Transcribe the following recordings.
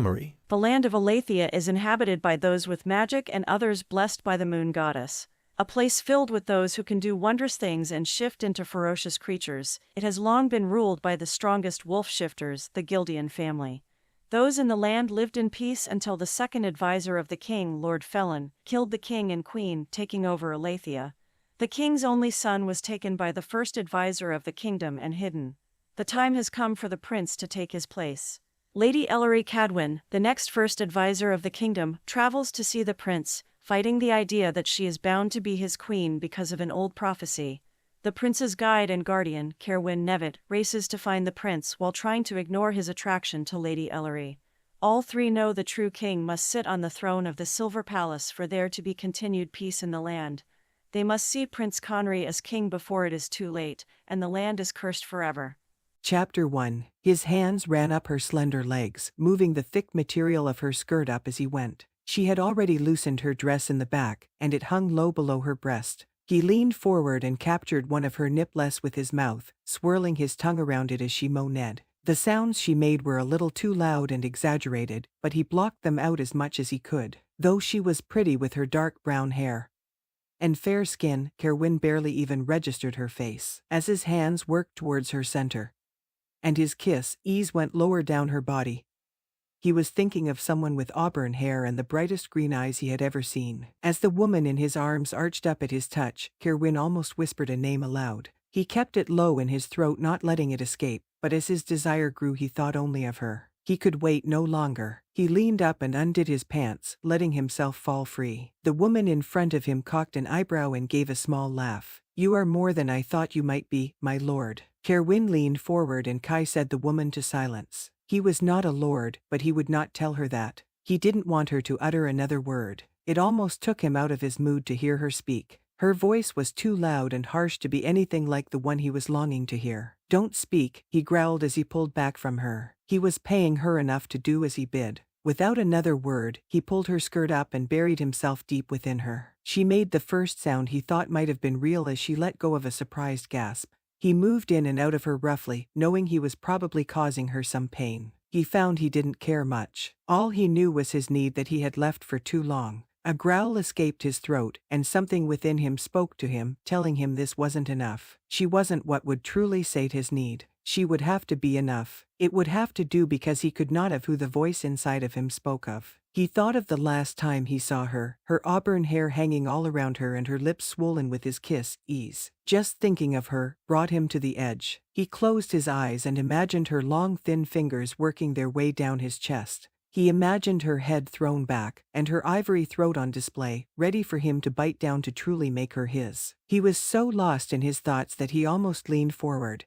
Summary. The land of Allethia is inhabited by those with magic and others blessed by the moon goddess. A place filled with those who can do wondrous things and shift into ferocious creatures. It has long been ruled by the strongest wolf shifters, the Gildian family. Those in the land lived in peace until the second advisor of the king, Lord Felon, killed the king and queen, taking over Allethia. The king's only son was taken by the first advisor of the kingdom and hidden. The time has come for the prince to take his place. Lady Ellery Cadwyn, the next first advisor of the kingdom, travels to see the prince, fighting the idea that she is bound to be his queen because of an old prophecy. The prince's guide and guardian, Kerowwin, races to find the prince while trying to ignore his attraction to Lady Ellery. All three know the true king must sit on the throne of the Silver Palace for there to be continued peace in the land. They must see Prince Conry as king before it is too late, and the land is cursed forever. Chapter 1. His hands ran up her slender legs, moving the thick material of her skirt up as he went. She had already loosened her dress in the back, and it hung low below her breast. He leaned forward and captured one of her nipples with his mouth, swirling his tongue around it as she moaned. The sounds she made were a little too loud and exaggerated, but he blocked them out as much as he could. Though she was pretty with her dark brown hair and fair skin, Kerowwin barely even registered her face. As his hands worked towards her center, and his ease went lower down her body, he was thinking of someone with auburn hair and the brightest green eyes he had ever seen. As the woman in his arms arched up at his touch, Kerowwin almost whispered a name aloud. He kept it low in his throat, not letting it escape, but as his desire grew he thought only of her. He could wait no longer. He leaned up and undid his pants, letting himself fall free. The woman in front of him cocked an eyebrow and gave a small laugh. "You are more than I thought you might be, my lord." Kerowwin leaned forward and said the woman to silence. He was not a lord, but he would not tell her that. He didn't want her to utter another word. It almost took him out of his mood to hear her speak. Her voice was too loud and harsh to be anything like the one he was longing to hear. "Don't speak," he growled as he pulled back from her. He was paying her enough to do as he bid. Without another word, he pulled her skirt up and buried himself deep within her. She made the first sound he thought might have been real as she let go of a surprised gasp. He moved in and out of her roughly, knowing he was probably causing her some pain. He found he didn't care much. All he knew was his need that he had left for too long. A growl escaped his throat, and something within him spoke to him, telling him this wasn't enough. She wasn't what would truly sate his need. She would have to be enough. It would have to do because he could not have who the voice inside of him spoke of. He thought of the last time he saw her, her auburn hair hanging all around her and her lips swollen with his ease. Just thinking of her brought him to the edge. He closed his eyes and imagined her long thin fingers working their way down his chest. He imagined her head thrown back, and her ivory throat on display, ready for him to bite down to truly make her his. He was so lost in his thoughts that he almost leaned forward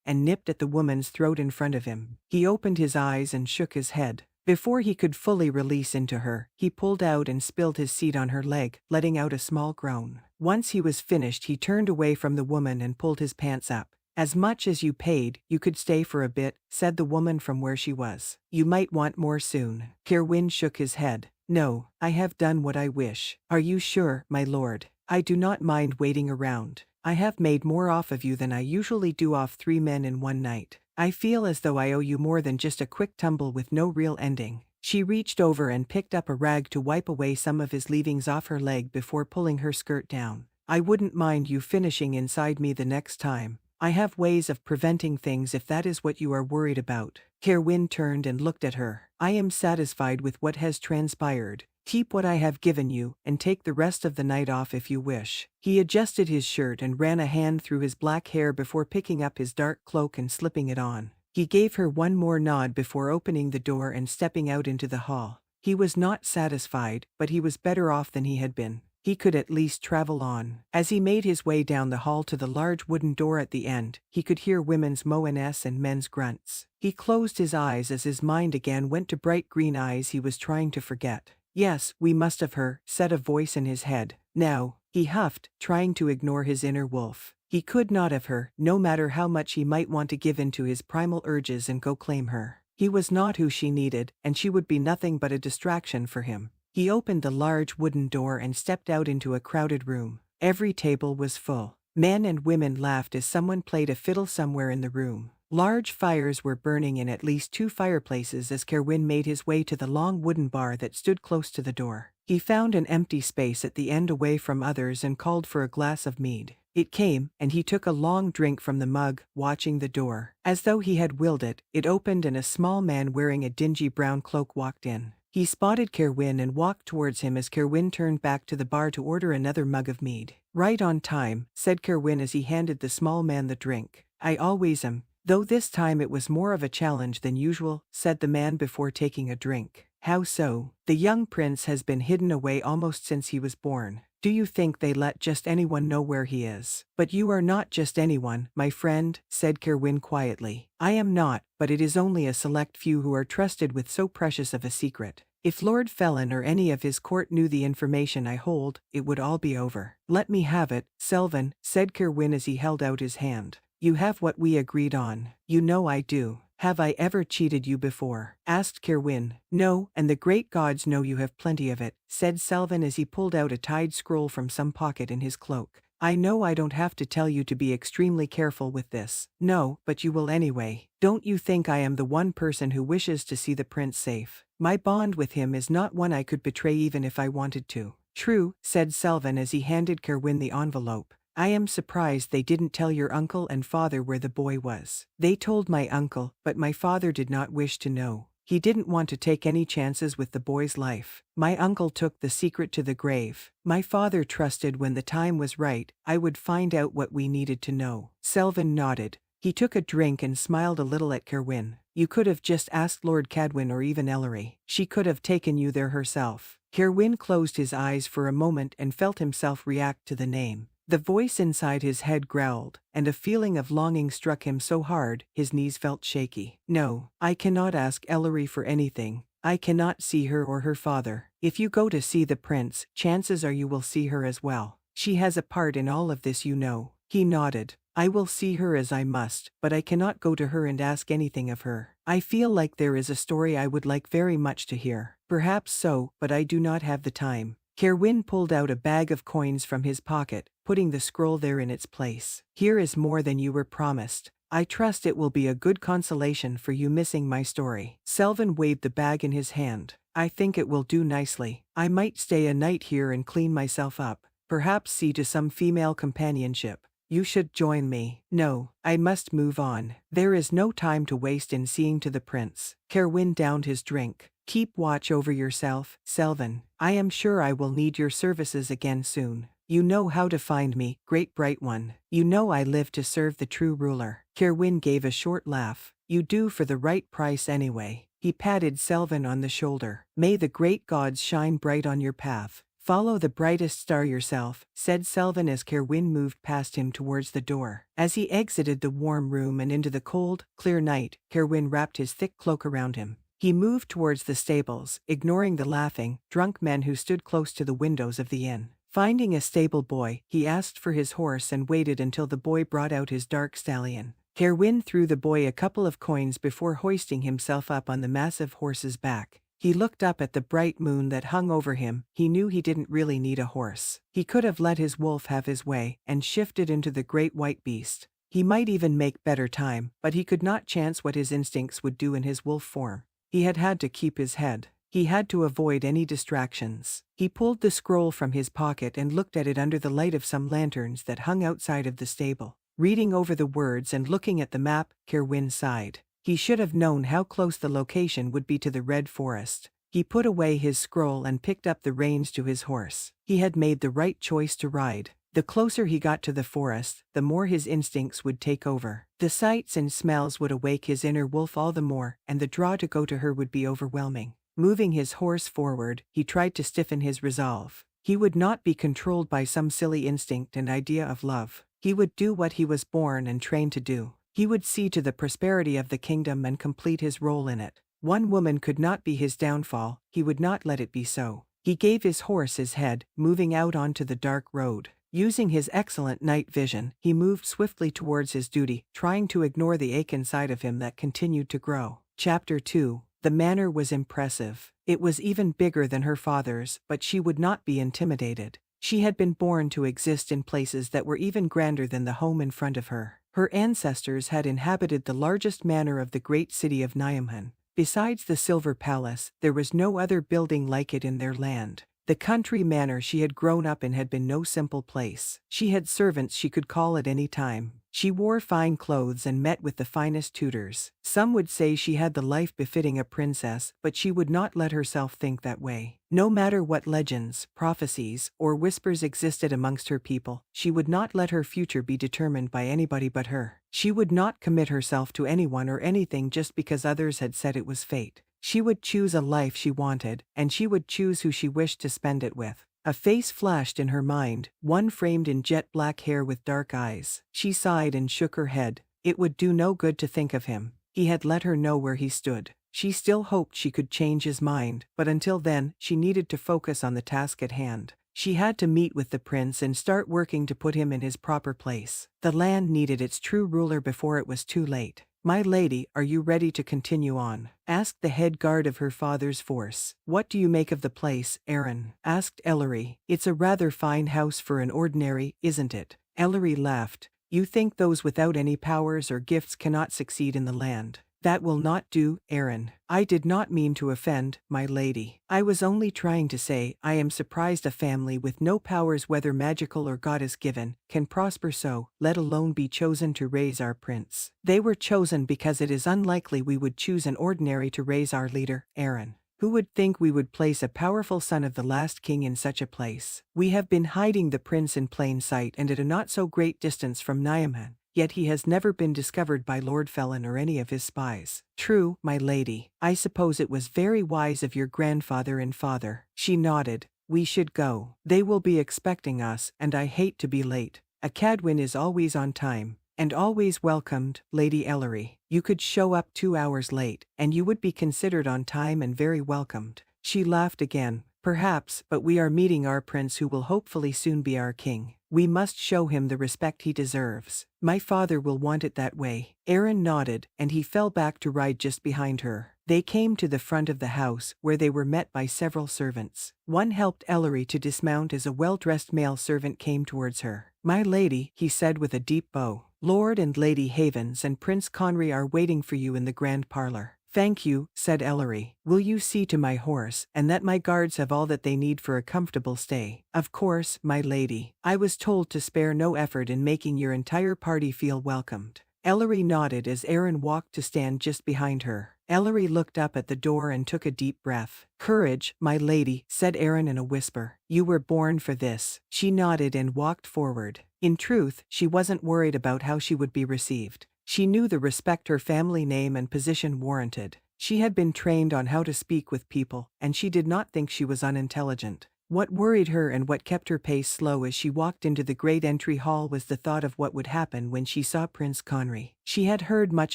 and nipped at the woman's throat in front of him. He opened his eyes and shook his head. Before he could fully release into her, he pulled out and spilled his seed on her leg, letting out a small groan. Once he was finished, he turned away from the woman and pulled his pants up. "As much as you paid, you could stay for a bit," said the woman from where she was. "You might want more soon." Kerowwin shook his head. "No, I have done what I wish." "Are you sure, my lord?" "I do not mind waiting around. I have made more off of you than I usually do off 3 men in one night. I feel as though I owe you more than just a quick tumble with no real ending." She reached over and picked up a rag to wipe away some of his leavings off her leg before pulling her skirt down. "I wouldn't mind you finishing inside me the next time. I have ways of preventing things if that is what you are worried about." Kerowwin turned and looked at her. "I am satisfied with what has transpired. Keep what I have given you, and take the rest of the night off if you wish." He adjusted his shirt and ran a hand through his black hair before picking up his dark cloak and slipping it on. He gave her one more nod before opening the door and stepping out into the hall. He was not satisfied, but he was better off than he had been. He could at least travel on. As he made his way down the hall to the large wooden door at the end, he could hear women's moans and men's grunts. He closed his eyes as his mind again went to bright green eyes he was trying to forget. "Yes, we must have her," said a voice in his head. "Now," he huffed, trying to ignore his inner wolf. He could not have her, no matter how much he might want to give in to his primal urges and go claim her. He was not who she needed, and she would be nothing but a distraction for him. He opened the large wooden door and stepped out into a crowded room. Every table was full. Men and women laughed as someone played a fiddle somewhere in the room. Large fires were burning in at least 2 fireplaces as Kerowwin made his way to the long wooden bar that stood close to the door. He found an empty space at the end away from others and called for a glass of mead. It came, and he took a long drink from the mug, watching the door. As though he had willed it, it opened and a small man wearing a dingy brown cloak walked in. He spotted Kerowwin and walked towards him as Kerowwin turned back to the bar to order another mug of mead. "Right on time," said Kerowwin as he handed the small man the drink. "I always am, though this time it was more of a challenge than usual," said the man before taking a drink. "How so?" "The young prince has been hidden away almost since he was born. Do you think they let just anyone know where he is?" "But you are not just anyone, my friend," said Kerowwin quietly. "I am not, but it is only a select few who are trusted with so precious of a secret. If Lord Felon or any of his court knew the information I hold, it would all be over." "Let me have it, Selvin," said Kerowwin as he held out his hand. "You have what we agreed on." "You know I do." "Have I ever cheated you before?" asked Kerowwin. "No, and the great gods know you have plenty of it," said Selvin as he pulled out a tied scroll from some pocket in his cloak. "I know I don't have to tell you to be extremely careful with this." "No, but you will anyway. Don't you think I am the one person who wishes to see the prince safe? My bond with him is not one I could betray even if I wanted to." "True," said Selvin as he handed Kerowwin the envelope. "I am surprised they didn't tell your uncle and father where the boy was." "They told my uncle, but my father did not wish to know. He didn't want to take any chances with the boy's life. My uncle took the secret to the grave. My father trusted when the time was right, I would find out what we needed to know." Selvin nodded. He took a drink and smiled a little at Kerowwin. "You could have just asked Lord Cadwin or even Ellery. She could have taken you there herself." Kerowwin closed his eyes for a moment and felt himself react to the name. The voice inside his head growled, and a feeling of longing struck him so hard, his knees felt shaky. "No, I cannot ask Ellery for anything. I cannot see her or her father. If you go to see the prince, chances are you will see her as well. She has a part in all of this, you know." He nodded. "I will see her as I must, but I cannot go to her and ask anything of her. I feel like there is a story I would like very much to hear." "Perhaps so, but I do not have the time." Kerowwin pulled out a bag of coins from his pocket, putting the scroll there in its place. "Here is more than you were promised. I trust it will be a good consolation for you missing my story." Selvin waved the bag in his hand. "I think it will do nicely. I might stay a night here and clean myself up. Perhaps see to some female companionship. You should join me." "No, I must move on. There is no time to waste in seeing to the prince." Kerowwin downed his drink. "Keep watch over yourself, Selvin. I am sure I will need your services again soon. You know how to find me, great bright one. You know I live to serve the true ruler." Kerowwin gave a short laugh. "You do for the right price anyway." He patted Selvin on the shoulder. "May the great gods shine bright on your path." "Follow the brightest star yourself," said Selvin as Kerowwin moved past him towards the door. As he exited the warm room and into the cold, clear night, Kerowwin wrapped his thick cloak around him. He moved towards the stables, ignoring the laughing, drunk men who stood close to the windows of the inn. Finding a stable boy, he asked for his horse and waited until the boy brought out his dark stallion. Kerowwin threw the boy a couple of coins before hoisting himself up on the massive horse's back. He looked up at the bright moon that hung over him. He knew he didn't really need a horse. He could have let his wolf have his way and shifted into the great white beast. He might even make better time, but he could not chance what his instincts would do in his wolf form. He had to keep his head. He had to avoid any distractions. He pulled the scroll from his pocket and looked at it under the light of some lanterns that hung outside of the stable. Reading over the words and looking at the map, Kerowwin sighed. He should have known how close the location would be to the Red Forest. He put away his scroll and picked up the reins to his horse. He had made the right choice to ride. The closer he got to the forest, the more his instincts would take over. The sights and smells would awake his inner wolf all the more, and the draw to go to her would be overwhelming. Moving his horse forward, he tried to stiffen his resolve. He would not be controlled by some silly instinct and idea of love. He would do what he was born and trained to do. He would see to the prosperity of the kingdom and complete his role in it. One woman could not be his downfall. He would not let it be so. He gave his horse his head, moving out onto the dark road. Using his excellent night vision, he moved swiftly towards his duty, trying to ignore the ache inside of him that continued to grow. Chapter 2. The manor was impressive. It was even bigger than her father's, but she would not be intimidated. She had been born to exist in places that were even grander than the home in front of her. Her ancestors had inhabited the largest manor of the great city of Niamhan. Besides the Silver Palace, there was no other building like it in their land. The country manor she had grown up in had been no simple place. She had servants she could call at any time. She wore fine clothes and met with the finest tutors. Some would say she had the life befitting a princess, but she would not let herself think that way. No matter what legends, prophecies, or whispers existed amongst her people, she would not let her future be determined by anybody but her. She would not commit herself to anyone or anything just because others had said it was fate. She would choose a life she wanted, and she would choose who she wished to spend it with. A face flashed in her mind, one framed in jet black hair with dark eyes. She sighed and shook her head. It would do no good to think of him. He had let her know where he stood. She still hoped she could change his mind, but until then, she needed to focus on the task at hand. She had to meet with the prince and start working to put him in his proper place. The land needed its true ruler before it was too late. "My lady, are you ready to continue on?" asked the head guard of her father's force. "What do you make of the place, Aaron?" asked Ellery. "It's a rather fine house for an ordinary, isn't it?" Ellery laughed. "You think those without any powers or gifts cannot succeed in the land? That will not do, Aaron. I did not mean to offend, my lady. I was only trying to say I am surprised a family with no powers, whether magical or goddess-given, can prosper so, let alone be chosen to raise our prince. They were chosen because it is unlikely we would choose an ordinary to raise our leader, Aaron. Who would think we would place a powerful son of the last king in such a place? We have been hiding the prince in plain sight and at a not so great distance from Niamhan. Yet he has never been discovered by Lord Felon or any of his spies." "True, my lady. I suppose it was very wise of your grandfather and father." She nodded. "We should go. They will be expecting us, and I hate to be late. A Cadwin is always on time, and always welcomed, Lady Ellery. You could show up 2 hours late, and you would be considered on time and very welcomed." She laughed again. "Perhaps, but we are meeting our prince who will hopefully soon be our king. We must show him the respect he deserves. My father will want it that way." Aaron nodded, and he fell back to ride just behind her. They came to the front of the house, where they were met by several servants. One helped Ellery to dismount as a well-dressed male servant came towards her. "My lady," he said with a deep bow, "Lord and Lady Havens and Prince Conry are waiting for you in the grand parlor." "Thank you," said Ellery. "Will you see to my horse, and that my guards have all that they need for a comfortable stay?" "Of course, my lady. I was told to spare no effort in making your entire party feel welcomed." Ellery nodded as Aaron walked to stand just behind her. Ellery looked up at the door and took a deep breath. "Courage, my lady," said Aaron in a whisper. "You were born for this." She nodded and walked forward. In truth, she wasn't worried about how she would be received. She knew the respect her family name and position warranted. She had been trained on how to speak with people, and she did not think she was unintelligent. What worried her and what kept her pace slow as she walked into the great entry hall was the thought of what would happen when she saw Prince Conry. She had heard much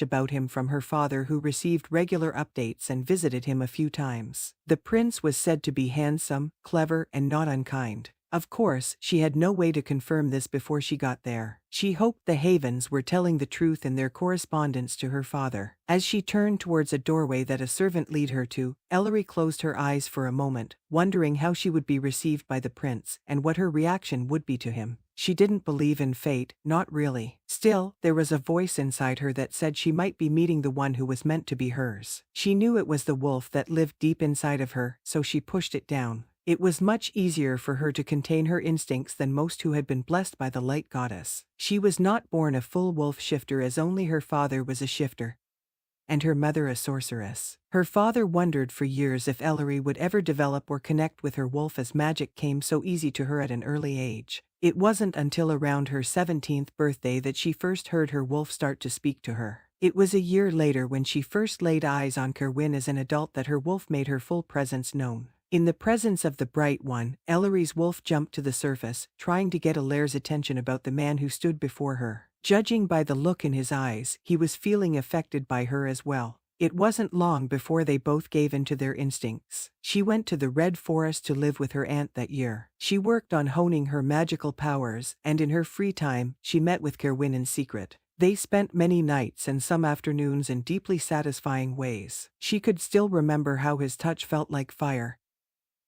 about him from her father, who received regular updates and visited him a few times. The prince was said to be handsome, clever, and not unkind. Of course, she had no way to confirm this before she got there. She hoped the Havens were telling the truth in their correspondence to her father. As she turned towards a doorway that a servant led her to, Ellery closed her eyes for a moment, wondering how she would be received by the prince, and what her reaction would be to him. She didn't believe in fate, not really. Still, there was a voice inside her that said she might be meeting the one who was meant to be hers. She knew it was the wolf that lived deep inside of her, so she pushed it down. It was much easier for her to contain her instincts than most who had been blessed by the light goddess. She was not born a full wolf shifter, as only her father was a shifter, and her mother a sorceress. Her father wondered for years if Ellery would ever develop or connect with her wolf, as magic came so easy to her at an early age. It wasn't until around her 17th birthday that she first heard her wolf start to speak to her. It was a year later, when she first laid eyes on Kerowwin as an adult, that her wolf made her full presence known. In the presence of the Bright One, Ellery's wolf jumped to the surface, trying to get Ellery's attention about the man who stood before her. Judging by the look in his eyes, he was feeling affected by her as well. It wasn't long before they both gave in to their instincts. She went to the Red Forest to live with her aunt that year. She worked on honing her magical powers, and in her free time, she met with Kerowwin in secret. They spent many nights and some afternoons in deeply satisfying ways. She could still remember how his touch felt like fire,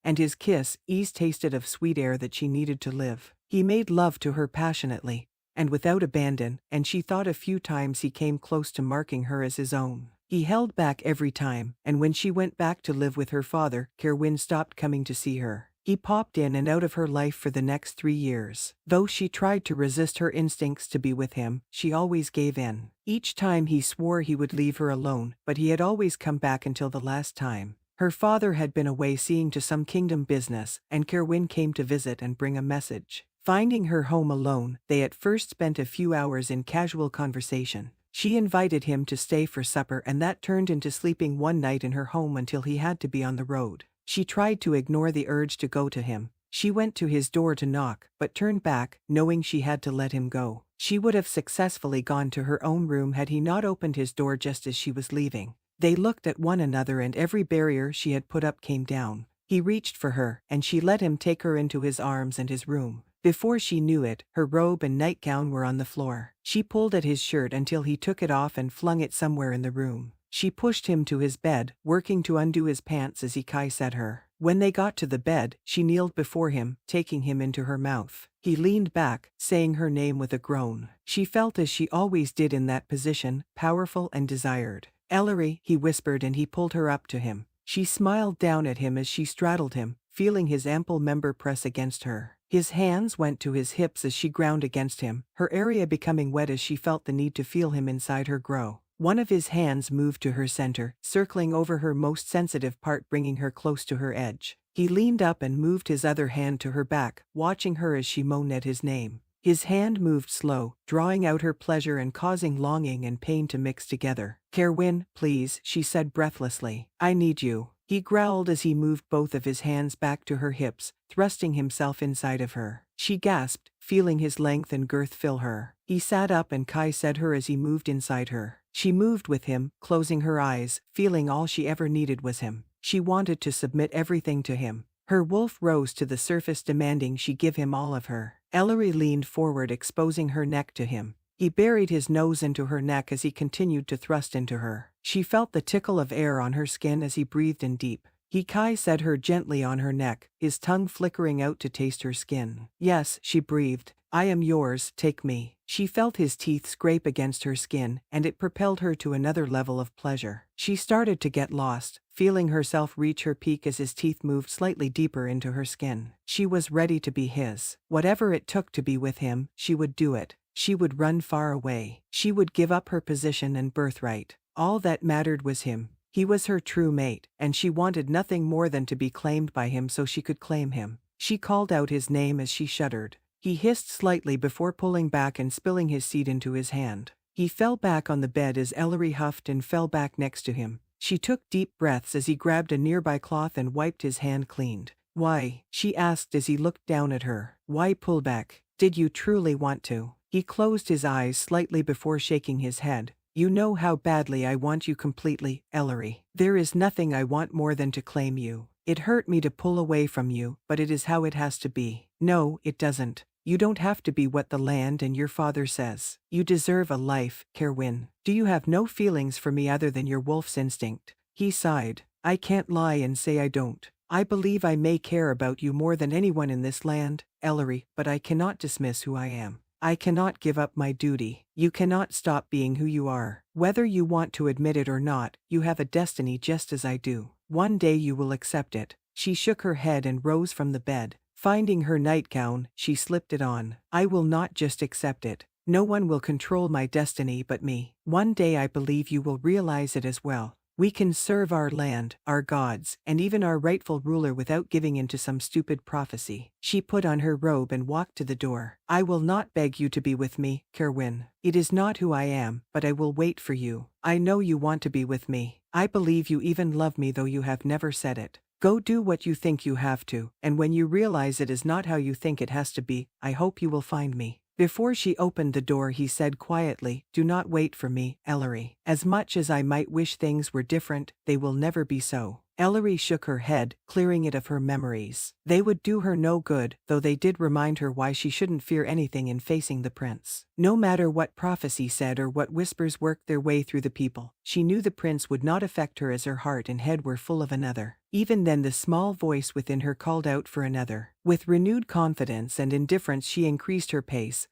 and his kiss tasted of sweet air that she needed to live. He made love to her passionately, and without abandon, and she thought a few times he came close to marking her as his own. He held back every time, and when she went back to live with her father, Kerowwin stopped coming to see her. He popped in and out of her life for the next 3 years. Though she tried to resist her instincts to be with him, she always gave in. Each time he swore he would leave her alone, but he had always come back until the last time. Her father had been away seeing to some kingdom business, and Kerowwin came to visit and bring a message. Finding her home alone, they at first spent a few hours in casual conversation. She invited him to stay for supper, and that turned into sleeping one night in her home until he had to be on the road. She tried to ignore the urge to go to him. She went to his door to knock, but turned back, knowing she had to let him go. She would have successfully gone to her own room had he not opened his door just as she was leaving. They looked at one another and every barrier she had put up came down. He reached for her, and she let him take her into his arms and his room. Before she knew it, her robe and nightgown were on the floor. She pulled at his shirt until he took it off and flung it somewhere in the room. She pushed him to his bed, working to undo his pants as he kissed at her. When they got to the bed, she kneeled before him, taking him into her mouth. He leaned back, saying her name with a groan. She felt as she always did in that position, powerful and desired. "Ellery," he whispered, and he pulled her up to him. She smiled down at him as she straddled him, feeling his ample member press against her. His hands went to his hips as she ground against him, her area becoming wet as she felt the need to feel him inside her grow. One of his hands moved to her center, circling over her most sensitive part, bringing her close to her edge. He leaned up and moved his other hand to her back, watching her as she moaned at his name. His hand moved slow, drawing out her pleasure and causing longing and pain to mix together. "Kerowwin, please," she said breathlessly. "I need you." He growled as he moved both of his hands back to her hips, thrusting himself inside of her. She gasped, feeling his length and girth fill her. He sat up and kissed her as he moved inside her. She moved with him, closing her eyes, feeling all she ever needed was him. She wanted to submit everything to him. Her wolf rose to the surface, demanding she give him all of her. Ellery leaned forward, exposing her neck to him. He buried his nose into her neck as he continued to thrust into her. She felt the tickle of air on her skin as he breathed in deep. He kissed her gently on her neck, his tongue flickering out to taste her skin. "Yes," she breathed. "I am yours, take me." She felt his teeth scrape against her skin, and it propelled her to another level of pleasure. She started to get lost, feeling herself reach her peak as his teeth moved slightly deeper into her skin. She was ready to be his. Whatever it took to be with him, she would do it. She would run far away. She would give up her position and birthright. All that mattered was him. He was her true mate, and she wanted nothing more than to be claimed by him so she could claim him. She called out his name as she shuddered. He hissed slightly before pulling back and spilling his seed into his hand. He fell back on the bed as Ellery huffed and fell back next to him. She took deep breaths as he grabbed a nearby cloth and wiped his hand clean. "Why?" she asked as he looked down at her. "Why pull back? Did you truly want to?" He closed his eyes slightly before shaking his head. "You know how badly I want you completely, Ellery. There is nothing I want more than to claim you. It hurt me to pull away from you, but it is how it has to be." "No, it doesn't. You don't have to be what the land and your father says. You deserve a life, Kerowwin. Do you have no feelings for me other than your wolf's instinct?" He sighed. "I can't lie and say I don't. I believe I may care about you more than anyone in this land, Ellery, but I cannot dismiss who I am. I cannot give up my duty. You cannot stop being who you are. Whether you want to admit it or not, you have a destiny just as I do. One day you will accept it." She shook her head and rose from the bed. Finding her nightgown, she slipped it on. "I will not just accept it. No one will control my destiny but me. One day I believe you will realize it as well. We can serve our land, our gods, and even our rightful ruler without giving in to some stupid prophecy." She put on her robe and walked to the door. "I will not beg you to be with me, Kerowwin. It is not who I am, but I will wait for you. I know you want to be with me. I believe you even love me though you have never said it. Go do what you think you have to, and when you realize it is not how you think it has to be, I hope you will find me." Before she opened the door, he said quietly, "Do not wait for me, Ellery. As much as I might wish things were different, they will never be so." Ellery shook her head, clearing it of her memories. They would do her no good, though they did remind her why she shouldn't fear anything in facing the prince. No matter what prophecy said or what whispers worked their way through the people, she knew the prince would not affect her as her heart and head were full of another. Even then the small voice within her called out for another. With renewed confidence and indifference she increased her pace,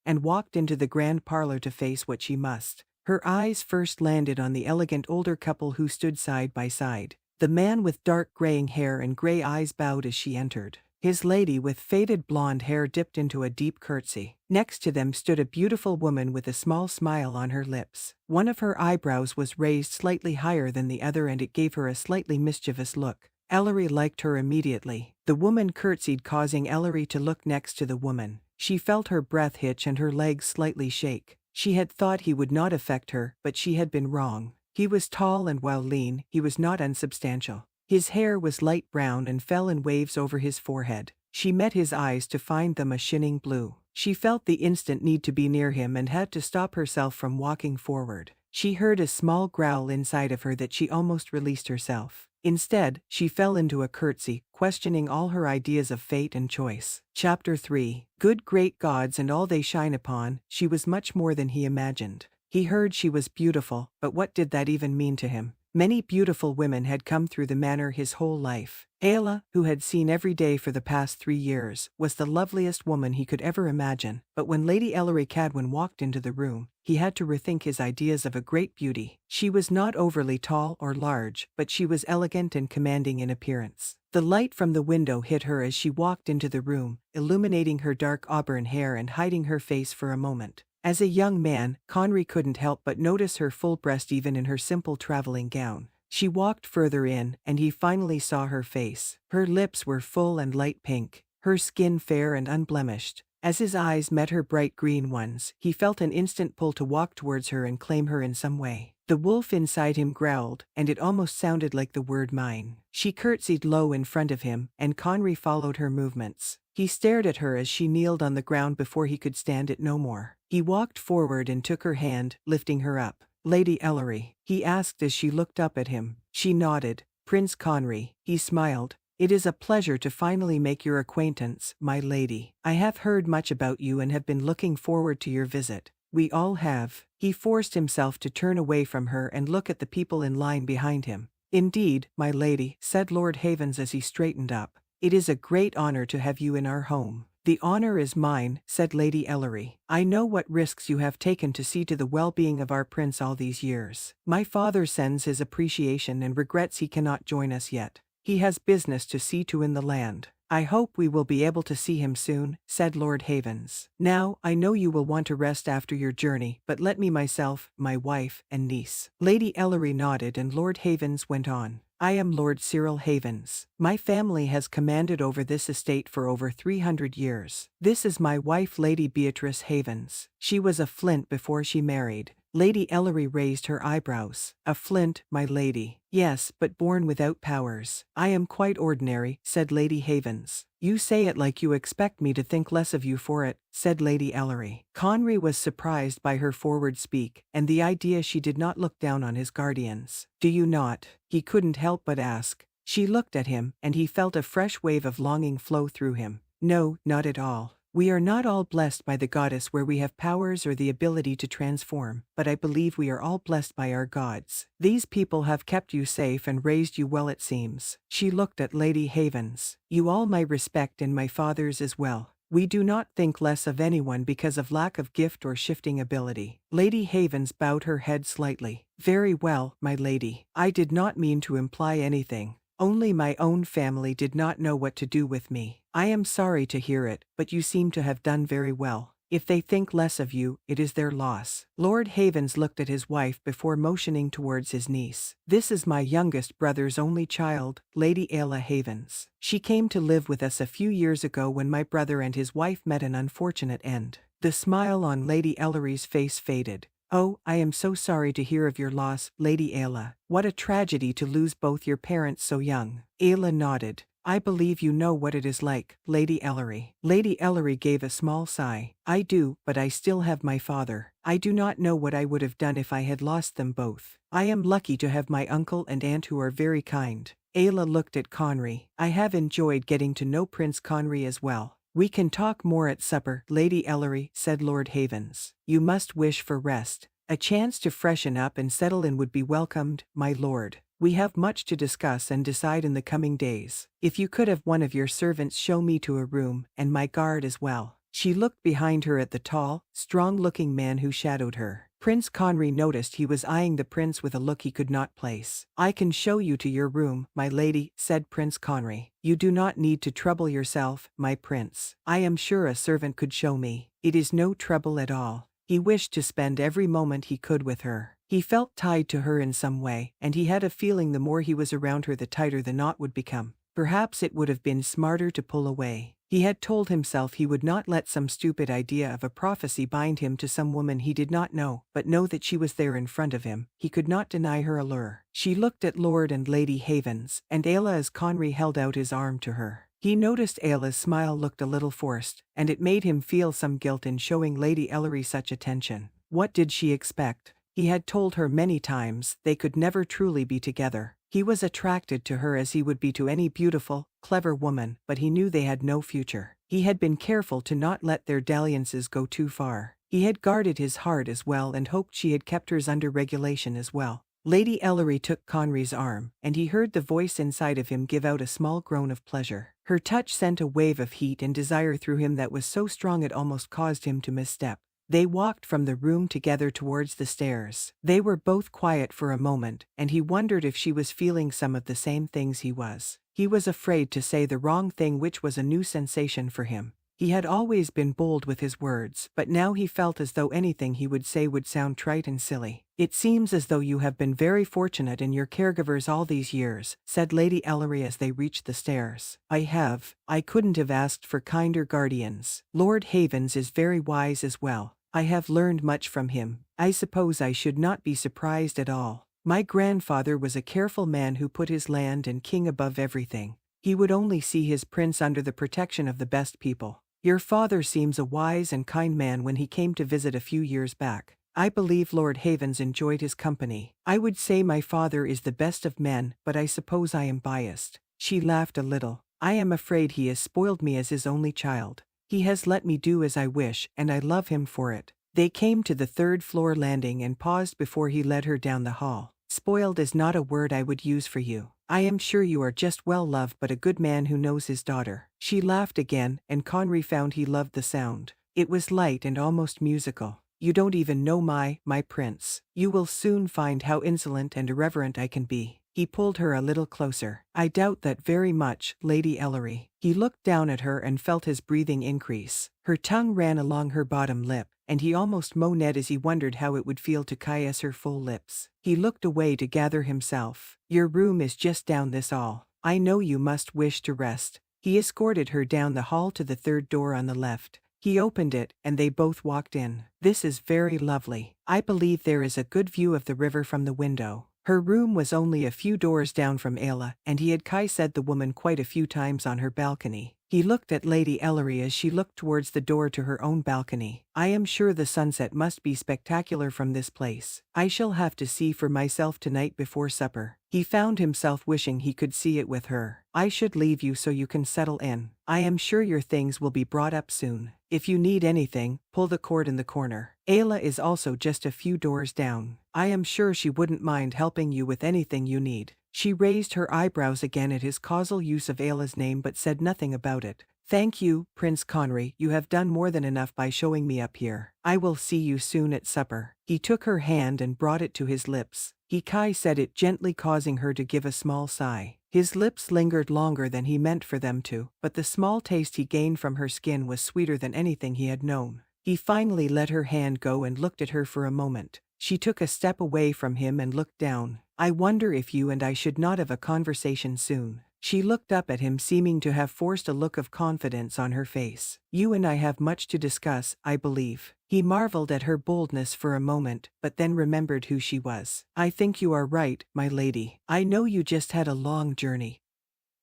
and walked into the grand parlor to face what she must. Her eyes first landed on the elegant older couple who stood side by side. The man with dark graying hair and gray eyes bowed as she entered. His lady with faded blonde hair dipped into a deep curtsy. Next to them stood a beautiful woman with a small smile on her lips. One of her eyebrows was raised slightly higher than the other and it gave her a slightly mischievous look. Ellery liked her immediately. The woman curtsied, causing Ellery to look next to the woman. She felt her breath hitch and her legs slightly shake. She had thought he would not affect her, but she had been wrong. He was tall and while lean, he was not unsubstantial. His hair was light brown and fell in waves over his forehead. She met his eyes to find them a shining blue. She felt the instant need to be near him and had to stop herself from walking forward. She heard a small growl inside of her that she almost released herself. Instead, she fell into a curtsy, questioning all her ideas of fate and choice. Chapter 3. Good great gods and all they shine upon, she was much more than he imagined. He heard she was beautiful, but what did that even mean to him? Many beautiful women had come through the manor his whole life. Ayla, who had seen every day for the past 3 years, was the loveliest woman he could ever imagine, but when Lady Ellery Cadwin walked into the room, he had to rethink his ideas of a great beauty. She was not overly tall or large, but she was elegant and commanding in appearance. The light from the window hit her as she walked into the room, illuminating her dark auburn hair and hiding her face for a moment. As a young man, Conry couldn't help but notice her full breast even in her simple traveling gown. She walked further in, and he finally saw her face. Her lips were full and light pink, her skin fair and unblemished. As his eyes met her bright green ones, he felt an instant pull to walk towards her and claim her in some way. The wolf inside him growled, and it almost sounded like the word mine. She curtsied low in front of him, and Conry followed her movements. He stared at her as she kneeled on the ground before he could stand it no more. He walked forward and took her hand, lifting her up. "Lady Ellery," he asked as she looked up at him. She nodded. "Prince Conry," he smiled. "It is a pleasure to finally make your acquaintance, my lady. I have heard much about you and have been looking forward to your visit." "We all have." He forced himself to turn away from her and look at the people in line behind him. "Indeed, my lady," said Lord Havens as he straightened up. "It is a great honor to have you in our home." "The honor is mine," said Lady Ellery. "I know what risks you have taken to see to the well-being of our prince all these years. My father sends his appreciation and regrets he cannot join us yet. He has business to see to in the land." "I hope we will be able to see him soon," said Lord Havens. "Now, I know you will want to rest after your journey, but let me myself, my wife, and niece." Lady Ellery nodded and Lord Havens went on. "I am Lord Cyril Havens. My family has commanded over this estate for over 300 years. This is my wife Lady Beatrice Havens. She was a flint before she married." Lady Ellery raised her eyebrows. "A flint, my lady." "Yes, but born without powers." "I am quite ordinary," said Lady Havens. "You say it like you expect me to think less of you for it," said Lady Ellery. Conry was surprised by her forward speak, and the idea she did not look down on his guardians. "Do you not?" he couldn't help but ask. She looked at him, and he felt a fresh wave of longing flow through him. "No, not at all. We are not all blessed by the goddess where we have powers or the ability to transform, but I believe we are all blessed by our gods. These people have kept you safe and raised you well, it seems." She looked at Lady Havens. "You all my respect and my father's as well. We do not think less of anyone because of lack of gift or shifting ability." Lady Havens bowed her head slightly. "Very well, my lady. I did not mean to imply anything. Only my own family did not know what to do with me. I am sorry to hear it, but you seem to have done very well. If they think less of you, it is their loss." Lord Havens looked at his wife before motioning towards his niece. "This is my youngest brother's only child, Lady Ayla Havens. She came to live with us a few years ago when my brother and his wife met an unfortunate end." The smile on Lady Ellery's face faded. "Oh, I am so sorry to hear of your loss, Lady Ayla. What a tragedy to lose both your parents so young." Ayla nodded. "I believe you know what it is like, Lady Ellery." Lady Ellery gave a small sigh. "I do, but I still have my father. I do not know what I would have done if I had lost them both. I am lucky to have my uncle and aunt who are very kind." Ayla looked at Conry. "I have enjoyed getting to know Prince Conry as well." "We can talk more at supper, Lady Ellery," said Lord Havens. "You must wish for rest. A chance to freshen up and settle in would be welcomed, my lord. We have much to discuss and decide in the coming days. If you could have one of your servants show me to a room, and my guard as well." She looked behind her at the tall, strong-looking man who shadowed her. Prince Conry noticed he was eyeing the prince with a look he could not place. "I can show you to your room, my lady," said Prince Conry. "You do not need to trouble yourself, my prince. I am sure a servant could show me. It is no trouble at all." He wished to spend every moment he could with her. He felt tied to her in some way, and he had a feeling the more he was around her the tighter the knot would become. Perhaps it would have been smarter to pull away. He had told himself he would not let some stupid idea of a prophecy bind him to some woman he did not know, but know that she was there in front of him. He could not deny her allure. She looked at Lord and Lady Havens, and Ayla as Conry held out his arm to her. He noticed Ayla's smile looked a little forced, and it made him feel some guilt in showing Lady Ellery such attention. What did she expect? He had told her many times they could never truly be together. He was attracted to her as he would be to any beautiful, clever woman, but he knew they had no future. He had been careful to not let their dalliances go too far. He had guarded his heart as well and hoped she had kept hers under regulation as well. Lady Ellery took Conry's arm, and he heard the voice inside of him give out a small groan of pleasure. Her touch sent a wave of heat and desire through him that was so strong it almost caused him to misstep. They walked from the room together towards the stairs. They were both quiet for a moment, and he wondered if she was feeling some of the same things he was. He was afraid to say the wrong thing, which was a new sensation for him. He had always been bold with his words, but now he felt as though anything he would say would sound trite and silly. "It seems as though you have been very fortunate in your caregivers all these years," said Lady Ellery as they reached the stairs. "I have. I couldn't have asked for kinder guardians. Lord Havens is very wise as well. I have learned much from him. I suppose I should not be surprised at all. My grandfather was a careful man who put his land and king above everything. He would only see his prince under the protection of the best people. Your father seems a wise and kind man when he came to visit a few years back. I believe Lord Havens enjoyed his company. I would say my father is the best of men, but I suppose I am biased." She laughed a little. "I am afraid he has spoiled me as his only child. He has let me do as I wish, and I love him for it." They came to the third-floor landing and paused before he led her down the hall. "Spoiled is not a word I would use for you. I am sure you are just well-loved, but a good man who knows his daughter." She laughed again, and Conry found he loved the sound. It was light and almost musical. "You don't even know my prince. You will soon find how insolent and irreverent I can be." He pulled her a little closer. "I doubt that very much, Lady Ellery." He looked down at her and felt his breathing increase. Her tongue ran along her bottom lip, and he almost moaned as he wondered how it would feel to caress her full lips. He looked away to gather himself. "Your room is just down this hall. I know you must wish to rest." He escorted her down the hall to the third door on the left. He opened it, and they both walked in. "This is very lovely. I believe there is a good view of the river from the window." Her room was only a few doors down from Ayla, and he had said the woman quite a few times on her balcony. He looked at Lady Ellery as she looked towards the door to her own balcony. "I am sure the sunset must be spectacular from this place. I shall have to see for myself tonight before supper." He found himself wishing he could see it with her. "I should leave you so you can settle in. I am sure your things will be brought up soon. If you need anything, pull the cord in the corner. Ayla is also just a few doors down. I am sure she wouldn't mind helping you with anything you need." She raised her eyebrows again at his causal use of Ayla's name but said nothing about it. "Thank you, Prince Conry, you have done more than enough by showing me up here. I will see you soon at supper." He took her hand and brought it to his lips. He said it gently, causing her to give a small sigh. His lips lingered longer than he meant for them to, but the small taste he gained from her skin was sweeter than anything he had known. He finally let her hand go and looked at her for a moment. She took a step away from him and looked down. "I wonder if you and I should not have a conversation soon." She looked up at him, seeming to have forced a look of confidence on her face. "You and I have much to discuss, I believe." He marveled at her boldness for a moment, but then remembered who she was. "I think you are right, my lady. I know you just had a long journey,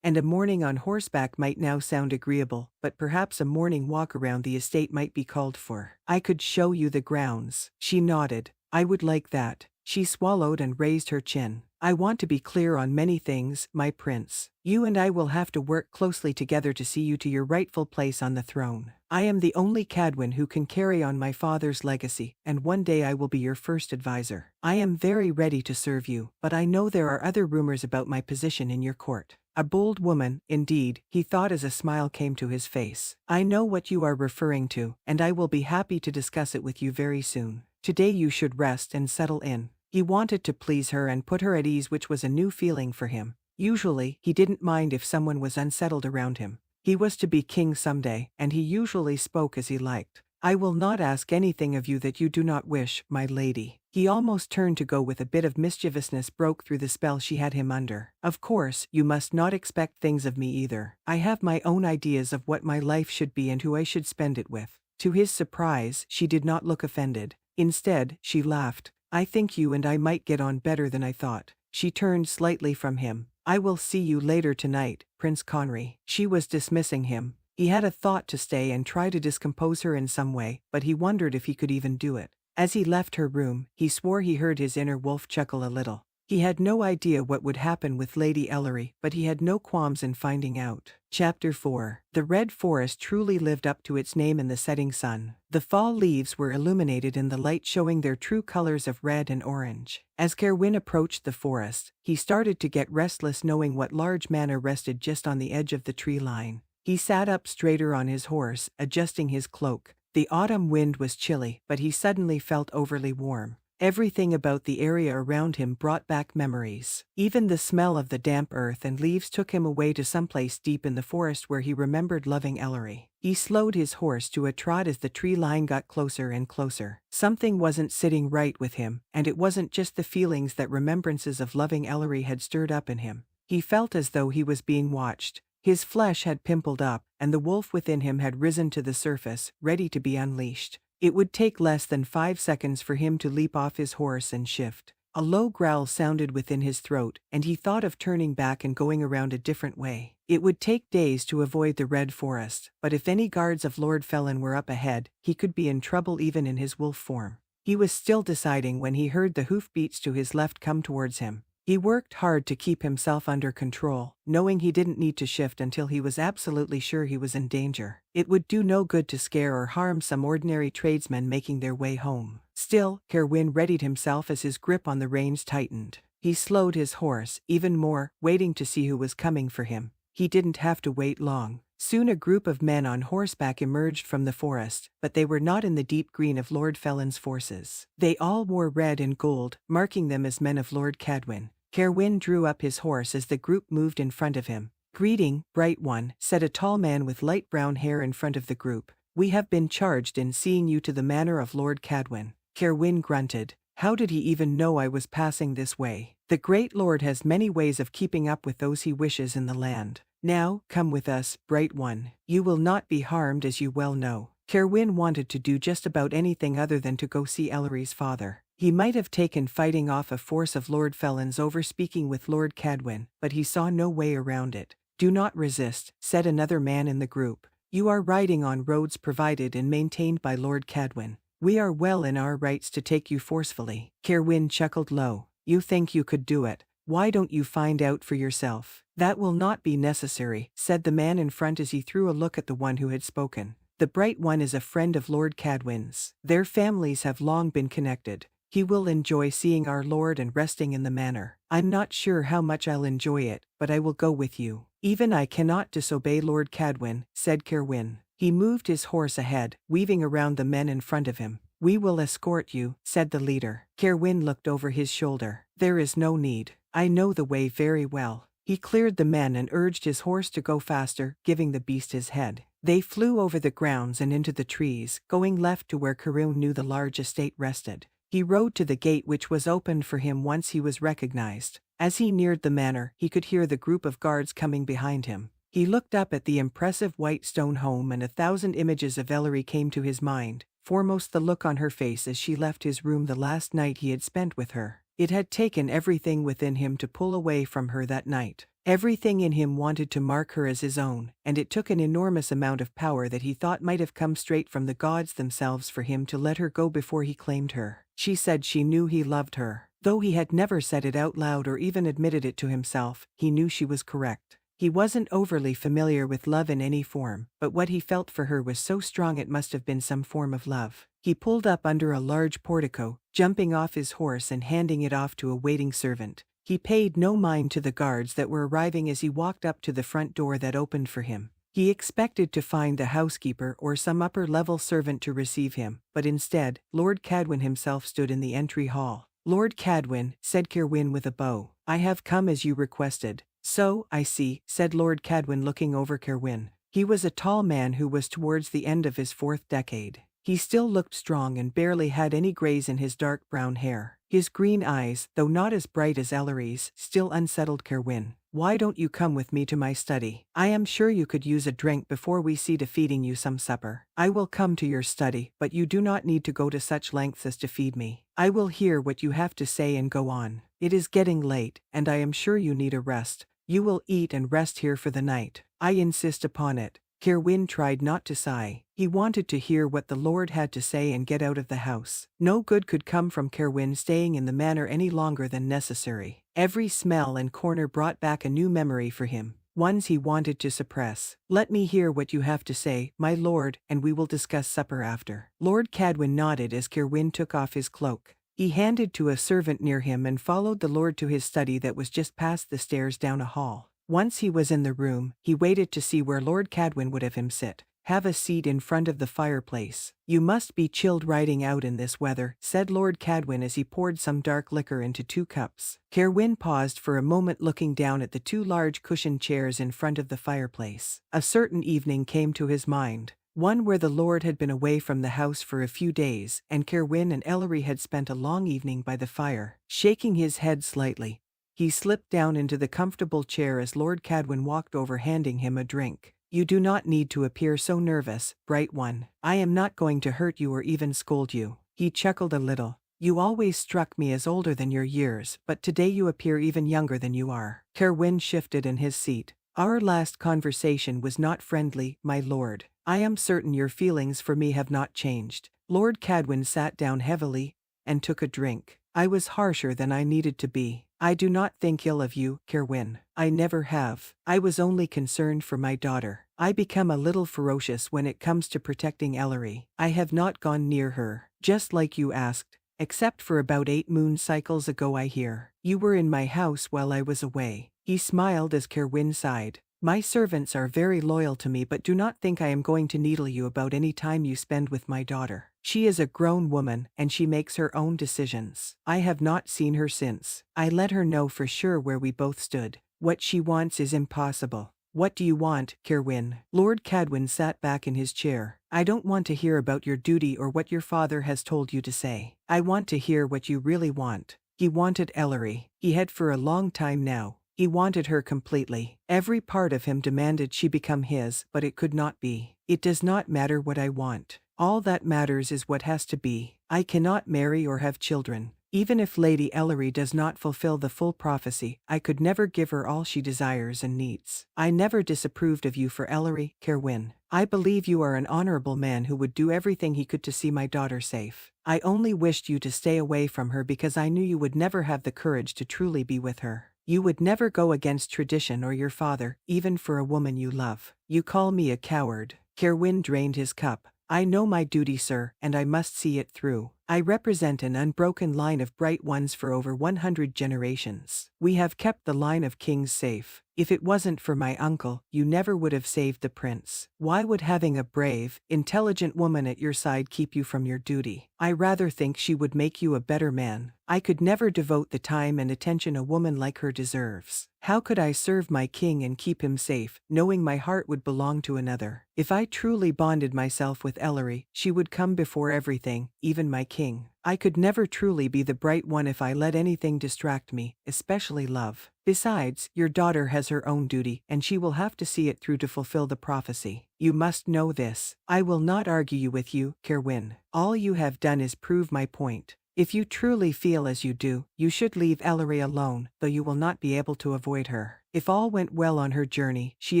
and a morning on horseback might now sound agreeable, but perhaps a morning walk around the estate might be called for. I could show you the grounds." She nodded. "I would like that." She swallowed and raised her chin. I want to be clear on many things, my prince. You and I will have to work closely together to see you to your rightful place on the throne. I am the only Cadwin who can carry on my father's legacy, and one day I will be your first advisor. I am very ready to serve you, but I know there are other rumors about my position in your court. A bold woman, indeed, he thought as a smile came to his face. I know what you are referring to, and I will be happy to discuss it with you very soon. Today you should rest and settle in. He wanted to please her and put her at ease, which was a new feeling for him. Usually, he didn't mind if someone was unsettled around him. He was to be king someday, and he usually spoke as he liked. I will not ask anything of you that you do not wish, my lady. He almost turned to go with a bit of mischievousness broke through the spell she had him under. Of course, you must not expect things of me either. I have my own ideas of what my life should be and who I should spend it with. To his surprise, she did not look offended. Instead, she laughed. I think you and I might get on better than I thought. She turned slightly from him. I will see you later tonight, Prince Conry. She was dismissing him. He had a thought to stay and try to discompose her in some way, but he wondered if he could even do it. As he left her room, he swore he heard his inner wolf chuckle a little. He had no idea what would happen with Lady Ellery, but he had no qualms in finding out. Chapter 4. The Red Forest truly lived up to its name in the setting sun. The fall leaves were illuminated in the light, showing their true colors of red and orange. As Kerowwin approached the forest, he started to get restless, knowing what large manor rested just on the edge of the tree line. He sat up straighter on his horse, adjusting his cloak. The autumn wind was chilly, but he suddenly felt overly warm. Everything about the area around him brought back memories. Even the smell of the damp earth and leaves took him away to someplace deep in the forest where he remembered loving Ellery. He slowed his horse to a trot as the tree line got closer and closer. Something wasn't sitting right with him, and it wasn't just the feelings that remembrances of loving Ellery had stirred up in him. He felt as though he was being watched. His flesh had pimpled up, and the wolf within him had risen to the surface, ready to be unleashed. It would take less than 5 seconds for him to leap off his horse and shift. A low growl sounded within his throat, and he thought of turning back and going around a different way. It would take days to avoid the Red Forest, but if any guards of Lord Felon were up ahead, he could be in trouble even in his wolf form. He was still deciding when he heard the hoofbeats to his left come towards him. He worked hard to keep himself under control, knowing he didn't need to shift until he was absolutely sure he was in danger. It would do no good to scare or harm some ordinary tradesmen making their way home. Still, Kerowwin readied himself as his grip on the reins tightened. He slowed his horse even more, waiting to see who was coming for him. He didn't have to wait long. Soon a group of men on horseback emerged from the forest, but they were not in the deep green of Lord Felon's forces. They all wore red and gold, marking them as men of Lord Cadwin. Kerowwin drew up his horse as the group moved in front of him. "Greeting, bright one," said a tall man with light brown hair in front of the group. "We have been charged in seeing you to the manor of Lord Cadwin." Kerowwin grunted. How did he even know I was passing this way? The great lord has many ways of keeping up with those he wishes in the land. Now, come with us, bright one. You will not be harmed, as you well know. Kerowwin wanted to do just about anything other than to go see Ellery's father. He might have taken fighting off a force of Lord Felon's over speaking with Lord Cadwin, but he saw no way around it. "Do not resist," said another man in the group. "You are riding on roads provided and maintained by Lord Cadwin. We are well in our rights to take you forcefully." Kerowwin chuckled low. "You think you could do it? Why don't you find out for yourself?" "That will not be necessary," said the man in front as he threw a look at the one who had spoken. "The bright one is a friend of Lord Cadwin's. Their families have long been connected. He will enjoy seeing our lord and resting in the manor. I'm not sure how much I'll enjoy it, but I will go with you." "Even I cannot disobey Lord Cadwin," said Kerowwin. He moved his horse ahead, weaving around the men in front of him. "We will escort you," said the leader. Kerowwin looked over his shoulder. "There is no need. I know the way very well." He cleared the men and urged his horse to go faster, giving the beast his head. They flew over the grounds and into the trees, going left to where Kerowwin knew the large estate rested. He rode to the gate, which was opened for him once he was recognized. As he neared the manor, he could hear the group of guards coming behind him. He looked up at the impressive white stone home, and 1,000 images of Ellery came to his mind, foremost the look on her face as she left his room the last night he had spent with her. It had taken everything within him to pull away from her that night. Everything in him wanted to mark her as his own, and it took an enormous amount of power that he thought might have come straight from the gods themselves for him to let her go before he claimed her. She said she knew he loved her. Though he had never said it out loud or even admitted it to himself, he knew she was correct. He wasn't overly familiar with love in any form, but what he felt for her was so strong it must have been some form of love. He pulled up under a large portico, jumping off his horse and handing it off to a waiting servant. He paid no mind to the guards that were arriving as he walked up to the front door that opened for him. He expected to find the housekeeper or some upper-level servant to receive him, but instead, Lord Cadwin himself stood in the entry hall. "Lord Cadwin," said Kerowwin with a bow, "I have come as you requested." "So, I see," said Lord Cadwin looking over Kerowwin. He was a tall man who was towards the end of his 4th decade. He still looked strong and barely had any grays in his dark brown hair. His green eyes, though not as bright as Ellery's, still unsettled Kerowwin. "Why don't you come with me to my study? I am sure you could use a drink before we see to feeding you some supper." "I will come to your study, but you do not need to go to such lengths as to feed me. I will hear what you have to say and go on. It is getting late, and I am sure you need a rest. You will eat and rest here for the night. I insist upon it." Kerowwin tried not to sigh. He wanted to hear what the Lord had to say and get out of the house. No good could come from Kerowwin staying in the manor any longer than necessary. Every smell and corner brought back a new memory for him, ones he wanted to suppress. "Let me hear what you have to say, my lord, and we will discuss supper after." Lord Cadwin nodded as Kerowwin took off his cloak. He handed to a servant near him and followed the lord to his study that was just past the stairs down a hall. Once he was in the room, he waited to see where Lord Cadwin would have him sit. "Have a seat in front of the fireplace. You must be chilled riding out in this weather," said Lord Cadwin as he poured some dark liquor into 2 cups. Kerowwin paused for a moment looking down at the 2 large cushioned chairs in front of the fireplace. A certain evening came to his mind. One where the Lord had been away from the house for a few days, and Kerowwin and Ellery had spent a long evening by the fire. Shaking his head slightly, he slipped down into the comfortable chair as Lord Cadwin walked over handing him a drink. "You do not need to appear so nervous, bright one. I am not going to hurt you or even scold you." He chuckled a little. "You always struck me as older than your years, but today you appear even younger than you are." Kerowwin shifted in his seat. "Our last conversation was not friendly, my lord. I am certain your feelings for me have not changed." Lord Cadwin sat down heavily and took a drink. "I was harsher than I needed to be. I do not think ill of you, Kerowwin. I never have. I was only concerned for my daughter. I become a little ferocious when it comes to protecting Ellery. I have not gone near her, just like you asked, except for about 8 moon cycles ago. I hear you were in my house while I was away." He smiled as Kerowwin sighed. "My servants are very loyal to me, but do not think I am going to needle you about any time you spend with my daughter. She is a grown woman, and she makes her own decisions. I have not seen her since. I let her know for sure where we both stood. What she wants is impossible." "What do you want, Kerowwin?" Lord Cadwin sat back in his chair. "I don't want to hear about your duty or what your father has told you to say. I want to hear what you really want." He wanted Ellery. He had for a long time now. He wanted her completely. Every part of him demanded she become his, but it could not be. "It does not matter what I want. All that matters is what has to be. I cannot marry or have children. Even if Lady Ellery does not fulfill the full prophecy, I could never give her all she desires and needs. I never disapproved of you for Ellery, Kerowwin. I believe you are an honorable man who would do everything he could to see my daughter safe. I only wished you to stay away from her because I knew you would never have the courage to truly be with her. You would never go against tradition or your father, even for a woman you love. You call me a coward." Kerowwin drained his cup. "I know my duty, sir, and I must see it through. I represent an unbroken line of bright ones for over 100 generations. We have kept the line of kings safe. If it wasn't for my uncle, you never would have saved the prince. Why would having a brave, intelligent woman at your side keep you from your duty? I rather think she would make you a better man. I could never devote the time and attention a woman like her deserves. How could I serve my king and keep him safe, knowing my heart would belong to another? If I truly bonded myself with Ellery, she would come before everything, even my king. I could never truly be the bright one if I let anything distract me, especially love. Besides, your daughter has her own duty, and she will have to see it through to fulfill the prophecy. You must know this. I will not argue with you, Kerowwin. All you have done is prove my point. If you truly feel as you do, you should leave Ellery alone, though you will not be able to avoid her. If all went well on her journey, she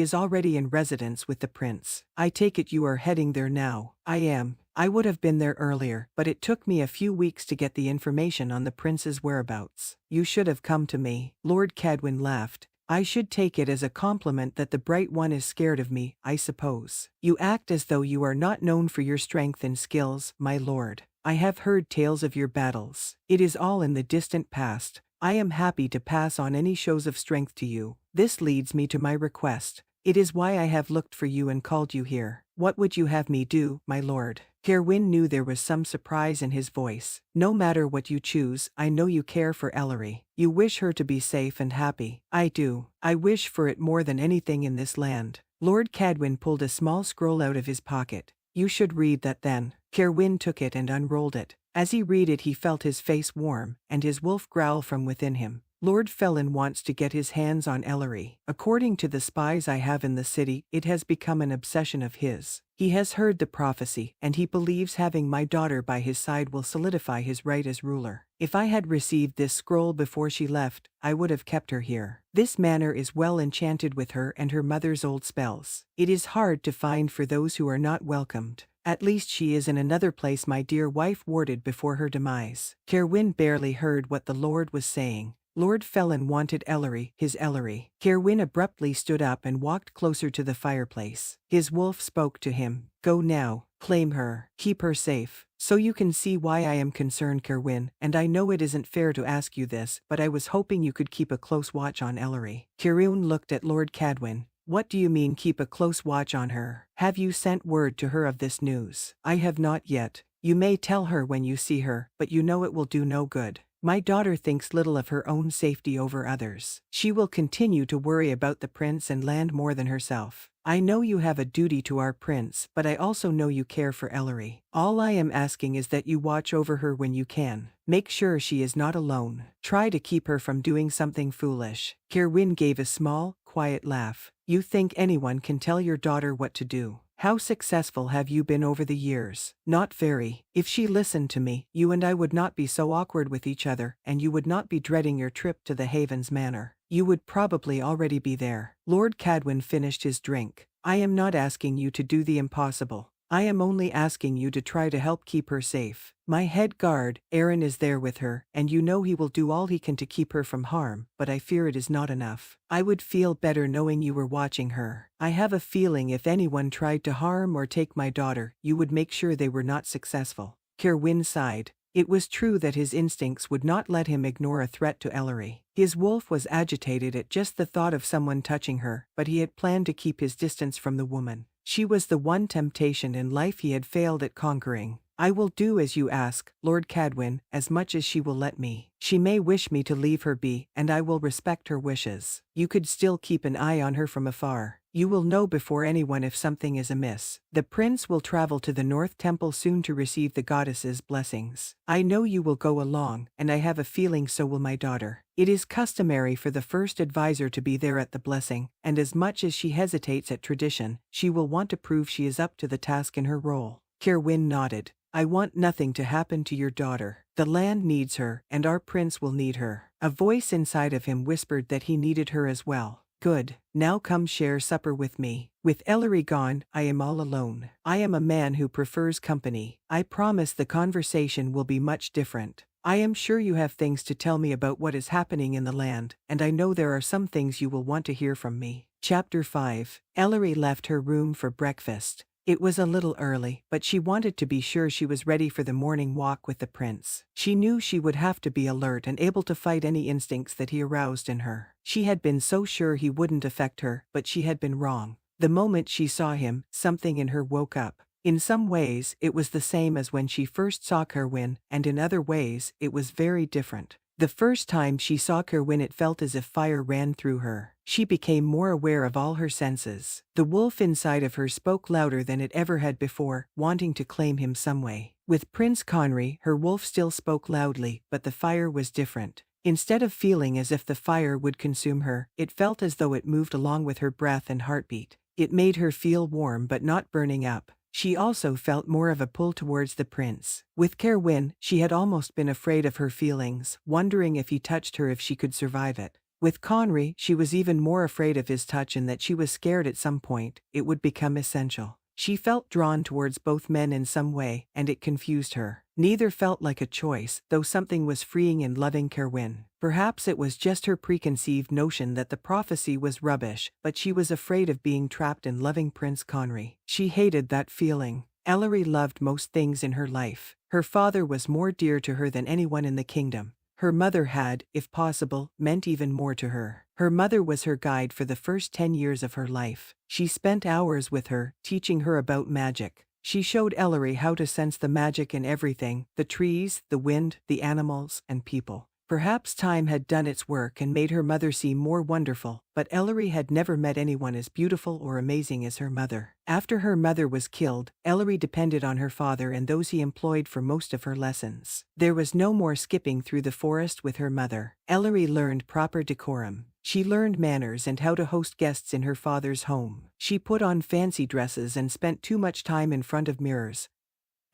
is already in residence with the prince. I take it you are heading there now." "I am. I would have been there earlier, but it took me a few weeks to get the information on the prince's whereabouts. You should have come to me. Lord Cadwin laughed. I should take it as a compliment that the Bright One is scared of me, I suppose. You act as though you are not known for your strength and skills, my lord. I have heard tales of your battles. It is all in the distant past. I am happy to pass on any shows of strength to you. This leads me to my request. It is why I have looked for you and called you here. What would you have me do, my lord? Kerowwin knew there was some surprise in his voice. No matter what you choose, I know you care for Ellery. You wish her to be safe and happy. I do. I wish for it more than anything in this land. Lord Cadwin pulled a small scroll out of his pocket. You should read that then. Kerowwin took it and unrolled it. As he read it, he felt his face warm, and his wolf growl from within him. Lord Felon wants to get his hands on Ellery. According to the spies I have in the city, it has become an obsession of his. He has heard the prophecy, and he believes having my daughter by his side will solidify his right as ruler. If I had received this scroll before she left, I would have kept her here. This manor is well enchanted with her and her mother's old spells. It is hard to find for those who are not welcomed. At least she is in another place my dear wife warded before her demise. Kerowwin barely heard what the lord was saying. Lord Felon wanted Ellery, his Ellery. Kerowwin abruptly stood up and walked closer to the fireplace. His wolf spoke to him. Go now, claim her, keep her safe. So you can see why I am concerned, Kerowwin, and I know it isn't fair to ask you this, but I was hoping you could keep a close watch on Ellery. Kerowwin looked at Lord Cadwin. What do you mean keep a close watch on her? Have you sent word to her of this news? I have not yet. You may tell her when you see her, but you know it will do no good. My daughter thinks little of her own safety over others. She will continue to worry about the prince and land more than herself. I know you have a duty to our prince, but I also know you care for Ellery. All I am asking is that you watch over her when you can. Make sure she is not alone. Try to keep her from doing something foolish. Kerowwin gave a small, quiet laugh. You think anyone can tell your daughter what to do? How successful have you been over the years? Not very. If she listened to me, you and I would not be so awkward with each other, and you would not be dreading your trip to the Havens Manor. You would probably already be there. Lord Cadwin finished his drink. I am not asking you to do the impossible. I am only asking you to try to help keep her safe. My head guard, Aaron, is there with her, and you know he will do all he can to keep her from harm, but I fear it is not enough. I would feel better knowing you were watching her. I have a feeling if anyone tried to harm or take my daughter, you would make sure they were not successful. Kerowwin sighed. It was true that his instincts would not let him ignore a threat to Ellery. His wolf was agitated at just the thought of someone touching her, but he had planned to keep his distance from the woman. She was the one temptation in life he had failed at conquering. I will do as you ask, Lord Cadwin, as much as she will let me. She may wish me to leave her be, and I will respect her wishes. You could still keep an eye on her from afar. You will know before anyone if something is amiss. The prince will travel to the North Temple soon to receive the goddess's blessings. I know you will go along, and I have a feeling so will my daughter. It is customary for the first advisor to be there at the blessing, and as much as she hesitates at tradition, she will want to prove she is up to the task in her role. Kerowwin nodded. I want nothing to happen to your daughter. The land needs her, and our prince will need her. A voice inside of him whispered that he needed her as well. Good. Now come share supper with me. With Ellery gone, I am all alone. I am a man who prefers company. I promise the conversation will be much different. I am sure you have things to tell me about what is happening in the land, and I know there are some things you will want to hear from me. Chapter 5. Ellery left her room for breakfast. It was a little early, but she wanted to be sure she was ready for the morning walk with the prince. She knew she would have to be alert and able to fight any instincts that he aroused in her. She had been so sure he wouldn't affect her, but she had been wrong. The moment she saw him, something in her woke up. In some ways, it was the same as when she first saw Kerowwin, and in other ways, it was very different. The first time she saw Kerowwin, it felt as if fire ran through her. She became more aware of all her senses. The wolf inside of her spoke louder than it ever had before, wanting to claim him some way. With Prince Conry, her wolf still spoke loudly, but the fire was different. Instead of feeling as if the fire would consume her, it felt as though it moved along with her breath and heartbeat. It made her feel warm but not burning up. She also felt more of a pull towards the prince. With Kerowwin, she had almost been afraid of her feelings, wondering if he touched her if she could survive it. With Conry, she was even more afraid of his touch and that she was scared at some point it would become essential. She felt drawn towards both men in some way, and it confused her. Neither felt like a choice, though something was freeing in loving Kerowwin. Perhaps it was just her preconceived notion that the prophecy was rubbish, but she was afraid of being trapped in loving Prince Conry. She hated that feeling. Ellery loved most things in her life. Her father was more dear to her than anyone in the kingdom. Her mother had, if possible, meant even more to her. Her mother was her guide for the first 10 years of her life. She spent hours with her, teaching her about magic. She showed Ellery how to sense the magic in everything, the trees, the wind, the animals, and people. Perhaps time had done its work and made her mother seem more wonderful, but Ellery had never met anyone as beautiful or amazing as her mother. After her mother was killed, Ellery depended on her father and those he employed for most of her lessons. There was no more skipping through the forest with her mother. Ellery learned proper decorum. She learned manners and how to host guests in her father's home. She put on fancy dresses and spent too much time in front of mirrors,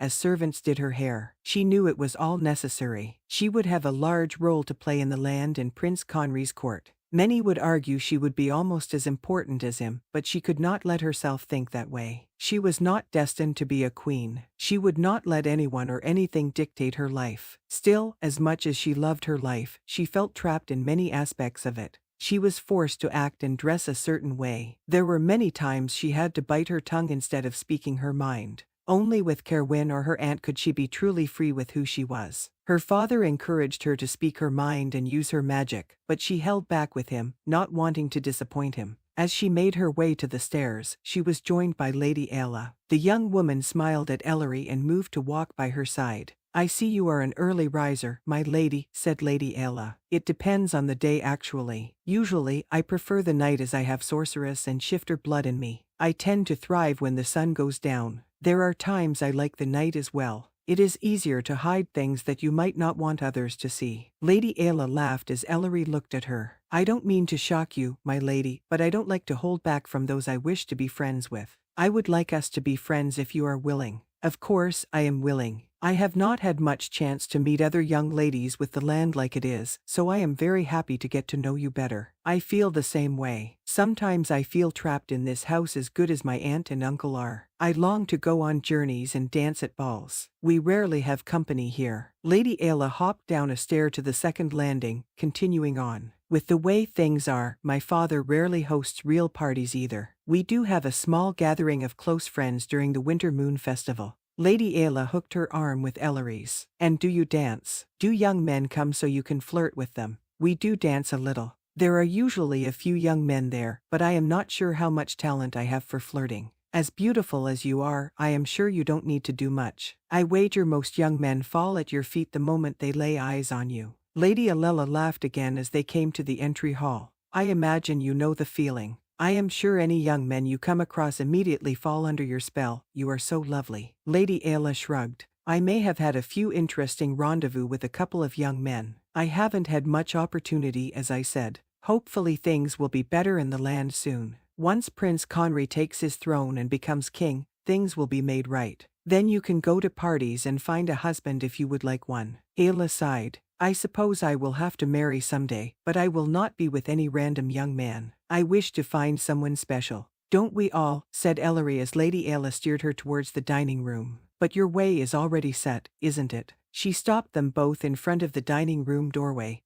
as servants did her hair. She knew it was all necessary. She would have a large role to play in the land and Prince Conry's court. Many would argue she would be almost as important as him, but she could not let herself think that way. She was not destined to be a queen. She would not let anyone or anything dictate her life. Still, as much as she loved her life, she felt trapped in many aspects of it. She was forced to act and dress a certain way. There were many times she had to bite her tongue instead of speaking her mind. Only with Kerowwin or her aunt could she be truly free with who she was. Her father encouraged her to speak her mind and use her magic, but she held back with him, not wanting to disappoint him. As she made her way to the stairs, she was joined by Lady Allethia. The young woman smiled at Ellery and moved to walk by her side. "I see you are an early riser, my lady," said Lady Allethia. "It depends on the day actually. Usually, I prefer the night as I have sorceress and shifter blood in me. I tend to thrive when the sun goes down. There are times I like the night as well. It is easier to hide things that you might not want others to see." Lady Allethia laughed as Ellery looked at her. "I don't mean to shock you, my lady, but I don't like to hold back from those I wish to be friends with. I would like us to be friends if you are willing." "Of course, I am willing. I have not had much chance to meet other young ladies with the land like it is, so I am very happy to get to know you better." "I feel the same way. Sometimes I feel trapped in this house as good as my aunt and uncle are. I long to go on journeys and dance at balls. We rarely have company here." Lady Allethia hopped down a stair to the second landing, continuing on. "With the way things are, my father rarely hosts real parties either. We do have a small gathering of close friends during the Winter Moon Festival." Lady Allethia hooked her arm with Ellery's. "And do you dance? Do young men come so you can flirt with them?" "We do dance a little. There are usually a few young men there, but I am not sure how much talent I have for flirting. As beautiful as you are, I am sure you don't need to do much. I wager most young men fall at your feet the moment they lay eyes on you." Lady Allethia laughed again as they came to the entry hall. "I imagine you know the feeling. I am sure any young men you come across immediately fall under your spell. You are so lovely." Lady Allethia shrugged. "I may have had a few interesting rendezvous with a couple of young men. I haven't had much opportunity, as I said. Hopefully things will be better in the land soon. Once Prince Conry takes his throne and becomes king, things will be made right. Then you can go to parties and find a husband if you would like one." Allethia sighed. "I suppose I will have to marry someday, but I will not be with any random young man. I wish to find someone special." "Don't we all?" said Ellery as Lady Allethia steered her towards the dining room. "But your way is already set, isn't it?" She stopped them both in front of the dining room doorway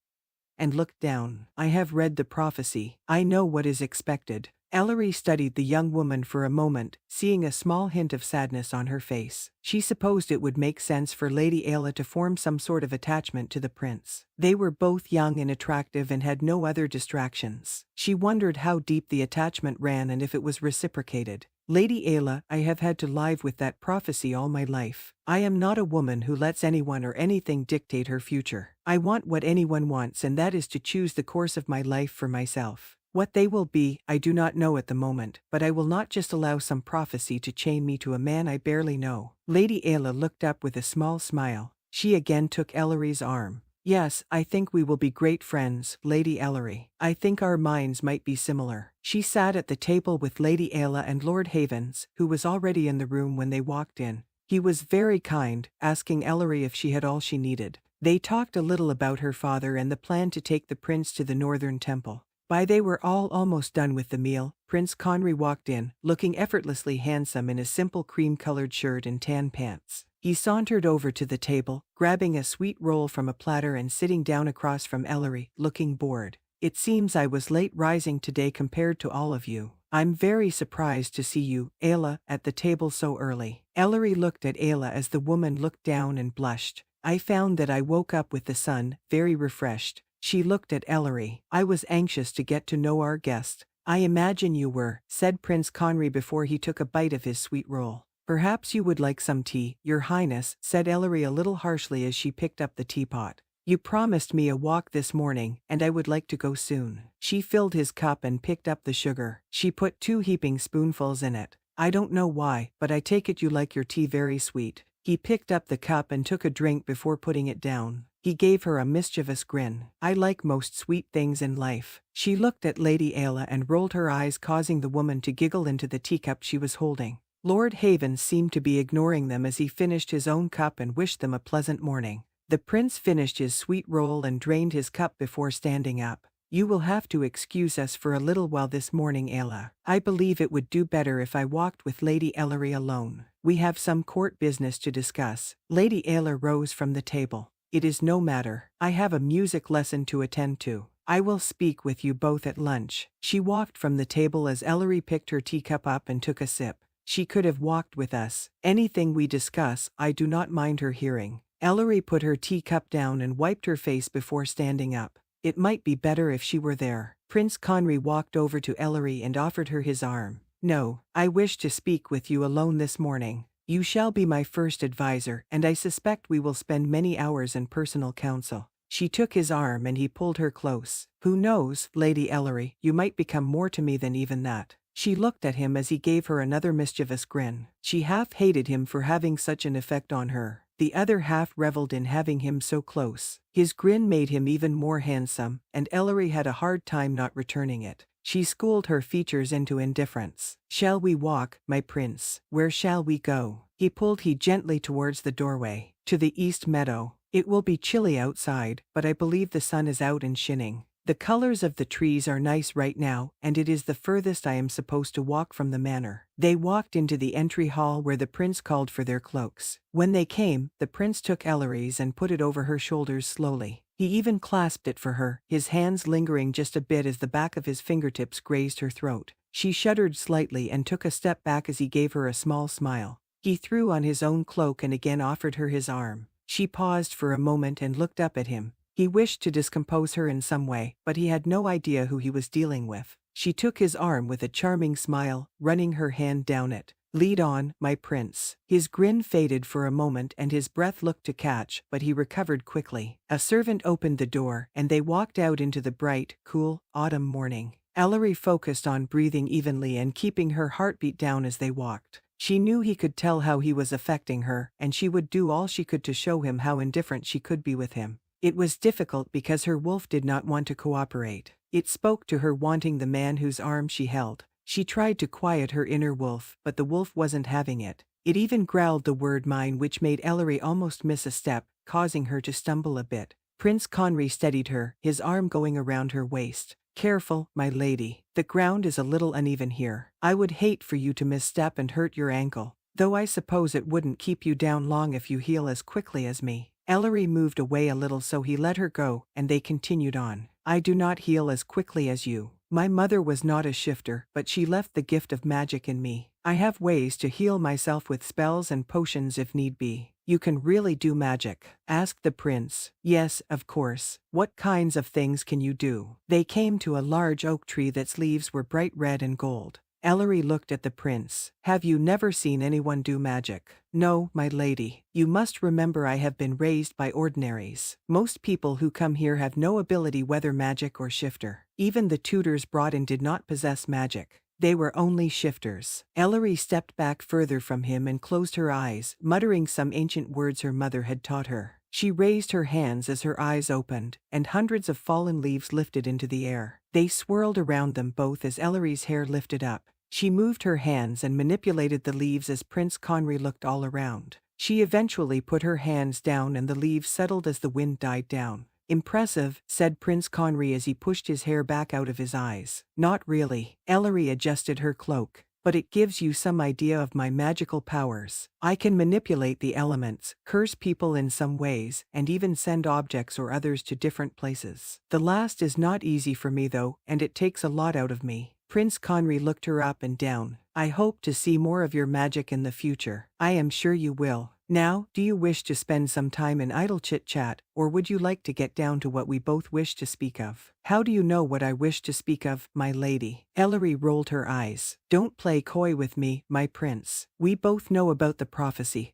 and looked down. "I have read the prophecy. I know what is expected." Ellery studied the young woman for a moment, seeing a small hint of sadness on her face. She supposed it would make sense for Lady Allethia to form some sort of attachment to the prince. They were both young and attractive and had no other distractions. She wondered how deep the attachment ran and if it was reciprocated. "Lady Allethia, I have had to live with that prophecy all my life. I am not a woman who lets anyone or anything dictate her future. I want what anyone wants, and that is to choose the course of my life for myself. What they will be, I do not know at the moment, but I will not just allow some prophecy to chain me to a man I barely know." Lady Allethia looked up with a small smile. She again took Ellery's arm. "Yes, I think we will be great friends, Lady Ellery. I think our minds might be similar." She sat at the table with Lady Allethia and Lord Havens, who was already in the room when they walked in. He was very kind, asking Ellery if she had all she needed. They talked a little about her father and the plan to take the prince to the Northern Temple. By they were all almost done with the meal, Prince Conry walked in, looking effortlessly handsome in a simple cream-colored shirt and tan pants. He sauntered over to the table, grabbing a sweet roll from a platter and sitting down across from Ellery, looking bored. "It seems I was late rising today compared to all of you. I'm very surprised to see you, Ayla, at the table so early." Ellery looked at Ayla as the woman looked down and blushed. "I found that I woke up with the sun, very refreshed." She looked at Ellery. "I was anxious to get to know our guest." "I imagine you were," said Prince Conry before he took a bite of his sweet roll. "Perhaps you would like some tea, Your Highness," said Ellery a little harshly as she picked up the teapot. "You promised me a walk this morning, and I would like to go soon." She filled his cup and picked up the sugar. She put 2 heaping spoonfuls in it. "I don't know why, but I take it you like your tea very sweet." He picked up the cup and took a drink before putting it down. He gave her a mischievous grin. "I like most sweet things in life." She looked at Lady Ayla and rolled her eyes, causing the woman to giggle into the teacup she was holding. Lord Havens seemed to be ignoring them as he finished his own cup and wished them a pleasant morning. The prince finished his sweet roll and drained his cup before standing up. "You will have to excuse us for a little while this morning, Ayla. I believe it would do better if I walked with Lady Ellery alone. We have some court business to discuss." Lady Ayla rose from the table. "It is no matter. I have a music lesson to attend to. I will speak with you both at lunch." She walked from the table as Ellery picked her teacup up and took a sip. "She could have walked with us. Anything we discuss, I do not mind her hearing." Ellery put her teacup down and wiped her face before standing up. "It might be better if she were there." Prince Conry walked over to Ellery and offered her his arm. "No, I wish to speak with you alone this morning. You shall be my first advisor, and I suspect we will spend many hours in personal counsel." She took his arm and he pulled her close. "Who knows, Lady Ellery, you might become more to me than even that." She looked at him as he gave her another mischievous grin. She half hated him for having such an effect on her. The other half reveled in having him so close. His grin made him even more handsome, and Ellery had a hard time not returning it. She schooled her features into indifference. "Shall we walk, my prince? Where shall we go?" He pulled her gently towards the doorway. "To the east meadow. It will be chilly outside, but I believe the sun is out and shining. The colors of the trees are nice right now, and it is the furthest I am supposed to walk from the manor." They walked into the entry hall where the prince called for their cloaks. When they came, the prince took Ellery's and put it over her shoulders slowly. He even clasped it for her, his hands lingering just a bit as the back of his fingertips grazed her throat. She shuddered slightly and took a step back as he gave her a small smile. He threw on his own cloak and again offered her his arm. She paused for a moment and looked up at him. He wished to discompose her in some way, but he had no idea who he was dealing with. She took his arm with a charming smile, running her hand down it. "Lead on, my prince." His grin faded for a moment and his breath looked to catch, but he recovered quickly. A servant opened the door, and they walked out into the bright, cool, autumn morning. Ellery focused on breathing evenly and keeping her heartbeat down as they walked. She knew he could tell how he was affecting her, and she would do all she could to show him how indifferent she could be with him. It was difficult because her wolf did not want to cooperate. It spoke to her wanting the man whose arm she held. She tried to quiet her inner wolf, but the wolf wasn't having it. It even growled the word mine, which made Ellery almost miss a step, causing her to stumble a bit. Prince Conry steadied her, his arm going around her waist. "Careful, my lady. The ground is a little uneven here. I would hate for you to misstep and hurt your ankle, though I suppose it wouldn't keep you down long if you heal as quickly as me." Ellery moved away a little, so he let her go, and they continued on. "I do not heal as quickly as you. My mother was not a shifter, but she left the gift of magic in me. I have ways to heal myself with spells and potions if need be." "You can really do magic?" asked the prince. "Yes, of course. What kinds of things can you do?" They came to a large oak tree that's leaves were bright red and gold. Ellery looked at the prince. "Have you never seen anyone do magic?" "No, my lady. You must remember I have been raised by ordinaries. Most people who come here have no ability, whether magic or shifter. Even the tutors brought in did not possess magic. They were only shifters." Ellery stepped back further from him and closed her eyes, muttering some ancient words her mother had taught her. She raised her hands as her eyes opened, and hundreds of fallen leaves lifted into the air. They swirled around them both as Ellery's hair lifted up. She moved her hands and manipulated the leaves as Prince Conry looked all around. She eventually put her hands down and the leaves settled as the wind died down. Impressive, said Prince Conry as he pushed his hair back out of his eyes. Not really. Ellery adjusted her cloak. But it gives you some idea of my magical powers. I can manipulate the elements, curse people in some ways, and even send objects or others to different places. The last is not easy for me though, and it takes a lot out of me. Prince Conry looked her up and down. I hope to see more of your magic in the future. I am sure you will. Now, do you wish to spend some time in idle chit-chat, or would you like to get down to what we both wish to speak of? How do you know what I wish to speak of, my lady? Ellery rolled her eyes. Don't play coy with me, my prince. We both know about the prophecy.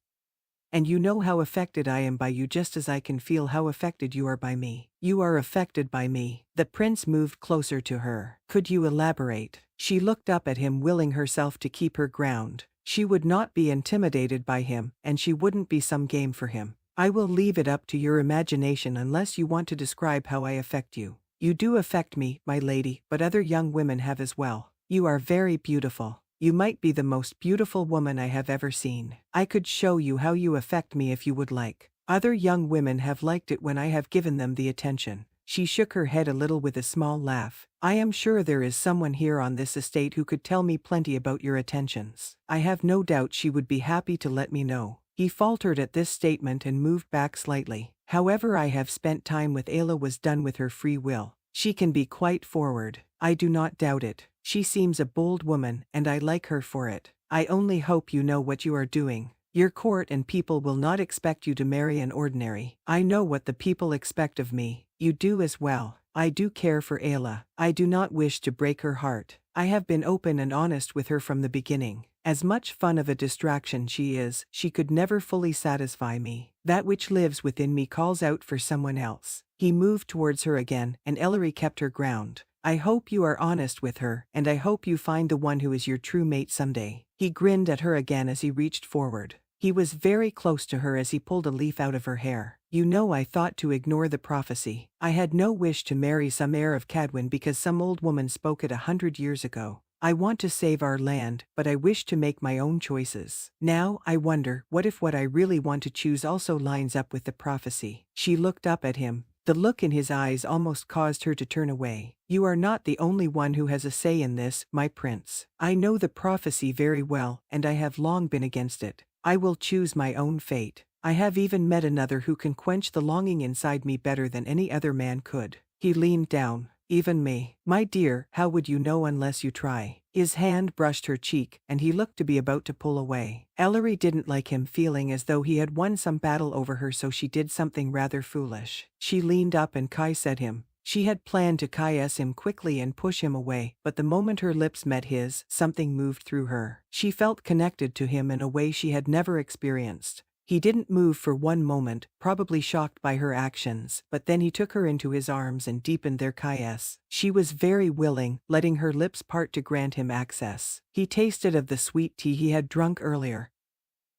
And you know how affected I am by you just as I can feel how affected you are by me. You are affected by me. The prince moved closer to her. Could you elaborate? She looked up at him, willing herself to keep her ground. She would not be intimidated by him, and she wouldn't be some game for him. I will leave it up to your imagination unless you want to describe how I affect you. You do affect me, my lady, but other young women have as well. You are very beautiful. You might be the most beautiful woman I have ever seen. I could show you how you affect me if you would like. Other young women have liked it when I have given them the attention. She shook her head a little with a small laugh. I am sure there is someone here on this estate who could tell me plenty about your attentions. I have no doubt she would be happy to let me know. He faltered at this statement and moved back slightly. However, I have spent time with Ayla was done with her free will. She can be quite forward. I do not doubt it. She seems a bold woman, and I like her for it. I only hope you know what you are doing. Your court and people will not expect you to marry an ordinary. I know what the people expect of me. You do as well. I do care for Ayla. I do not wish to break her heart. I have been open and honest with her from the beginning. As much fun of a distraction she is, she could never fully satisfy me. That which lives within me calls out for someone else. He moved towards her again, and Ellery kept her ground. I hope you are honest with her, and I hope you find the one who is your true mate someday. He grinned at her again as he reached forward. He was very close to her as he pulled a leaf out of her hair. You know, I thought to ignore the prophecy. I had no wish to marry some heir of Cadwyn because some old woman spoke it 100 years ago. I want to save our land, but I wish to make my own choices. Now, I wonder, what if what I really want to choose also lines up with the prophecy? She looked up at him. The look in his eyes almost caused her to turn away. You are not the only one who has a say in this, my prince. I know the prophecy very well, and I have long been against it. I will choose my own fate. I have even met another who can quench the longing inside me better than any other man could. He leaned down. Even me. My dear, how would you know unless you try? His hand brushed her cheek, and he looked to be about to pull away. Ellery didn't like him, feeling as though he had won some battle over her, so she did something rather foolish. She leaned up and kissed him. She had planned to kiss him quickly and push him away, but the moment her lips met his, something moved through her. She felt connected to him in a way she had never experienced. He didn't move for one moment, probably shocked by her actions, but then he took her into his arms and deepened their kiss. She was very willing, letting her lips part to grant him access. He tasted of the sweet tea he had drunk earlier,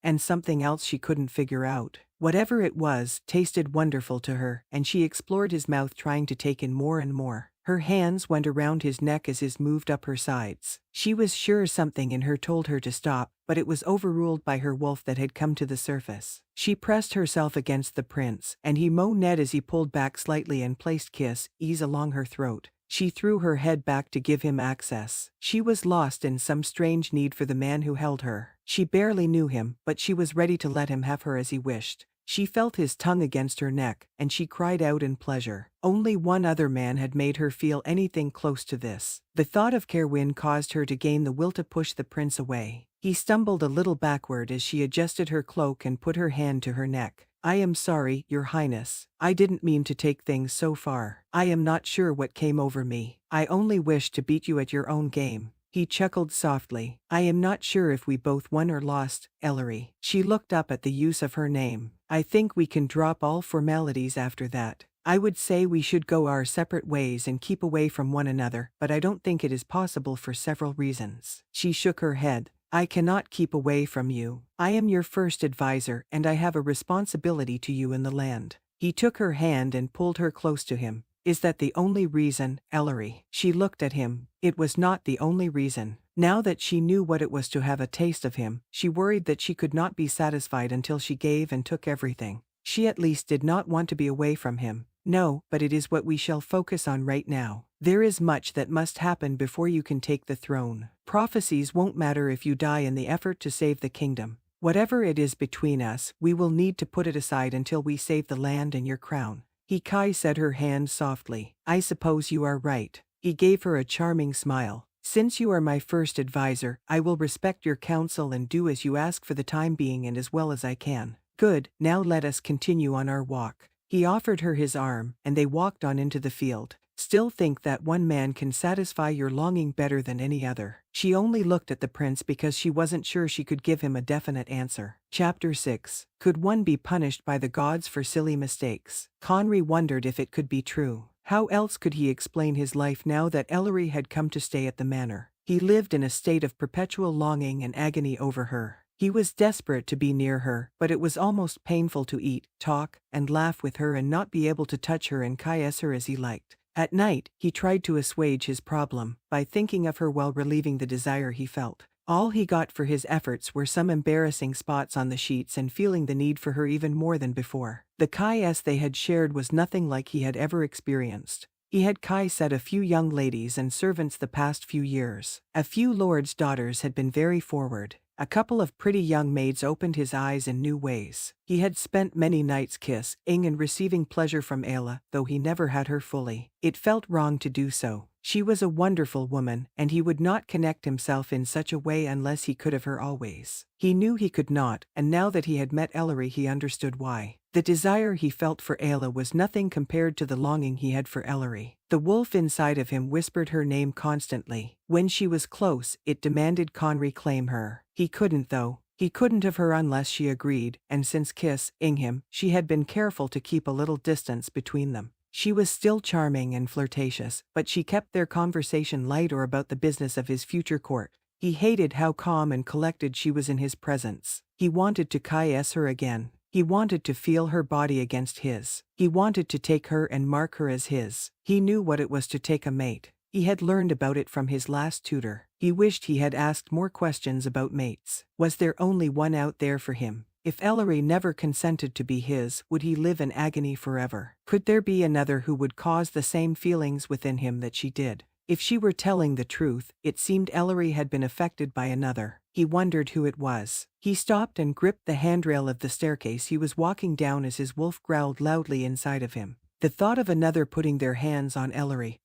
and something else she couldn't figure out. Whatever it was, tasted wonderful to her, and she explored his mouth, trying to take in more and more. Her hands went around his neck as his moved up her sides. She was sure something in her told her to stop, but it was overruled by her wolf that had come to the surface. She pressed herself against the prince, and he moaned as he pulled back slightly and placed ease along her throat. She threw her head back to give him access. She was lost in some strange need for the man who held her. She barely knew him, but she was ready to let him have her as he wished. She felt his tongue against her neck, and she cried out in pleasure. Only one other man had made her feel anything close to this. The thought of Kerowwin caused her to gain the will to push the prince away. He stumbled a little backward as she adjusted her cloak and put her hand to her neck. I am sorry, Your Highness. I didn't mean to take things so far. I am not sure what came over me. I only wished to beat you at your own game. He chuckled softly. I am not sure if we both won or lost, Ellery. She looked up at the use of her name. I think we can drop all formalities after that. I would say we should go our separate ways and keep away from one another, but I don't think it is possible for several reasons. She shook her head. I cannot keep away from you. I am your first advisor, and I have a responsibility to you in the land. He took her hand and pulled her close to him. Is that the only reason, Ellery? She looked at him. It was not the only reason. Now that she knew what it was to have a taste of him, she worried that she could not be satisfied until she gave and took everything. She at least did not want to be away from him. No, but it is what we shall focus on right now. There is much that must happen before you can take the throne. Prophecies won't matter if you die in the effort to save the kingdom. Whatever it is between us, we will need to put it aside until we save the land and your crown. Kai said her hand softly. I suppose you are right. He gave her a charming smile. Since you are my first advisor, I will respect your counsel and do as you ask for the time being and as well as I can. Good, now let us continue on our walk. He offered her his arm, and they walked on into the field. Still think that one man can satisfy your longing better than any other. She only looked at the prince because she wasn't sure she could give him a definite answer. Chapter 6. Could one be punished by the gods for silly mistakes? Conry wondered if it could be true. How else could he explain his life now that Ellery had come to stay at the manor? He lived in a state of perpetual longing and agony over her. He was desperate to be near her, but it was almost painful to eat, talk, and laugh with her and not be able to touch her and caress her as he liked. At night, he tried to assuage his problem by thinking of her while relieving the desire he felt. All he got for his efforts were some embarrassing spots on the sheets and feeling the need for her even more than before. The caress they had shared was nothing like he had ever experienced. He had said a few young ladies and servants the past few years. A few lords' daughters had been very forward. A couple of pretty young maids opened his eyes in new ways. He had spent many nights kissing and receiving pleasure from Ayla, though he never had her fully. It felt wrong to do so. She was a wonderful woman, and he would not connect himself in such a way unless he could have her always. He knew he could not, and now that he had met Ellery he understood why. The desire he felt for Ayla was nothing compared to the longing he had for Ellery. The wolf inside of him whispered her name constantly. When she was close, it demanded Conry claim her. He couldn't though. He couldn't have her unless she agreed, and since kissing him, she had been careful to keep a little distance between them. She was still charming and flirtatious, but she kept their conversation light or about the business of his future court. He hated how calm and collected she was in his presence. He wanted to caress her again. He wanted to feel her body against his. He wanted to take her and mark her as his. He knew what it was to take a mate. He had learned about it from his last tutor. He wished he had asked more questions about mates. Was there only one out there for him? If Ellery never consented to be his, would he live in agony forever? Could there be another who would cause the same feelings within him that she did? If she were telling the truth, it seemed Ellery had been affected by another. He wondered who it was. He stopped and gripped the handrail of the staircase he was walking down as his wolf growled loudly inside of him. The thought of another putting their hands on Ellery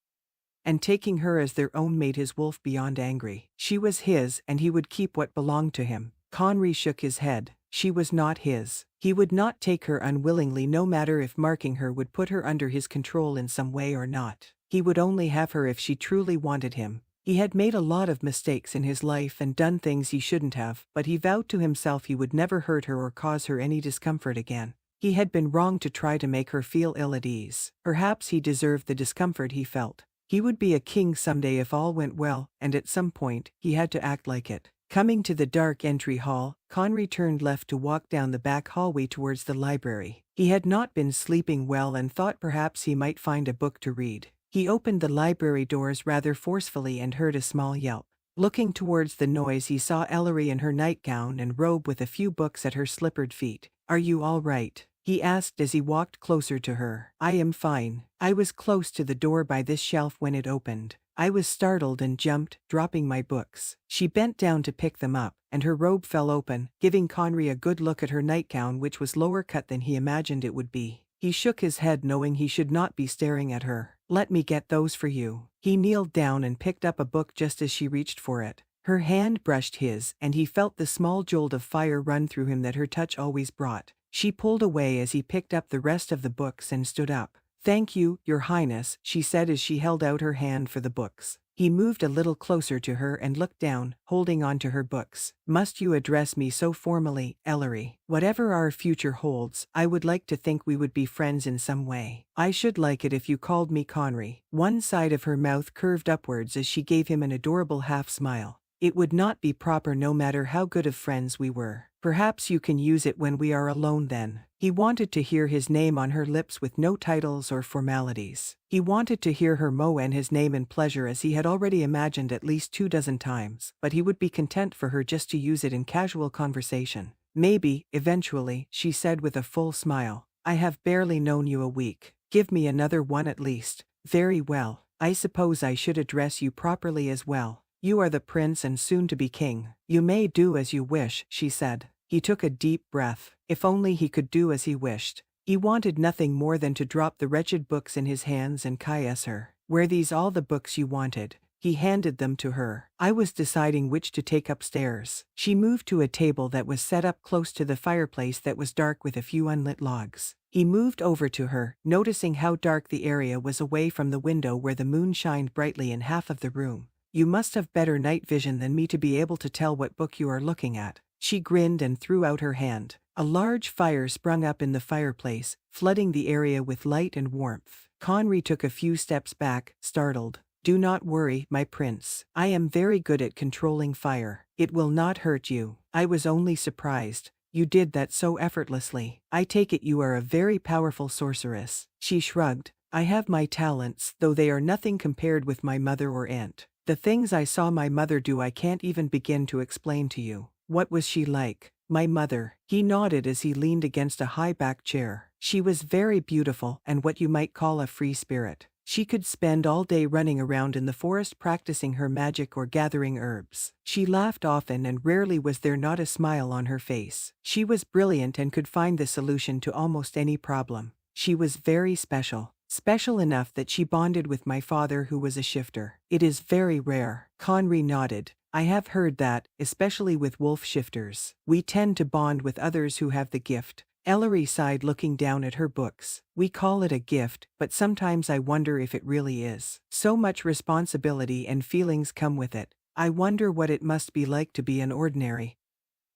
and taking her as their own made his wolf beyond angry. She was his, and he would keep what belonged to him. Conry shook his head. She was not his. He would not take her unwillingly, no matter if marking her would put her under his control in some way or not. He would only have her if she truly wanted him. He had made a lot of mistakes in his life and done things he shouldn't have, but he vowed to himself he would never hurt her or cause her any discomfort again. He had been wrong to try to make her feel ill at ease. Perhaps he deserved the discomfort he felt. He would be a king someday if all went well, and at some point, he had to act like it. Coming to the dark entry hall, Conry turned left to walk down the back hallway towards the library. He had not been sleeping well and thought perhaps he might find a book to read. He opened the library doors rather forcefully and heard a small yelp. Looking towards the noise, he saw Ellery in her nightgown and robe with a few books at her slippered feet. "Are you all right?" he asked as he walked closer to her. "I am fine. I was close to the door by this shelf when it opened. I was startled and jumped, dropping my books." She bent down to pick them up, and her robe fell open, giving Conry a good look at her nightgown, which was lower cut than he imagined it would be. He shook his head, knowing he should not be staring at her. "Let me get those for you." He kneeled down and picked up a book just as she reached for it. Her hand brushed his, and he felt the small jolt of fire run through him that her touch always brought. She pulled away as he picked up the rest of the books and stood up. "Thank you, Your Highness," she said as she held out her hand for the books. He moved a little closer to her and looked down, holding on to her books. "Must you address me so formally, Ellery? Whatever our future holds, I would like to think we would be friends in some way. I should like it if you called me Conry." One side of her mouth curved upwards as she gave him an adorable half-smile. "It would not be proper no matter how good of friends we were. Perhaps you can use it when we are alone then." He wanted to hear his name on her lips with no titles or formalities. He wanted to hear her moan his name in pleasure as he had already imagined at least 24 times, but he would be content for her just to use it in casual conversation. "Maybe, eventually," she said with a full smile. "I have barely known you a week." Give me another one at least. Very well. I suppose I should address you properly as well. You are the prince and soon to be king. You may do as you wish, she said. He took a deep breath. If only he could do as he wished. He wanted nothing more than to drop the wretched books in his hands and caress her. Were these all the books you wanted? He handed them to her. I was deciding which to take upstairs. She moved to a table that was set up close to the fireplace that was dark with a few unlit logs. He moved over to her, noticing how dark the area was away from the window where the moon shined brightly in half of the room. You must have better night vision than me to be able to tell what book you are looking at. She grinned and threw out her hand. A large fire sprung up in the fireplace, flooding the area with light and warmth. Conry took a few steps back, startled. Do not worry, my prince. I am very good at controlling fire. It will not hurt you. I was only surprised. You did that so effortlessly. I take it you are a very powerful sorceress. She shrugged. I have my talents, though they are nothing compared with my mother or aunt. The things I saw my mother do I can't even begin to explain to you. What was she like? My mother. He nodded as he leaned against a high-backed chair. She was very beautiful and what you might call a free spirit. She could spend all day running around in the forest practicing her magic or gathering herbs. She laughed often and rarely was there not a smile on her face. She was brilliant and could find the solution to almost any problem. She was very special. Special enough that she bonded with my father who was a shifter. It is very rare. Conry nodded. I have heard that, especially with wolf shifters. We tend to bond with others who have the gift. Ellery sighed looking down at her books. We call it a gift, but sometimes I wonder if it really is. So much responsibility and feelings come with it. I wonder what it must be like to be an ordinary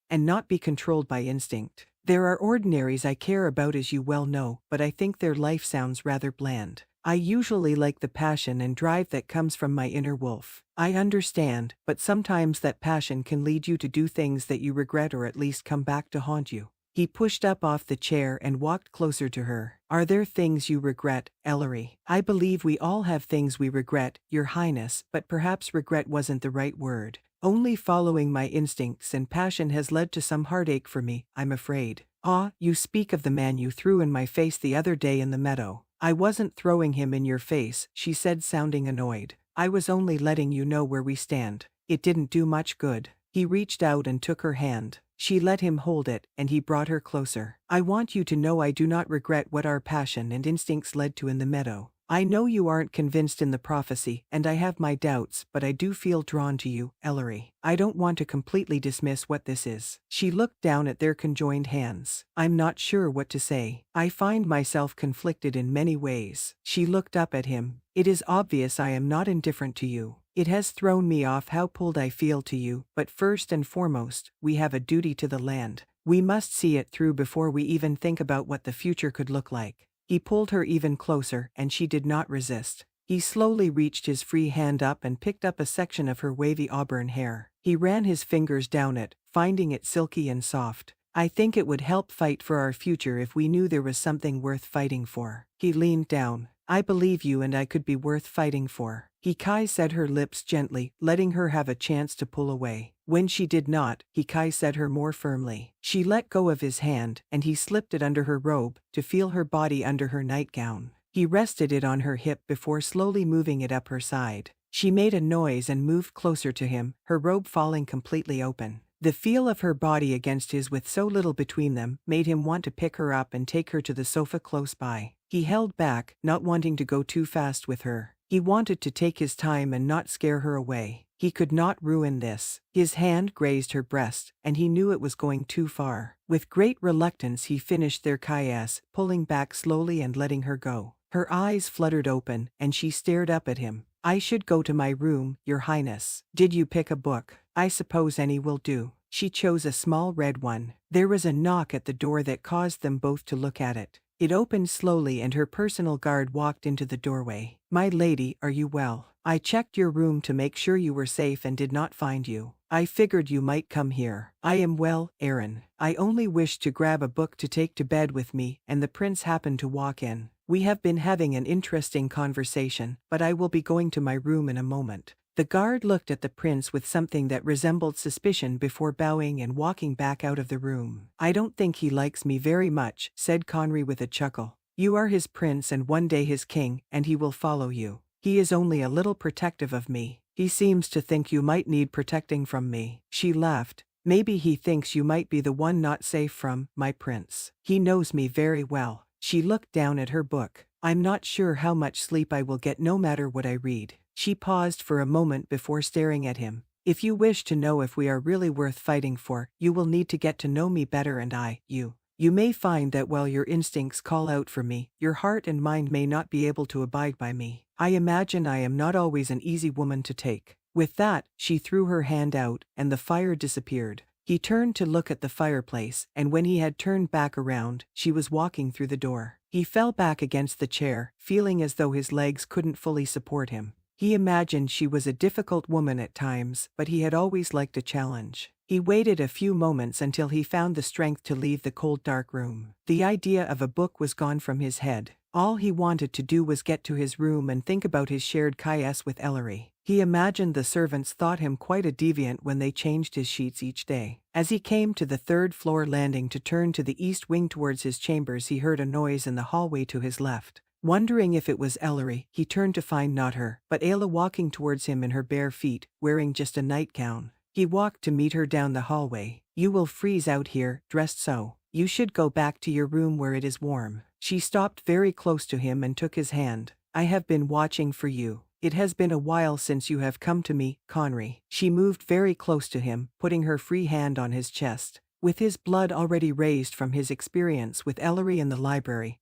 and not be controlled by instinct. There are ordinaries I care about as you well know, but I think their life sounds rather bland. I usually like the passion and drive that comes from my inner wolf. I understand, but sometimes that passion can lead you to do things that you regret or at least come back to haunt you. He pushed up off the chair and walked closer to her. Are there things you regret, Ellery? I believe we all have things we regret, Your Highness, but perhaps regret wasn't the right word. Only following my instincts and passion has led to some heartache for me, I'm afraid. Ah, you speak of the man you threw in my face the other day in the meadow. I wasn't throwing him in your face, she said, sounding annoyed. I was only letting you know where we stand. It didn't do much good. He reached out and took her hand. She let him hold it, and he brought her closer. I want you to know I do not regret what our passion and instincts led to in the meadow. I know you aren't convinced in the prophecy, and I have my doubts, but I do feel drawn to you, Ellery. I don't want to completely dismiss what this is. She looked down at their conjoined hands. I'm not sure what to say. I find myself conflicted in many ways. She looked up at him. It is obvious I am not indifferent to you. It has thrown me off how pulled I feel to you, but first and foremost, we have a duty to the land. We must see it through before we even think about what the future could look like. He pulled her even closer, and she did not resist. He slowly reached his free hand up and picked up a section of her wavy auburn hair. He ran his fingers down it, finding it silky and soft. I think it would help fight for our future if we knew there was something worth fighting for. He leaned down. I believe you and I could be worth fighting for. He said her lips gently, letting her have a chance to pull away. When she did not, he said her more firmly. She let go of his hand, and he slipped it under her robe, to feel her body under her nightgown. He rested it on her hip before slowly moving it up her side. She made a noise and moved closer to him, her robe falling completely open. The feel of her body against his with so little between them made him want to pick her up and take her to the sofa close by. He held back, not wanting to go too fast with her. He wanted to take his time and not scare her away. He could not ruin this. His hand grazed her breast, and he knew it was going too far. With great reluctance he finished their caress, pulling back slowly and letting her go. Her eyes fluttered open, and she stared up at him. I should go to my room, Your Highness. Did you pick a book? I suppose any will do. She chose a small red one. There was a knock at the door that caused them both to look at it. It opened slowly and her personal guard walked into the doorway. My lady, are you well? I checked your room to make sure you were safe and did not find you. I figured you might come here. I am well, Aaron. I only wished to grab a book to take to bed with me, and the prince happened to walk in. We have been having an interesting conversation, but I will be going to my room in a moment. The guard looked at the prince with something that resembled suspicion before bowing and walking back out of the room. I don't think he likes me very much, said Conry with a chuckle. You are his prince and one day his king, and he will follow you. He is only a little protective of me. He seems to think you might need protecting from me." She laughed. "Maybe he thinks you might be the one not safe from my prince. He knows me very well." She looked down at her book. "I'm not sure how much sleep I will get no matter what I read." She paused for a moment before staring at him. "If you wish to know if we are really worth fighting for, you will need to get to know me better and you. You may find that while your instincts call out for me, your heart and mind may not be able to abide by me. I imagine I am not always an easy woman to take." With that, she threw her hand out, and the fire disappeared. He turned to look at the fireplace, and when he had turned back around, she was walking through the door. He fell back against the chair, feeling as though his legs couldn't fully support him. He imagined she was a difficult woman at times, but he had always liked a challenge. He waited a few moments until he found the strength to leave the cold dark room. The idea of a book was gone from his head. All he wanted to do was get to his room and think about his shared chaos with Ellery. He imagined the servants thought him quite a deviant when they changed his sheets each day. As he came to the third-floor landing to turn to the east wing towards his chambers, he heard a noise in the hallway to his left. Wondering if it was Ellery, he turned to find not her, but Ayla walking towards him in her bare feet, wearing just a nightgown. He walked to meet her down the hallway. "You will freeze out here, dressed so. You should go back to your room where it is warm." She stopped very close to him and took his hand. "I have been watching for you. It has been a while since you have come to me, Conry." She moved very close to him, putting her free hand on his chest. With his blood already raised from his experience with Ellery in the library,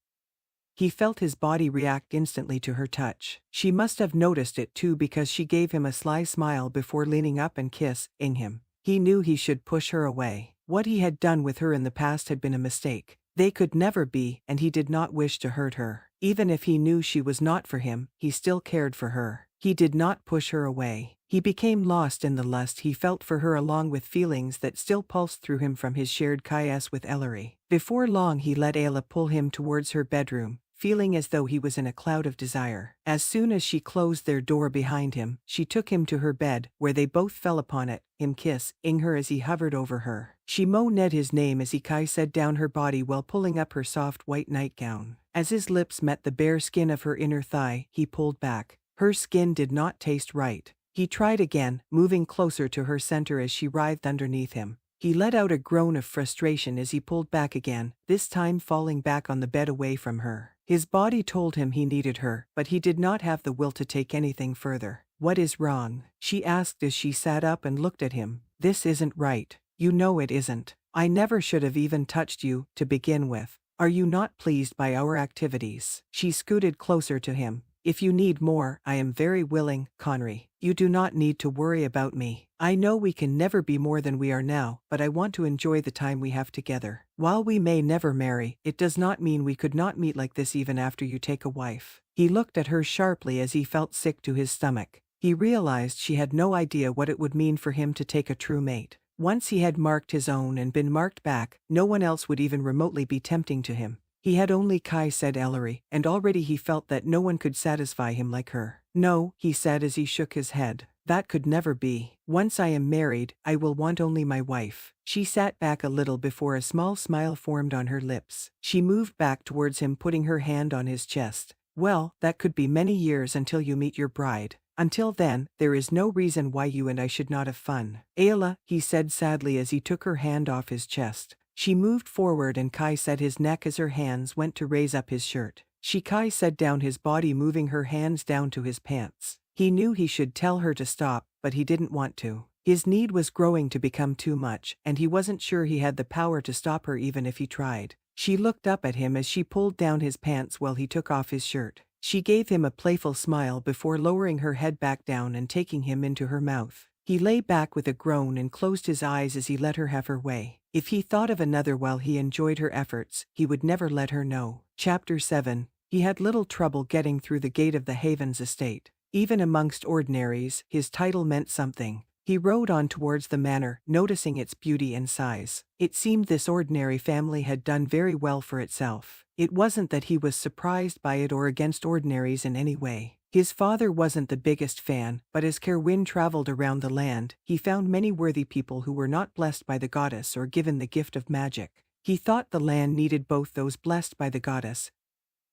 he felt his body react instantly to her touch. She must have noticed it too, because she gave him a sly smile before leaning up and kissing him. He knew he should push her away. What he had done with her in the past had been a mistake. They could never be, and he did not wish to hurt her. Even if he knew she was not for him, he still cared for her. He did not push her away. He became lost in the lust he felt for her, along with feelings that still pulsed through him from his shared chaos with Ellery. Before long he let Ayla pull him towards her bedroom, feeling as though he was in a cloud of desire. As soon as she closed their door behind him, she took him to her bed, where they both fell upon it, him kissing her as he hovered over her. She moaned his name as he said down her body while pulling up her soft white nightgown. As his lips met the bare skin of her inner thigh, he pulled back. Her skin did not taste right. He tried again, moving closer to her center as she writhed underneath him. He let out a groan of frustration as he pulled back again, this time falling back on the bed away from her. His body told him he needed her, but he did not have the will to take anything further. "What is wrong?" she asked as she sat up and looked at him. "This isn't right. You know it isn't. I never should have even touched you, to begin with. Are you not pleased by our activities?" She scooted closer to him. "If you need more, I am very willing, Conry. You do not need to worry about me. I know we can never be more than we are now, but I want to enjoy the time we have together. While we may never marry, it does not mean we could not meet like this even after you take a wife." He looked at her sharply as he felt sick to his stomach. He realized she had no idea what it would mean for him to take a true mate. Once he had marked his own and been marked back, no one else would even remotely be tempting to him. He had only said Ellery, and already he felt that no one could satisfy him like her. "No," he said as he shook his head. "That could never be. Once I am married, I will want only my wife." She sat back a little before a small smile formed on her lips. She moved back towards him, putting her hand on his chest. "Well, that could be many years until you meet your bride. Until then, there is no reason why you and I should not have fun." "Ayla," he said sadly as he took her hand off his chest. She moved forward and set his neck as her hands went to raise up his shirt. She set down his body, moving her hands down to his pants. He knew he should tell her to stop, but he didn't want to. His need was growing to become too much, and he wasn't sure he had the power to stop her even if he tried. She looked up at him as she pulled down his pants while he took off his shirt. She gave him a playful smile before lowering her head back down and taking him into her mouth. He lay back with a groan and closed his eyes as he let her have her way. If he thought of another while he enjoyed her efforts, he would never let her know. Chapter 7. He had little trouble getting through the gate of the Havens estate. Even amongst ordinaries, his title meant something. He rode on towards the manor, noticing its beauty and size. It seemed this ordinary family had done very well for itself. It wasn't that he was surprised by it or against ordinaries in any way. His father wasn't the biggest fan, but as Kerowwin traveled around the land, he found many worthy people who were not blessed by the goddess or given the gift of magic. He thought the land needed both those blessed by the goddess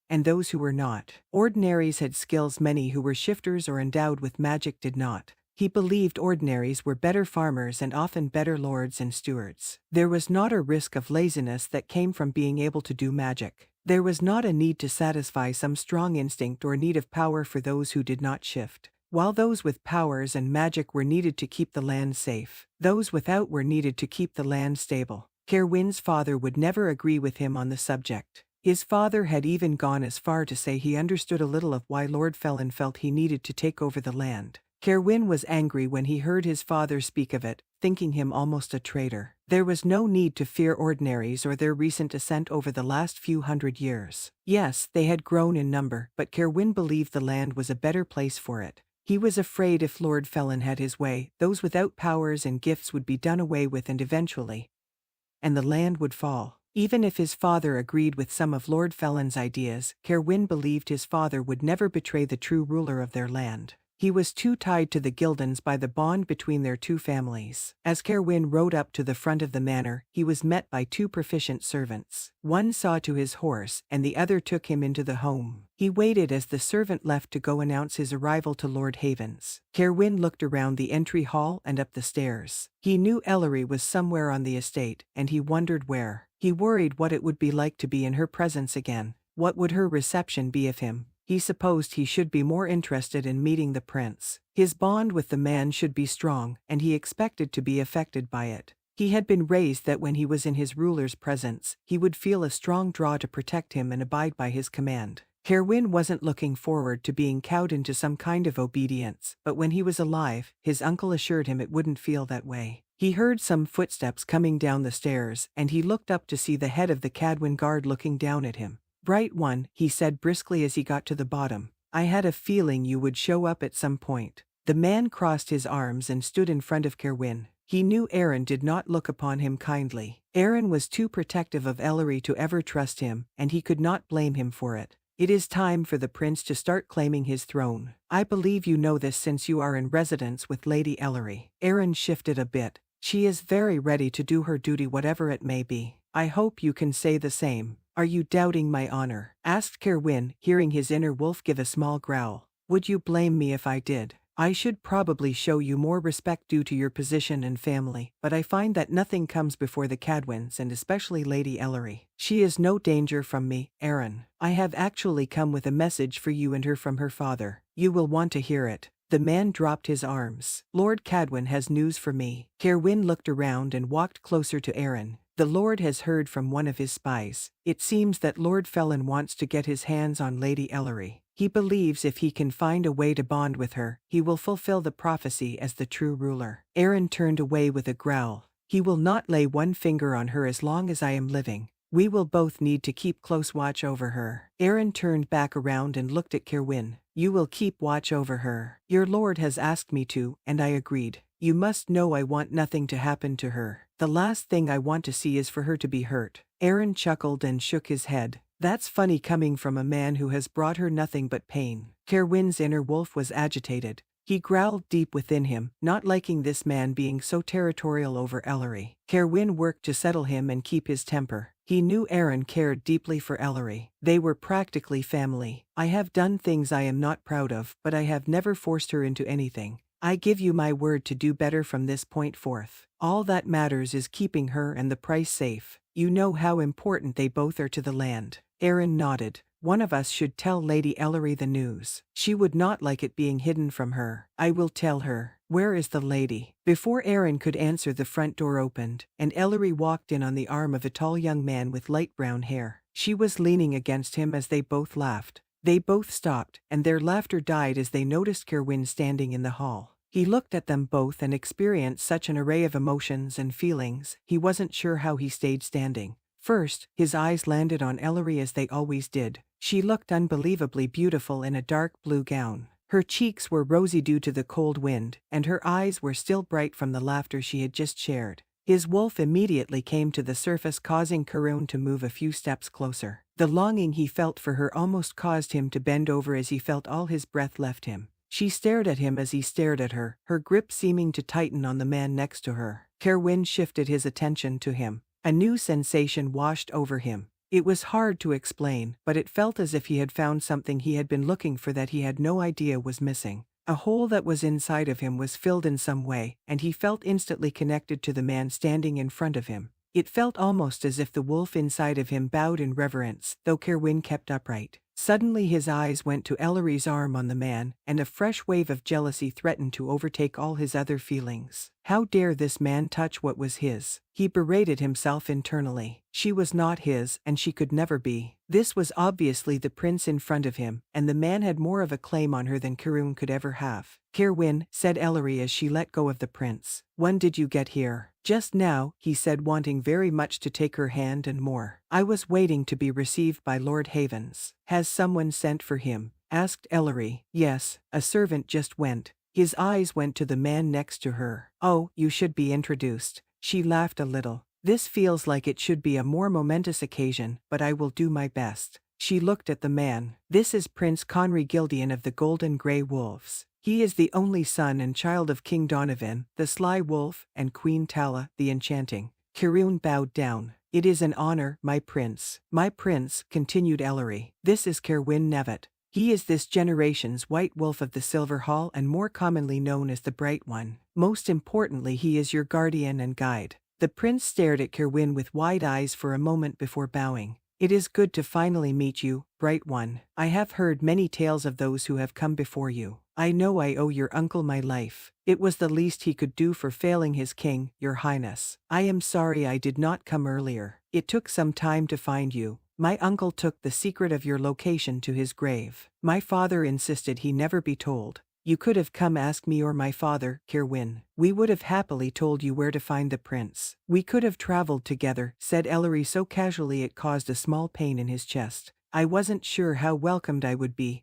and those who were not. Ordinaries had skills many who were shifters or endowed with magic did not. He believed ordinaries were better farmers and often better lords and stewards. There was not a risk of laziness that came from being able to do magic. There was not a need to satisfy some strong instinct or need of power for those who did not shift. While those with powers and magic were needed to keep the land safe, those without were needed to keep the land stable. Kerowwin's father would never agree with him on the subject. His father had even gone as far to say he understood a little of why Lord Felin felt he needed to take over the land. Kerowwin was angry when he heard his father speak of it, thinking him almost a traitor. There was no need to fear ordinaries or their recent ascent over the last few hundred years. Yes, they had grown in number, but Kerowwin believed the land was a better place for it. He was afraid if Lord Felin had his way, those without powers and gifts would be done away with and eventually, and the land would fall. Even if his father agreed with some of Lord Felin's ideas, Kerowwin believed his father would never betray the true ruler of their land. He was too tied to the Gildans by the bond between their two families. As Kerowwin rode up to the front of the manor, he was met by two proficient servants. One saw to his horse, and the other took him into the home. He waited as the servant left to go announce his arrival to Lord Havens. Kerowwin looked around the entry hall and up the stairs. He knew Ellery was somewhere on the estate, and he wondered where. He worried what it would be like to be in her presence again. What would her reception be of him? He supposed he should be more interested in meeting the prince. His bond with the man should be strong, and he expected to be affected by it. He had been raised that when he was in his ruler's presence, he would feel a strong draw to protect him and abide by his command. Kerowwin wasn't looking forward to being cowed into some kind of obedience, but when he was alive, his uncle assured him it wouldn't feel that way. He heard some footsteps coming down the stairs, and he looked up to see the head of the Cadwin guard looking down at him. "Bright one," he said briskly as he got to the bottom. "I had a feeling you would show up at some point." The man crossed his arms and stood in front of Kerowwin. He knew Aaron did not look upon him kindly. Aaron was too protective of Ellery to ever trust him, and he could not blame him for it. "It is time for the prince to start claiming his throne. I believe you know this since you are in residence with Lady Ellery." Aaron shifted a bit. "She is very ready to do her duty whatever it may be. I hope you can say the same." "Are you doubting my honor?" asked Kerowwin, hearing his inner wolf give a small growl. "Would you blame me if I did? I should probably show you more respect due to your position and family, but I find that nothing comes before the Cadwins and especially Lady Ellery. She is no danger from me, Aaron. I have actually come with a message for you and her from her father. You will want to hear it." The man dropped his arms. "Lord Cadwin has news for me." Kerowwin looked around and walked closer to Aaron. "The Lord has heard from one of his spies. It seems that Lord Felin wants to get his hands on Lady Ellery. He believes if he can find a way to bond with her, he will fulfill the prophecy as the true ruler." Aaron turned away with a growl. "He will not lay one finger on her as long as I am living. We will both need to keep close watch over her." Aaron turned back around and looked at Kerowwin. "You will keep watch over her. Your lord has asked me to, and I agreed. You must know I want nothing to happen to her. The last thing I want to see is for her to be hurt." Aaron chuckled and shook his head. "That's funny coming from a man who has brought her nothing but pain." Kerowwin's inner wolf was agitated. He growled deep within him, not liking this man being so territorial over Ellery. Kerowwin worked to settle him and keep his temper. He knew Aaron cared deeply for Ellery. They were practically family. "I have done things I am not proud of, but I have never forced her into anything. I give you my word to do better from this point forth. All that matters is keeping her and the price safe. You know how important they both are to the land." Aaron nodded. "One of us should tell Lady Ellery the news. She would not like it being hidden from her." "I will tell her. Where is the lady?" Before Aaron could answer, the front door opened, and Ellery walked in on the arm of a tall young man with light brown hair. She was leaning against him as they both laughed. They both stopped, and their laughter died as they noticed Kerowwin standing in the hall. He looked at them both and experienced such an array of emotions and feelings, he wasn't sure how he stayed standing. First, his eyes landed on Ellery as they always did. She looked unbelievably beautiful in a dark blue gown. Her cheeks were rosy due to the cold wind, and her eyes were still bright from the laughter she had just shared. His wolf immediately came to the surface, causing Kerowwin to move a few steps closer. The longing he felt for her almost caused him to bend over as he felt all his breath left him. She stared at him as he stared at her, her grip seeming to tighten on the man next to her. Kerowwin shifted his attention to him. A new sensation washed over him. It was hard to explain, but it felt as if he had found something he had been looking for that he had no idea was missing. A hole that was inside of him was filled in some way, and he felt instantly connected to the man standing in front of him. It felt almost as if the wolf inside of him bowed in reverence, though Kerowwin kept upright. Suddenly his eyes went to Ellery's arm on the man, and a fresh wave of jealousy threatened to overtake all his other feelings. How dare this man touch what was his? He berated himself internally. She was not his, and she could never be. This was obviously the prince in front of him, and the man had more of a claim on her than Kerowwin could ever have. "Kerowwin," said Ellery as she let go of the prince. "When did you get here?" "Just now," he said, wanting very much to take her hand and more. "I was waiting to be received by Lord Havens." "Has someone sent for him?" asked Ellery. "Yes, a servant just went." His eyes went to the man next to her. "Oh, you should be introduced." She laughed a little. "This feels like it should be a more momentous occasion, but I will do my best." She looked at the man. "This is Prince Conry Gildian of the Golden Grey Wolves. He is the only son and child of King Donovan, the Sly Wolf, and Queen Tala, the Enchanting." Kerowwin bowed down. "It is an honor, my prince." "My prince," continued Ellery. "This is Kerowwin Nevet. He is this generation's White Wolf of the Silver Hall and more commonly known as the Bright One. Most importantly, he is your guardian and guide." The prince stared at Kerowwin with wide eyes for a moment before bowing. "It is good to finally meet you, Bright One. I have heard many tales of those who have come before you. I know I owe your uncle my life. It was the least he could do for failing his king, your highness. I am sorry I did not come earlier. It took some time to find you. My uncle took the secret of your location to his grave. My father insisted he never be told. You could have come ask me or my father, Kerowwin. We would have happily told you where to find the prince. We could have traveled together," said Ellery so casually it caused a small pain in his chest. "I wasn't sure how welcomed I would be,"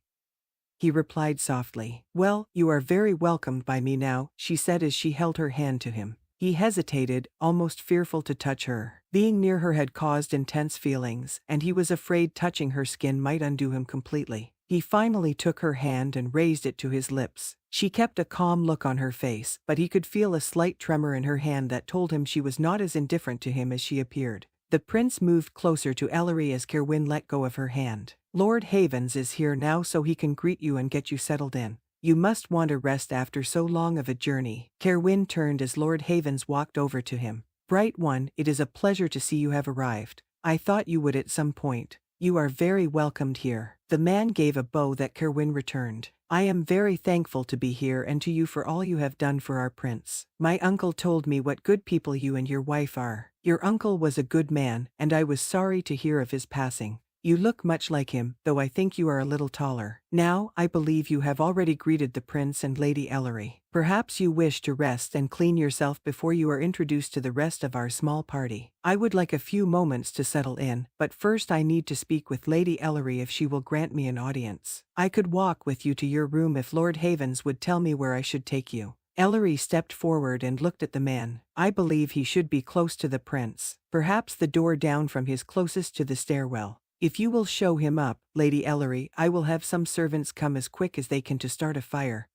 he replied softly. "Well, you are very welcomed by me now," she said as she held her hand to him. He hesitated, almost fearful to touch her. Being near her had caused intense feelings, and he was afraid touching her skin might undo him completely. He finally took her hand and raised it to his lips. She kept a calm look on her face, but he could feel a slight tremor in her hand that told him she was not as indifferent to him as she appeared. The prince moved closer to Ellery as Kerowwin let go of her hand. "Lord Havens is here now so he can greet you and get you settled in. You must want a rest after so long of a journey." Kerowwin turned as Lord Havens walked over to him. "Bright One, it is a pleasure to see you have arrived. I thought you would at some point. You are very welcomed here." The man gave a bow that Kerowwin returned. "I am very thankful to be here and to you for all you have done for our prince. My uncle told me what good people you and your wife are. Your uncle was a good man, and I was sorry to hear of his passing. You look much like him, though I think you are a little taller. Now, I believe you have already greeted the Prince and Lady Ellery. Perhaps you wish to rest and clean yourself before you are introduced to the rest of our small party. I would like a few moments to settle in, but first I need to speak with Lady Ellery if she will grant me an audience. I could walk with you to your room if Lord Havens would tell me where I should take you." Ellery stepped forward and looked at the man. "I believe he should be close to the prince, perhaps the door down from his closest to the stairwell. If you will show him up, Lady Ellery, I will have some servants come as quick as they can to start a fire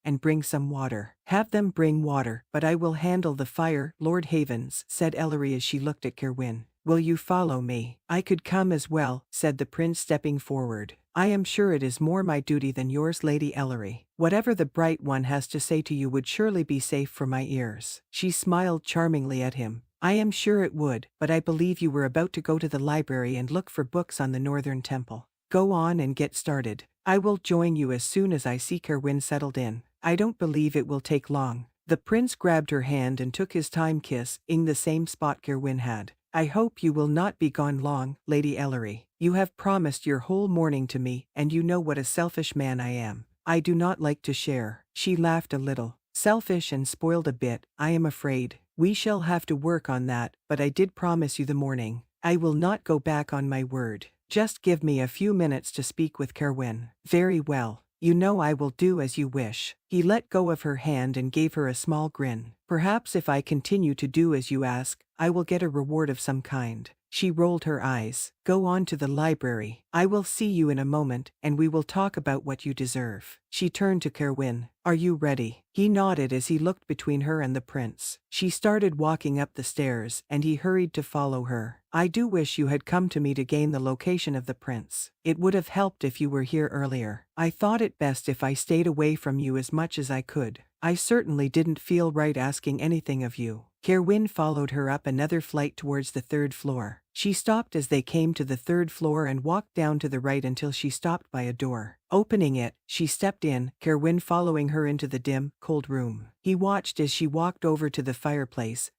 and bring some water." "Have them bring water, but I will handle the fire, Lord Havens," said Ellery as she looked at Kerowwin. "Will you follow me?" "I could come as well," said the prince stepping forward. "I am sure it is more my duty than yours, Lady Ellery. Whatever the Bright One has to say to you would surely be safe for my ears." She smiled charmingly at him. "I am sure it would, but I believe you were about to go to the library and look for books on the Northern Temple. Go on and get started. I will join you as soon as I see Kerowwin settled in. I don't believe it will take long." The prince grabbed her hand and took his time kiss in the same spot Kerowwin had. "I hope you will not be gone long, Lady Ellery. You have promised your whole morning to me, and you know what a selfish man I am. I do not like to share." She laughed a little. "Selfish and spoiled a bit, I am afraid. We shall have to work on that, but I did promise you the morning. I will not go back on my word. Just give me a few minutes to speak with Kerowwin." "Very well. You know I will do as you wish." He let go of her hand and gave her a small grin. "Perhaps if I continue to do as you ask, I will get a reward of some kind." She rolled her eyes. Go on to the library. I will see you in a moment, and we will talk about what you deserve. She turned to Kerowwin. Are you ready? He nodded as he looked between her and the prince. She started walking up the stairs, and he hurried to follow her. I do wish you had come to me to gain the location of the prince. It would have helped if you were here earlier. I thought it best if I stayed away from you as much as I could. I certainly didn't feel right asking anything of you. Kerowwin followed her up another flight towards the 3rd floor. She stopped as they came to the 3rd floor and walked down to the right until she stopped by a door. Opening it, she stepped in, Kerowwin following her into the dim, cold room. He watched as she walked over to the fireplace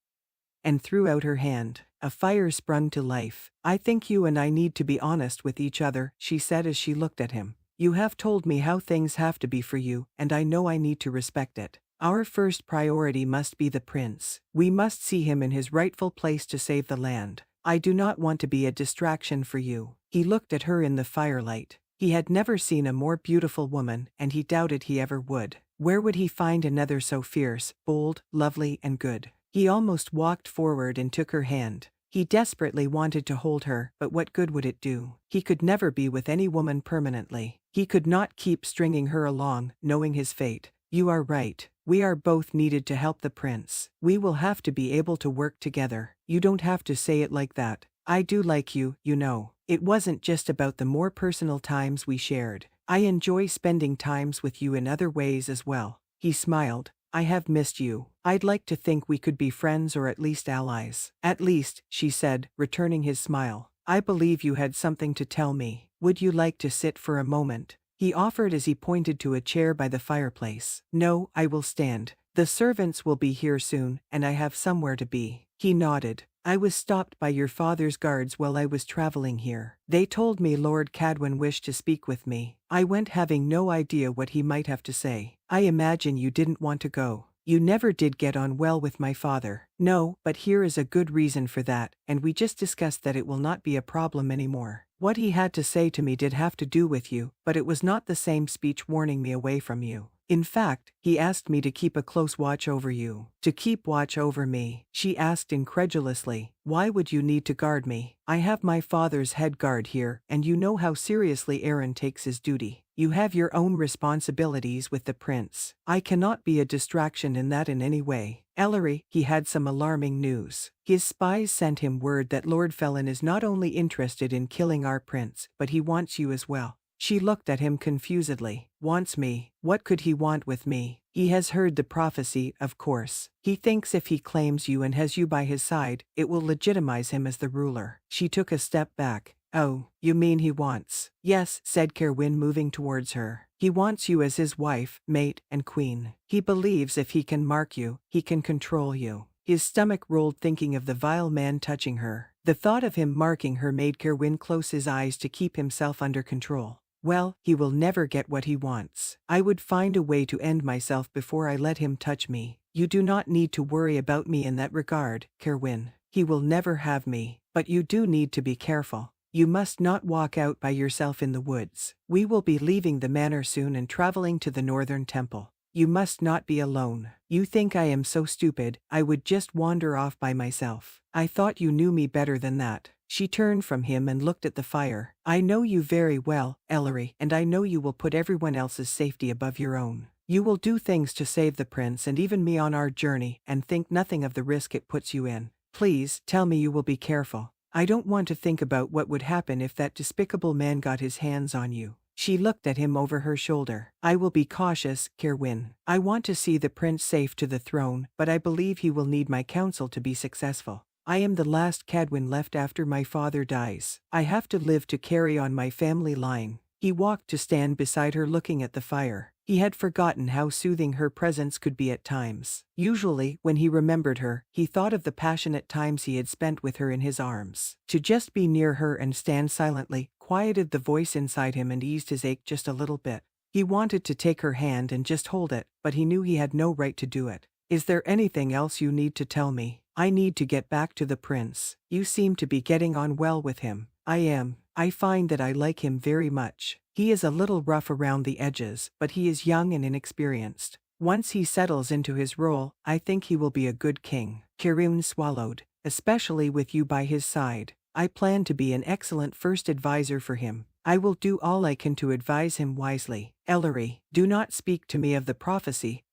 and threw out her hand. A fire sprung to life. I think you and I need to be honest with each other, she said as she looked at him. You have told me how things have to be for you, and I know I need to respect it. Our first priority must be the prince. We must see him in his rightful place to save the land. I do not want to be a distraction for you. He looked at her in the firelight. He had never seen a more beautiful woman, and he doubted he ever would. Where would he find another so fierce, bold, lovely, and good? He almost walked forward and took her hand. He desperately wanted to hold her, but what good would it do? He could never be with any woman permanently. He could not keep stringing her along, knowing his fate. You are right. We are both needed to help the prince. We will have to be able to work together. You don't have to say it like that. I do like you, you know. It wasn't just about the more personal times we shared. I enjoy spending times with you in other ways as well. He smiled. I have missed you. I'd like to think we could be friends or at least allies. At least, she said, returning his smile. I believe you had something to tell me. Would you like to sit for a moment? He offered as he pointed to a chair by the fireplace. No, I will stand. The servants will be here soon, and I have somewhere to be. He nodded. I was stopped by your father's guards while I was traveling here. They told me Lord Cadwin wished to speak with me. I went having no idea what he might have to say. I imagine you didn't want to go. You never did get on well with my father. No, but here is a good reason for that, and we just discussed that it will not be a problem anymore. What he had to say to me did have to do with you, but it was not the same speech warning me away from you. In fact, he asked me to keep a close watch over you. To keep watch over me, she asked incredulously. Why would you need to guard me? I have my father's head guard here, and you know how seriously Aaron takes his duty. You have your own responsibilities with the prince. I cannot be a distraction in that in any way. Ellery, he had some alarming news. His spies sent him word that Lord Felon is not only interested in killing our prince, but he wants you as well. She looked at him confusedly. Wants me? What could he want with me? He has heard the prophecy, of course. He thinks if he claims you and has you by his side, it will legitimize him as the ruler. She took a step back. Oh, you mean he wants? Yes, said Kerowwin, moving towards her. He wants you as his wife, mate, and queen. He believes if he can mark you, he can control you. His stomach rolled thinking of the vile man touching her. The thought of him marking her made Kerowwin close his eyes to keep himself under control. Well, he will never get what he wants. I would find a way to end myself before I let him touch me. You do not need to worry about me in that regard, Kerowwin. He will never have me. But you do need to be careful. You must not walk out by yourself in the woods. We will be leaving the manor soon and traveling to the northern temple. You must not be alone. You think I am so stupid, I would just wander off by myself. I thought you knew me better than that. She turned from him and looked at the fire. I know you very well, Ellery, and I know you will put everyone else's safety above your own. You will do things to save the prince and even me on our journey and think nothing of the risk it puts you in. Please, tell me you will be careful. I don't want to think about what would happen if that despicable man got his hands on you. She looked at him over her shoulder. I will be cautious, Kerowwin. I want to see the prince safe to the throne, but I believe he will need my counsel to be successful. I am the last Cadwin left after my father dies. I have to live to carry on my family line. He walked to stand beside her looking at the fire. He had forgotten how soothing her presence could be at times. Usually, when he remembered her, he thought of the passionate times he had spent with her in his arms. To just be near her and stand silently quieted the voice inside him and eased his ache just a little bit. He wanted to take her hand and just hold it, but he knew he had no right to do it. Is there anything else you need to tell me? I need to get back to the prince. You seem to be getting on well with him. I am. I find that I like him very much. He is a little rough around the edges, but he is young and inexperienced. Once he settles into his role, I think he will be a good king. Kerowwin swallowed. Especially with you by his side. I plan to be an excellent first advisor for him. I will do all I can to advise him wisely. Ellery, do not speak to me of the prophecy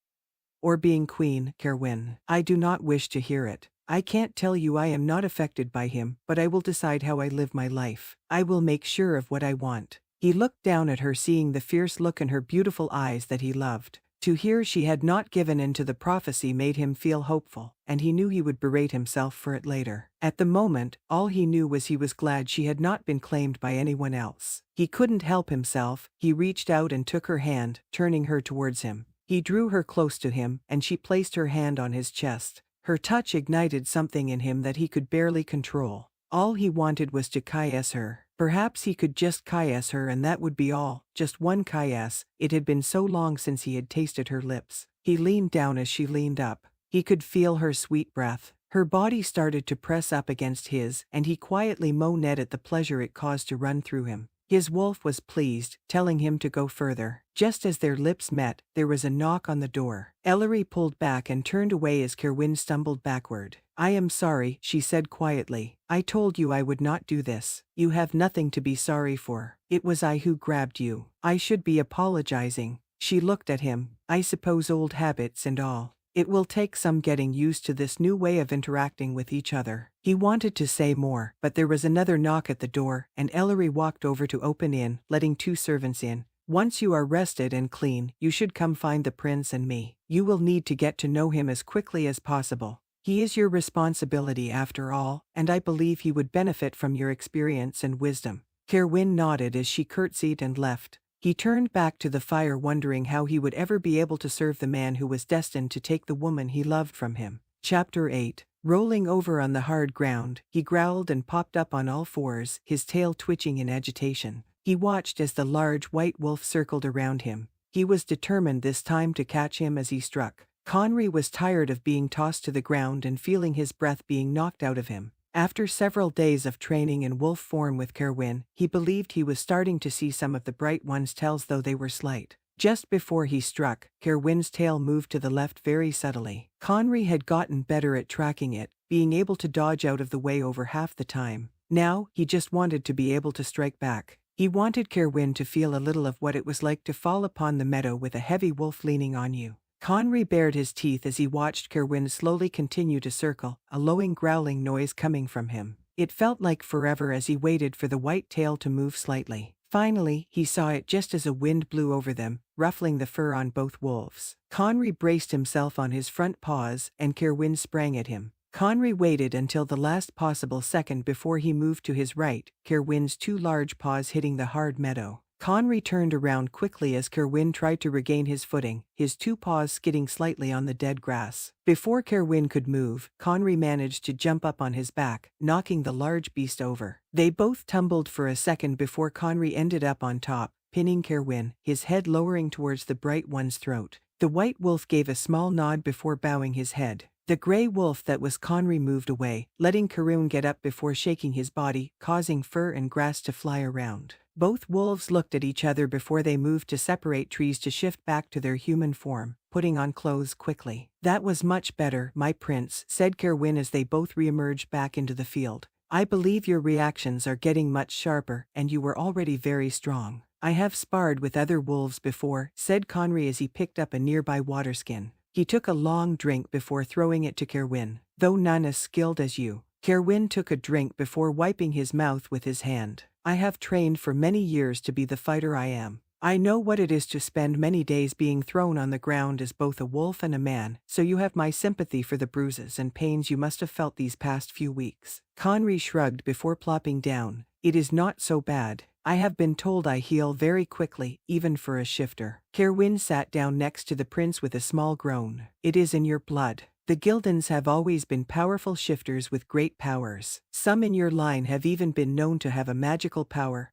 or being queen, Kerowwin. I do not wish to hear it. I can't tell you I am not affected by him, but I will decide how I live my life. I will make sure of what I want. He looked down at her, seeing the fierce look in her beautiful eyes that he loved. To hear she had not given in to the prophecy made him feel hopeful, and he knew he would berate himself for it later. At the moment, all he knew was he was glad she had not been claimed by anyone else. He couldn't help himself. He reached out and took her hand, turning her towards him. He drew her close to him, and she placed her hand on his chest. Her touch ignited something in him that he could barely control. All he wanted was to caress her. Perhaps he could just caress her, and that would be all. Just one caress. It had been so long since he had tasted her lips. He leaned down as she leaned up. He could feel her sweet breath. Her body started to press up against his, and he quietly moaned at the pleasure it caused to run through him. His wolf was pleased, telling him to go further. Just as their lips met, there was a knock on the door. Ellery pulled back and turned away as Kerowwin stumbled backward. I am sorry, she said quietly. I told you I would not do this. You have nothing to be sorry for. It was I who grabbed you. I should be apologizing. She looked at him. I suppose old habits and all. It will take some getting used to this new way of interacting with each other. He wanted to say more, but there was another knock at the door, and Ellery walked over to open in, letting 2 servants in. Once you are rested and clean, you should come find the prince and me. You will need to get to know him as quickly as possible. He is your responsibility after all, and I believe he would benefit from your experience and wisdom. Kerowwin nodded as she curtsied and left. He turned back to the fire, wondering how he would ever be able to serve the man who was destined to take the woman he loved from him. Chapter 8. Rolling over on the hard ground, he growled and popped up on all fours, his tail twitching in agitation. He watched as the large white wolf circled around him. He was determined this time to catch him as he struck. Conry was tired of being tossed to the ground and feeling his breath being knocked out of him. After several days of training in wolf form with Kerowwin, he believed he was starting to see some of the bright one's tails, though they were slight. Just before he struck, Kerowwin's tail moved to the left very subtly. Conry had gotten better at tracking it, being able to dodge out of the way over half the time. Now, he just wanted to be able to strike back. He wanted Kerowwin to feel a little of what it was like to fall upon the meadow with a heavy wolf leaning on you. Conry bared his teeth as he watched Kerowwin slowly continue to circle, a lowing growling noise coming from him. It felt like forever as he waited for the white tail to move slightly. Finally, he saw it just as a wind blew over them, ruffling the fur on both wolves. Conry braced himself on his front paws, and Kerowwin sprang at him. Conry waited until the last possible second before he moved to his right, Kerowwin's 2 large paws hitting the hard meadow. Conry turned around quickly as Kerowwin tried to regain his footing, his 2 paws skidding slightly on the dead grass. Before Kerowwin could move, Conry managed to jump up on his back, knocking the large beast over. They both tumbled for a second before Conry ended up on top, pinning Kerowwin, his head lowering towards the bright one's throat. The white wolf gave a small nod before bowing his head. The gray wolf that was Conry moved away, letting Kerowwin get up before shaking his body, causing fur and grass to fly around. Both wolves looked at each other before they moved to separate trees to shift back to their human form, putting on clothes quickly. That was much better, my prince, said Kerowwin as they both re-emerged back into the field. I believe your reactions are getting much sharper, and you were already very strong. I have sparred with other wolves before, said Conry as he picked up a nearby waterskin. He took a long drink before throwing it to Kerowwin. Though none as skilled as you. Kerowwin took a drink before wiping his mouth with his hand. I have trained for many years to be the fighter I am. I know what it is to spend many days being thrown on the ground as both a wolf and a man, so you have my sympathy for the bruises and pains you must have felt these past few weeks. Conry shrugged before plopping down. It is not so bad. I have been told I heal very quickly, even for a shifter. Kerowwin sat down next to the prince with a small groan. It is in your blood. The Gildans have always been powerful shifters with great powers. Some in your line have even been known to have a magical power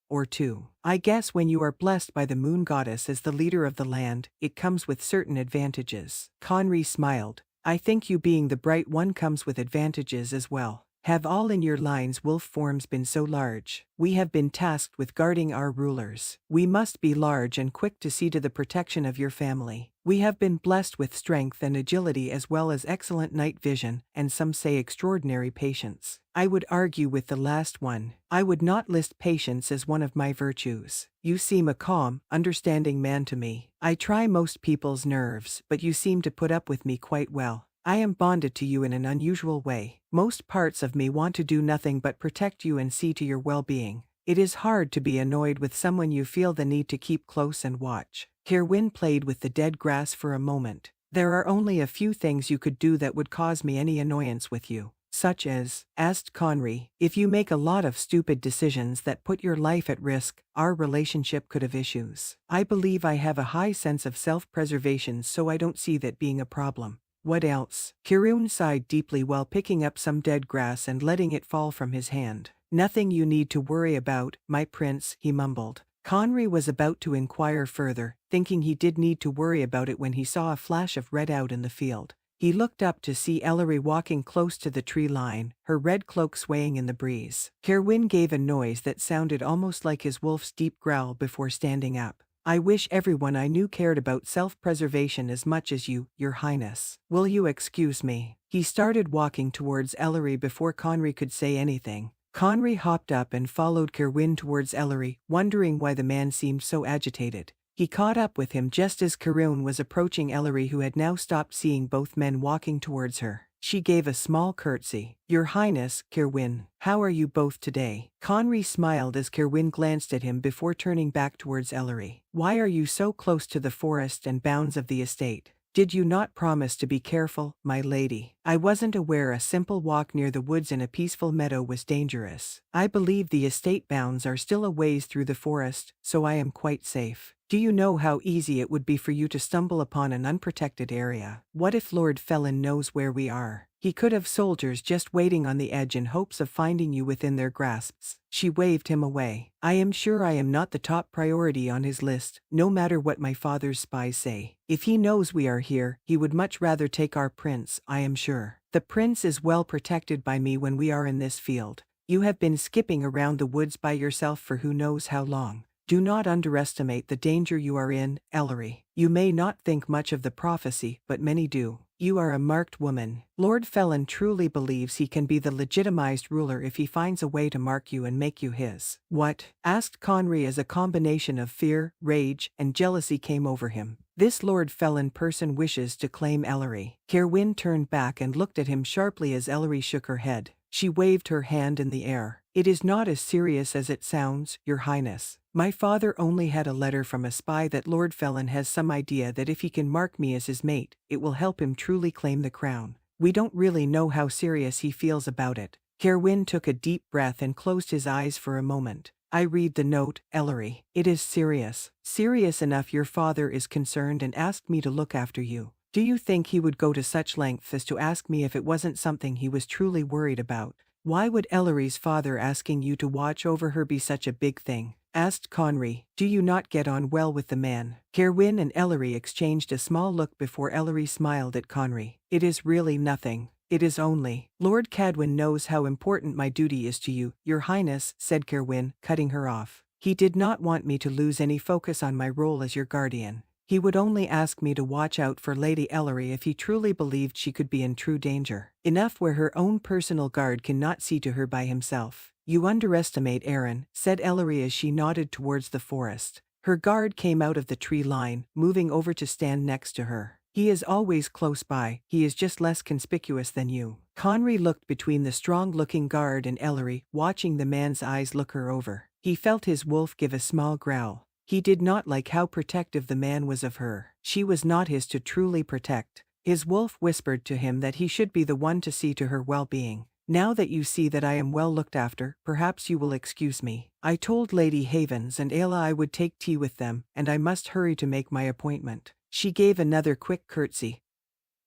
or 2. I guess when you are blessed by the moon goddess as the leader of the land, it comes with certain advantages. Conry smiled. I think you being the bright one comes with advantages as well. Have all in your lines wolf forms been so large? We have been tasked with guarding our rulers. We must be large and quick to see to the protection of your family. We have been blessed with strength and agility as well as excellent night vision, and some say extraordinary patience. I would argue with the last one. I would not list patience as one of my virtues. You seem a calm, understanding man to me. I try most people's nerves, but you seem to put up with me quite well. I am bonded to you in an unusual way. Most parts of me want to do nothing but protect you and see to your well-being. It is hard to be annoyed with someone you feel the need to keep close and watch. Kerowwin played with the dead grass for a moment. There are only a few things you could do that would cause me any annoyance with you. Such as, asked Conry, if you make a lot of stupid decisions that put your life at risk, our relationship could have issues. I believe I have a high sense of self-preservation, so I don't see that being a problem. What else? Kerowwin sighed deeply while picking up some dead grass and letting it fall from his hand. Nothing you need to worry about, my prince, he mumbled. Conry was about to inquire further, thinking he did need to worry about it when he saw a flash of red out in the field. He looked up to see Ellery walking close to the tree line, her red cloak swaying in the breeze. Kerowwin gave a noise that sounded almost like his wolf's deep growl before standing up. I wish everyone I knew cared about self-preservation as much as you, your highness. Will you excuse me? He started walking towards Ellery before Conry could say anything. Conry hopped up and followed Kerowwin towards Ellery, wondering why the man seemed so agitated. He caught up with him just as Kerowwin was approaching Ellery, who had now stopped seeing both men walking towards her. She gave a small curtsy. Your Highness, Kerowwin, how are you both today? Conry smiled as Kerowwin glanced at him before turning back towards Ellery. Why are you so close to the forest and bounds of the estate? Did you not promise to be careful, my lady? I wasn't aware a simple walk near the woods in a peaceful meadow was dangerous. I believe the estate bounds are still a ways through the forest, so I am quite safe. Do you know how easy it would be for you to stumble upon an unprotected area? What if Lord Felon knows where we are? He could have soldiers just waiting on the edge in hopes of finding you within their grasps. She waved him away. I am sure I am not the top priority on his list, no matter what my father's spies say. If he knows we are here, he would much rather take our prince, I am sure. The prince is well protected by me when we are in this field. You have been skipping around the woods by yourself for who knows how long. Do not underestimate the danger you are in, Ellery. You may not think much of the prophecy, but many do. You are a marked woman. Lord Felon truly believes he can be the legitimized ruler if he finds a way to mark you and make you his. What? Asked Conry as a combination of fear, rage, and jealousy came over him. This Lord Felon person wishes to claim Ellery. Kerowwin turned back and looked at him sharply as Ellery shook her head. She waved her hand in the air. It is not as serious as it sounds, your highness. My father only had a letter from a spy that Lord Felon has some idea that if he can mark me as his mate, it will help him truly claim the crown. We don't really know how serious he feels about it. Kerowwin took a deep breath and closed his eyes for a moment. I read the note, Ellery. It is serious. Serious enough your father is concerned and asked me to look after you. Do you think he would go to such lengths as to ask me if it wasn't something he was truly worried about? Why would Ellery's father asking you to watch over her be such a big thing? Asked Conry. Do you not get on well with the man? Kerowwin and Ellery exchanged a small look before Ellery smiled at Conry. It is really nothing. It is only. Lord Cadwin knows how important my duty is to you, your highness, said Kerowwin, cutting her off. He did not want me to lose any focus on my role as your guardian. He would only ask me to watch out for Lady Ellery if he truly believed she could be in true danger. Enough where her own personal guard cannot see to her by himself. You underestimate Aaron, said Ellery as she nodded towards the forest. Her guard came out of the tree line, moving over to stand next to her. He is always close by, he is just less conspicuous than you. Conry looked between the strong-looking guard and Ellery, watching the man's eyes look her over. He felt his wolf give a small growl. He did not like how protective the man was of her. She was not his to truly protect. His wolf whispered to him that he should be the one to see to her well-being. Now that you see that I am well looked after, perhaps you will excuse me. I told Lady Havens and Ayla I would take tea with them, and I must hurry to make my appointment. She gave another quick curtsy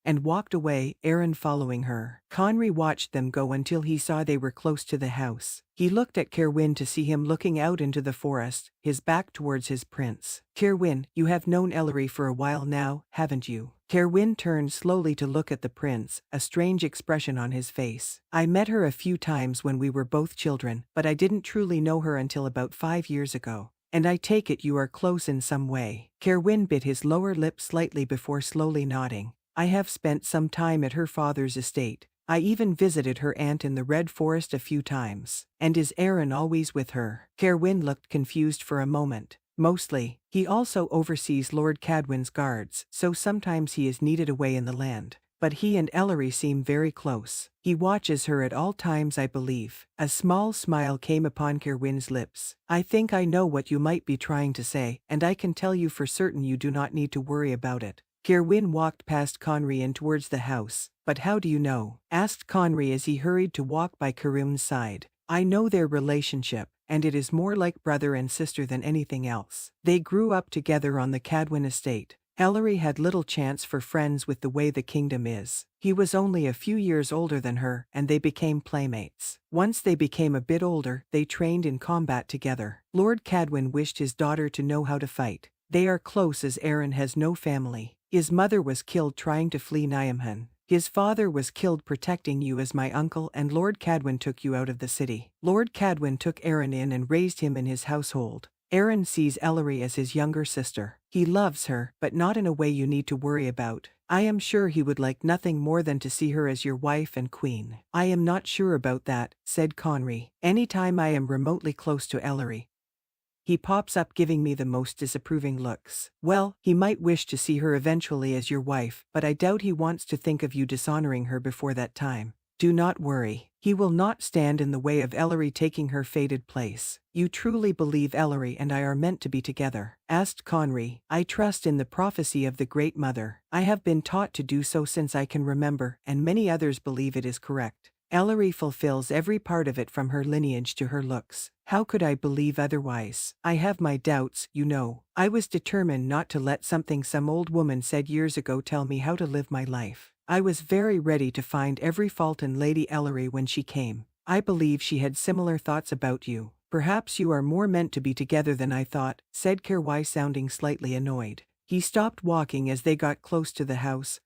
and walked away, Aaron following her. Conry watched them go until he saw they were close to the house. He looked at Kerowwin to see him looking out into the forest, his back towards his prince. Kerowwin, you have known Ellery for a while now, haven't you? Kerowwin turned slowly to look at the prince, a strange expression on his face. I met her a few times when we were both children, but I didn't truly know her until about 5 years ago. And I take it you are close in some way. Kerowwin bit his lower lip slightly before slowly nodding. I have spent some time at her father's estate. I even visited her aunt in the Red Forest a few times. And is Aaron always with her? Kerowwin looked confused for a moment. Mostly. He also oversees Lord Cadwin's guards, so sometimes he is needed away in the land. But he and Ellery seem very close. He watches her at all times, I believe. A small smile came upon Kerowwin's lips. I think I know what you might be trying to say, and I can tell you for certain you do not need to worry about it. Kerowwin walked past Conry and towards the house. But how do you know? Asked Conry as he hurried to walk by Kerowwin's side. I know their relationship, and it is more like brother and sister than anything else. They grew up together on the Cadwin estate. Ellery had little chance for friends with the way the kingdom is. He was only a few years older than her, and they became playmates. Once they became a bit older, they trained in combat together. Lord Cadwin wished his daughter to know how to fight. They are close as Aaron has no family. His mother was killed trying to flee Nyamhan. His father was killed protecting you as my uncle, and Lord Cadwin took you out of the city. Lord Cadwin took Aaron in and raised him in his household. Aaron sees Ellery as his younger sister. He loves her, but not in a way you need to worry about. I am sure he would like nothing more than to see her as your wife and queen. I am not sure about that, said Conry. Anytime I am remotely close to Ellery, he pops up giving me the most disapproving looks. Well, he might wish to see her eventually as your wife, but I doubt he wants to think of you dishonoring her before that time. Do not worry. He will not stand in the way of Ellery taking her fated place. You truly believe Ellery and I are meant to be together? Asked Conry. I trust in the prophecy of the Great Mother. I have been taught to do so since I can remember, and many others believe it is correct. Ellery fulfills every part of it from her lineage to her looks. How could I believe otherwise? I have my doubts, you know. I was determined not to let something some old woman said years ago tell me how to live my life. I was very ready to find every fault in Lady Ellery when she came. I believe she had similar thoughts about you. Perhaps you are more meant to be together than I thought, said Kerowwin, sounding slightly annoyed. He stopped walking as they got close to the house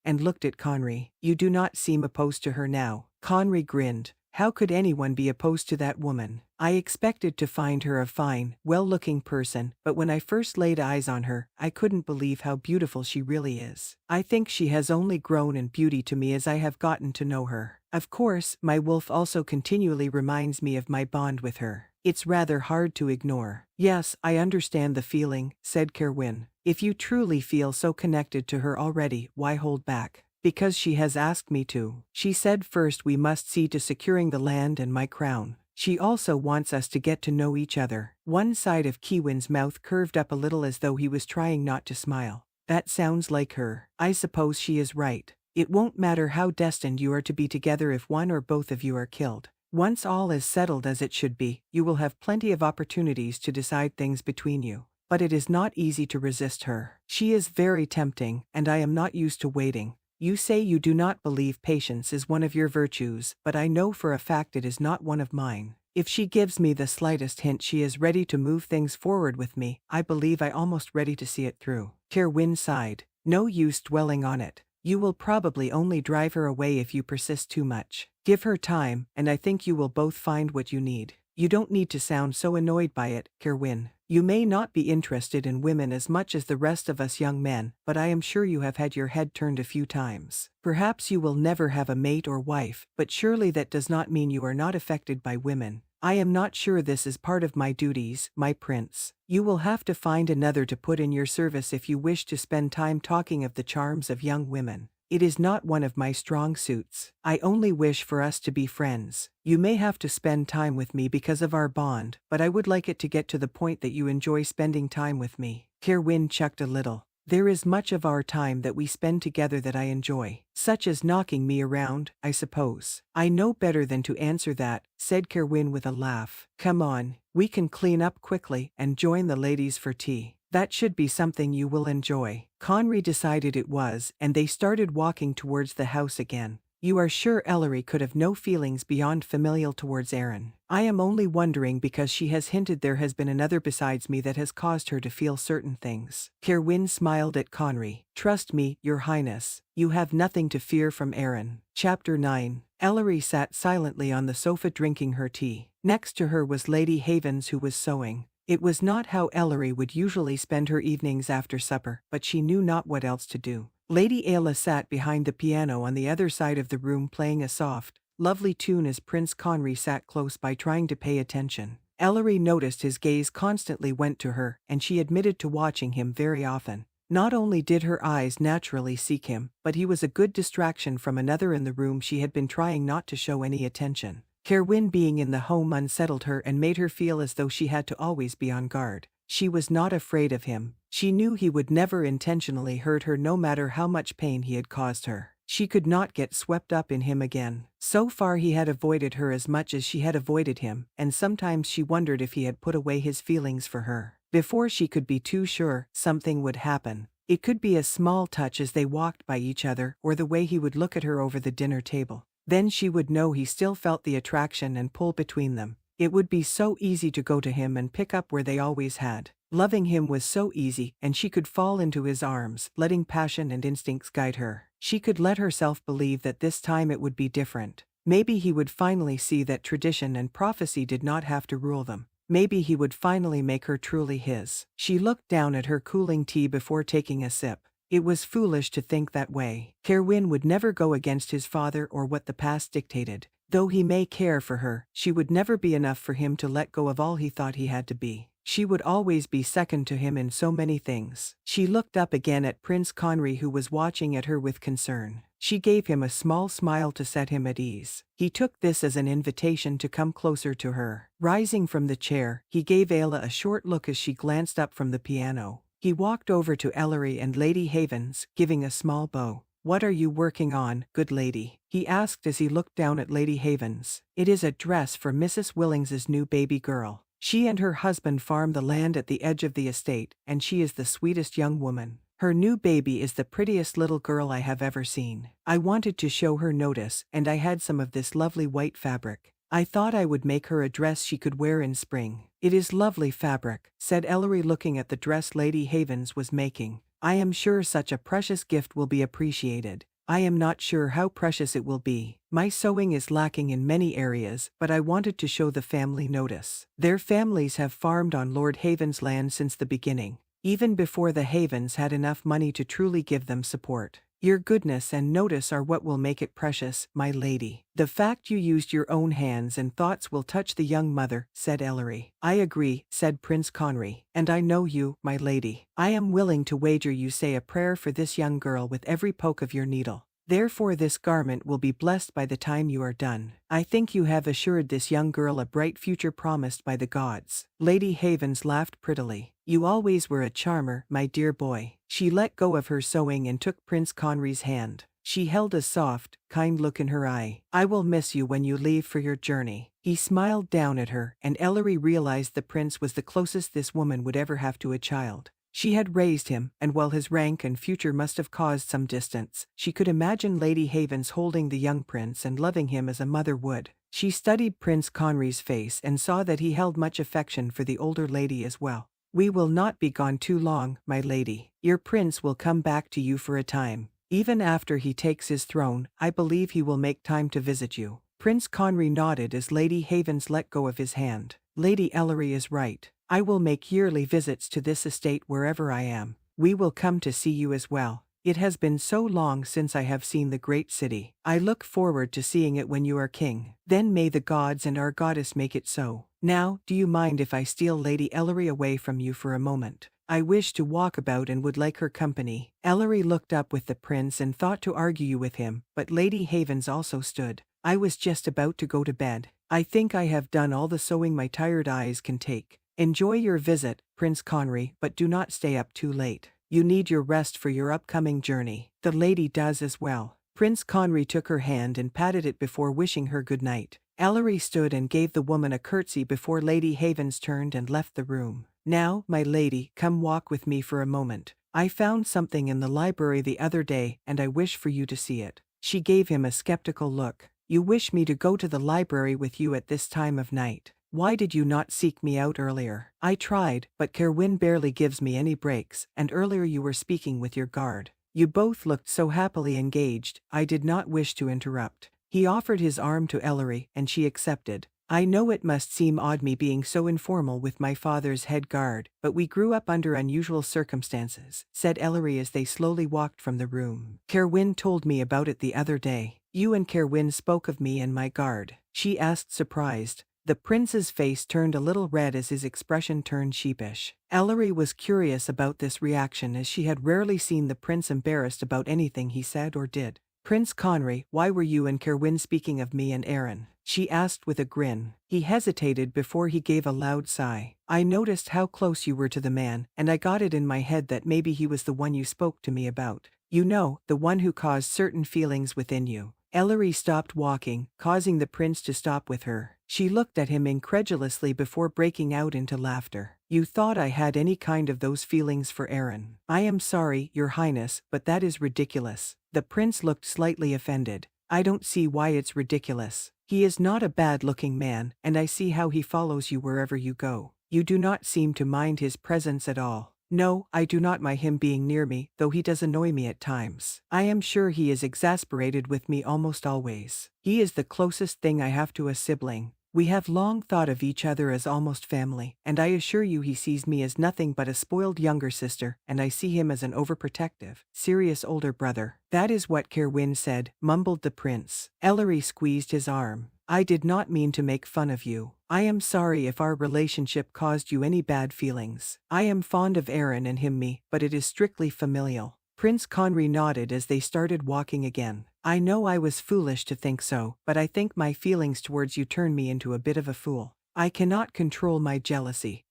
and looked at Conry. You do not seem opposed to her now. Conry grinned. How could anyone be opposed to that woman? I expected to find her a fine, well-looking person, but when I first laid eyes on her, I couldn't believe how beautiful she really is. I think she has only grown in beauty to me as I have gotten to know her. Of course, my wolf also continually reminds me of my bond with her. It's rather hard to ignore. Yes, I understand the feeling, said Kerowwin. If you truly feel so connected to her already, why hold back? Because she has asked me to. She said first we must see to securing the land and my crown. She also wants us to get to know each other. One side of Kerowwin's mouth curved up a little as though he was trying not to smile. That sounds like her. I suppose she is right. It won't matter how destined you are to be together if one or both of you are killed. Once all is settled as it should be, you will have plenty of opportunities to decide things between you. But it is not easy to resist her. She is very tempting, and I am not used to waiting. You say you do not believe patience is one of your virtues, but I know for a fact it is not one of mine. If she gives me the slightest hint she is ready to move things forward with me, I believe I almost ready to see it through. Kerowwin sighed. No use dwelling on it. You will probably only drive her away if you persist too much. Give her time, and I think you will both find what you need. You don't need to sound so annoyed by it, Kerowwin. You may not be interested in women as much as the rest of us young men, but I am sure you have had your head turned a few times. Perhaps you will never have a mate or wife, but surely that does not mean you are not affected by women. I am not sure this is part of my duties, my prince. You will have to find another to put in your service if you wish to spend time talking of the charms of young women. It is not one of my strong suits. I only wish for us to be friends. You may have to spend time with me because of our bond, but I would like it to get to the point that you enjoy spending time with me. Kerowwin chuckled a little. There is much of our time that we spend together that I enjoy, such as knocking me around, I suppose. I know better than to answer that, said Kerowwin with a laugh. Come on, we can clean up quickly and join the ladies for tea. That should be something you will enjoy. Conry decided it was, and they started walking towards the house again. You are sure Ellery could have no feelings beyond familial towards Aaron? I am only wondering because she has hinted there has been another besides me that has caused her to feel certain things. Kerowwin smiled at Conry. Trust me, Your Highness. You have nothing to fear from Aaron. Chapter 9. Ellery sat silently on the sofa drinking her tea. Next to her was Lady Havens, who was sewing. It was not how Ellery would usually spend her evenings after supper, but she knew not what else to do. Lady Ayla sat behind the piano on the other side of the room playing a soft, lovely tune as Prince Conry sat close by trying to pay attention. Ellery noticed his gaze constantly went to her, and she admitted to watching him very often. Not only did her eyes naturally seek him, but he was a good distraction from another in the room she had been trying not to show any attention. Kerowwin being in the home unsettled her and made her feel as though she had to always be on guard. She was not afraid of him. She knew he would never intentionally hurt her no matter how much pain he had caused her. She could not get swept up in him again. So far he had avoided her as much as she had avoided him, and sometimes she wondered if he had put away his feelings for her. Before she could be too sure, something would happen. It could be a small touch as they walked by each other, or the way he would look at her over the dinner table. Then she would know he still felt the attraction and pull between them. It would be so easy to go to him and pick up where they always had. Loving him was so easy, and she could fall into his arms, letting passion and instincts guide her. She could let herself believe that this time it would be different. Maybe he would finally see that tradition and prophecy did not have to rule them. Maybe he would finally make her truly his. She looked down at her cooling tea before taking a sip. It was foolish to think that way. Kerowwin would never go against his father or what the past dictated. Though he may care for her, she would never be enough for him to let go of all he thought he had to be. She would always be second to him in so many things. She looked up again at Prince Conry, who was watching at her with concern. She gave him a small smile to set him at ease. He took this as an invitation to come closer to her. Rising from the chair, he gave Ayla a short look as she glanced up from the piano. He walked over to Ellery and Lady Havens, giving a small bow. "What are you working on, good lady?" he asked as he looked down at Lady Havens. "It is a dress for Mrs. Willings's new baby girl. She and her husband farm the land at the edge of the estate, and she is the sweetest young woman. Her new baby is the prettiest little girl I have ever seen. I wanted to show her notice, and I had some of this lovely white fabric. I thought I would make her a dress she could wear in spring." "It is lovely fabric," said Ellery, looking at the dress Lady Havens was making. "I am sure such a precious gift will be appreciated. I am not sure how precious it will be. My sewing is lacking in many areas, but I wanted to show the family notice. Their families have farmed on Lord Haven's land since the beginning, even before the Havens had enough money to truly give them support. Your goodness and notice are what will make it precious, my lady. The fact you used your own hands and thoughts will touch the young mother," said Ellery. "I agree," said Prince Conry, "and I know you, my lady. I am willing to wager you say a prayer for this young girl with every poke of your needle. Therefore this garment will be blessed by the time you are done. I think you have assured this young girl a bright future promised by the gods." Lady Havens laughed prettily. "You always were a charmer, my dear boy." She let go of her sewing and took Prince Conry's hand. She held a soft, kind look in her eye. "I will miss you when you leave for your journey." He smiled down at her, and Ellery realized the prince was the closest this woman would ever have to a child. She had raised him, and while his rank and future must have caused some distance, she could imagine Lady Havens holding the young prince and loving him as a mother would. She studied Prince Conry's face and saw that he held much affection for the older lady as well. "We will not be gone too long, my lady. Your prince will come back to you for a time. Even after he takes his throne, I believe he will make time to visit you." Prince Conry nodded as Lady Havens let go of his hand. "Lady Ellery is right. I will make yearly visits to this estate wherever I am. We will come to see you as well. It has been so long since I have seen the great city. I look forward to seeing it when you are king. Then may the gods and our goddess make it so. Now, do you mind if I steal Lady Ellery away from you for a moment? I wish to walk about and would like her company." Ellery looked up with the prince and thought to argue with him, but Lady Havens also stood. "I was just about to go to bed. I think I have done all the sewing my tired eyes can take. Enjoy your visit, Prince Conry, but do not stay up too late. You need your rest for your upcoming journey." "The lady does as well." Prince Conry took her hand and patted it before wishing her good night. Ellery stood and gave the woman a curtsy before Lady Havens turned and left the room. Now, my lady, come walk with me for a moment. I found something in the library the other day and I wish for you to see it. She gave him a skeptical look. You wish me to go to the library with you at this time of night? Why did you not seek me out earlier? I tried, but Kerowwin barely gives me any breaks, and earlier you were speaking with your guard. You both looked so happily engaged, I did not wish to interrupt. He offered his arm to Ellery, and she accepted. I know it must seem odd me being so informal with my father's head guard, but we grew up under unusual circumstances, said Ellery as they slowly walked from the room. Kerowwin told me about it the other day. You and Kerowwin spoke of me and my guard, she asked surprised. The prince's face turned a little red as his expression turned sheepish. Ellery was curious about this reaction as she had rarely seen the prince embarrassed about anything he said or did. Prince Conry, why were you and Kerowwin speaking of me and Aaron? She asked with a grin. He hesitated before he gave a loud sigh. I noticed how close you were to the man, and I got it in my head that maybe he was the one you spoke to me about. You know, the one who caused certain feelings within you. Ellery stopped walking, causing the prince to stop with her. She looked at him incredulously before breaking out into laughter. You thought I had any kind of those feelings for Aaron. I am sorry, Your Highness, but that is ridiculous. The prince looked slightly offended. I don't see why it's ridiculous. He is not a bad-looking man, and I see how he follows you wherever you go. You do not seem to mind his presence at all. No, I do not mind him being near me, though he does annoy me at times. I am sure he is exasperated with me almost always. He is the closest thing I have to a sibling. We have long thought of each other as almost family, and I assure you he sees me as nothing but a spoiled younger sister, and I see him as an overprotective, serious older brother. That is what Kerowwin said, mumbled the prince. Ellery squeezed his arm. I did not mean to make fun of you. I am sorry if our relationship caused you any bad feelings. I am fond of Aaron and him me, but it is strictly familial. Prince Conry nodded as they started walking again. I know I was foolish to think so, but I think my feelings towards you turn me into a bit of a fool. I cannot control my jealousy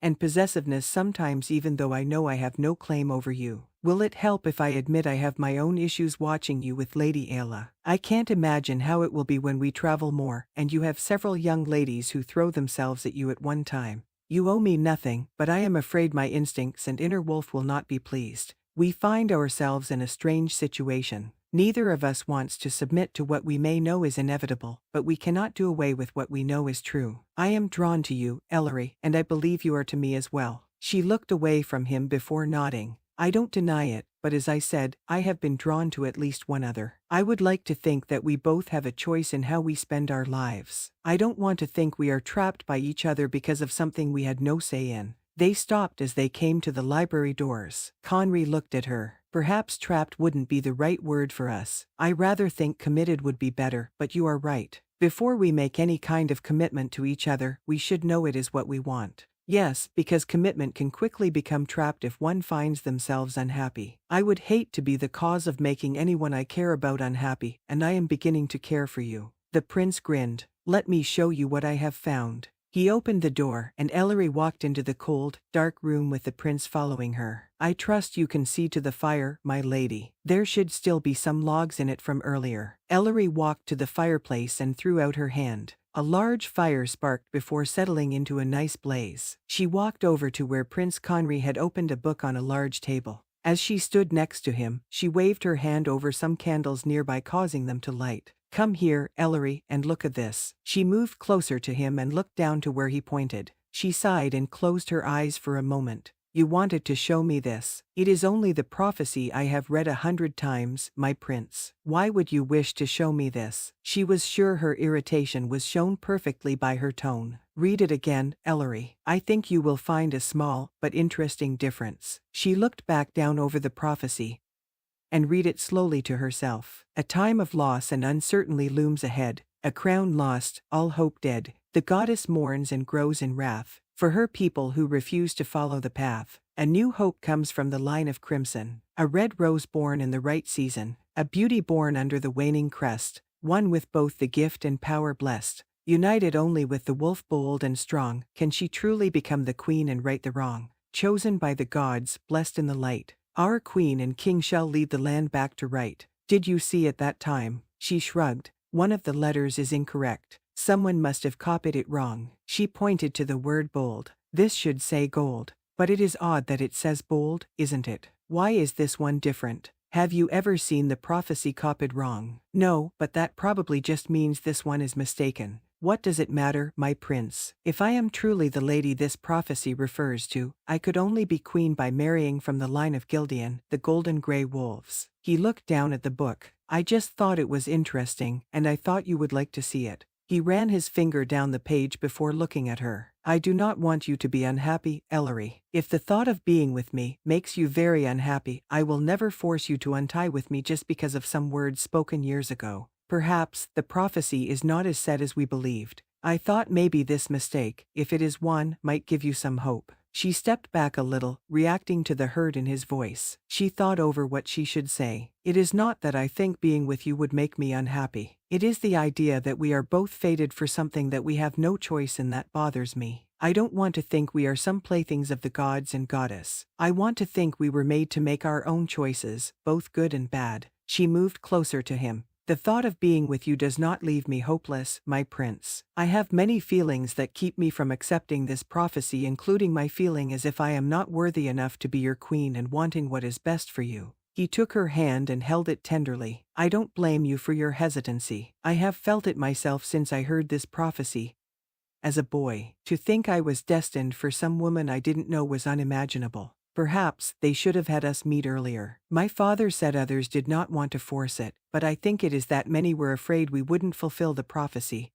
and possessiveness sometimes, even though I know I have no claim over you. Will it help if I admit I have my own issues watching you with Lady Ayla? I can't imagine how it will be when we travel more, and you have several young ladies who throw themselves at you at one time. You owe me nothing, but I am afraid my instincts and inner wolf will not be pleased. We find ourselves in a strange situation. Neither of us wants to submit to what we may know is inevitable, but we cannot do away with what we know is true. I am drawn to you, Ellery, and I believe you are to me as well. She looked away from him before nodding. I don't deny it, but as I said, I have been drawn to at least one other. I would like to think that we both have a choice in how we spend our lives. I don't want to think we are trapped by each other because of something we had no say in. They stopped as they came to the library doors. Conry looked at her. Perhaps trapped wouldn't be the right word for us. I rather think committed would be better, but you are right. Before we make any kind of commitment to each other, we should know it is what we want. Yes, because commitment can quickly become trapped if one finds themselves unhappy. I would hate to be the cause of making anyone I care about unhappy, and I am beginning to care for you. The prince grinned. Let me show you what I have found. He opened the door, and Ellery walked into the cold, dark room with the prince following her. I trust you can see to the fire, my lady. There should still be some logs in it from earlier. Ellery walked to the fireplace and threw out her hand. A large fire sparked before settling into a nice blaze. She walked over to where Prince Conry had opened a book on a large table. As she stood next to him, she waved her hand over some candles nearby, causing them to light. Come here, Ellery, and look at this. She moved closer to him and looked down to where he pointed. She sighed and closed her eyes for a moment. You wanted to show me this. It is only the prophecy I have read 100 times, my prince. Why would you wish to show me this? She was sure her irritation was shown perfectly by her tone. Read it again, Ellery. I think you will find a small, but interesting difference. She looked back down over the prophecy and read it slowly to herself. A time of loss and uncertainty looms ahead, a crown lost, all hope dead. The goddess mourns and grows in wrath for her people who refuse to follow the path. A new hope comes from the line of crimson, a red rose born in the right season, a beauty born under the waning crest, one with both the gift and power blessed. United only with the wolf bold and strong, can she truly become the queen and right the wrong. Chosen by the gods, blessed in the light, our queen and king shall lead the land back to right. Did you see at that time? She shrugged. One of the letters is incorrect. Someone must have copied it wrong. She pointed to the word bold. This should say gold. But it is odd that it says bold, isn't it? Why is this one different? Have you ever seen the prophecy copied wrong? No, but that probably just means this one is mistaken. What does it matter, my prince? If I am truly the lady this prophecy refers to, I could only be queen by marrying from the line of Gildian, the golden grey wolves. He looked down at the book. I just thought it was interesting, and I thought you would like to see it. He ran his finger down the page before looking at her. I do not want you to be unhappy, Ellery. If the thought of being with me makes you very unhappy, I will never force you to untie with me just because of some words spoken years ago. Perhaps the prophecy is not as set as we believed. I thought maybe this mistake, if it is one, might give you some hope. She stepped back a little, reacting to the hurt in his voice. She thought over what she should say. It is not that I think being with you would make me unhappy. It is the idea that we are both fated for something that we have no choice in that bothers me. I don't want to think we are some playthings of the gods and goddess. I want to think we were made to make our own choices, both good and bad. She moved closer to him. The thought of being with you does not leave me hopeless, my prince. I have many feelings that keep me from accepting this prophecy, including my feeling as if I am not worthy enough to be your queen and wanting what is best for you. He took her hand and held it tenderly. I don't blame you for your hesitancy. I have felt it myself since I heard this prophecy. As a boy, to think I was destined for some woman I didn't know was unimaginable. Perhaps they should have had us meet earlier. My father said others did not want to force it, but I think it is that many were afraid we wouldn't fulfill the prophecy,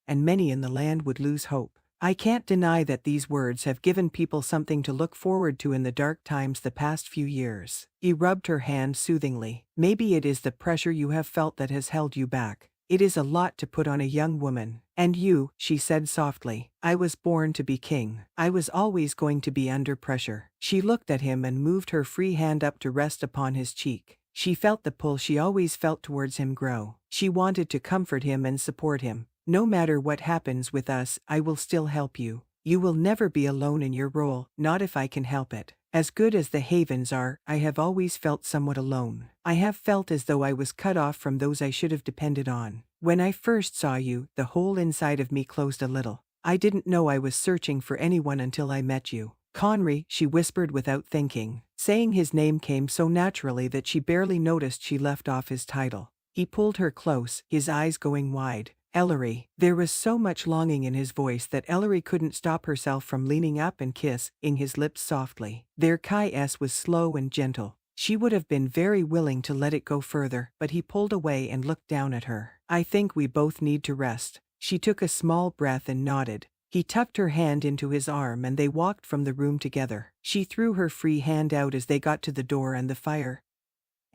and many in the land would lose hope. I can't deny that these words have given people something to look forward to in the dark times the past few years. He rubbed her hand soothingly. Maybe it is the pressure you have felt that has held you back. It is a lot to put on a young woman. And you, she said softly. I was born to be king. I was always going to be under pressure. She looked at him and moved her free hand up to rest upon his cheek. She felt the pull she always felt towards him grow. She wanted to comfort him and support him. No matter what happens with us, I will still help you. You will never be alone in your role, not if I can help it. As good as the Havens are, I have always felt somewhat alone. I have felt as though I was cut off from those I should have depended on. When I first saw you, the whole inside of me closed a little. I didn't know I was searching for anyone until I met you. Conry, she whispered without thinking. Saying his name came so naturally that she barely noticed she left off his title. He pulled her close, his eyes going wide. Ellery. There was so much longing in his voice that Ellery couldn't stop herself from leaning up and kissing his lips softly. Their kiss was slow and gentle. She would have been very willing to let it go further, but he pulled away and looked down at her. I think we both need to rest. She took a small breath and nodded. He tucked her hand into his arm and they walked from the room together. She threw her free hand out as they got to the door and the fire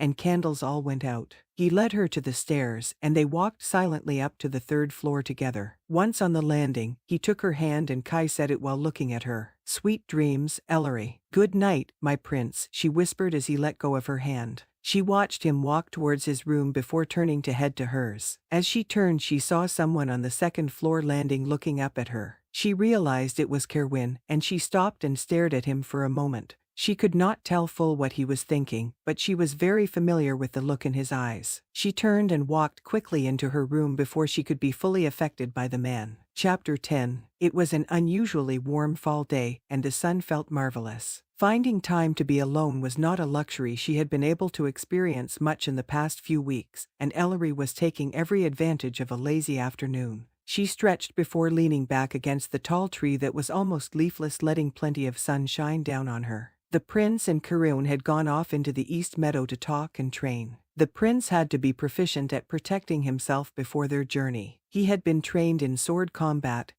and candles all went out. He led her to the stairs, and they walked silently up to the third floor together. Once on the landing, he took her hand and Kai said it while looking at her. Sweet dreams, Ellery. Good night, my prince, she whispered as he let go of her hand. She watched him walk towards his room before turning to head to hers. As she turned, she saw someone on the second floor landing looking up at her. She realized it was Kerowwin, and she stopped and stared at him for a moment. She could not tell full what he was thinking, but she was very familiar with the look in his eyes. She turned and walked quickly into her room before she could be fully affected by the man. Chapter 10. It was an unusually warm fall day, and the sun felt marvelous. Finding time to be alone was not a luxury she had been able to experience much in the past few weeks, and Ellery was taking every advantage of a lazy afternoon. She stretched before leaning back against the tall tree that was almost leafless, letting plenty of sun shine down on her. The prince and Kerowwin had gone off into the east meadow to talk and train. The prince had to be proficient at protecting himself before their journey. He had been trained in sword combat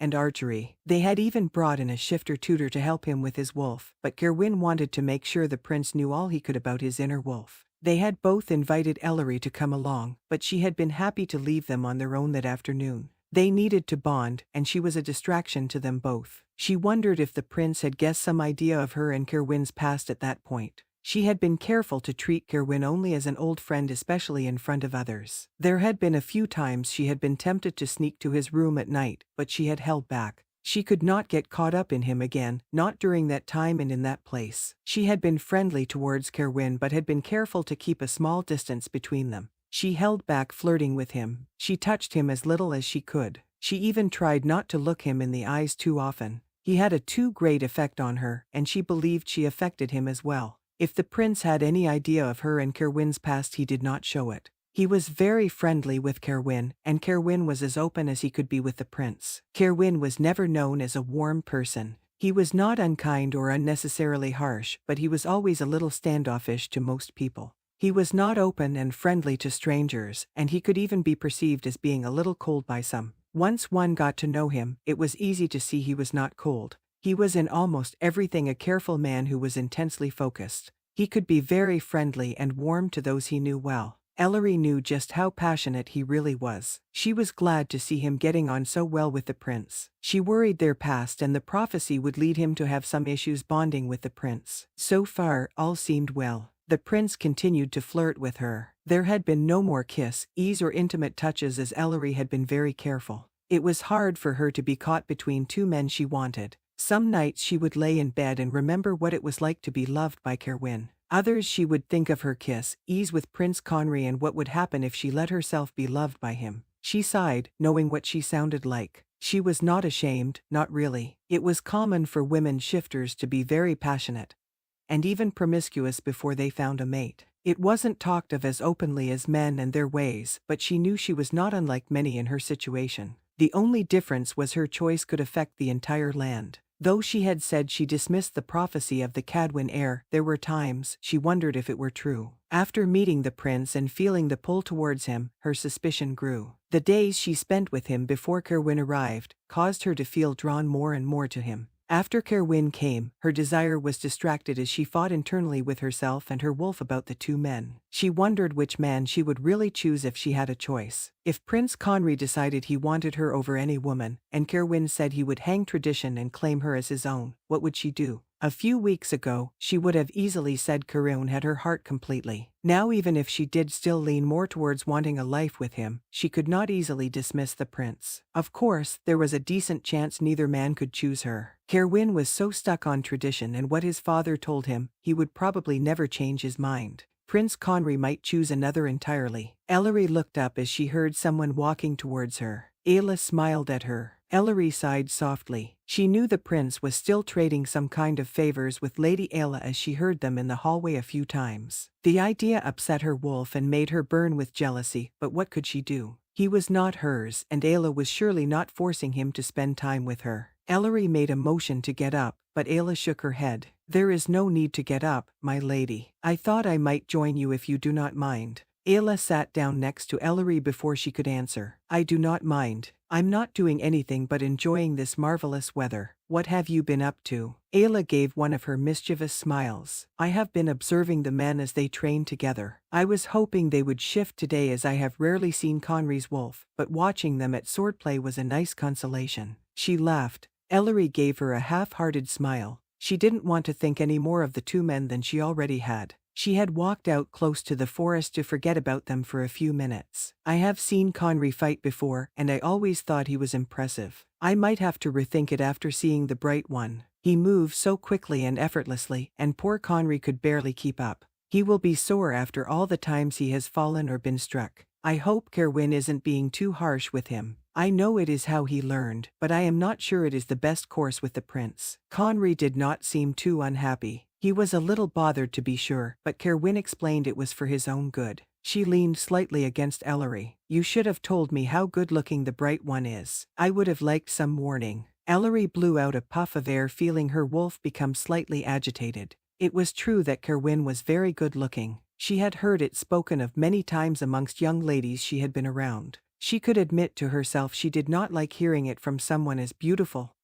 and archery. They had even brought in a shifter tutor to help him with his wolf, but Kerowwin wanted to make sure the prince knew all he could about his inner wolf. They had both invited Ellery to come along, but she had been happy to leave them on their own that afternoon. They needed to bond, and she was a distraction to them both. She wondered if the prince had guessed some idea of her and Kerowwin's past at that point. She had been careful to treat Kerowwin only as an old friend, especially in front of others. There had been a few times she had been tempted to sneak to his room at night, but she had held back. She could not get caught up in him again, not during that time and in that place. She had been friendly towards Kerowwin but had been careful to keep a small distance between them. She held back flirting with him. She touched him as little as she could. She even tried not to look him in the eyes too often. He had a too great effect on her, and she believed she affected him as well. If the prince had any idea of her and Kerowwin's past, he did not show it. He was very friendly with Kerowwin, and Kerowwin was as open as he could be with the prince. Kerowwin was never known as a warm person. He was not unkind or unnecessarily harsh, but he was always a little standoffish to most people. He was not open and friendly to strangers, and he could even be perceived as being a little cold by some. Once one got to know him, it was easy to see he was not cold. He was in almost everything a careful man who was intensely focused. He could be very friendly and warm to those he knew well. Ellery knew just how passionate he really was. She was glad to see him getting on so well with the prince. She worried their past and the prophecy would lead him to have some issues bonding with the prince. So far, all seemed well. The prince continued to flirt with her. There had been no more kiss-ease or intimate touches as Ellery had been very careful. It was hard for her to be caught between two men she wanted. Some nights she would lay in bed and remember what it was like to be loved by Kerowwin. Others she would think of her kiss-ease with Prince Conry and what would happen if she let herself be loved by him. She sighed, knowing what she sounded like. She was not ashamed, not really. It was common for women shifters to be very passionate and even promiscuous before they found a mate. It wasn't talked of as openly as men and their ways, but she knew she was not unlike many in her situation. The only difference was her choice could affect the entire land. Though she had said she dismissed the prophecy of the Cadwin heir, there were times she wondered if it were true. After meeting the prince and feeling the pull towards him, her suspicion grew. The days she spent with him before Kerowwin arrived caused her to feel drawn more and more to him. After Kerowwin came, her desire was distracted as she fought internally with herself and her wolf about the two men. She wondered which man she would really choose if she had a choice. If Prince Conry decided he wanted her over any woman, and Kerowwin said he would hang tradition and claim her as his own, what would she do? A few weeks ago, she would have easily said Kerowwin had her heart completely. Now even if she did still lean more towards wanting a life with him, she could not easily dismiss the prince. Of course, there was a decent chance neither man could choose her. Kerowwin was so stuck on tradition and what his father told him, he would probably never change his mind. Prince Conry might choose another entirely. Ellery looked up as she heard someone walking towards her. Ayla smiled at her. Ellery sighed softly. She knew the prince was still trading some kind of favors with Lady Ayla as she heard them in the hallway a few times. The idea upset her wolf and made her burn with jealousy, but what could she do? He was not hers, and Ayla was surely not forcing him to spend time with her. Ellery made a motion to get up, but Ayla shook her head. "There is no need to get up, my lady. I thought I might join you if you do not mind." Ayla sat down next to Ellery before she could answer. "I do not mind. I'm not doing anything but enjoying this marvelous weather. What have you been up to?" Ayla gave one of her mischievous smiles. "I have been observing the men as they train together. I was hoping they would shift today as I have rarely seen Conry's wolf, but watching them at swordplay was a nice consolation." She laughed. Ellery gave her a half-hearted smile. She didn't want to think any more of the two men than she already had. She had walked out close to the forest to forget about them for a few minutes. "I have seen Conry fight before, and I always thought he was impressive. I might have to rethink it after seeing the bright one. He moves so quickly and effortlessly, and poor Conry could barely keep up. He will be sore after all the times he has fallen or been struck. I hope Kerowwin isn't being too harsh with him. I know it is how he learned, but I am not sure it is the best course with the prince." Conry did not seem too unhappy. He was a little bothered to be sure, but Kerowwin explained it was for his own good. She leaned slightly against Ellery. "You should have told me how good-looking the bright one is. I would have liked some warning." Ellery blew out a puff of air, feeling her wolf become slightly agitated. It was true that Kerowwin was very good-looking. She had heard it spoken of many times amongst young ladies she had been around. She could admit to herself she did not like hearing it from someone as beautiful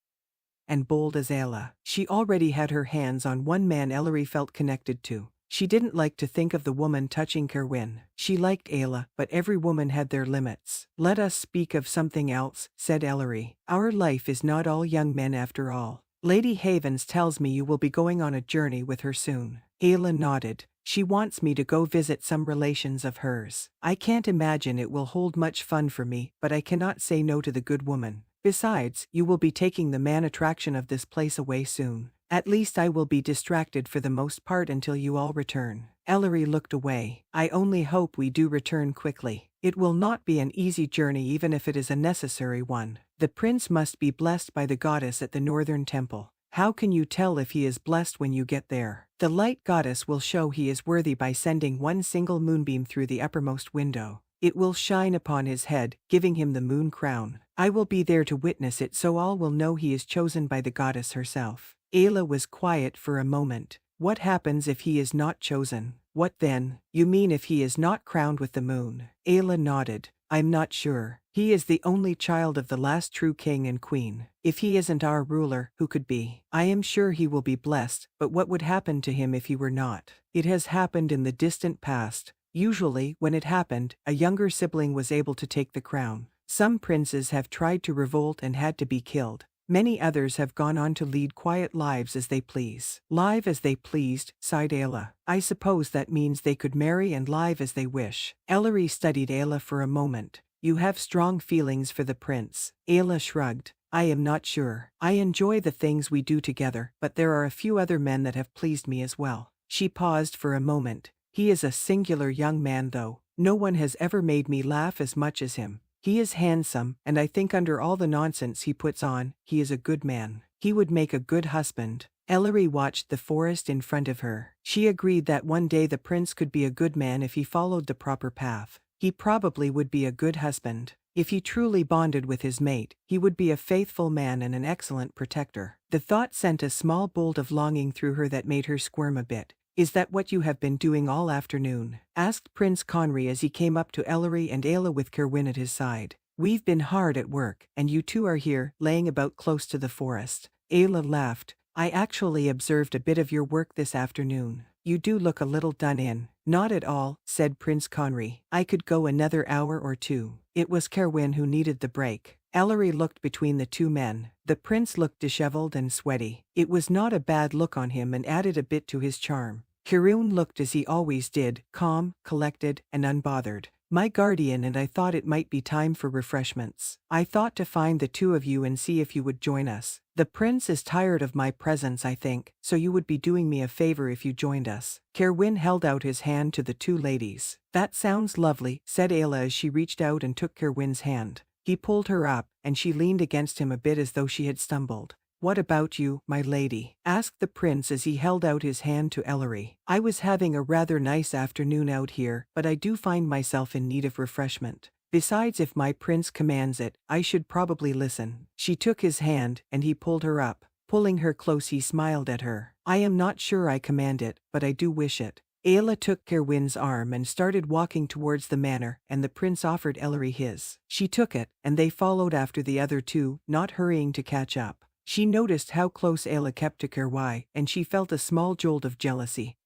and bold as Ayla. She already had her hands on one man Ellery felt connected to. She didn't like to think of the woman touching Kerowwin. She liked Ayla, but every woman had their limits. "Let us speak of something else," said Ellery. "Our life is not all young men after all. Lady Havens tells me you will be going on a journey with her soon." Ayla nodded. "She wants me to go visit some relations of hers. I can't imagine it will hold much fun for me, but I cannot say no to the good woman. Besides, you will be taking the main attraction of this place away soon. At least I will be distracted for the most part until you all return." Ellery looked away. "I only hope we do return quickly." It will not be an easy journey even if it is a necessary one. The prince must be blessed by the goddess at the northern temple. How can you tell if he is blessed when you get there? The light goddess will show he is worthy by sending one single moonbeam through the uppermost window. It will shine upon his head, giving him the moon crown. I will be there to witness it so all will know he is chosen by the goddess herself. Ayla was quiet for a moment. What happens if he is not chosen? What then? You mean if he is not crowned with the moon? Ayla nodded. I'm not sure. He is the only child of the last true king and queen. If he isn't our ruler, who could be? I am sure he will be blessed, but what would happen to him if he were not? It has happened in the distant past. Usually, when it happened, a younger sibling was able to take the crown. Some princes have tried to revolt and had to be killed. Many others have gone on to lead quiet lives as they please. Live as they pleased, sighed Ayla. I suppose that means they could marry and live as they wish. Ellery studied Ayla for a moment. You have strong feelings for the prince. Ayla shrugged. I am not sure. I enjoy the things we do together, but there are a few other men that have pleased me as well. She paused for a moment. He is a singular young man though. No one has ever made me laugh as much as him. He is handsome, and I think under all the nonsense he puts on, he is a good man. He would make a good husband. Ellery watched the forest in front of her. She agreed that one day the prince could be a good man if he followed the proper path. He probably would be a good husband. If he truly bonded with his mate, he would be a faithful man and an excellent protector. The thought sent a small bolt of longing through her that made her squirm a bit. Is that what you have been doing all afternoon? Asked Prince Conry as he came up to Ellery and Ayla with Kerowwin at his side. We've been hard at work, and you two are here, laying about close to the forest. Ayla laughed. I actually observed a bit of your work this afternoon. You do look a little done in. Not at all, said Prince Conry. I could go another hour or two. It was Kerowwin who needed the break. Ellery looked between the two men. The prince looked disheveled and sweaty. It was not a bad look on him and added a bit to his charm. Kerowwin looked as he always did, calm, collected, and unbothered. My guardian and I thought it might be time for refreshments. I thought to find the two of you and see if you would join us. The prince is tired of my presence, I think, so you would be doing me a favor if you joined us. Kerowwin held out his hand to the two ladies. That sounds lovely, said Ayla as she reached out and took Kerowwin's hand. He pulled her up, and she leaned against him a bit as though she had stumbled. What about you, my lady? Asked the prince as he held out his hand to Ellery. I was having a rather nice afternoon out here, but I do find myself in need of refreshment. Besides, if my prince commands it, I should probably listen. She took his hand, and he pulled her up. Pulling her close, he smiled at her. I am not sure I command it, but I do wish it. Ayla took Kerowwin's arm and started walking towards the manor, and the prince offered Ellery his. She took it, and they followed after the other two, not hurrying to catch up. She noticed how close Ayla kept to Kerowwin, and she felt a small jolt of jealousy.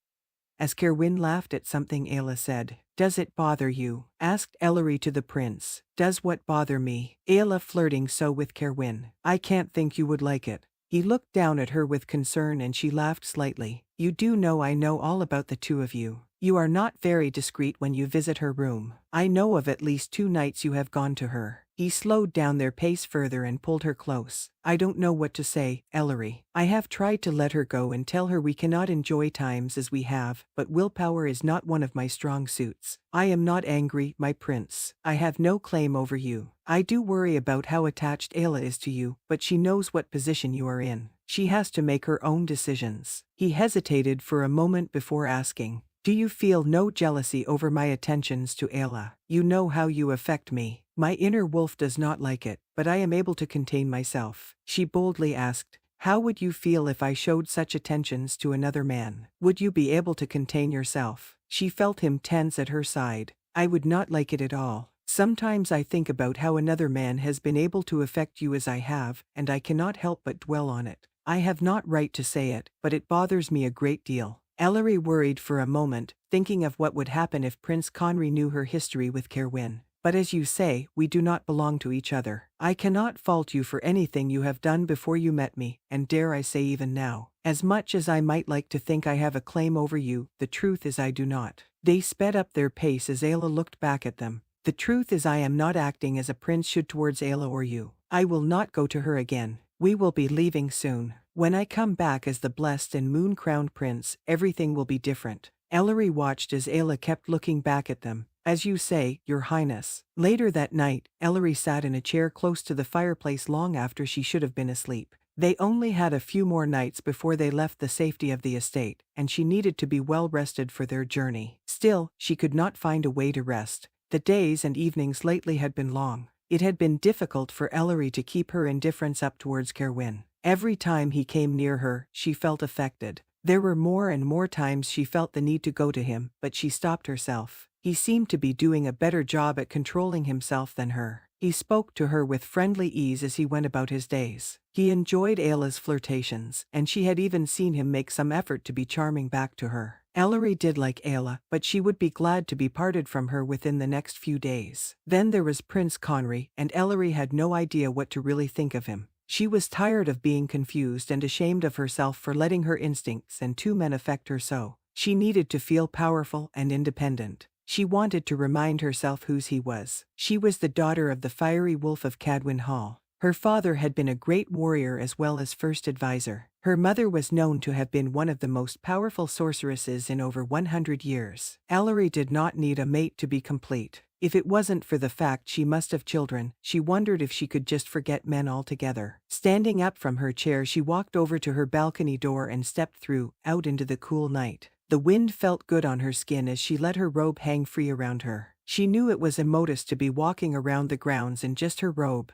As Kerowwin laughed at something Ayla said. Does it bother you? Asked Ellery to the prince. Does what bother me? Ayla flirting so with Kerowwin. I can't think you would like it. He looked down at her with concern and she laughed slightly. You do know I know all about the two of you. You are not very discreet when you visit her room. I know of at least 2 nights you have gone to her. He slowed down their pace further and pulled her close. I don't know what to say, Ellery. I have tried to let her go and tell her we cannot enjoy times as we have, but willpower is not one of my strong suits. I am not angry, my prince. I have no claim over you. I do worry about how attached Ayla is to you, but she knows what position you are in. She has to make her own decisions. He hesitated for a moment before asking. Do you feel no jealousy over my attentions to Ayla? You know how you affect me. My inner wolf does not like it, but I am able to contain myself. She boldly asked, how would you feel if I showed such attentions to another man? Would you be able to contain yourself? She felt him tense at her side. I would not like it at all. Sometimes I think about how another man has been able to affect you as I have, and I cannot help but dwell on it. I have not right to say it, but it bothers me a great deal. Ellery worried for a moment, thinking of what would happen if Prince Conry knew her history with Kerowwin. But as you say, we do not belong to each other. I cannot fault you for anything you have done before you met me, and dare I say even now. As much as I might like to think I have a claim over you, the truth is I do not. They sped up their pace as Ayla looked back at them. The truth is I am not acting as a prince should towards Ayla or you. I will not go to her again. We will be leaving soon. When I come back as the blessed and moon-crowned prince, everything will be different. Ellery watched as Ayla kept looking back at them. "As you say, your highness." Later that night, Ellery sat in a chair close to the fireplace long after she should have been asleep. They only had a few more nights before they left the safety of the estate, and she needed to be well rested for their journey. Still, she could not find a way to rest. The days and evenings lately had been long. It had been difficult for Ellery to keep her indifference up towards Kerowwin. Every time he came near her, she felt affected. There were more and more times she felt the need to go to him, but she stopped herself. He seemed to be doing a better job at controlling himself than her. He spoke to her with friendly ease as he went about his days. He enjoyed Ayla's flirtations, and she had even seen him make some effort to be charming back to her. Ellery did like Ayla, but she would be glad to be parted from her within the next few days. Then there was Prince Conry, and Ellery had no idea what to really think of him. She was tired of being confused and ashamed of herself for letting her instincts and two men affect her so. She needed to feel powerful and independent. She wanted to remind herself whose he was. She was the daughter of the fiery wolf of Cadwin Hall. Her father had been a great warrior as well as first advisor. Her mother was known to have been one of the most powerful sorceresses in over 100 years. Ellery did not need a mate to be complete. If it wasn't for the fact she must have children, she wondered if she could just forget men altogether. Standing up from her chair, she walked over to her balcony door and stepped through, out into the cool night. The wind felt good on her skin as she let her robe hang free around her. She knew it was immodest to be walking around the grounds in just her robe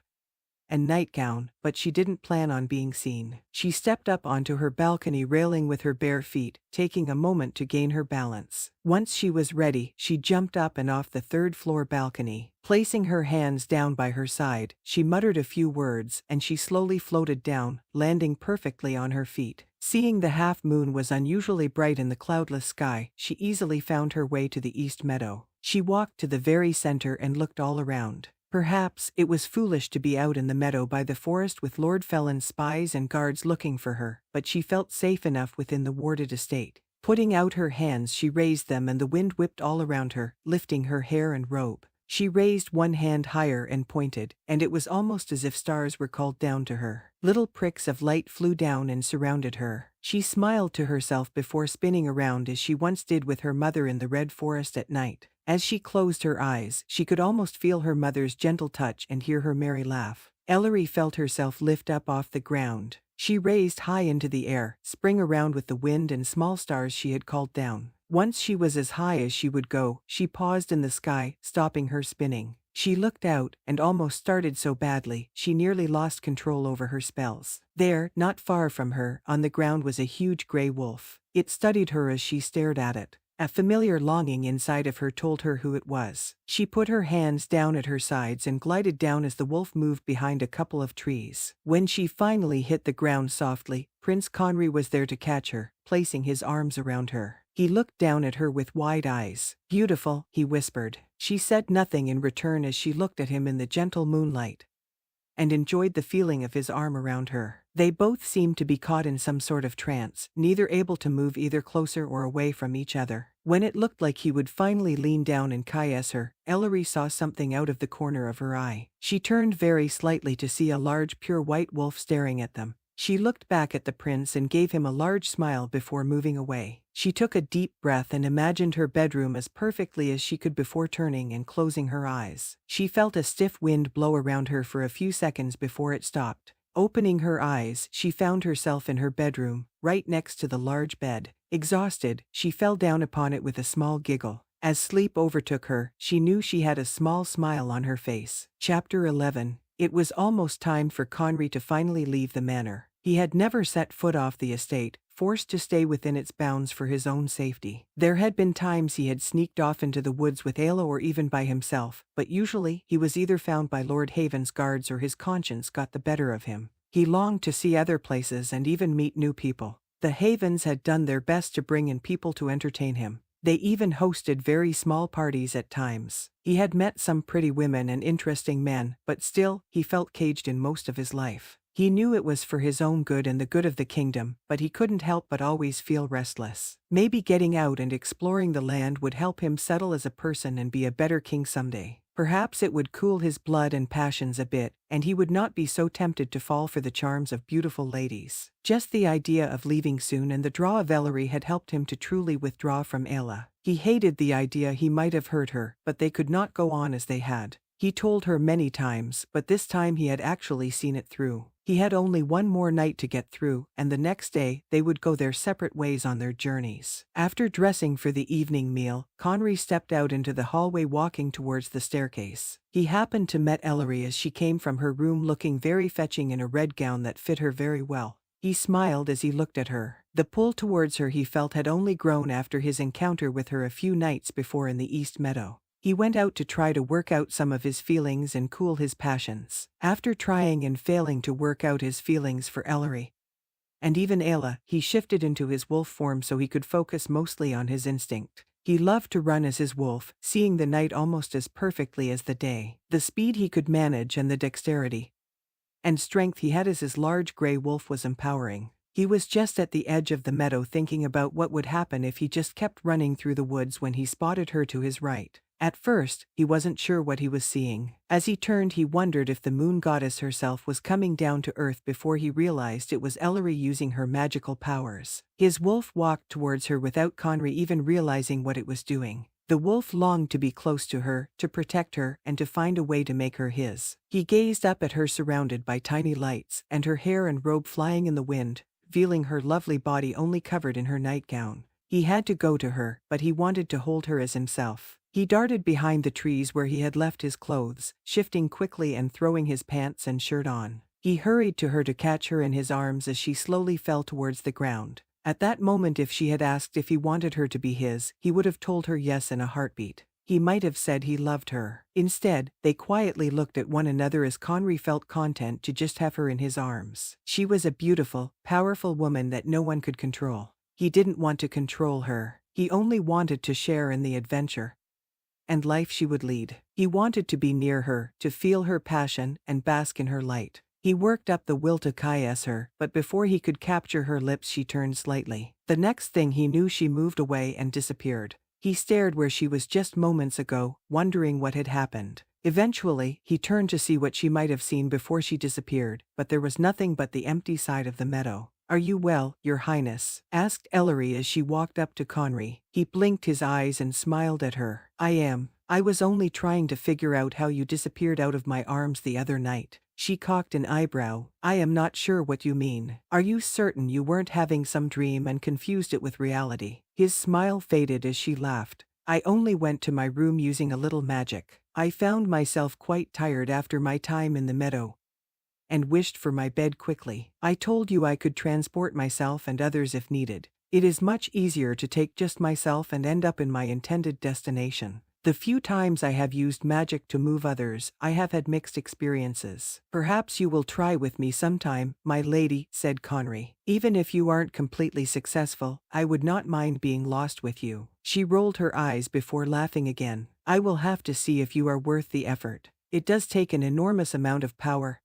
and nightgown, but she didn't plan on being seen. She stepped up onto her balcony railing with her bare feet, taking a moment to gain her balance. Once she was ready, she jumped up and off the third-floor balcony. Placing her hands down by her side, she muttered a few words, and she slowly floated down, landing perfectly on her feet. Seeing the half-moon was unusually bright in the cloudless sky, she easily found her way to the east meadow. She walked to the very center and looked all around. Perhaps it was foolish to be out in the meadow by the forest with Lord Felon's spies and guards looking for her, but she felt safe enough within the warded estate. Putting out her hands, she raised them and the wind whipped all around her, lifting her hair and robe. She raised one hand higher and pointed, and it was almost as if stars were called down to her. Little pricks of light flew down and surrounded her. She smiled to herself before spinning around as she once did with her mother in the Red Forest at night. As she closed her eyes, she could almost feel her mother's gentle touch and hear her merry laugh. Ellery felt herself lift up off the ground. She raised high into the air, spring around with the wind and small stars she had called down. Once she was as high as she would go, she paused in the sky, stopping her spinning. She looked out, and almost started so badly, she nearly lost control over her spells. There, not far from her, on the ground was a huge gray wolf. It studied her as she stared at it. A familiar longing inside of her told her who it was. She put her hands down at her sides and glided down as the wolf moved behind a couple of trees. When she finally hit the ground softly, Prince Conry was there to catch her, placing his arms around her. He looked down at her with wide eyes. "Beautiful," he whispered. She said nothing in return as she looked at him in the gentle moonlight and enjoyed the feeling of his arm around her. They both seemed to be caught in some sort of trance, neither able to move either closer or away from each other. When it looked like he would finally lean down and caress her, Ellery saw something out of the corner of her eye. She turned very slightly to see a large pure white wolf staring at them. She looked back at the prince and gave him a large smile before moving away. She took a deep breath and imagined her bedroom as perfectly as she could before turning and closing her eyes. She felt a stiff wind blow around her for a few seconds before it stopped. Opening her eyes, she found herself in her bedroom, right next to the large bed. Exhausted, she fell down upon it with a small giggle. As sleep overtook her, she knew she had a small smile on her face. Chapter 11. It was almost time for Conry to finally leave the manor. He had never set foot off the estate, forced to stay within its bounds for his own safety. There had been times he had sneaked off into the woods with Ayla or even by himself, but usually he was either found by Lord Haven's guards or his conscience got the better of him. He longed to see other places and even meet new people. The Havens had done their best to bring in people to entertain him. They even hosted very small parties at times. He had met some pretty women and interesting men, but still, he felt caged in most of his life. He knew it was for his own good and the good of the kingdom, but he couldn't help but always feel restless. Maybe getting out and exploring the land would help him settle as a person and be a better king someday. Perhaps it would cool his blood and passions a bit, and he would not be so tempted to fall for the charms of beautiful ladies. Just the idea of leaving soon and the draw of Ellery had helped him to truly withdraw from Ayla. He hated the idea he might have hurt her, but they could not go on as they had. He told her many times, but this time he had actually seen it through. He had only one more night to get through, and the next day they would go their separate ways on their journeys. After dressing for the evening meal, Conry stepped out into the hallway walking towards the staircase. He happened to meet Ellery as she came from her room looking very fetching in a red gown that fit her very well. He smiled as he looked at her. The pull towards her he felt had only grown after his encounter with her a few nights before in the East Meadow. He went out to try to work out some of his feelings and cool his passions. After trying and failing to work out his feelings for Ellery and even Ayla, he shifted into his wolf form so he could focus mostly on his instinct. He loved to run as his wolf, seeing the night almost as perfectly as the day. The speed he could manage and the dexterity and strength he had as his large gray wolf was empowering. He was just at the edge of the meadow thinking about what would happen if he just kept running through the woods when he spotted her to his right. At first, he wasn't sure what he was seeing. As he turned, he wondered if the moon goddess herself was coming down to earth before he realized it was Ellery using her magical powers. His wolf walked towards her without Conry even realizing what it was doing. The wolf longed to be close to her, to protect her, and to find a way to make her his. He gazed up at her surrounded by tiny lights, and her hair and robe flying in the wind, revealing her lovely body only covered in her nightgown. He had to go to her, but he wanted to hold her as himself. He darted behind the trees where he had left his clothes, shifting quickly and throwing his pants and shirt on. He hurried to her to catch her in his arms as she slowly fell towards the ground. At that moment, if she had asked if he wanted her to be his, he would have told her yes in a heartbeat. He might have said he loved her. Instead, they quietly looked at one another as Conry felt content to just have her in his arms. She was a beautiful, powerful woman that no one could control. He didn't want to control her. He only wanted to share in the adventure and life she would lead. He wanted to be near her, to feel her passion, and bask in her light. He worked up the will to caress her, but before he could capture her lips she turned slightly. The next thing he knew she moved away and disappeared. He stared where she was just moments ago, wondering what had happened. Eventually, he turned to see what she might have seen before she disappeared, but there was nothing but the empty side of the meadow. "Are you well, Your Highness?" asked Ellery as she walked up to Conry. He blinked his eyes and smiled at her. "I am. I was only trying to figure out how you disappeared out of my arms the other night." She cocked an eyebrow. "I am not sure what you mean. Are you certain you weren't having some dream and confused it with reality?" His smile faded as she laughed. "I only went to my room using a little magic. I found myself quite tired after my time in the meadow and wished for my bed quickly. I told you I could transport myself and others if needed. It is much easier to take just myself and end up in my intended destination. The few times I have used magic to move others, I have had mixed experiences. Perhaps you will try with me sometime, my lady," said Conry. "Even if you aren't completely successful, I would not mind being lost with you." She rolled her eyes before laughing again. "I will have to see if you are worth the effort. It does take an enormous amount of power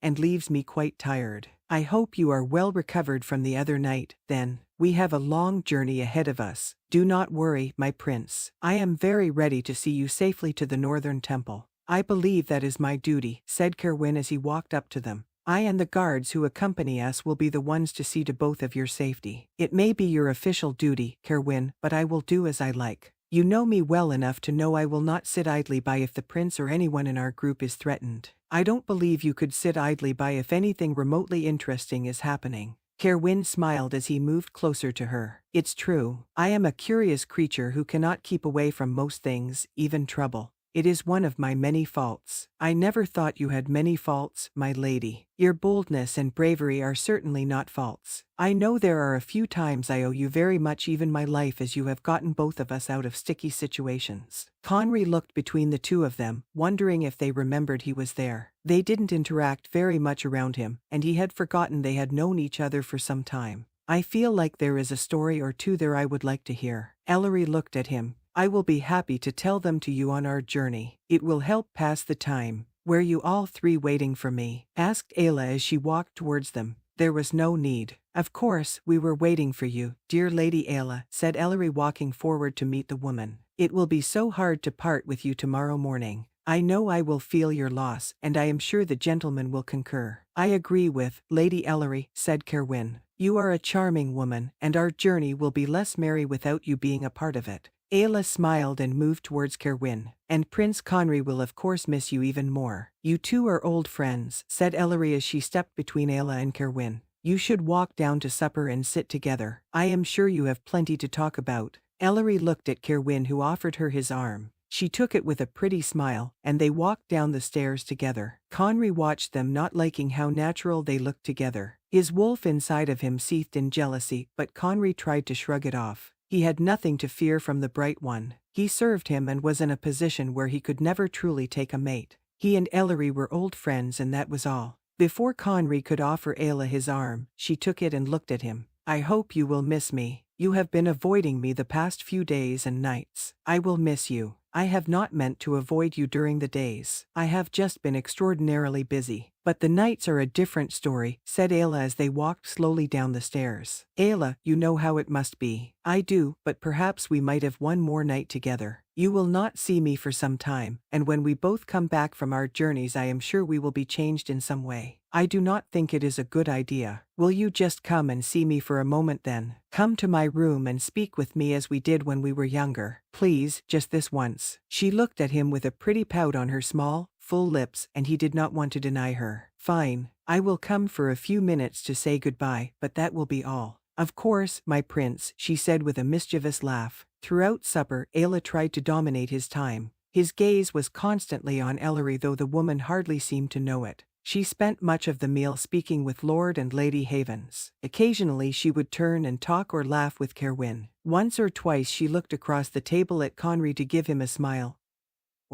and leaves me quite tired. I hope you are well recovered from the other night, then. We have a long journey ahead of us. Do not worry, my prince. I am very ready to see you safely to the northern temple." "I believe that is my duty," said Kerowwin as he walked up to them. "I and the guards who accompany us will be the ones to see to both of your safety. It may be your official duty, Kerowwin, but I will do as I like. You know me well enough to know I will not sit idly by if the prince or anyone in our group is threatened. I don't believe you could sit idly by if anything remotely interesting is happening." Kerowwin smiled as he moved closer to her. "It's true. I am a curious creature who cannot keep away from most things, even trouble. It is one of my many faults." "I never thought you had many faults, my lady. Your boldness and bravery are certainly not faults. I know there are a few times I owe you very much, even my life, as you have gotten both of us out of sticky situations." Conry looked between the two of them, wondering if they remembered he was there. They didn't interact very much around him, and he had forgotten they had known each other for some time. "I feel like there is a story or two there I would like to hear." Ellery looked at him. "I will be happy to tell them to you on our journey. It will help pass the time." "Were you all three waiting for me?" asked Ayla as she walked towards them. "There was no need." "Of course, we were waiting for you, dear Lady Ayla," said Ellery, walking forward to meet the woman. "It will be so hard to part with you tomorrow morning. I know I will feel your loss, and I am sure the gentlemen will concur." "I agree with Lady Ellery," said Kerowwin. "You are a charming woman, and our journey will be less merry without you being a part of it." Ayla smiled and moved towards Kerowwin. And Prince Conry will of course miss you even more. You two are old friends, said Ellery as she stepped between Ayla and Kerowwin. You should walk down to supper and sit together. I am sure you have plenty to talk about. Ellery looked at Kerowwin, who offered her his arm. She took it with a pretty smile, and they walked down the stairs together. Conry watched them, not liking how natural they looked together. His wolf inside of him seethed in jealousy, but Conry tried to shrug it off. He had nothing to fear from the bright one. He served him and was in a position where he could never truly take a mate. He and Ellery were old friends, and that was all. Before Conry could offer Ayla his arm, she took it and looked at him. I hope you will miss me. You have been avoiding me the past few days and nights. I will miss you. I have not meant to avoid you during the days. I have just been extraordinarily busy. But the nights are a different story, said Ayla as they walked slowly down the stairs. Ayla, you know how it must be. I do, but perhaps we might have one more night together. You will not see me for some time, and when we both come back from our journeys I am sure we will be changed in some way. I do not think it is a good idea. Will you just come and see me for a moment then? Come to my room and speak with me as we did when we were younger. Please, just this once. She looked at him with a pretty pout on her small, full lips, and he did not want to deny her. Fine, I will come for a few minutes to say goodbye, but that will be all. Of course, my prince, she said with a mischievous laugh. Throughout supper, Ayla tried to dominate his time. His gaze was constantly on Ellery, though the woman hardly seemed to know it. She spent much of the meal speaking with Lord and Lady Havens. Occasionally she would turn and talk or laugh with Kerowwin. Once or twice she looked across the table at Conry to give him a smile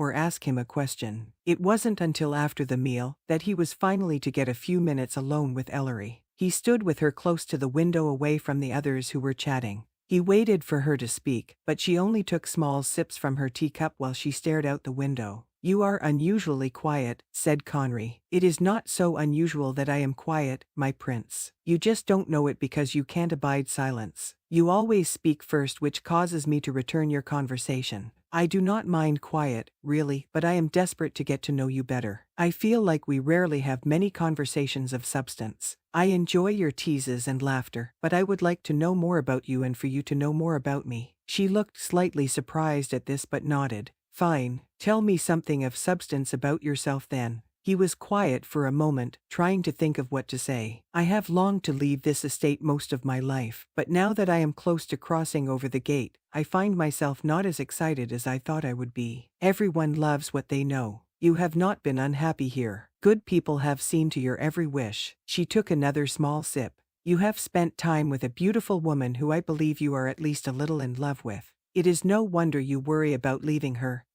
or ask him a question. It wasn't until after the meal that he was finally to get a few minutes alone with Ellery. He stood with her close to the window, away from the others who were chatting. He waited for her to speak, but she only took small sips from her teacup while she stared out the window. You are unusually quiet, said Conry. It is not so unusual that I am quiet, my prince. You just don't know it because you can't abide silence. You always speak first, which causes me to return your conversation. I do not mind quiet, really, but I am desperate to get to know you better. I feel like we rarely have many conversations of substance. I enjoy your teases and laughter, but I would like to know more about you and for you to know more about me. She looked slightly surprised at this but nodded. Fine, tell me something of substance about yourself then. He was quiet for a moment, trying to think of what to say. I have longed to leave this estate most of my life, but now that I am close to crossing over the gate, I find myself not as excited as I thought I would be. Everyone loves what they know. You have not been unhappy here. Good people have seen to your every wish. She took another small sip. You have spent time with a beautiful woman who I believe you are at least a little in love with. It is no wonder you worry about leaving her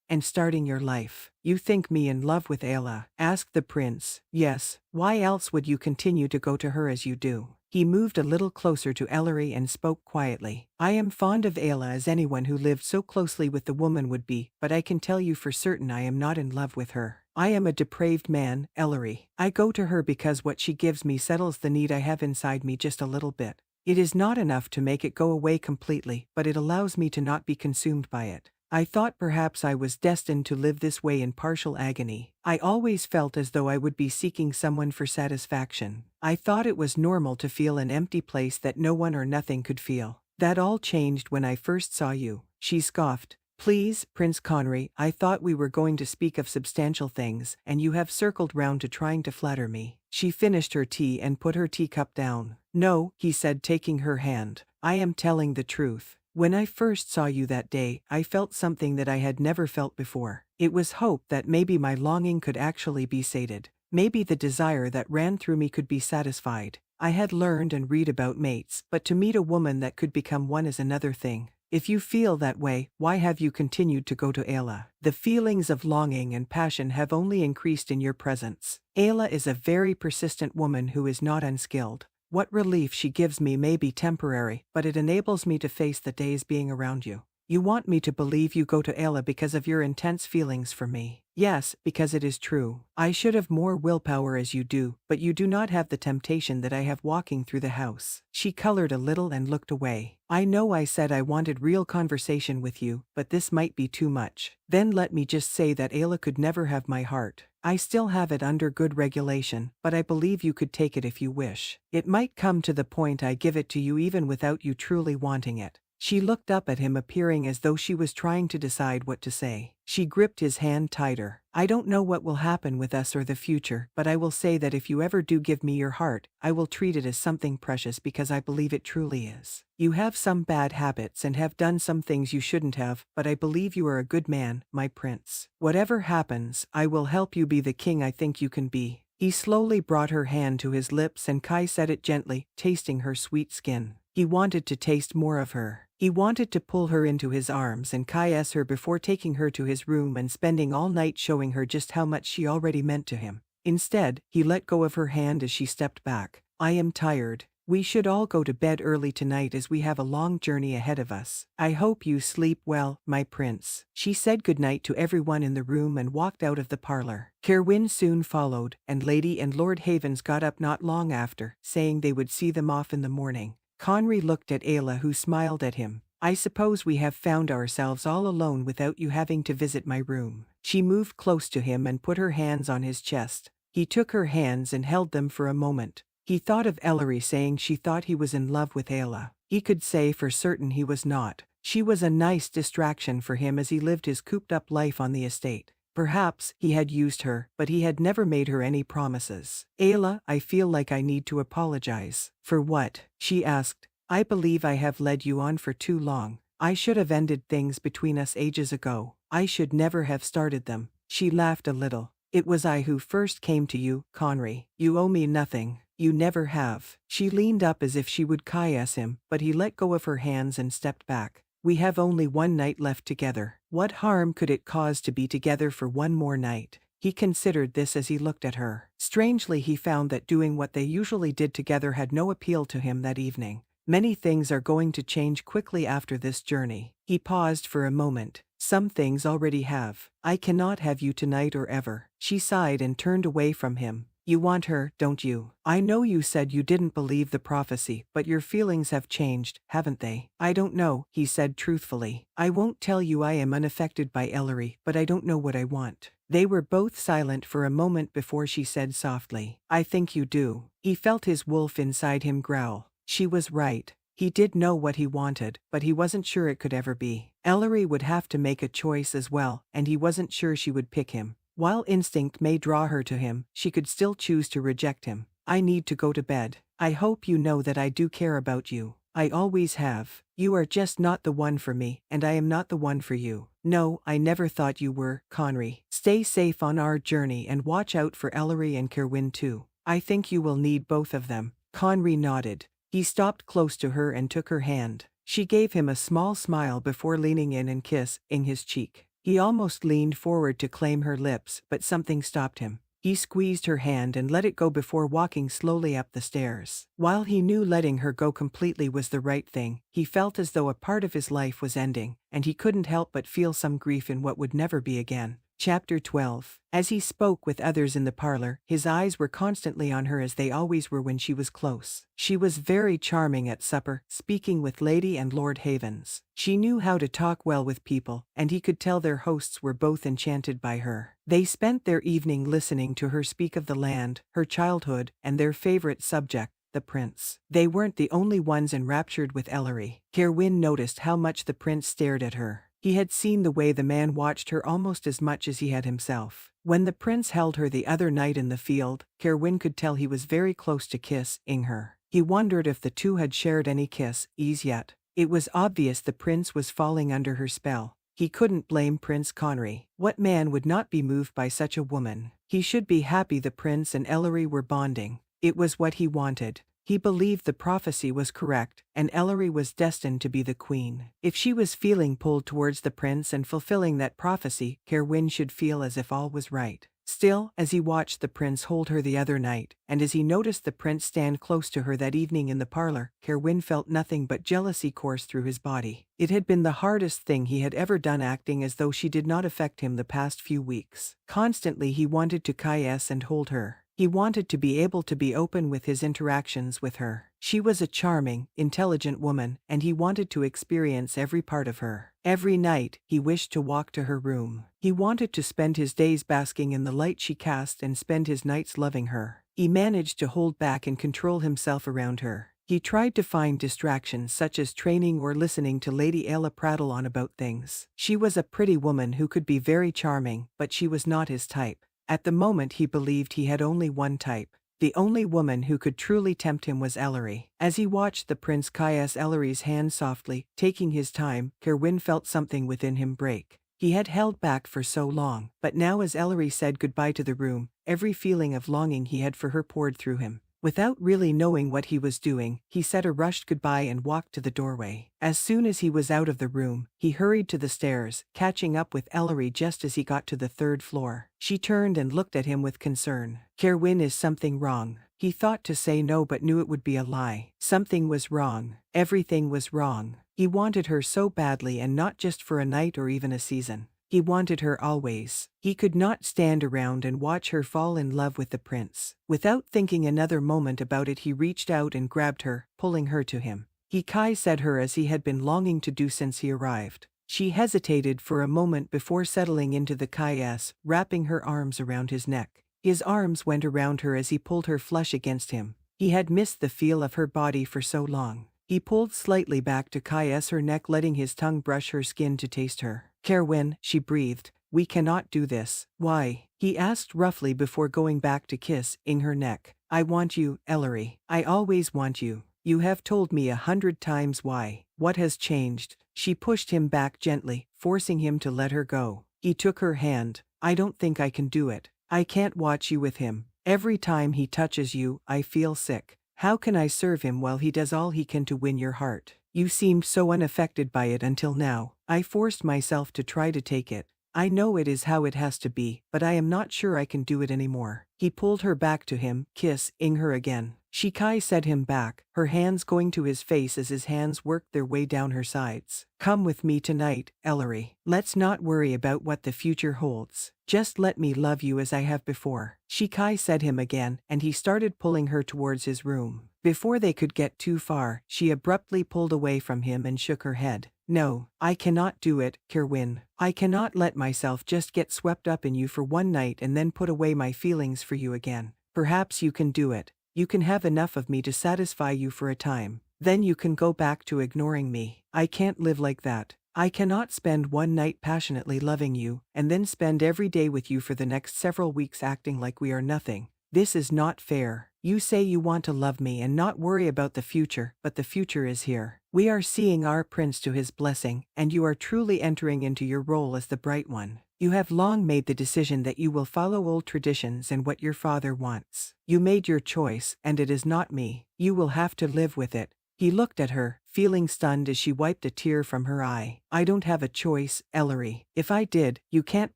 and starting your life. You think me in love with Ayla? Asked the prince. Yes, why else would you continue to go to her as you do? He moved a little closer to Ellery and spoke quietly. I am fond of Ayla as anyone who lived so closely with the woman would be, but I can tell you for certain I am not in love with her. I am a depraved man, Ellery. I go to her because what she gives me settles the need I have inside me just a little bit. It is not enough to make it go away completely, but it allows me to not be consumed by it. I thought perhaps I was destined to live this way in partial agony. I always felt as though I would be seeking someone for satisfaction. I thought it was normal to feel an empty place that no one or nothing could feel. That all changed when I first saw you. She scoffed. Please, Prince Conry, I thought we were going to speak of substantial things, and you have circled round to trying to flatter me. She finished her tea and put her teacup down. No, he said, taking her hand. I am telling the truth. When I first saw you that day, I felt something that I had never felt before. It was hope that maybe my longing could actually be sated. Maybe the desire that ran through me could be satisfied. I had learned and read about mates, but to meet a woman that could become one is another thing. If you feel that way, why have you continued to go to Ayla? The feelings of longing and passion have only increased in your presence. Ayla is a very persistent woman who is not unskilled. What relief she gives me may be temporary, but it enables me to face the days being around you. You want me to believe you go to Ayla because of your intense feelings for me. Yes, because it is true. I should have more willpower as you do, but you do not have the temptation that I have walking through the house. She colored a little and looked away. I know I said I wanted real conversation with you, but this might be too much. Then let me just say that Ayla could never have my heart. I still have it under good regulation, but I believe you could take it if you wish. It might come to the point I give it to you even without you truly wanting it. She looked up at him, appearing as though she was trying to decide what to say. She gripped his hand tighter. I don't know what will happen with us or the future, but I will say that if you ever do give me your heart, I will treat it as something precious because I believe it truly is. You have some bad habits and have done some things you shouldn't have, but I believe you are a good man, my prince. Whatever happens, I will help you be the king I think you can be. He slowly brought her hand to his lips and Kai set it gently, tasting her sweet skin. He wanted to taste more of her. He wanted to pull her into his arms and caress her before taking her to his room and spending all night showing her just how much she already meant to him. Instead, he let go of her hand as she stepped back. I am tired. We should all go to bed early tonight as we have a long journey ahead of us. I hope you sleep well, my prince. She said goodnight to everyone in the room and walked out of the parlor. Kerowwin soon followed, and Lady and Lord Havens got up not long after, saying they would see them off in the morning. Conry looked at Ayla, who smiled at him. I suppose we have found ourselves all alone without you having to visit my room. She moved close to him and put her hands on his chest. He took her hands and held them for a moment. He thought of Ellery saying she thought he was in love with Ayla. He could say for certain he was not. She was a nice distraction for him as he lived his cooped-up life on the estate. Perhaps he had used her, but he had never made her any promises. Ayla, I feel like I need to apologize. For what? She asked. I believe I have led you on for too long. I should have ended things between us ages ago. I should never have started them. She laughed a little. It was I who first came to you, Conry. You owe me nothing. You never have. She leaned up as if she would caress him, but he let go of her hands and stepped back. We have only one night left together. What harm could it cause to be together for one more night? He considered this as he looked at her. Strangely, he found that doing what they usually did together had no appeal to him that evening. Many things are going to change quickly after this journey. He paused for a moment. Some things already have. I cannot have you tonight or ever. She sighed and turned away from him. You want her, don't you? I know you said you didn't believe the prophecy, but your feelings have changed, haven't they? I don't know, he said truthfully. I won't tell you I am unaffected by Ellery, but I don't know what I want. They were both silent for a moment before she said softly, I think you do. He felt his wolf inside him growl. She was right. He did know what he wanted, but he wasn't sure it could ever be. Ellery would have to make a choice as well, and he wasn't sure she would pick him. While instinct may draw her to him, she could still choose to reject him. I need to go to bed. I hope you know that I do care about you. I always have. You are just not the one for me, and I am not the one for you. No, I never thought you were, Conry. Stay safe on our journey and watch out for Ellery and Kerowwin too. I think you will need both of them. Conry nodded. He stopped close to her and took her hand. She gave him a small smile before leaning in and kissing his cheek. He almost leaned forward to claim her lips, but something stopped him. He squeezed her hand and let it go before walking slowly up the stairs. While he knew letting her go completely was the right thing, he felt as though a part of his life was ending, and he couldn't help but feel some grief in what would never be again. Chapter 12. As he spoke with others in the parlor, his eyes were constantly on her as they always were when she was close. She was very charming at supper, speaking with Lady and Lord Havens. She knew how to talk well with people, and he could tell their hosts were both enchanted by her. They spent their evening listening to her speak of the land, her childhood, and their favorite subject, the prince. They weren't the only ones enraptured with Ellery. Kerowwin noticed how much the prince stared at her. He had seen the way the man watched her almost as much as he had himself. When the prince held her the other night in the field, Kerowwin could tell he was very close to kissing her. He wondered if the two had shared any kisses yet. It was obvious the prince was falling under her spell. He couldn't blame Prince Conry. What man would not be moved by such a woman? He should be happy the prince and Ellery were bonding. It was what he wanted. He believed the prophecy was correct, and Ellery was destined to be the queen. If she was feeling pulled towards the prince and fulfilling that prophecy, Kerowwin should feel as if all was right. Still, as he watched the prince hold her the other night, and as he noticed the prince stand close to her that evening in the parlor, Kerowwin felt nothing but jealousy course through his body. It had been the hardest thing he had ever done, acting as though she did not affect him the past few weeks. Constantly he wanted to caress and hold her. He wanted to be able to be open with his interactions with her. She was a charming, intelligent woman, and he wanted to experience every part of her. Every night, he wished to walk to her room. He wanted to spend his days basking in the light she cast and spend his nights loving her. He managed to hold back and control himself around her. He tried to find distractions such as training or listening to Lady Ayla prattle on about things. She was a pretty woman who could be very charming, but she was not his type. At the moment he believed he had only one type. The only woman who could truly tempt him was Ellery. As he watched the prince caress Ellery's hand softly, taking his time, Kerowwin felt something within him break. He had held back for so long, but now as Ellery said goodbye to the room, every feeling of longing he had for her poured through him. Without really knowing what he was doing, he said a rushed goodbye and walked to the doorway. As soon as he was out of the room, he hurried to the stairs, catching up with Ellery just as he got to the 3rd floor. She turned and looked at him with concern. "Kerowwin, is something wrong?" He thought to say no but knew it would be a lie. Something was wrong. Everything was wrong. He wanted her so badly, and not just for a night or even a season. He wanted her always. He could not stand around and watch her fall in love with the prince. Without thinking another moment about it, he reached out and grabbed her, pulling her to him. He kissed her as he had been longing to do since he arrived. She hesitated for a moment before settling into the kiss, wrapping her arms around his neck. His arms went around her as he pulled her flush against him. He had missed the feel of her body for so long. He pulled slightly back to kiss her neck, letting his tongue brush her skin to taste her. "Kerowwin," she breathed, "we cannot do this." "Why?" he asked roughly before going back to kissing her neck. "I want you, Ellery. I always want you. You have told me 100 times why. What has changed?" She pushed him back gently, forcing him to let her go. He took her hand. "I don't think I can do it. I can't watch you with him. Every time he touches you, I feel sick. How can I serve him while he does all he can to win your heart? You seemed so unaffected by it until now. I forced myself to try to take it. I know it is how it has to be, but I am not sure I can do it anymore." He pulled her back to him, kissing her again. She kissed him back, her hands going to his face as his hands worked their way down her sides. "Come with me tonight, Ellery. Let's not worry about what the future holds. Just let me love you as I have before." She kissed him again, and he started pulling her towards his room. Before they could get too far, she abruptly pulled away from him and shook her head. "No, I cannot do it, Kerowwin. I cannot let myself just get swept up in you for one night and then put away my feelings for you again. Perhaps you can do it. You can have enough of me to satisfy you for a time. Then you can go back to ignoring me. I can't live like that. I cannot spend one night passionately loving you, and then spend every day with you for the next several weeks acting like we are nothing. This is not fair. You say you want to love me and not worry about the future, but the future is here. We are seeing our prince to his blessing, and you are truly entering into your role as the bright one. You have long made the decision that you will follow old traditions and what your father wants. You made your choice, and it is not me. You will have to live with it." He looked at her, feeling stunned as she wiped a tear from her eye. "I don't have a choice, Ellery. If I did, you can't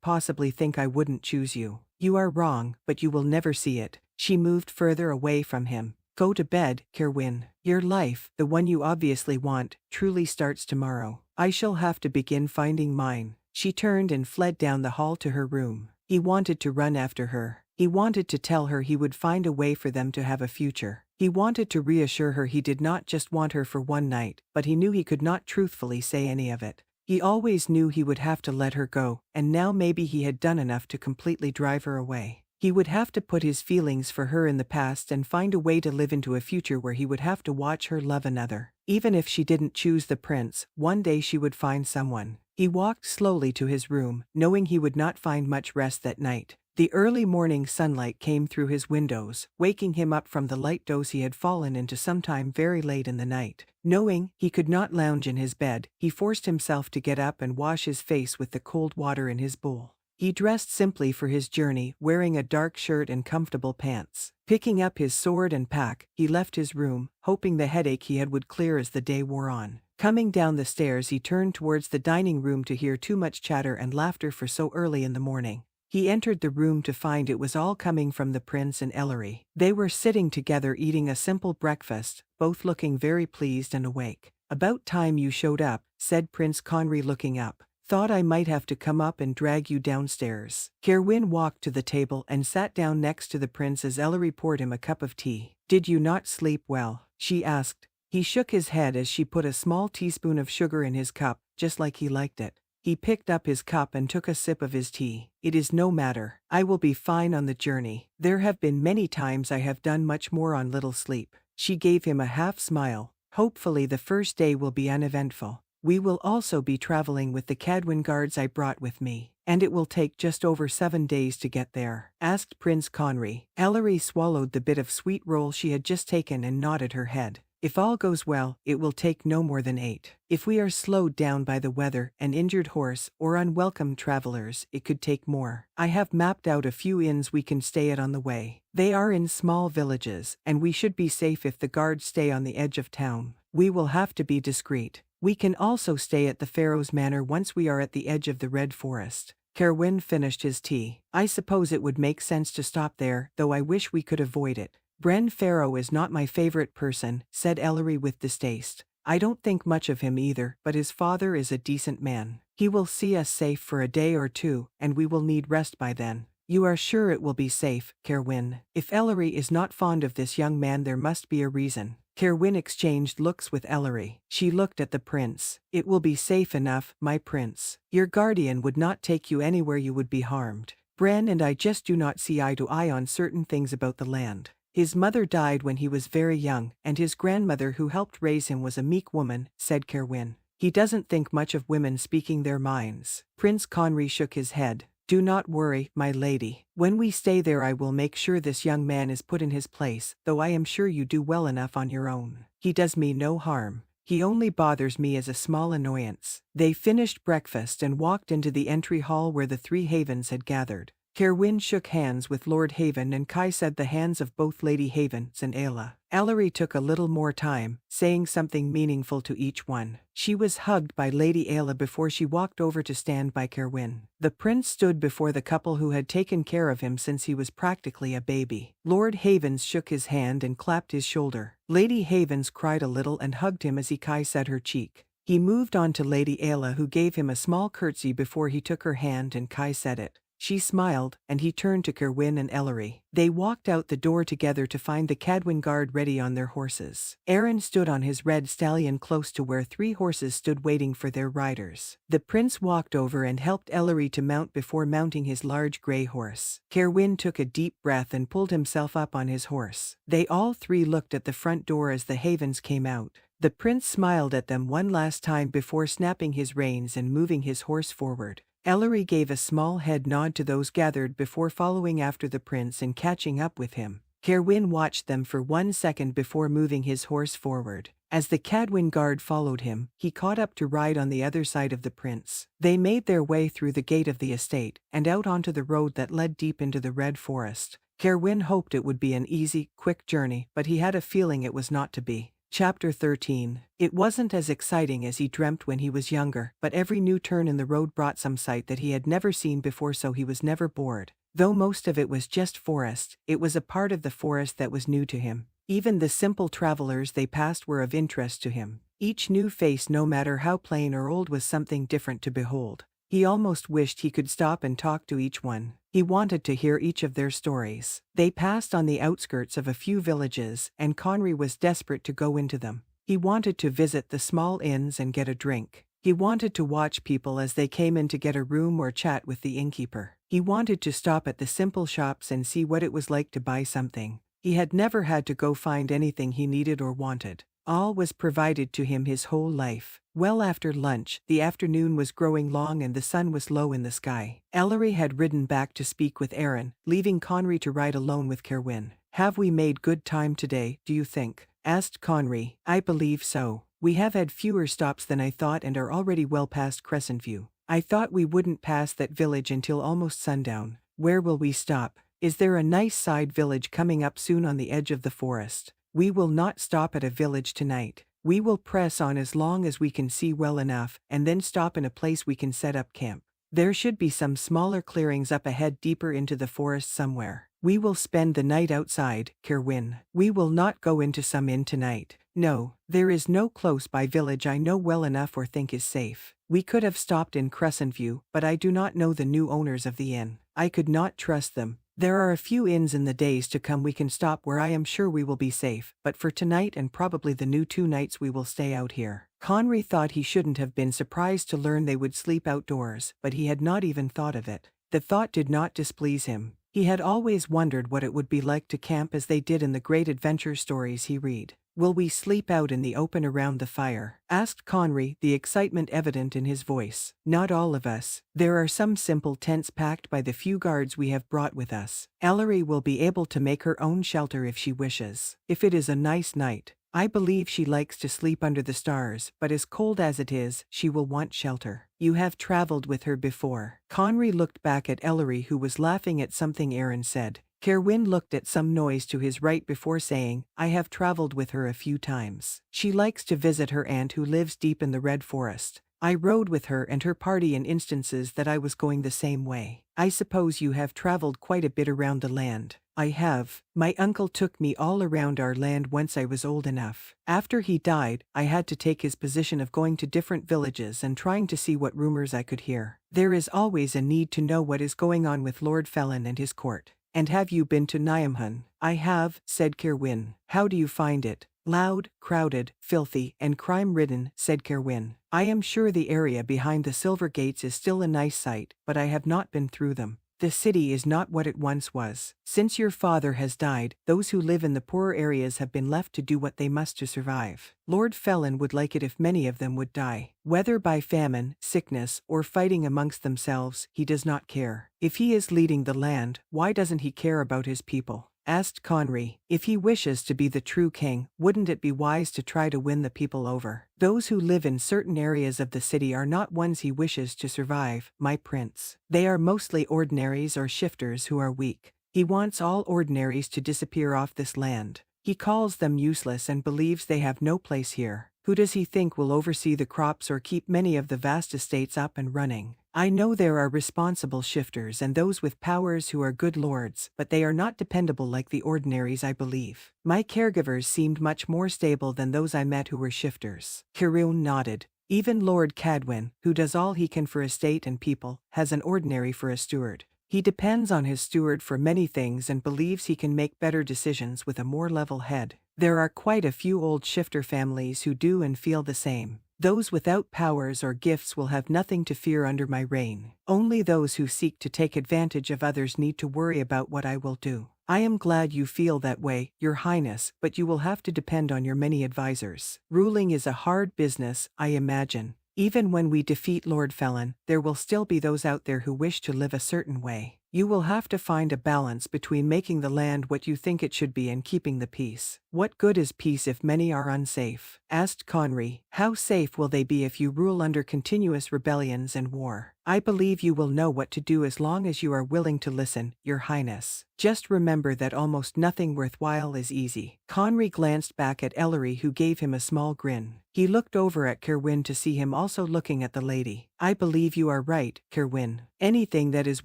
possibly think I wouldn't choose you. You are wrong, but you will never see it." She moved further away from him. "Go to bed, Kerowwin. Your life, the one you obviously want, truly starts tomorrow. I shall have to begin finding mine." She turned and fled down the hall to her room. He wanted to run after her. He wanted to tell her he would find a way for them to have a future. He wanted to reassure her he did not just want her for one night, but he knew he could not truthfully say any of it. He always knew he would have to let her go, and now maybe he had done enough to completely drive her away. He would have to put his feelings for her in the past and find a way to live into a future where he would have to watch her love another. Even if she didn't choose the prince, one day she would find someone. He walked slowly to his room, knowing he would not find much rest that night. The early morning sunlight came through his windows, waking him up from the light doze he had fallen into sometime very late in the night. Knowing he could not lounge in his bed, he forced himself to get up and wash his face with the cold water in his bowl. He dressed simply for his journey, wearing a dark shirt and comfortable pants. Picking up his sword and pack, he left his room, hoping the headache he had would clear as the day wore on. Coming down the stairs, he turned towards the dining room to hear too much chatter and laughter for so early in the morning. He entered the room to find it was all coming from the prince and Ellery. They were sitting together eating a simple breakfast, both looking very pleased and awake. "About time you showed up," said Prince Conry, looking up. "Thought I might have to come up and drag you downstairs." Kerowwin walked to the table and sat down next to the prince as Ellery poured him a cup of tea. "Did you not sleep well?" she asked. He shook his head as she put a small teaspoon of sugar in his cup, just like he liked it. He picked up his cup and took a sip of his tea. "It is no matter. I will be fine on the journey. There have been many times I have done much more on little sleep." She gave him a half smile. Hopefully the first day will be uneventful. We will also be traveling with the Cadwin guards I brought with me. And it will take just over 7 days to get there, asked Prince Conry. Ellery swallowed the bit of sweet roll she had just taken and nodded her head. If all goes well, it will take no more than 8. If we are slowed down by the weather, an injured horse, or unwelcome travelers, it could take more. I have mapped out a few inns we can stay at on the way. They are in small villages, and we should be safe if the guards stay on the edge of town. We will have to be discreet. We can also stay at the Pharaoh's manor once we are at the edge of the Red Forest. Kerowwin finished his tea. I suppose it would make sense to stop there, though I wish we could avoid it. Bren Pharaoh is not my favorite person, said Ellery with distaste. I don't think much of him either, but his father is a decent man. He will see us safe for a day or two, and we will need rest by then. You are sure it will be safe, Kerowwin? If Ellery is not fond of this young man, there must be a reason. Kerowwin exchanged looks with Ellery. She looked at the prince. It will be safe enough, my prince. Your guardian would not take you anywhere you would be harmed. Bren and I just do not see eye to eye on certain things about the land. His mother died when he was very young, and his grandmother who helped raise him was a meek woman, said Kerowwin. He doesn't think much of women speaking their minds. Prince Conry shook his head. Do not worry, my lady. When we stay there I will make sure this young man is put in his place, though I am sure you do well enough on your own. He does me no harm. He only bothers me as a small annoyance. They finished breakfast and walked into the entry hall where the 3 Havens had gathered. Kerowwin shook hands with Lord Haven and Kai said the hands of both Lady Havens and Ayla. Ellery took a little more time, saying something meaningful to each one. She was hugged by Lady Ayla before she walked over to stand by Kerowwin. The prince stood before the couple who had taken care of him since he was practically a baby. Lord Havens shook his hand and clapped his shoulder. Lady Havens cried a little and hugged him as he kissed her cheek. He moved on to Lady Ayla, who gave him a small curtsy before he took her hand and kissed it. She smiled, and he turned to Kerowwin and Ellery. They walked out the door together to find the Cadwin guard ready on their horses. Aaron stood on his red stallion close to where 3 horses stood waiting for their riders. The prince walked over and helped Ellery to mount before mounting his large grey horse. Kerowwin took a deep breath and pulled himself up on his horse. They all 3 looked at the front door as the Havens came out. The prince smiled at them one last time before snapping his reins and moving his horse forward. Ellery gave a small head nod to those gathered before following after the prince and catching up with him. Kerowwin watched them for 1 second before moving his horse forward. As the Cadwin guard followed him, he caught up to ride on the other side of the prince. They made their way through the gate of the estate, and out onto the road that led deep into the Red Forest. Kerowwin hoped it would be an easy, quick journey, but he had a feeling it was not to be. Chapter 13. It wasn't as exciting as he dreamt when he was younger, but every new turn in the road brought some sight that he had never seen before, so he was never bored. Though most of it was just forest, it was a part of the forest that was new to him. Even the simple travelers they passed were of interest to him. Each new face, no matter how plain or old, was something different to behold. He almost wished he could stop and talk to each one. He wanted to hear each of their stories. They passed on the outskirts of a few villages, and Conry was desperate to go into them. He wanted to visit the small inns and get a drink. He wanted to watch people as they came in to get a room or chat with the innkeeper. He wanted to stop at the simple shops and see what it was like to buy something. He had never had to go find anything he needed or wanted. All was provided to him his whole life. Well after lunch, the afternoon was growing long and the sun was low in the sky. Ellery had ridden back to speak with Aaron, leaving Conry to ride alone with Kerowwin. Have we made good time today, do you think? Asked Conry. I believe so. We have had fewer stops than I thought and are already well past Crescentview. I thought we wouldn't pass that village until almost sundown. Where will we stop? Is there a nice side village coming up soon on the edge of the forest? We will not stop at a village tonight. We will press on as long as we can see well enough, and then stop in a place we can set up camp. There should be some smaller clearings up ahead deeper into the forest somewhere. We will spend the night outside, Kerowwin. We will not go into some inn tonight. No, there is no close by village I know well enough or think is safe. We could have stopped in Crescentview, but I do not know the new owners of the inn. I could not trust them. There are a few inns in the days to come we can stop where I am sure we will be safe, but for tonight and probably the new 2 nights we will stay out here. Conry thought he shouldn't have been surprised to learn they would sleep outdoors, but he had not even thought of it. The thought did not displease him. He had always wondered what it would be like to camp as they did in the great adventure stories he read. "Will we sleep out in the open around the fire?" asked Conry, the excitement evident in his voice. "Not all of us. There are some simple tents packed by the few guards we have brought with us. Ellery will be able to make her own shelter if she wishes. If it is a nice night. I believe she likes to sleep under the stars, but as cold as it is, she will want shelter. You have traveled with her before." Conry looked back at Ellery, who was laughing at something Aaron said. Kerowwin looked at some noise to his right before saying, "I have traveled with her a few times. She likes to visit her aunt who lives deep in the Red Forest. I rode with her and her party in instances that I was going the same way. I suppose you have traveled quite a bit around the land." "I have. My uncle took me all around our land once I was old enough. After he died, I had to take his position of going to different villages and trying to see what rumors I could hear. There is always a need to know what is going on with Lord Felon and his court." "And have you been to Niamhun?" "I have," said Kerowwin. "How do you find it?" "Loud, crowded, filthy, and crime-ridden," said Kerowwin. "I am sure the area behind the Silver Gates is still a nice sight, but I have not been through them. The city is not what it once was. Since your father has died, those who live in the poorer areas have been left to do what they must to survive. Lord Felon would like it if many of them would die. Whether by famine, sickness, or fighting amongst themselves, he does not care. If he is leading the land, why doesn't he care about his people?" asked Conry. "If he wishes to be the true king, wouldn't it be wise to try to win the people over? Those who live in certain areas of the city are not ones he wishes to survive, my prince. They are mostly ordinaries or shifters who are weak. He wants all ordinaries to disappear off this land. He calls them useless and believes they have no place here. Who does he think will oversee the crops or keep many of the vast estates up and running? I know there are responsible shifters and those with powers who are good lords, but they are not dependable like the ordinaries, I believe. My caregivers seemed much more stable than those I met who were shifters." Kerowwin nodded. "Even Lord Cadwin, who does all he can for estate and people, has an ordinary for a steward. He depends on his steward for many things and believes he can make better decisions with a more level head. There are quite a few old shifter families who do and feel the same. Those without powers or gifts will have nothing to fear under my reign. Only those who seek to take advantage of others need to worry about what I will do. I am glad you feel that way, Your Highness, but you will have to depend on your many advisors. Ruling is a hard business, I imagine. Even when we defeat Lord Felon, there will still be those out there who wish to live a certain way. You will have to find a balance between making the land what you think it should be and keeping the peace." "What good is peace if many are unsafe?" asked Conry. "How safe will they be if you rule under continuous rebellions and war? I believe you will know what to do as long as you are willing to listen, Your Highness. Just remember that almost nothing worthwhile is easy." Conry glanced back at Ellery, who gave him a small grin. He looked over at Kerowwin to see him also looking at the lady. "I believe you are right, Kerowwin. Anything that is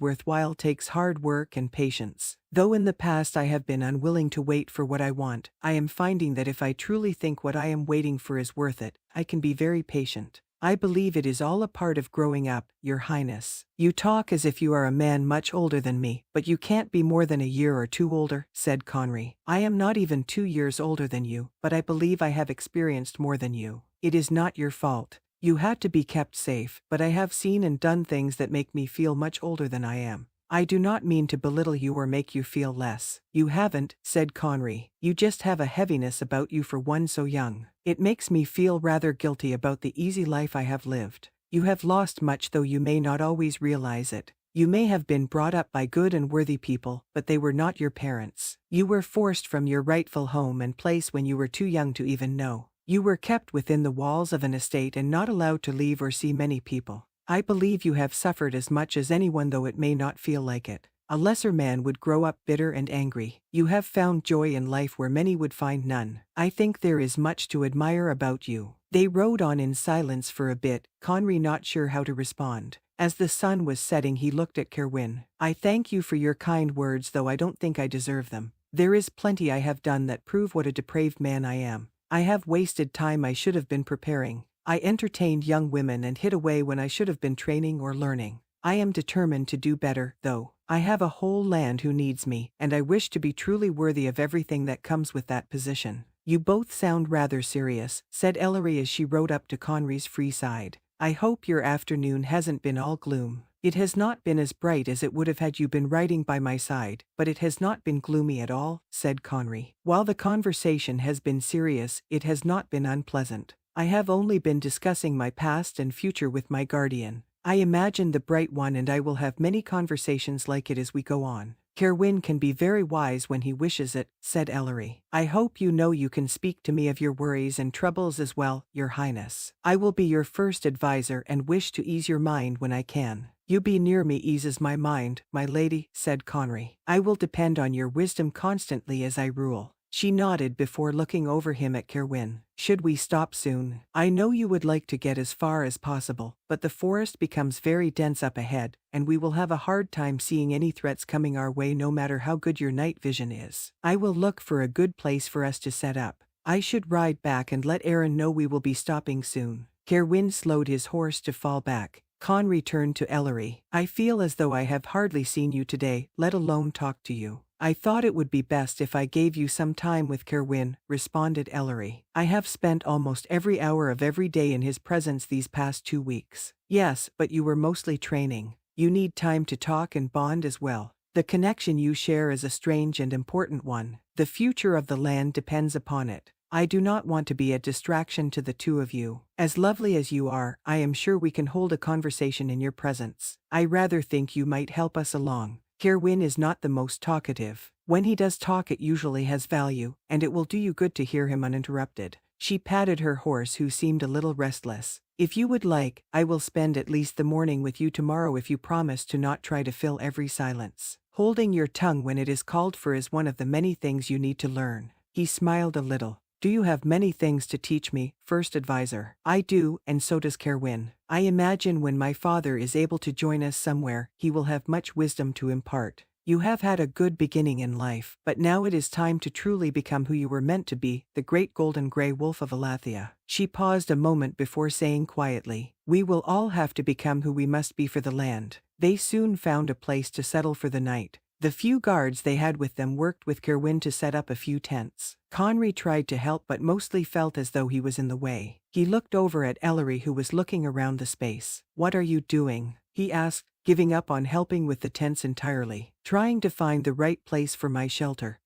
worthwhile takes hard work and patience. Though in the past I have been unwilling to wait for what I want, I am finding that if I truly think what I am waiting for is worth it, I can be very patient. I believe it is all a part of growing up, Your Highness." "You talk as if you are a man much older than me, but you can't be more than a year or two older," said Conry. "I am not even 2 years older than you, but I believe I have experienced more than you. It is not your fault. You had to be kept safe, but I have seen and done things that make me feel much older than I am. I do not mean to belittle you or make you feel less." "You haven't," said Conry. "You just have a heaviness about you for one so young. It makes me feel rather guilty about the easy life I have lived. You have lost much, though you may not always realize it. You may have been brought up by good and worthy people, but they were not your parents. You were forced from your rightful home and place when you were too young to even know. You were kept within the walls of an estate and not allowed to leave or see many people. I believe you have suffered as much as anyone, though it may not feel like it. A lesser man would grow up bitter and angry. You have found joy in life where many would find none. I think there is much to admire about you." They rode on in silence for a bit, Conry not sure how to respond. As the sun was setting, he looked at Kerowwin. "I thank you for your kind words, though I don't think I deserve them. There is plenty I have done that prove what a depraved man I am. I have wasted time I should have been preparing. I entertained young women and hid away when I should have been training or learning. I am determined to do better, though. I have a whole land who needs me, and I wish to be truly worthy of everything that comes with that position." "You both sound rather serious," said Ellery as she rode up to Conry's free side. "I hope your afternoon hasn't been all gloom." It has not been as bright as it would have had you been riding by my side, but it has not been gloomy at all, said Conry. While the conversation has been serious, it has not been unpleasant. I have only been discussing my past and future with my guardian. I imagine the Bright One and I will have many conversations like it as we go on. Kerowwin can be very wise when he wishes it, said Ellery. I hope you know you can speak to me of your worries and troubles as well, your highness. I will be your first advisor and wish to ease your mind when I can. You be near me eases my mind, my lady, said Conry. I will depend on your wisdom constantly as I rule. She nodded before looking over him at Kerowwin. Should we stop soon? I know you would like to get as far as possible, but the forest becomes very dense up ahead, and we will have a hard time seeing any threats coming our way no matter how good your night vision is. I will look for a good place for us to set up. I should ride back and let Aaron know we will be stopping soon. Kerowwin slowed his horse to fall back. Conry turned to Ellery. I feel as though I have hardly seen you today, let alone talk to you. I thought it would be best if I gave you some time with Kerowwin, responded Ellery. I have spent almost every hour of every day in his presence these past 2 weeks. Yes, but you were mostly training. You need time to talk and bond as well. The connection you share is a strange and important one. The future of the land depends upon it. I do not want to be a distraction to the two of you. As lovely as you are, I am sure we can hold a conversation in your presence. I rather think you might help us along. Kerowwin is not the most talkative. When he does talk it usually has value, and it will do you good to hear him uninterrupted. She patted her horse who seemed a little restless. If you would like, I will spend at least the morning with you tomorrow if you promise to not try to fill every silence. Holding your tongue when it is called for is one of the many things you need to learn. He smiled a little. Do you have many things to teach me, first advisor? I do, and so does Kerowwin. I imagine when my father is able to join us somewhere, he will have much wisdom to impart. You have had a good beginning in life, but now it is time to truly become who you were meant to be, the great golden grey wolf of Allethia. She paused a moment before saying quietly, we will all have to become who we must be for the land. They soon found a place to settle for the night. The few guards they had with them worked with Kerowwin to set up a few tents. Conry tried to help but mostly felt as though he was in the way. He looked over at Ellery who was looking around the space. What are you doing? He asked, giving up on helping with the tents entirely. Trying to find the right place for my shelter.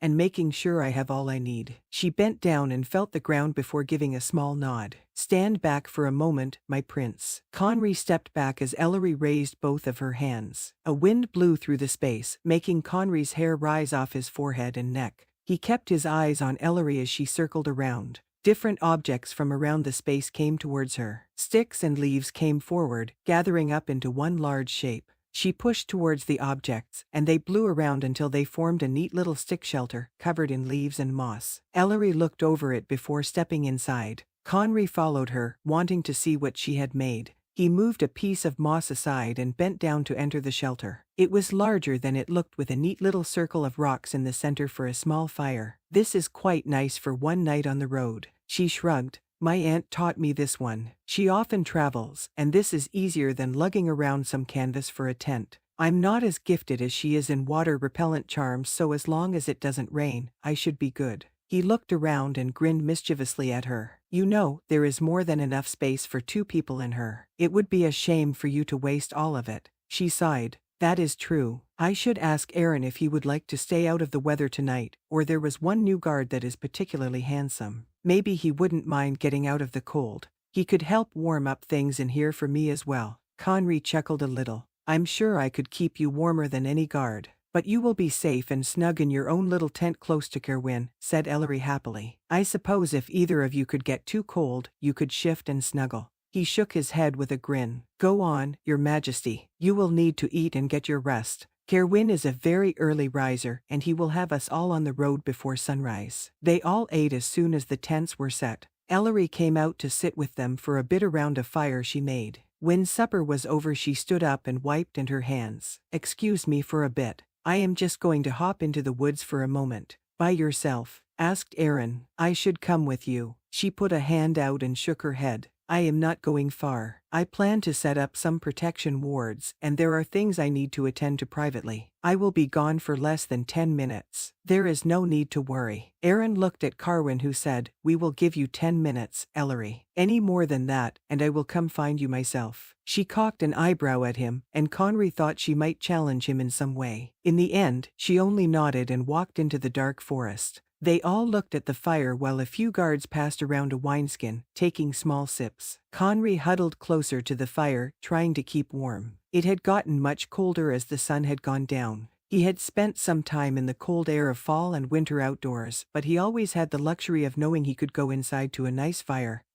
And making sure I have all I need. She bent down and felt the ground before giving a small nod. Stand back for a moment, my prince. Conry stepped back as Ellery raised both of her hands. A wind blew through the space, making Conry's hair rise off his forehead and neck. He kept his eyes on Ellery as she circled around. Different objects from around the space came towards her. Sticks and leaves came forward, gathering up into one large shape. She pushed towards the objects, and they blew around until they formed a neat little stick shelter, covered in leaves and moss. Ellery looked over it before stepping inside. Conry followed her, wanting to see what she had made. He moved a piece of moss aside and bent down to enter the shelter. It was larger than it looked with a neat little circle of rocks in the center for a small fire. This is quite nice for one night on the road. She shrugged. My aunt taught me this one. She often travels, and this is easier than lugging around some canvas for a tent. I'm not as gifted as she is in water repellent charms, so as long as it doesn't rain, I should be good. He looked around and grinned mischievously at her. You know, there is more than enough space for 2 people in her. It would be a shame for you to waste all of it. She sighed. That is true. I should ask Aaron if he would like to stay out of the weather tonight, or there was one new guard that is particularly handsome. Maybe he wouldn't mind getting out of the cold. He could help warm up things in here for me as well. Conry chuckled a little. I'm sure I could keep you warmer than any guard. But you will be safe and snug in your own little tent close to Kerowwin, said Ellery happily. I suppose if either of you could get too cold, you could shift and snuggle. He shook his head with a grin. Go on, your majesty. You will need to eat and get your rest. Kerowwin is a very early riser, and he will have us all on the road before sunrise. They all ate as soon as the tents were set. Ellery came out to sit with them for a bit around a fire she made. When supper was over she stood up and wiped in her hands. Excuse me for a bit. I am just going to hop into the woods for a moment. By yourself? Asked Aaron. I should come with you. She put a hand out and shook her head. I am not going far. I plan to set up some protection wards, and there are things I need to attend to privately. I will be gone for less than 10 minutes. There is no need to worry. Aaron looked at Kerowwin, who said, We will give you 10 minutes, Ellery. Any more than that, and I will come find you myself. She cocked an eyebrow at him, and Conry thought she might challenge him in some way. In the end, she only nodded and walked into the dark forest. They all looked at the fire while a few guards passed around a wineskin, taking small sips. Conry huddled closer to the fire, trying to keep warm. It had gotten much colder as the sun had gone down. He had spent some time in the cold air of fall and winter outdoors, but he always had the luxury of knowing he could go inside to a nice fire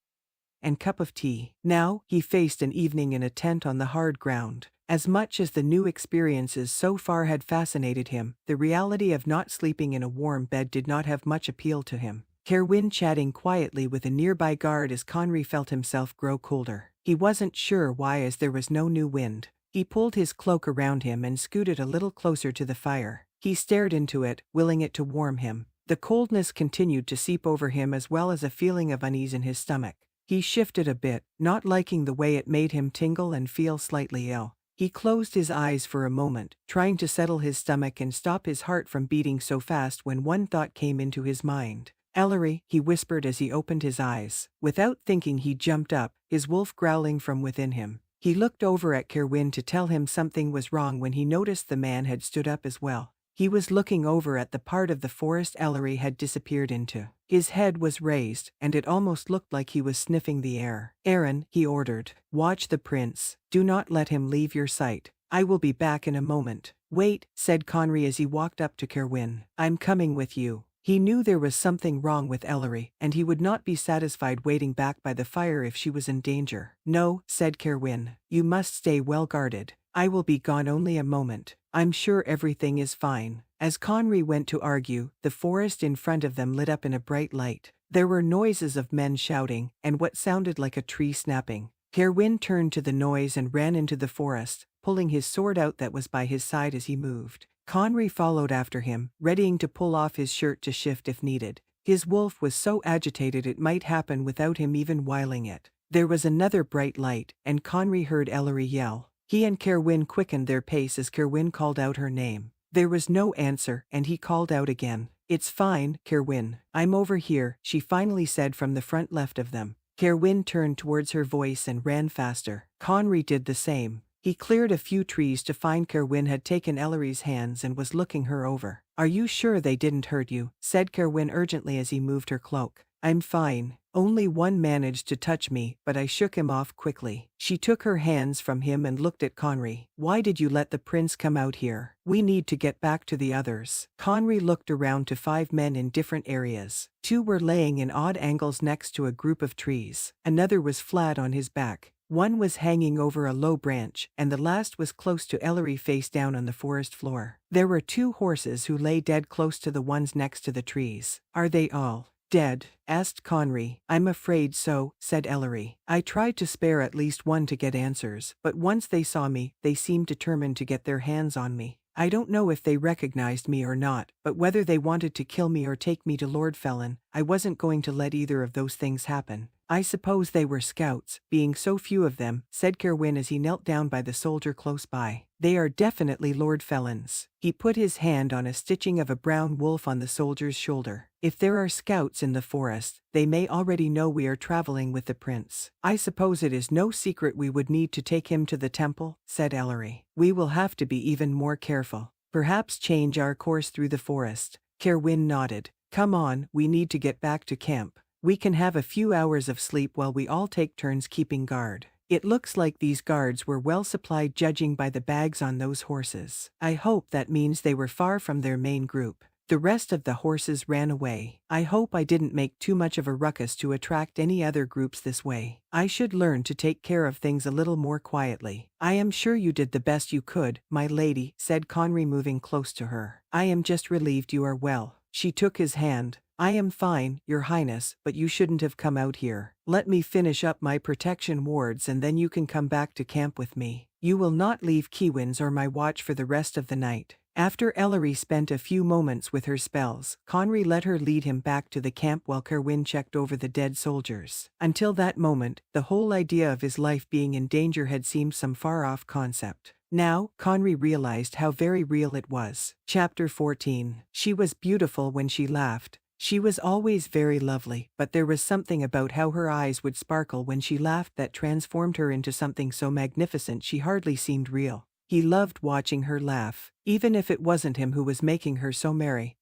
and cup of tea. Now, he faced an evening in a tent on the hard ground. As much as the new experiences so far had fascinated him, the reality of not sleeping in a warm bed did not have much appeal to him. Kerowwin chatting quietly with a nearby guard as Conry felt himself grow colder. He wasn't sure why, as there was no new wind. He pulled his cloak around him and scooted a little closer to the fire. He stared into it, willing it to warm him. The coldness continued to seep over him, as well as a feeling of unease in his stomach. He shifted a bit, not liking the way it made him tingle and feel slightly ill. He closed his eyes for a moment, trying to settle his stomach and stop his heart from beating so fast, when one thought came into his mind. Ellery, he whispered as he opened his eyes. Without thinking, he jumped up, his wolf growling from within him. He looked over at Kerowwin to tell him something was wrong when he noticed the man had stood up as well. He was looking over at the part of the forest Ellery had disappeared into. His head was raised, and it almost looked like he was sniffing the air. Aaron, he ordered, watch the prince. Do not let him leave your sight. I will be back in a moment. Wait, said Conry as he walked up to Kerowwin. I'm coming with you. He knew there was something wrong with Ellery, and he would not be satisfied waiting back by the fire if she was in danger. No, said Kerowwin. You must stay well guarded. I will be gone only a moment. I'm sure everything is fine. As Conry went to argue, the forest in front of them lit up in a bright light. There were noises of men shouting, and what sounded like a tree snapping. Kerowwin turned to the noise and ran into the forest, pulling his sword out that was by his side as he moved. Conry followed after him, readying to pull off his shirt to shift if needed. His wolf was so agitated it might happen without him even wiling it. There was another bright light, and Conry heard Ellery yell. He and Kerowwin quickened their pace as Kerowwin called out her name. There was no answer, and he called out again. It's fine, Kerowwin. I'm over here, she finally said from the front left of them. Kerowwin turned towards her voice and ran faster. Conry did the same. He cleared a few trees to find Kerowwin had taken Ellery's hands and was looking her over. Are you sure they didn't hurt you? Said Kerowwin urgently as he moved her cloak. I'm fine. Only one managed to touch me, but I shook him off quickly. She took her hands from him and looked at Conry. Why did you let the prince come out here? We need to get back to the others. Conry looked around to 5 men in different areas. 2 were laying in odd angles next to a group of trees. Another was flat on his back. 1 was hanging over a low branch, and the last was close to Ellery, face down on the forest floor. There were 2 horses who lay dead close to the ones next to the trees. Are they all dead? Asked Conry. I'm afraid so, said Ellery. I tried to spare at least 1 to get answers, but once they saw me, they seemed determined to get their hands on me. I don't know if they recognized me or not, but whether they wanted to kill me or take me to Lord Felon, I wasn't going to let either of those things happen. I suppose they were scouts, being so few of them, said Kerowwin as he knelt down by the soldier close by. They are definitely Lord Felons. He put his hand on a stitching of a brown wolf on the soldier's shoulder. If there are scouts in the forest, they may already know we are traveling with the prince. I suppose it is no secret we would need to take him to the temple, said Ellery. We will have to be even more careful. Perhaps change our course through the forest. Kerowwin nodded. Come on, we need to get back to camp. We can have a few hours of sleep while we all take turns keeping guard. It looks like these guards were well supplied judging by the bags on those horses. I hope that means they were far from their main group. The rest of the horses ran away. I hope I didn't make too much of a ruckus to attract any other groups this way. I should learn to take care of things a little more quietly. I am sure you did the best you could, my lady, said Conry, moving close to her. I am just relieved you are well. She took his hand. I am fine, Your Highness, but you shouldn't have come out here. Let me finish up my protection wards and then you can come back to camp with me. You will not leave Kerowwin's or my watch for the rest of the night. After Ellery spent a few moments with her spells, Conry let her lead him back to the camp while Kerowwin checked over the dead soldiers. Until that moment, the whole idea of his life being in danger had seemed some far-off concept. Now, Conry realized how very real it was. Chapter 14. She was beautiful when she laughed. She was always very lovely, but there was something about how her eyes would sparkle when she laughed that transformed her into something so magnificent she hardly seemed real. He loved watching her laugh, even if it wasn't him who was making her so merry.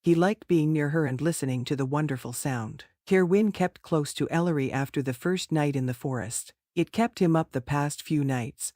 He liked being near her and listening to the wonderful sound. Kerowwin kept close to Ellery after the first night in the forest. It kept him up the past few nights,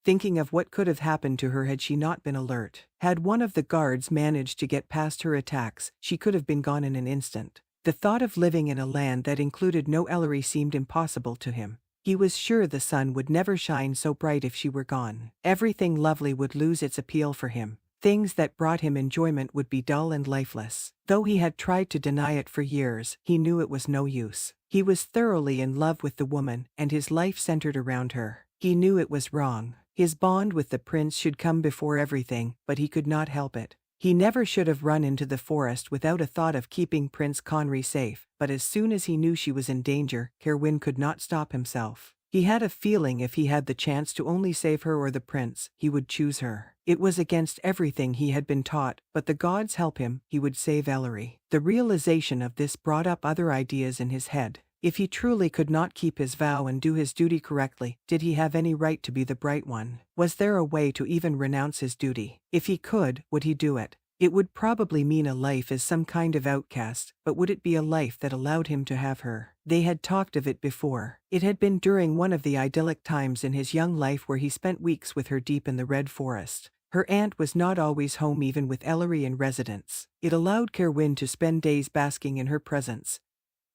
thinking of what could have happened to her had she not been alert. Had one of the guards managed to get past her attacks, she could have been gone in an instant. The thought of living in a land that included no Ellery seemed impossible to him. He was sure the sun would never shine so bright if she were gone. Everything lovely would lose its appeal for him. Things that brought him enjoyment would be dull and lifeless. Though he had tried to deny it for years, he knew it was no use. He was thoroughly in love with the woman, and his life centered around her. He knew it was wrong. His bond with the prince should come before everything, but he could not help it. He never should have run into the forest without a thought of keeping Prince Conry safe, but as soon as he knew she was in danger, Kerowwin could not stop himself. He had a feeling if he had the chance to only save her or the prince, he would choose her. It was against everything he had been taught, but the gods help him, he would save Ellery. The realization of this brought up other ideas in his head. If he truly could not keep his vow and do his duty correctly, did he have any right to be the bright one? Was there a way to even renounce his duty? If he could, would he do it? It would probably mean a life as some kind of outcast, but would it be a life that allowed him to have her? They had talked of it before. It had been during one of the idyllic times in his young life where he spent weeks with her deep in the Red Forest. Her aunt was not always home even with Ellery in residence. It allowed Kerowwin to spend days basking in her presence,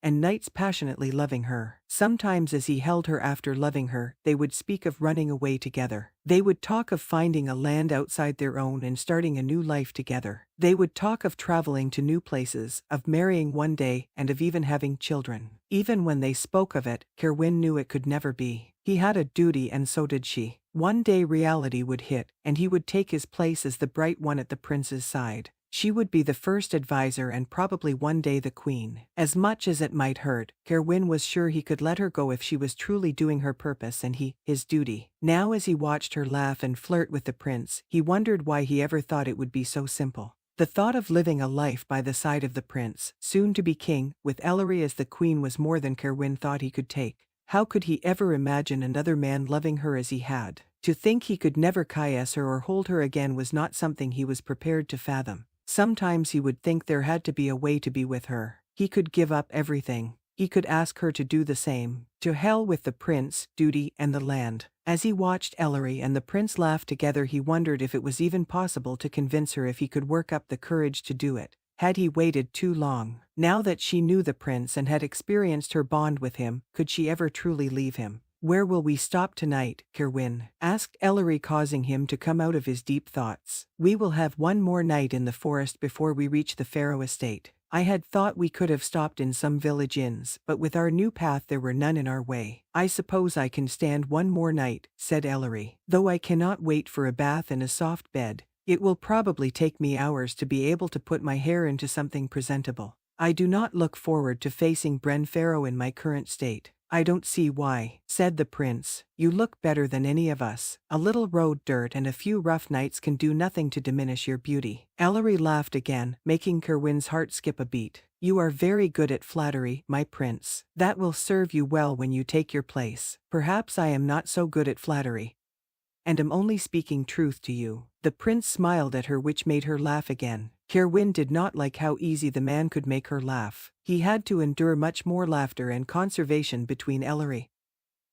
and nights passionately loving her. Sometimes as he held her after loving her, they would speak of running away together. They would talk of finding a land outside their own and starting a new life together. They would talk of traveling to new places, of marrying one day, and of even having children. Even when they spoke of it, Kerowwin knew it could never be. He had a duty and so did she. One day reality would hit, and he would take his place as the bright one at the prince's side. She would be the first advisor and probably one day the queen. As much as it might hurt, Kerowwin was sure he could let her go if she was truly doing her purpose and his duty. Now as he watched her laugh and flirt with the prince, he wondered why he ever thought it would be so simple. The thought of living a life by the side of the prince, soon to be king, with Ellery as the queen was more than Kerowwin thought he could take. How could he ever imagine another man loving her as he had? To think he could never caress her or hold her again was not something he was prepared to fathom. Sometimes he would think there had to be a way to be with her. He could give up everything. He could ask her to do the same. To hell with the prince, duty, and the land. As he watched Ellery and the prince laugh together, he wondered if it was even possible to convince her, if he could work up the courage to do it. Had he waited too long? Now that she knew the prince and had experienced her bond with him, could she ever truly leave him? "Where will we stop tonight, Kerowwin?" asked Ellery, causing him to come out of his deep thoughts. "We will have one more night in the forest before we reach the Faroe estate. I had thought we could have stopped in some village inns, but with our new path there were none in our way. I suppose I can stand one more night," said Ellery. "Though I cannot wait for a bath and a soft bed. It will probably take me hours to be able to put my hair into something presentable. I do not look forward to facing Bren Faroe in my current state." "I don't see why," said the prince. "You look better than any of us. A little road dirt and a few rough nights can do nothing to diminish your beauty." Ellery laughed again, making Kerowwin's heart skip a beat. "You are very good at flattery, my prince. That will serve you well when you take your place. Perhaps I am not so good at flattery, and am only speaking truth to you." The prince smiled at her, which made her laugh again. Kerowwin did not like how easy the man could make her laugh. He had to endure much more laughter and conversation between Ellery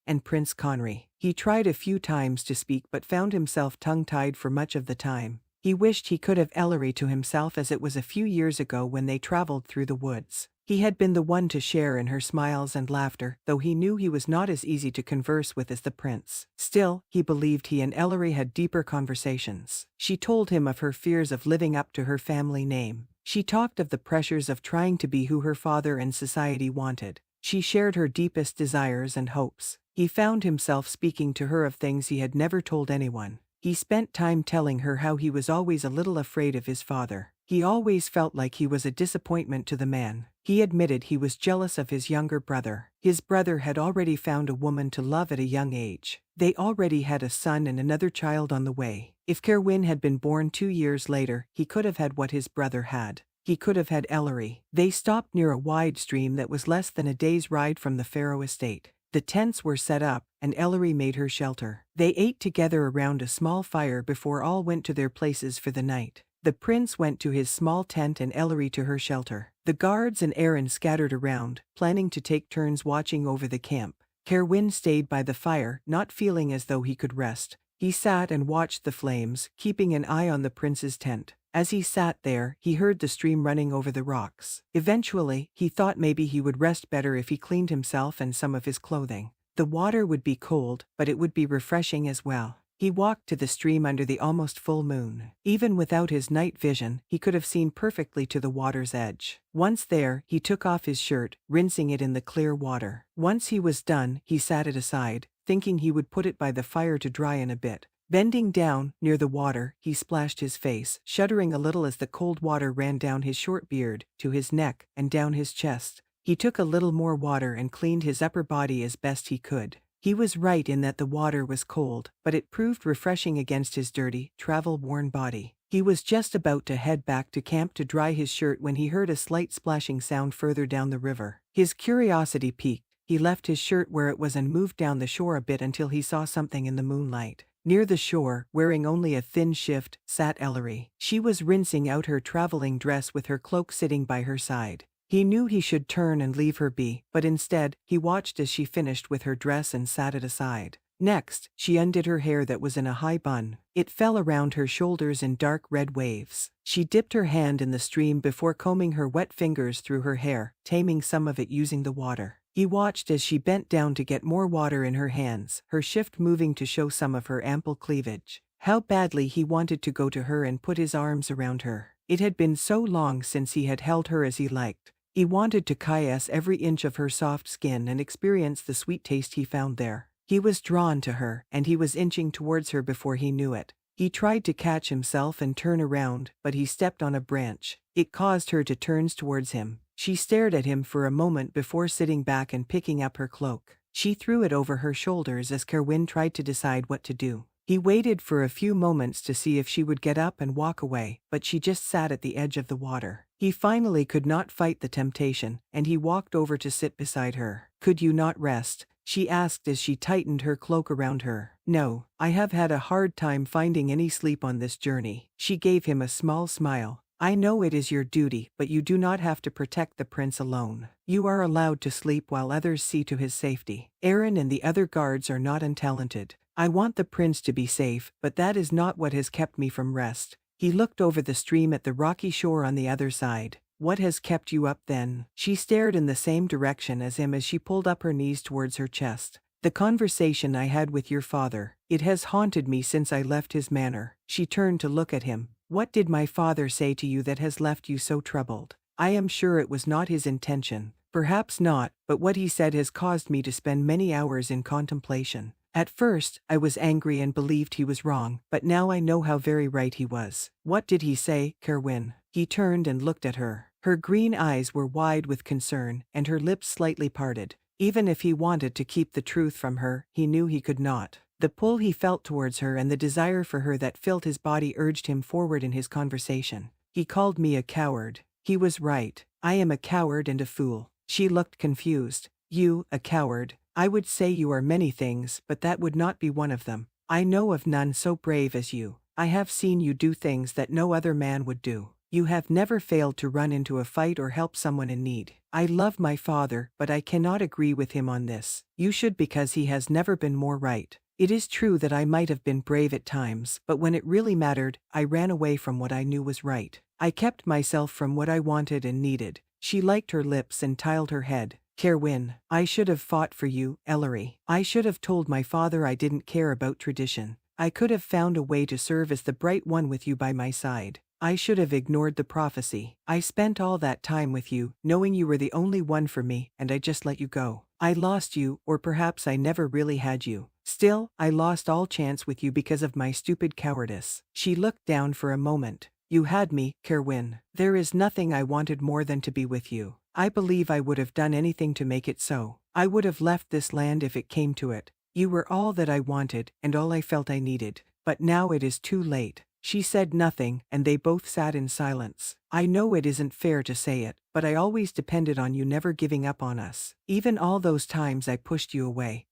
and Prince Conry. He tried a few times to speak but found himself tongue-tied for much of the time. He wished he could have Ellery to himself as it was a few years ago when they traveled through the woods. He had been the one to share in her smiles and laughter, though he knew he was not as easy to converse with as the prince. Still, he believed he and Ellery had deeper conversations. She told him of her fears of living up to her family name. She talked of the pressures of trying to be who her father and society wanted. She shared her deepest desires and hopes. He found himself speaking to her of things he had never told anyone. He spent time telling her how he was always a little afraid of his father. He always felt like he was a disappointment to the man. He admitted he was jealous of his younger brother. His brother had already found a woman to love at a young age. They already had a son and another child on the way. If Kerowwin had been born 2 years later, he could have had what his brother had. He could have had Ellery. They stopped near a wide stream that was less than a day's ride from the Pharaoh estate. The tents were set up, and Ellery made her shelter. They ate together around a small fire before all went to their places for the night. The prince went to his small tent and Ellery to her shelter. The guards and Aaron scattered around, planning to take turns watching over the camp. Kerowwin stayed by the fire, not feeling as though he could rest. He sat and watched the flames, keeping an eye on the prince's tent. As he sat there, he heard the stream running over the rocks. Eventually, he thought maybe he would rest better if he cleaned himself and some of his clothing. The water would be cold, but it would be refreshing as well. He walked to the stream under the almost full moon. Even without his night vision, he could have seen perfectly to the water's edge. Once there, he took off his shirt, rinsing it in the clear water. Once he was done, he sat it aside, thinking he would put it by the fire to dry in a bit. Bending down, near the water, he splashed his face, shuddering a little as the cold water ran down his short beard, to his neck, and down his chest. He took a little more water and cleaned his upper body as best he could. He was right in that the water was cold, but it proved refreshing against his dirty, travel-worn body. He was just about to head back to camp to dry his shirt when he heard a slight splashing sound further down the river. His curiosity piqued. He left his shirt where it was and moved down the shore a bit until he saw something in the moonlight. Near the shore, wearing only a thin shift, sat Ellery. She was rinsing out her traveling dress with her cloak sitting by her side. He knew he should turn and leave her be, but instead, he watched as she finished with her dress and sat it aside. Next, she undid her hair that was in a high bun. It fell around her shoulders in dark red waves. She dipped her hand in the stream before combing her wet fingers through her hair, taming some of it using the water. He watched as she bent down to get more water in her hands, her shift moving to show some of her ample cleavage. How badly he wanted to go to her and put his arms around her. It had been so long since he had held her as he liked. He wanted to caress every inch of her soft skin and experience the sweet taste he found there. He was drawn to her, and he was inching towards her before he knew it. He tried to catch himself and turn around, but he stepped on a branch. It caused her to turn towards him. She stared at him for a moment before sitting back and picking up her cloak. She threw it over her shoulders as Kerowwin tried to decide what to do. He waited for a few moments to see if she would get up and walk away, but she just sat at the edge of the water. He finally could not fight the temptation, and he walked over to sit beside her. "Could you not rest?" she asked as she tightened her cloak around her. "No, I have had a hard time finding any sleep on this journey." She gave him a small smile. "I know it is your duty, but you do not have to protect the prince alone. You are allowed to sleep while others see to his safety. Aaron and the other guards are not untalented. I want the prince to be safe, but that is not what has kept me from rest." He looked over the stream at the rocky shore on the other side. "What has kept you up then?" She stared in the same direction as him as she pulled up her knees towards her chest. "The conversation I had with your father. It has haunted me since I left his manor." She turned to look at him. "What did my father say to you that has left you so troubled?" "I am sure it was not his intention." "Perhaps not, but what he said has caused me to spend many hours in contemplation. At first, I was angry and believed he was wrong, but now I know how very right he was." "What did he say, Kerowwin?" He turned and looked at her. Her green eyes were wide with concern, and her lips slightly parted. Even if he wanted to keep the truth from her, he knew he could not. The pull he felt towards her and the desire for her that filled his body urged him forward in his conversation. "He called me a coward. He was right. I am a coward and a fool." She looked confused. "You, a coward? I would say you are many things, but that would not be one of them. I know of none so brave as you. I have seen you do things that no other man would do. You have never failed to run into a fight or help someone in need. I love my father, but I cannot agree with him on this. You should because he has never been more right. It is true that I might have been brave at times, but when it really mattered, I ran away from what I knew was right. I kept myself from what I wanted and needed." She liked her lips and tiled her head. "Kerowwin, I should have fought for you, Ellery. I should have told my father I didn't care about tradition. I could have found a way to serve as the bright one with you by my side. I should have ignored the prophecy. I spent all that time with you, knowing you were the only one for me, and I just let you go. I lost you, or perhaps I never really had you. Still, I lost all chance with you because of my stupid cowardice." She looked down for a moment. "You had me, Kerowwin. There is nothing I wanted more than to be with you. I believe I would have done anything to make it so. I would have left this land if it came to it. You were all that I wanted, and all I felt I needed. But now it is too late." She said nothing, and they both sat in silence. "I know it isn't fair to say it, but I always depended on you never giving up on us. Even all those times I pushed you away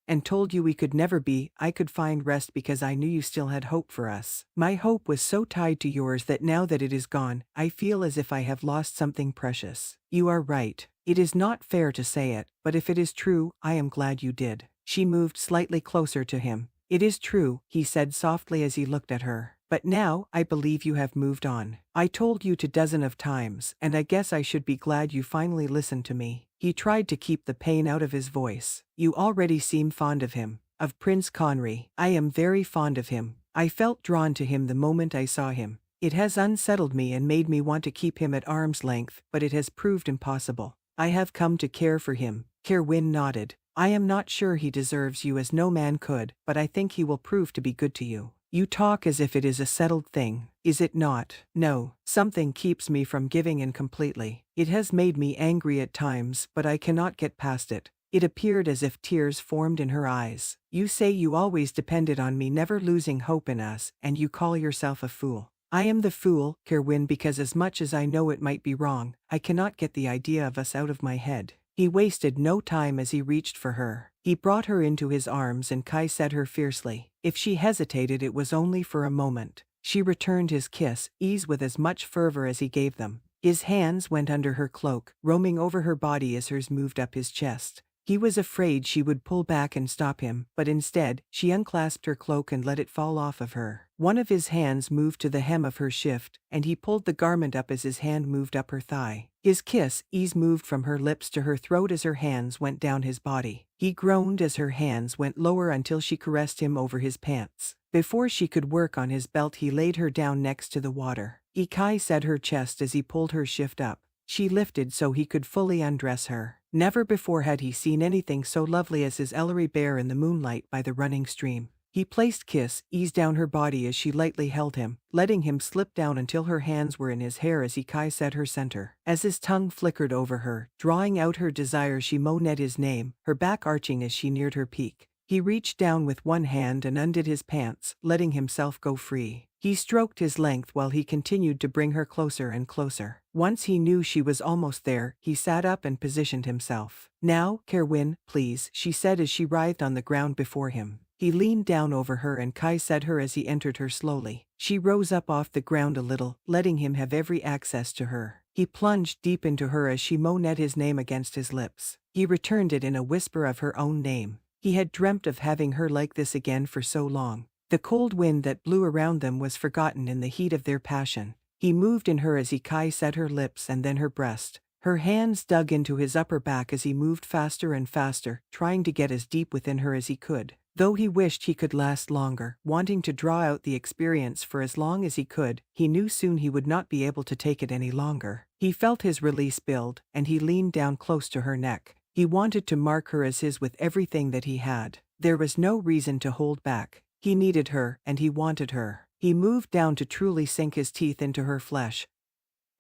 and told you we could never be, I could find rest because I knew you still had hope for us. My hope was so tied to yours that now that it is gone, I feel as if I have lost something precious. You are right. It is not fair to say it, but if it is true, I am glad you did." She moved slightly closer to him. "It is true," he said softly as he looked at her. "But now, I believe you have moved on. I told you dozens of times, and I guess I should be glad you finally listened to me." He tried to keep the pain out of his voice. "You already seem fond of him. Of Prince Conry. I am very fond of him. I felt drawn to him the moment I saw him. It has unsettled me and made me want to keep him at arm's length, but it has proved impossible. I have come to care for him." Kerowwin nodded. "I am not sure he deserves you as no man could, but I think he will prove to be good to you. You talk as if it is a settled thing. Is it not?" "No. Something keeps me from giving in completely. It has made me angry at times, but I cannot get past it." It appeared as if tears formed in her eyes. "You say you always depended on me never losing hope in us, and you call yourself a fool." "I am the fool, Kerowwin, because as much as I know it might be wrong, I cannot get the idea of us out of my head." He wasted no time as he reached for her. He brought her into his arms and kissed her fiercely. If she hesitated, it was only for a moment. She returned his kiss, ease with as much fervor as he gave them. His hands went under her cloak, roaming over her body as hers moved up his chest. He was afraid she would pull back and stop him, but instead, she unclasped her cloak and let it fall off of her. One of his hands moved to the hem of her shift, and he pulled the garment up as his hand moved up her thigh. His kiss, ease moved from her lips to her throat as her hands went down his body. He groaned as her hands went lower until she caressed him over his pants. Before she could work on his belt, he laid her down next to the water. He kissed her chest as he pulled her shift up. She lifted so he could fully undress her. Never before had he seen anything so lovely as his Ellery bear in the moonlight by the running stream. He placed kiss, ease down her body as she lightly held him, letting him slip down until her hands were in his hair as he kissed her center. As his tongue flickered over her, drawing out her desire, she moaned his name, her back arching as she neared her peak. He reached down with one hand and undid his pants, letting himself go free. He stroked his length while he continued to bring her closer and closer. Once he knew she was almost there, he sat up and positioned himself. "Now, Kerowwin, please," she said as she writhed on the ground before him. He leaned down over her and kissed her as he entered her slowly. She rose up off the ground a little, letting him have every access to her. He plunged deep into her as she moaned his name against his lips. He returned it in a whisper of her own name. He had dreamt of having her like this again for so long. The cold wind that blew around them was forgotten in the heat of their passion. He moved in her as he kissed her lips and then her breast. Her hands dug into his upper back as he moved faster and faster, trying to get as deep within her as he could. Though he wished he could last longer, wanting to draw out the experience for as long as he could, he knew soon he would not be able to take it any longer. He felt his release build, and he leaned down close to her neck. He wanted to mark her as his with everything that he had. There was no reason to hold back. He needed her, and he wanted her. He moved down to truly sink his teeth into her flesh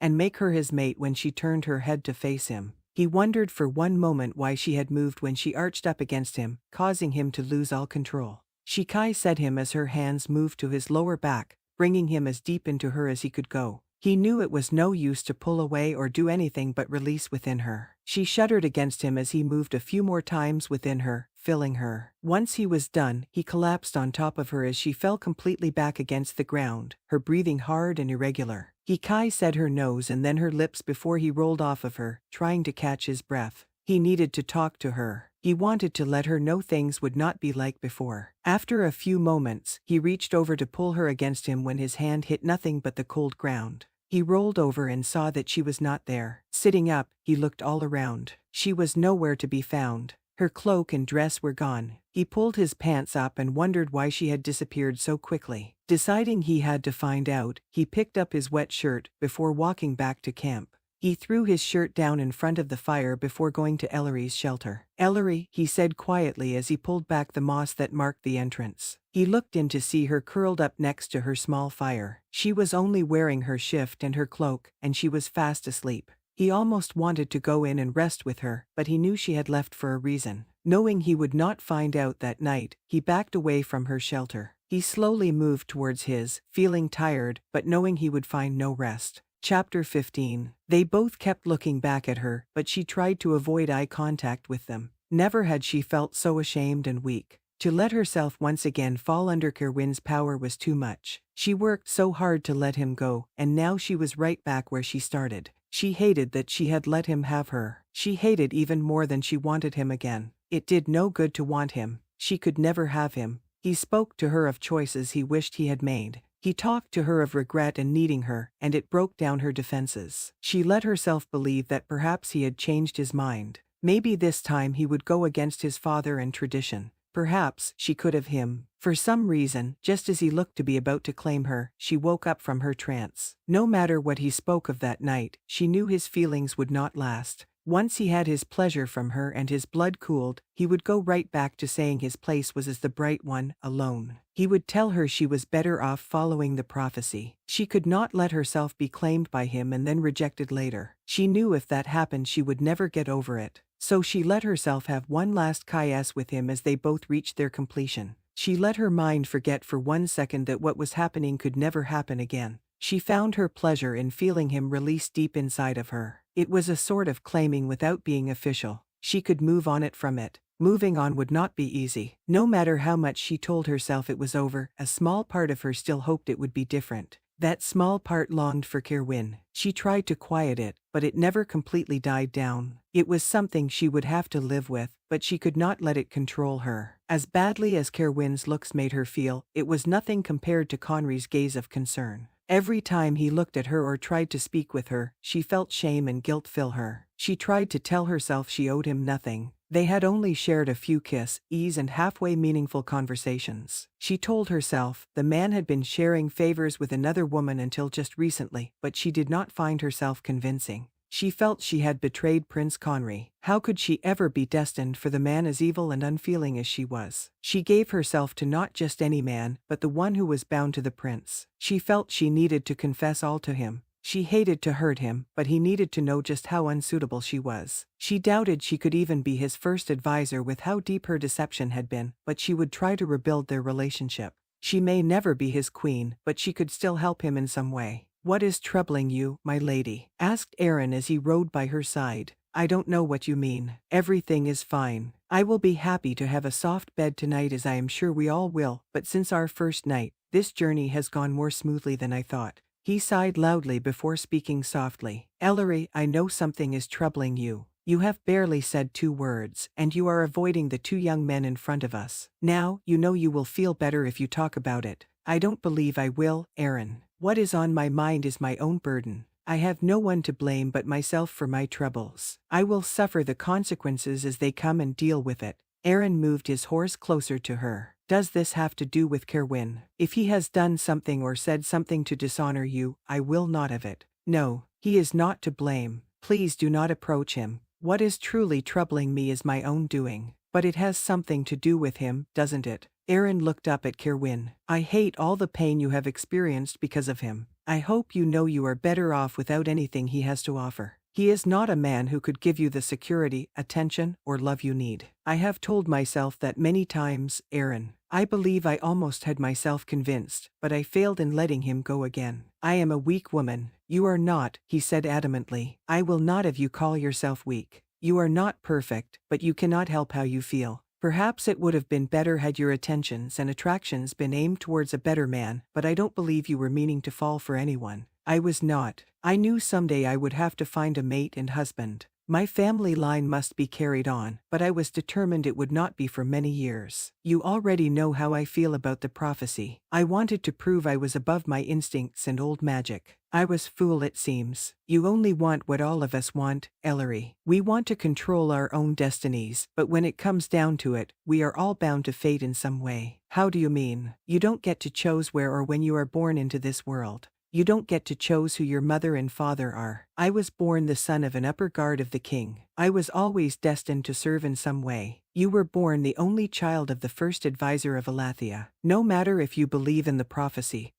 and make her his mate when she turned her head to face him. He wondered for one moment why she had moved when she arched up against him, causing him to lose all control. She kissed him as her hands moved to his lower back, bringing him as deep into her as he could go. He knew it was no use to pull away or do anything but release within her. She shuddered against him as he moved a few more times within her, filling her. Once he was done, he collapsed on top of her as she fell completely back against the ground, her breathing hard and irregular. He kissed her nose and then her lips before he rolled off of her, trying to catch his breath. He needed to talk to her. He wanted to let her know things would not be like before. After a few moments, he reached over to pull her against him when his hand hit nothing but the cold ground. He rolled over and saw that she was not there. Sitting up, he looked all around. She was nowhere to be found. Her cloak and dress were gone. He pulled his pants up and wondered why she had disappeared so quickly. Deciding he had to find out, he picked up his wet shirt before walking back to camp. He threw his shirt down in front of the fire before going to Ellery's shelter. "Ellery," he said quietly as he pulled back the moss that marked the entrance. He looked in to see her curled up next to her small fire. She was only wearing her shift and her cloak, and she was fast asleep. He almost wanted to go in and rest with her, but he knew she had left for a reason. Knowing he would not find out that night, he backed away from her shelter. He slowly moved towards his, feeling tired, but knowing he would find no rest. Chapter 15. They both kept looking back at her, but she tried to avoid eye contact with them. Never had she felt so ashamed and weak. To let herself once again fall under Kerowwin's power was too much. She worked so hard to let him go, and now she was right back where she started. She hated that she had let him have her. She hated even more than she wanted him again. It did no good to want him. She could never have him. He spoke to her of choices he wished he had made. He talked to her of regret and needing her, and it broke down her defenses. She let herself believe that perhaps he had changed his mind. Maybe this time he would go against his father and tradition. Perhaps she could have him. For some reason, just as he looked to be about to claim her, she woke up from her trance. No matter what he spoke of that night, she knew his feelings would not last. Once he had his pleasure from her and his blood cooled, he would go right back to saying his place was as the bright one, alone. He would tell her she was better off following the prophecy. She could not let herself be claimed by him and then rejected later. She knew if that happened she would never get over it. So she let herself have one last kiss with him as they both reached their completion. She let her mind forget for 1 second that what was happening could never happen again. She found her pleasure in feeling him release deep inside of her. It was a sort of claiming without being official. She could move on it from it. Moving on would not be easy. No matter how much she told herself it was over, a small part of her still hoped it would be different. That small part longed for Kerowwin. She tried to quiet it, but it never completely died down. It was something she would have to live with, but she could not let it control her. As badly as Kerowwin's looks made her feel, it was nothing compared to Conry's gaze of concern. Every time he looked at her or tried to speak with her, she felt shame and guilt fill her. She tried to tell herself she owed him nothing. They had only shared a few kisses and halfway meaningful conversations. She told herself the man had been sharing favors with another woman until just recently, but she did not find herself convincing. She felt she had betrayed Prince Conry. How could she ever be destined for the man as evil and unfeeling as she was? She gave herself to not just any man, but the one who was bound to the prince. She felt she needed to confess all to him. She hated to hurt him, but he needed to know just how unsuitable she was. She doubted she could even be his first advisor with how deep her deception had been, but she would try to rebuild their relationship. She may never be his queen, but she could still help him in some way. "What is troubling you, my lady?" asked Aaron as he rode by her side. "I don't know what you mean. Everything is fine. I will be happy to have a soft bed tonight, as I am sure we all will, but since our first night, this journey has gone more smoothly than I thought." He sighed loudly before speaking softly. "Ellery, I know something is troubling you. You have barely said 2 words, and you are avoiding the 2 young men in front of us. Now, you know you will feel better if you talk about it." "I don't believe I will, Aaron. What is on my mind is my own burden. I have no one to blame but myself for my troubles. I will suffer the consequences as they come and deal with it." Aaron moved his horse closer to her. "Does this have to do with Kerowwin? If he has done something or said something to dishonor you, I will not have it." "No, he is not to blame. Please do not approach him. What is truly troubling me is my own doing. But it has something to do with him, doesn't it?" Aaron looked up at Kerowwin. "I hate all the pain you have experienced because of him. I hope you know you are better off without anything he has to offer. He is not a man who could give you the security, attention, or love you need. I have told myself that many times, Aaron. I believe I almost had myself convinced, but I failed in letting him go again. I am a weak woman." "You are not," he said adamantly. "I will not have you call yourself weak. You are not perfect, but you cannot help how you feel. Perhaps it would have been better had your attentions and attractions been aimed towards a better man, but I don't believe you were meaning to fall for anyone." "I was not. I knew someday I would have to find a mate and husband. My family line must be carried on, but I was determined it would not be for many years. You already know how I feel about the prophecy. I wanted to prove I was above my instincts and old magic. I was fool, it seems. You only want what all of us want, Ellery. We want to control our own destinies, but when it comes down to it, we are all bound to fate in some way. How do you mean? You don't get to choose where or when you are born into this world. You don't get to choose who your mother and father are. I was born the son of an upper guard of the king. I was always destined to serve in some way. You were born the only child of the first advisor of Allethia. No matter if you believe in the prophecy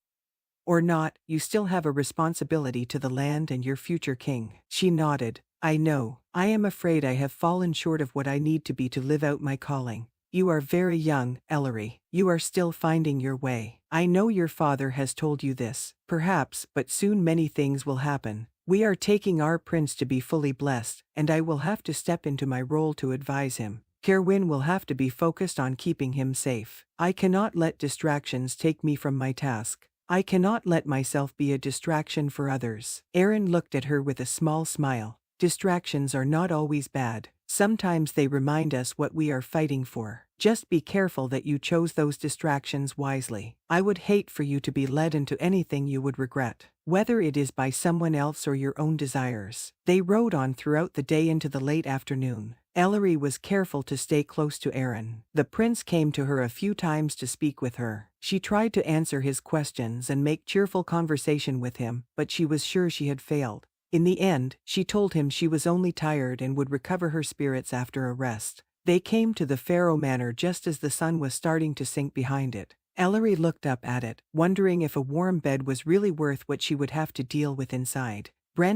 or not, you still have a responsibility to the land and your future king. She nodded. I know. I am afraid I have fallen short of what I need to be to live out my calling. You are very young, Ellery. You are still finding your way. I know your father has told you this, perhaps, but soon many things will happen. We are taking our prince to be fully blessed, and I will have to step into my role to advise him. Kerowwin will have to be focused on keeping him safe. I cannot let distractions take me from my task. I cannot let myself be a distraction for others. Aaron looked at her with a small smile. Distractions are not always bad. Sometimes they remind us what we are fighting for. Just be careful that you chose those distractions wisely. I would hate for you to be led into anything you would regret, whether it is by someone else or your own desires. They rode on throughout the day into the late afternoon. Ellery was careful to stay close to Aaron. The prince came to her a few times to speak with her. She tried to answer his questions and make cheerful conversation with him, but she was sure she had failed. In the end, she told him she was only tired and would recover her spirits after a rest. They came to the Pharaoh manor just as the sun was starting to sink behind it. Ellery looked up at it, wondering if a warm bed was really worth what she would have to deal with inside.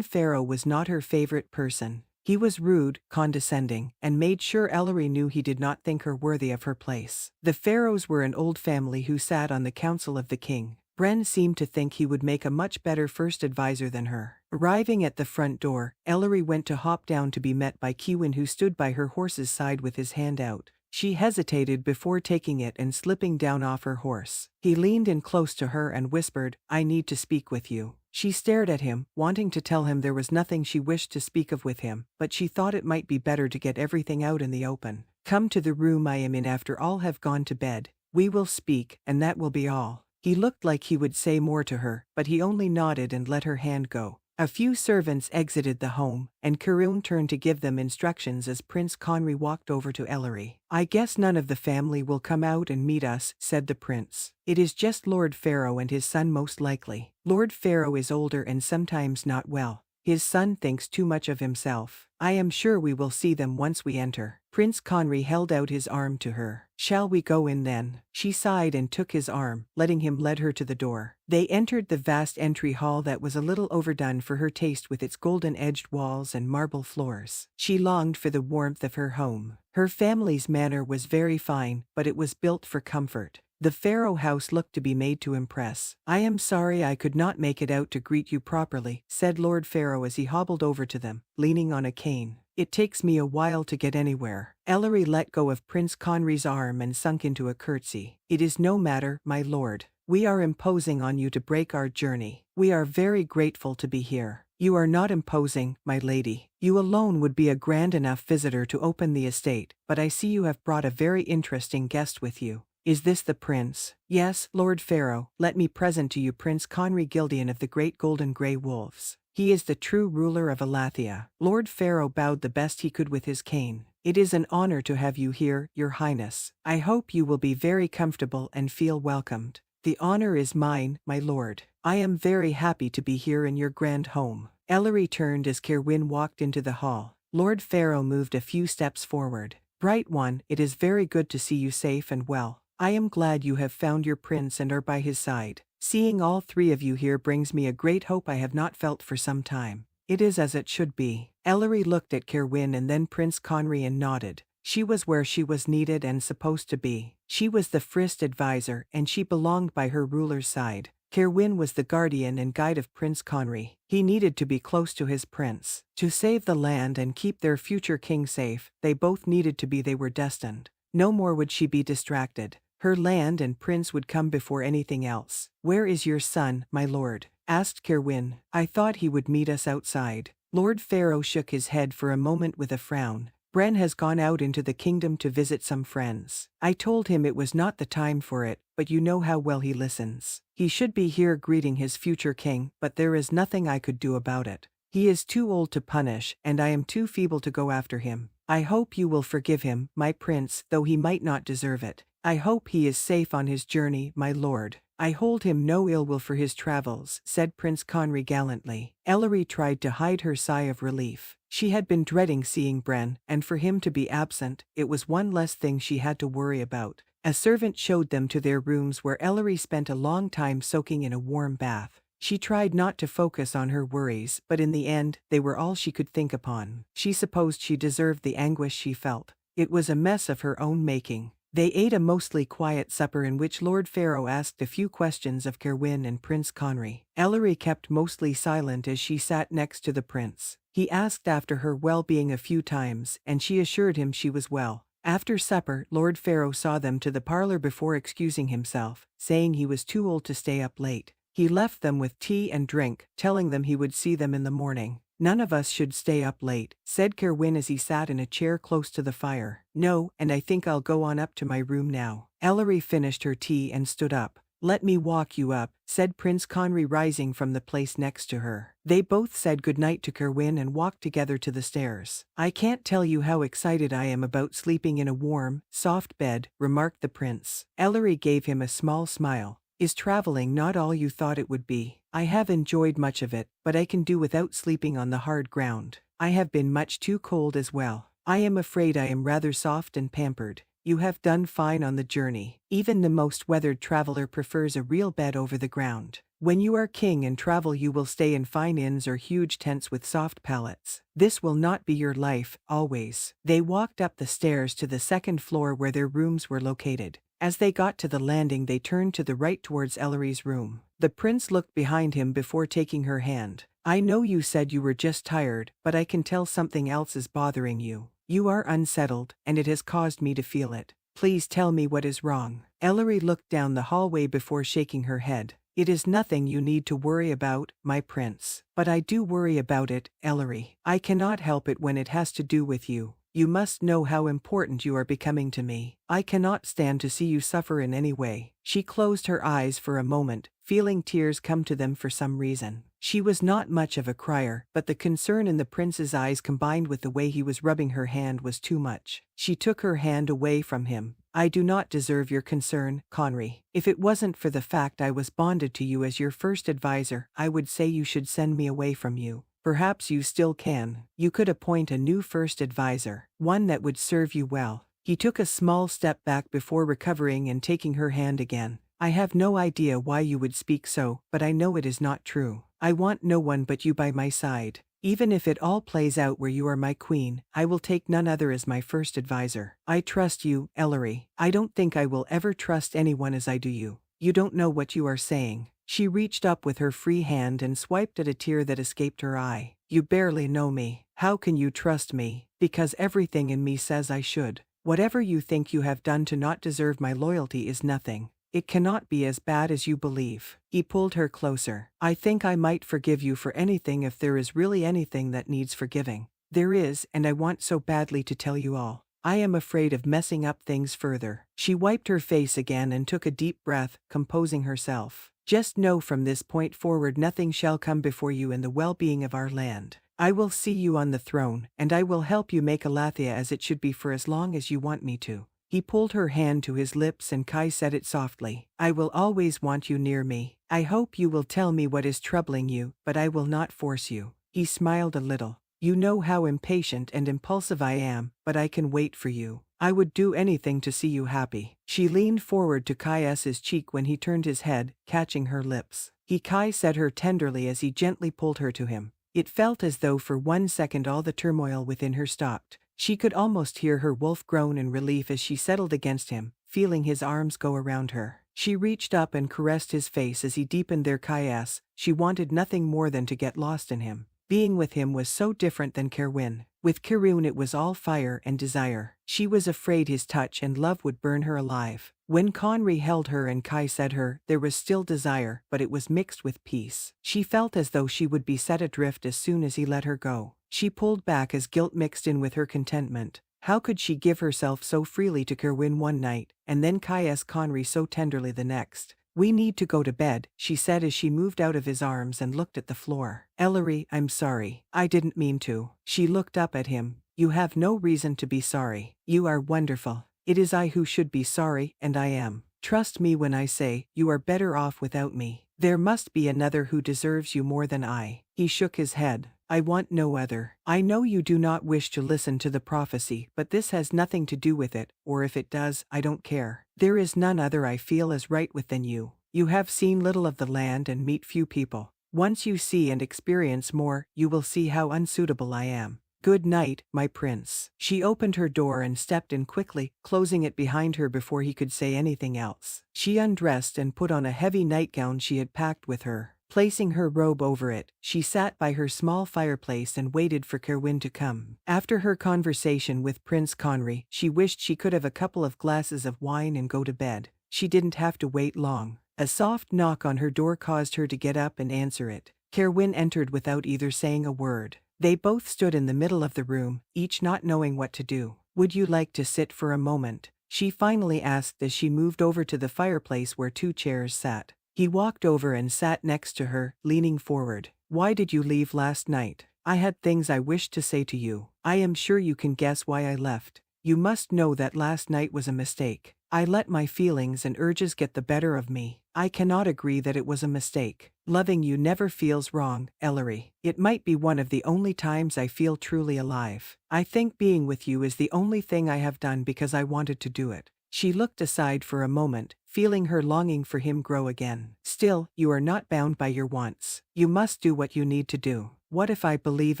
Pharaoh was not her favorite person. He was rude, condescending, and made sure Ellery knew he did not think her worthy of her place. The Pharaohs were an old family who sat on the council of the king. Bren seemed to think he would make a much better first advisor than her. Arriving at the front door, Ellery went to hop down to be met by Kerowwin, who stood by her horse's side with his hand out. She hesitated before taking it and slipping down off her horse. He leaned in close to her and whispered, I need to speak with you. She stared at him, wanting to tell him there was nothing she wished to speak of with him, but she thought it might be better to get everything out in the open. Come to the room I am in after all have gone to bed. We will speak, and that will be all. He looked like he would say more to her, but he only nodded and let her hand go. A few servants exited the home, and Kerowwin turned to give them instructions as Prince Conry walked over to Ellery. I guess none of the family will come out and meet us, said the prince. It is just Lord Pharaoh and his son most likely. Lord Pharaoh is older and sometimes not well. His son thinks too much of himself. I am sure we will see them once we enter. Prince Conry held out his arm to her. Shall we go in then? She sighed and took his arm, letting him lead her to the door. They entered the vast entry hall that was a little overdone for her taste with its golden-edged walls and marble floors. She longed for the warmth of her home. Her family's manor was very fine, but it was built for comfort. The Pharaoh house looked to be made to impress. I am sorry I could not make it out to greet you properly, said Lord Pharaoh as he hobbled over to them, leaning on a cane. It takes me a while to get anywhere. Ellery let go of Prince Conry's arm and sunk into a curtsy. It is no matter, my lord. We are imposing on you to break our journey. We are very grateful to be here. You are not imposing, my lady. You alone would be a grand enough visitor to open the estate, but I see you have brought a very interesting guest with you. Is this the prince? Yes, Lord Pharaoh, let me present to you Prince Conry Gildian of the Great Golden Grey Wolves. He is the true ruler of Allethia. Lord Pharaoh bowed the best he could with his cane. It is an honor to have you here, your highness. I hope you will be very comfortable and feel welcomed. The honor is mine, my lord. I am very happy to be here in your grand home. Ellery turned as Kerowwin walked into the hall. Lord Pharaoh moved a few steps forward. Bright one, it is very good to see you safe and well. I am glad you have found your prince and are by his side. Seeing all three of you here brings me a great hope I have not felt for some time. It is as it should be. Ellery looked at Kerowwin and then Prince Conry and nodded. She was where she was needed and supposed to be. She was the first advisor and she belonged by her ruler's side. Kerowwin was the guardian and guide of Prince Conry. He needed to be close to his prince. To save the land and keep their future king safe, they both needed to be. They were destined. No more would she be distracted. Her land and prince would come before anything else. Where is your son, my lord? Asked Kerowwin. I thought he would meet us outside. Lord Pharaoh shook his head for a moment with a frown. Bren has gone out into the kingdom to visit some friends. I told him it was not the time for it, but you know how well he listens. He should be here greeting his future king, but there is nothing I could do about it. He is too old to punish, and I am too feeble to go after him. I hope you will forgive him, my prince, though he might not deserve it. I hope he is safe on his journey, my lord. I hold him no ill will for his travels, said Prince Conry gallantly. Ellery tried to hide her sigh of relief. She had been dreading seeing Bren, and for him to be absent, it was one less thing she had to worry about. A servant showed them to their rooms where Ellery spent a long time soaking in a warm bath. She tried not to focus on her worries, but in the end, they were all she could think upon. She supposed she deserved the anguish she felt. It was a mess of her own making. They ate a mostly quiet supper in which Lord Pharaoh asked a few questions of Kerowwin and Prince Conry. Ellery kept mostly silent as she sat next to the prince. He asked after her well-being a few times, and she assured him she was well. After supper, Lord Pharaoh saw them to the parlor before excusing himself, saying he was too old to stay up late. He left them with tea and drink, telling them he would see them in the morning. None of us should stay up late, said Kerowwin as he sat in a chair close to the fire. No, and I think I'll go on up to my room now. Ellery finished her tea and stood up. Let me walk you up, said Prince Conry rising from the place next to her. They both said goodnight to Kerowwin and walked together to the stairs. I can't tell you how excited I am about sleeping in a warm, soft bed, remarked the prince. Ellery gave him a small smile. Is traveling not all you thought it would be? I have enjoyed much of it, but I can do without sleeping on the hard ground. I have been much too cold as well. I am afraid I am rather soft and pampered. You have done fine on the journey. Even the most weathered traveler prefers a real bed over the ground. When you are king and travel you will stay in fine inns or huge tents with soft pallets. This will not be your life, always. They walked up the stairs to the second floor where their rooms were located. As they got to the landing they turned to the right towards Ellery's room. The prince looked behind him before taking her hand. I know you said you were just tired, but I can tell something else is bothering you. You are unsettled, and it has caused me to feel it. Please tell me what is wrong. Ellery looked down the hallway before shaking her head. It is nothing you need to worry about, my prince. But I do worry about it, Ellery. I cannot help it when it has to do with you. You must know how important you are becoming to me. I cannot stand to see you suffer in any way. She closed her eyes for a moment, feeling tears come to them for some reason. She was not much of a crier, but the concern in the prince's eyes combined with the way he was rubbing her hand was too much. She took her hand away from him. I do not deserve your concern, Conry. If it wasn't for the fact I was bonded to you as your first advisor, I would say you should send me away from you. Perhaps you still can. You could appoint a new first advisor, one that would serve you well. He took a small step back before recovering and taking her hand again. I have no idea why you would speak so, but I know it is not true. I want no one but you by my side. Even if it all plays out where you are my queen, I will take none other as my first advisor. I trust you, Ellery. I don't think I will ever trust anyone as I do you. You don't know what you are saying. She reached up with her free hand and swiped at a tear that escaped her eye. You barely know me. How can you trust me? Because everything in me says I should. Whatever you think you have done to not deserve my loyalty is nothing. It cannot be as bad as you believe. He pulled her closer. I think I might forgive you for anything if there is really anything that needs forgiving. There is, and I want so badly to tell you all. I am afraid of messing up things further. She wiped her face again and took a deep breath, composing herself. Just know from this point forward nothing shall come before you in the well-being of our land. I will see you on the throne, and I will help you make Allethia as it should be for as long as you want me to. He pulled her hand to his lips and Kai said it softly. I will always want you near me. I hope you will tell me what is troubling you, but I will not force you. He smiled a little. You know how impatient and impulsive I am, but I can wait for you. I would do anything to see you happy. She leaned forward to Kai's cheek when he turned his head, catching her lips. Kai said her tenderly as he gently pulled her to him. It felt as though for 1 second all the turmoil within her stopped. She could almost hear her wolf groan in relief as she settled against him, feeling his arms go around her. She reached up and caressed his face as he deepened their Kai's. She wanted nothing more than to get lost in him. Being with him was so different than Kerowwin. With Kerowwin it was all fire and desire. She was afraid his touch and love would burn her alive. When Conry held her and Kai said her, there was still desire, but it was mixed with peace. She felt as though she would be set adrift as soon as he let her go. She pulled back as guilt mixed in with her contentment. How could she give herself so freely to Kerowwin one night, and then Kai Conry so tenderly the next? "We need to go to bed," she said as she moved out of his arms and looked at the floor. "Ellery, I'm sorry. I didn't mean to." She looked up at him. "You have no reason to be sorry. You are wonderful. It is I who should be sorry, and I am. Trust me when I say, you are better off without me. There must be another who deserves you more than I." He shook his head. "I want no other. I know you do not wish to listen to the prophecy, but this has nothing to do with it, or if it does, I don't care. There is none other I feel as right with than you. You have seen little of the land and meet few people. Once you see and experience more, you will see how unsuitable I am. Good night, my prince." She opened her door and stepped in quickly, closing it behind her before he could say anything else. She undressed and put on a heavy nightgown she had packed with her. Placing her robe over it, she sat by her small fireplace and waited for Kerowwin to come. After her conversation with Prince Conry, she wished she could have a couple of glasses of wine and go to bed. She didn't have to wait long. A soft knock on her door caused her to get up and answer it. Kerowwin entered without either saying a word. They both stood in the middle of the room, each not knowing what to do. "Would you like to sit for a moment?" she finally asked as she moved over to the fireplace where two chairs sat. He walked over and sat next to her, leaning forward. "Why did you leave last night?" "I had things I wished to say to you. I am sure you can guess why I left. You must know that last night was a mistake. I let my feelings and urges get the better of me. I cannot agree that it was a mistake. Loving you never feels wrong, Ellery. It might be one of the only times I feel truly alive. I think being with you is the only thing I have done because I wanted to do it." She looked aside for a moment, feeling her longing for him grow again. "Still, you are not bound by your wants. You must do what you need to do. What if I believe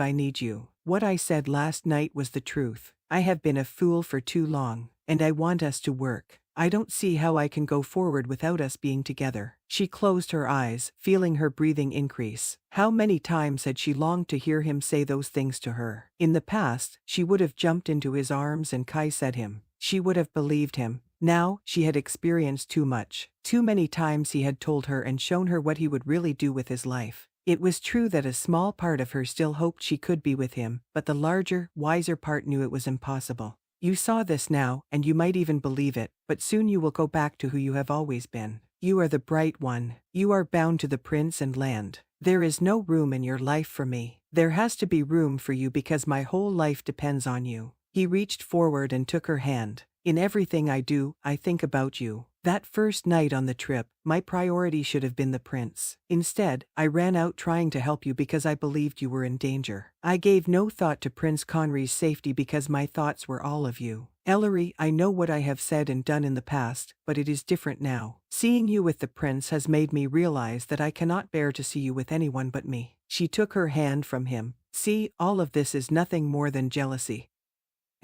I need you? What I said last night was the truth. I have been a fool for too long, and I want us to work. I don't see how I can go forward without us being together." She closed her eyes, feeling her breathing increase. How many times had she longed to hear him say those things to her? In the past, she would have jumped into his arms and Kai said him. She would have believed him. Now, she had experienced too much. Too many times he had told her and shown her what he would really do with his life. It was true that a small part of her still hoped she could be with him, but the larger, wiser part knew it was impossible. "You saw this now, and you might even believe it, but soon you will go back to who you have always been. You are the bright one. You are bound to the prince and land. There is no room in your life for me. There has to be room for you because my whole life depends on you." He reached forward and took her hand. "In everything I do, I think about you. That first night on the trip, my priority should have been the prince. Instead, I ran out trying to help you because I believed you were in danger. I gave no thought to Prince Conry's safety because my thoughts were all of you. Ellery, I know what I have said and done in the past, but it is different now. Seeing you with the prince has made me realize that I cannot bear to see you with anyone but me." She took her hand from him. "See, all of this is nothing more than jealousy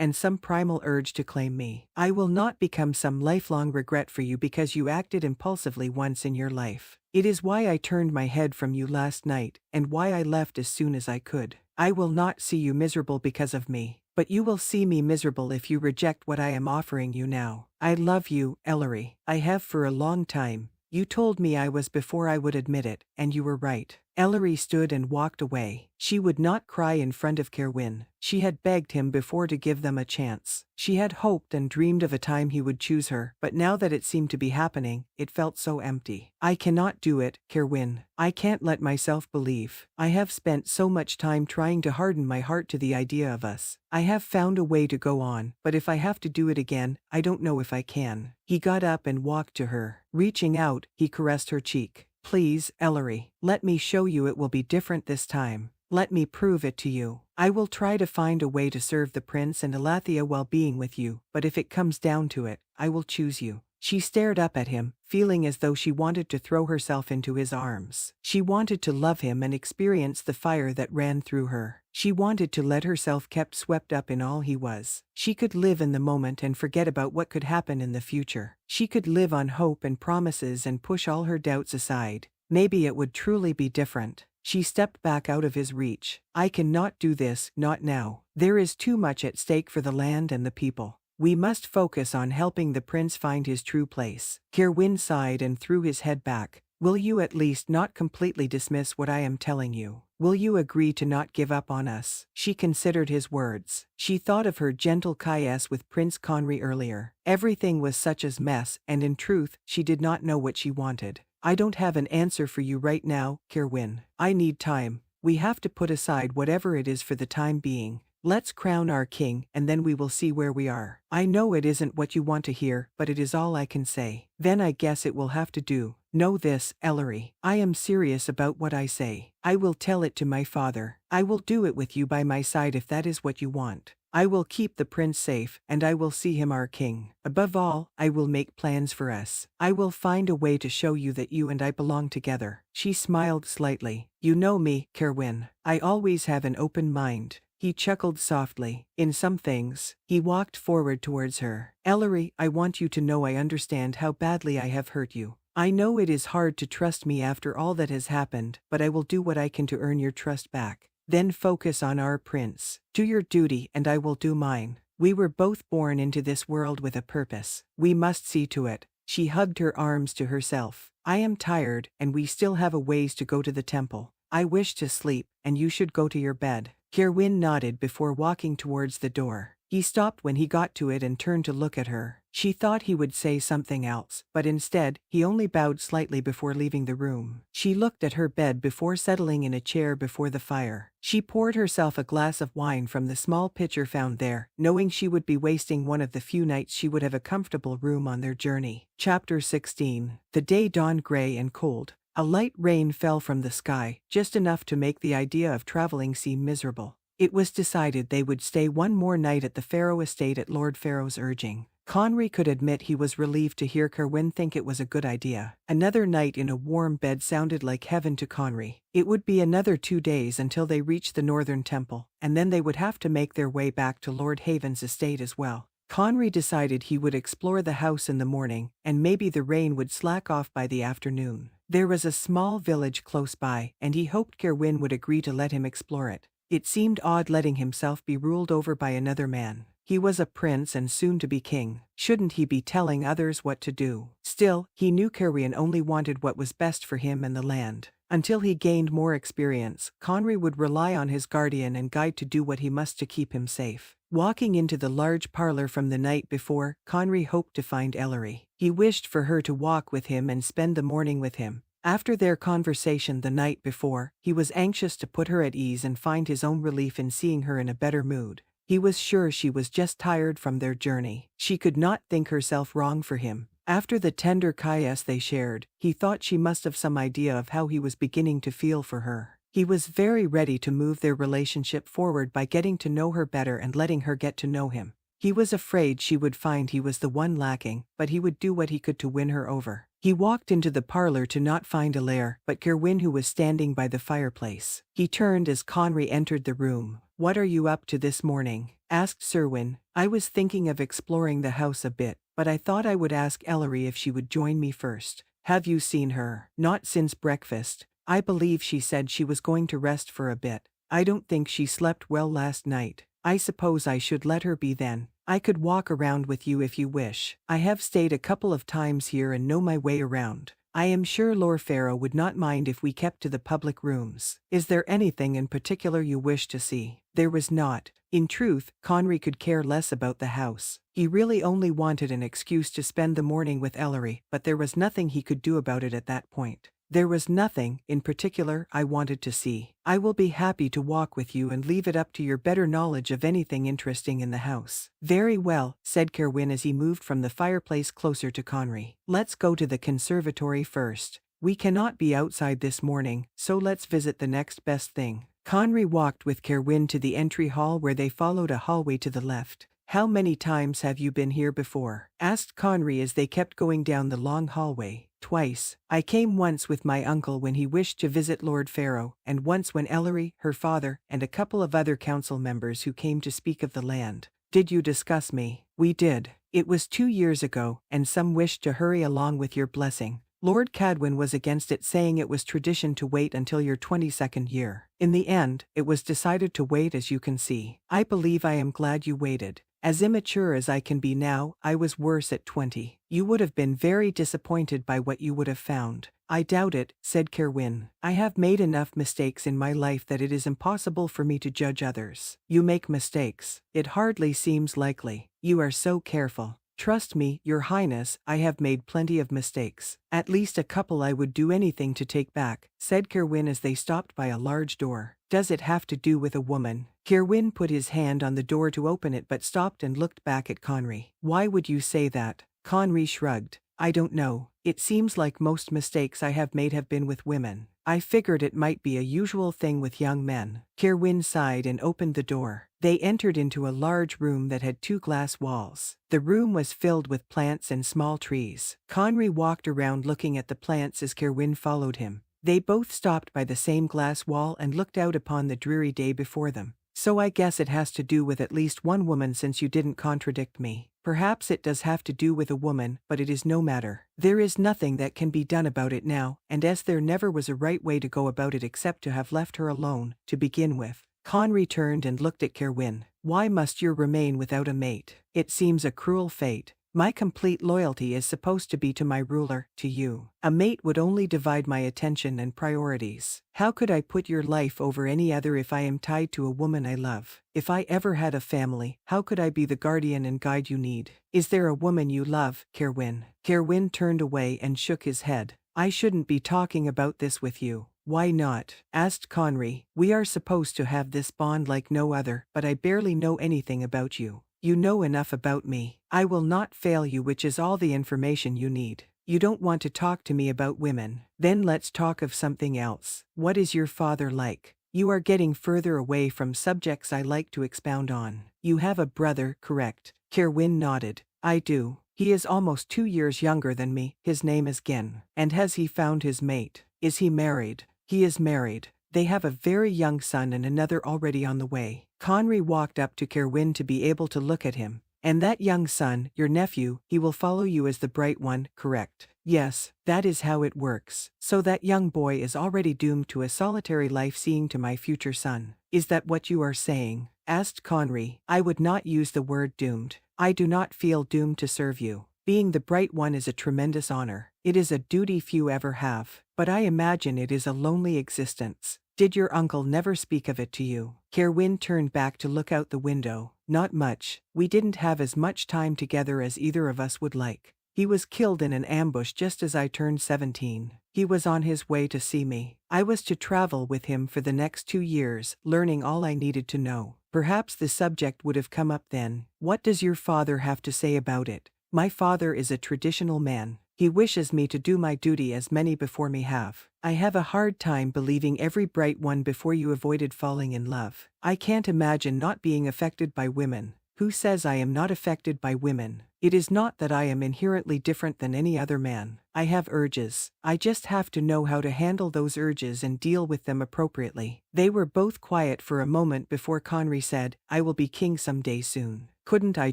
and some primal urge to claim me. I will not become some lifelong regret for you because you acted impulsively once in your life. It is why I turned my head from you last night, and why I left as soon as I could. I will not see you miserable because of me, but you will see me miserable if you reject what I am offering you now. I love you, Ellery. I have for a long time. You told me I was before I would admit it, and you were right." Ellery stood and walked away. She would not cry in front of Kerowwin. She had begged him before to give them a chance. She had hoped and dreamed of a time he would choose her, but now that it seemed to be happening, it felt so empty. "I cannot do it, Kerowwin. I can't let myself believe. I have spent so much time trying to harden my heart to the idea of us. I have found a way to go on, but if I have to do it again, I don't know if I can." He got up and walked to her. Reaching out, he caressed her cheek. "Please, Ellery, let me show you it will be different this time. Let me prove it to you. I will try to find a way to serve the prince and Allethia while being with you, but if it comes down to it, I will choose you." She stared up at him, feeling as though she wanted to throw herself into his arms. She wanted to love him and experience the fire that ran through her. She wanted to let herself get swept up in all he was. She could live in the moment and forget about what could happen in the future. She could live on hope and promises and push all her doubts aside. Maybe it would truly be different. She stepped back out of his reach. I cannot do this, not now. There is too much at stake for the land and the people. We must focus on helping the prince find his true place. Kerowwin sighed and threw his head back. Will you at least not completely dismiss what I am telling you? Will you agree to not give up on us? She considered his words. She thought of her gentle kiss with Prince Conry earlier. Everything was such a mess, and in truth, she did not know what she wanted. I don't have an answer for you right now, Kerowwin. I need time. We have to put aside whatever it is for the time being. Let's crown our king, and then we will see where we are. I know it isn't what you want to hear, but it is all I can say. Then I guess it will have to do. Know this, Ellery. I am serious about what I say. I will tell it to my father. I will do it with you by my side if that is what you want. I will keep the prince safe, and I will see him our king. Above all, I will make plans for us. I will find a way to show you that you and I belong together. She smiled slightly. You know me, Kerowwin. I always have an open mind. He chuckled softly. In some things, he walked forward towards her. Ellery, I want you to know I understand how badly I have hurt you. I know it is hard to trust me after all that has happened, but I will do what I can to earn your trust back. Then focus on our prince. Do your duty and I will do mine. We were both born into this world with a purpose. We must see to it. She hugged her arms to herself. I am tired, and we still have a ways to go to the temple. I wish to sleep, and you should go to your bed. Kerowwin nodded before walking towards the door. He stopped when he got to it and turned to look at her. She thought he would say something else, but instead, he only bowed slightly before leaving the room. She looked at her bed before settling in a chair before the fire. She poured herself a glass of wine from the small pitcher found there, knowing she would be wasting one of the few nights she would have a comfortable room on their journey. Chapter 16. The day dawned gray and cold. A light rain fell from the sky, just enough to make the idea of traveling seem miserable. It was decided they would stay one more night at the Pharaoh estate at Lord Pharaoh's urging. Conry could admit he was relieved to hear Kerowwin think it was a good idea. Another night in a warm bed sounded like heaven to Conry. It would be another 2 days until they reached the northern temple, and then they would have to make their way back to Lord Haven's estate as well. Conry decided he would explore the house in the morning, and maybe the rain would slack off by the afternoon. There was a small village close by, and he hoped Kerowwin would agree to let him explore it. It seemed odd letting himself be ruled over by another man. He was a prince and soon to be king. Shouldn't he be telling others what to do? Still, he knew Kerowwin only wanted what was best for him and the land. Until he gained more experience, Conry would rely on his guardian and guide to do what he must to keep him safe. Walking into the large parlor from the night before, Conry hoped to find Ellery. He wished for her to walk with him and spend the morning with him. After their conversation the night before, he was anxious to put her at ease and find his own relief in seeing her in a better mood. He was sure she was just tired from their journey. She could not think herself wrong for him. After the tender kiss they shared, he thought she must have some idea of how he was beginning to feel for her. He was very ready to move their relationship forward by getting to know her better and letting her get to know him. He was afraid she would find he was the one lacking, but he would do what he could to win her over. He walked into the parlor to not find Ellery, but Kerowwin, who was standing by the fireplace. He turned as Conry entered the room. "What are you up to this morning?" asked Serwyn. "I was thinking of exploring the house a bit, but I thought I would ask Ellery if she would join me first." "Have you seen her?" "Not since breakfast. I believe she said she was going to rest for a bit. I don't think she slept well last night. I suppose I should let her be then. I could walk around with you if you wish. I have stayed a couple of times here and know my way around. I am sure Lord Pharaoh would not mind if we kept to the public rooms." "Is there anything in particular you wish to see?" There was not. In truth, Conry could care less about the house. He really only wanted an excuse to spend the morning with Ellery, but there was nothing he could do about it at that point. "There was nothing, in particular, I wanted to see. I will be happy to walk with you and leave it up to your better knowledge of anything interesting in the house." "Very well," said Kerowwin as he moved from the fireplace closer to Conry. "Let's go to the conservatory first. We cannot be outside this morning, so let's visit the next best thing." Conry walked with Kerowwin to the entry hall where they followed a hallway to the left. "How many times have you been here before?" asked Conry as they kept going down the long hallway. "Twice. I came once with my uncle when he wished to visit Lord Pharaoh, and once when Ellery, her father, and a couple of other council members who came to speak of the land." "Did you discuss me?" "We did. It was 2 years ago, and some wished to hurry along with your blessing. Lord Cadwin was against it, saying it was tradition to wait until your 22nd year. In the end, it was decided to wait, as you can see. I believe I am glad you waited. As immature as I can be now, I was worse at 20. You would have been very disappointed by what you would have found. I doubt it, said Kerowwin. I have made enough mistakes in my life that it is impossible for me to judge others. You make mistakes. It hardly seems likely. You are so careful. Trust me, Your Highness, I have made plenty of mistakes. At least a couple I would do anything to take back, said Kerowwin as they stopped by a large door. Does it have to do with a woman? Kerowwin put his hand on the door to open it but stopped and looked back at Conry. Why would you say that? Conry shrugged. I don't know. It seems like most mistakes I have made have been with women. I figured it might be a usual thing with young men. Kerowwin sighed and opened the door. They entered into a large room that had 2 glass walls. The room was filled with plants and small trees. Conry walked around looking at the plants as Kerowwin followed him. They both stopped by the same glass wall and looked out upon the dreary day before them. So I guess it has to do with at least one woman, since you didn't contradict me. Perhaps it does have to do with a woman, but it is no matter. There is nothing that can be done about it now, and as there never was a right way to go about it except to have left her alone, to begin with. Conry turned and looked at Kerowwin. Why must you remain without a mate? It seems a cruel fate. My complete loyalty is supposed to be to my ruler, to you. A mate would only divide my attention and priorities. How could I put your life over any other if I am tied to a woman I love? If I ever had a family, how could I be the guardian and guide you need? Is there a woman you love, Kerowwin? Kerowwin turned away and shook his head. I shouldn't be talking about this with you. Why not? Asked Conry. We are supposed to have this bond like no other, but I barely know anything about you. You know enough about me. I will not fail you, which is all the information you need. You don't want to talk to me about women. Then let's talk of something else. What is your father like? You are getting further away from subjects I like to expound on. You have a brother, correct? Kerowwin nodded. I do. He is almost 2 years younger than me. His name is Gin. And has he found his mate? Is he married? He is married. They have a very young son and another already on the way. Conry walked up to Kerowwin to be able to look at him. And that young son, your nephew, he will follow you as the bright one, correct? Yes, that is how it works. So that young boy is already doomed to a solitary life, seeing to my future son. Is that what you are saying? Asked Conry. I would not use the word doomed. I do not feel doomed to serve you. Being the bright one is a tremendous honor. It is a duty few ever have. But I imagine it is a lonely existence. Did your uncle never speak of it to you? Kerowwin turned back to look out the window. Not much. We didn't have as much time together as either of us would like. He was killed in an ambush just as I turned 17. He was on his way to see me. I was to travel with him for the next 2 years, learning all I needed to know. Perhaps the subject would have come up then. What does your father have to say about it? My father is a traditional man. He wishes me to do my duty, as many before me have. I have a hard time believing every bright one before you avoided falling in love. I can't imagine not being affected by women. Who says I am not affected by women? It is not that I am inherently different than any other man. I have urges. I just have to know how to handle those urges and deal with them appropriately. They were both quiet for a moment before Conry said, I will be king someday soon. Couldn't I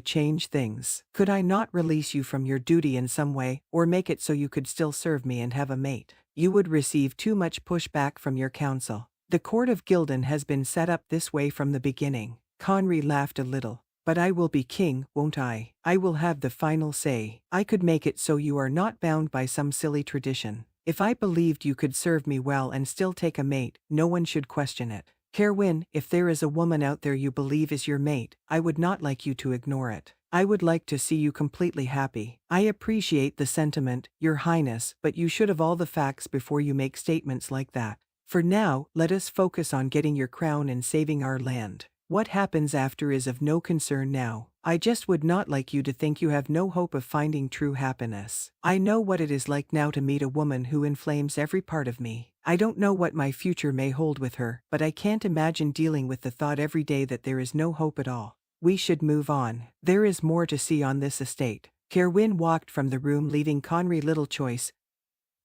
change things? Could I not release you from your duty in some way, or make it so you could still serve me and have a mate? You would receive too much pushback from your council. The court of Gildan has been set up this way from the beginning. Conry laughed a little. But I will be king, won't I? I will have the final say. I could make it so you are not bound by some silly tradition. If I believed you could serve me well and still take a mate, no one should question it. Kerowwin, if there is a woman out there you believe is your mate, I would not like you to ignore it. I would like to see you completely happy. I appreciate the sentiment, Your Highness, but you should have all the facts before you make statements like that. For now, let us focus on getting your crown and saving our land. What happens after is of no concern now. I just would not like you to think you have no hope of finding true happiness. I know what it is like now to meet a woman who inflames every part of me. I don't know what my future may hold with her, but I can't imagine dealing with the thought every day that there is no hope at all. We should move on. There is more to see on this estate. Kerowwin walked from the room, leaving Conry little choice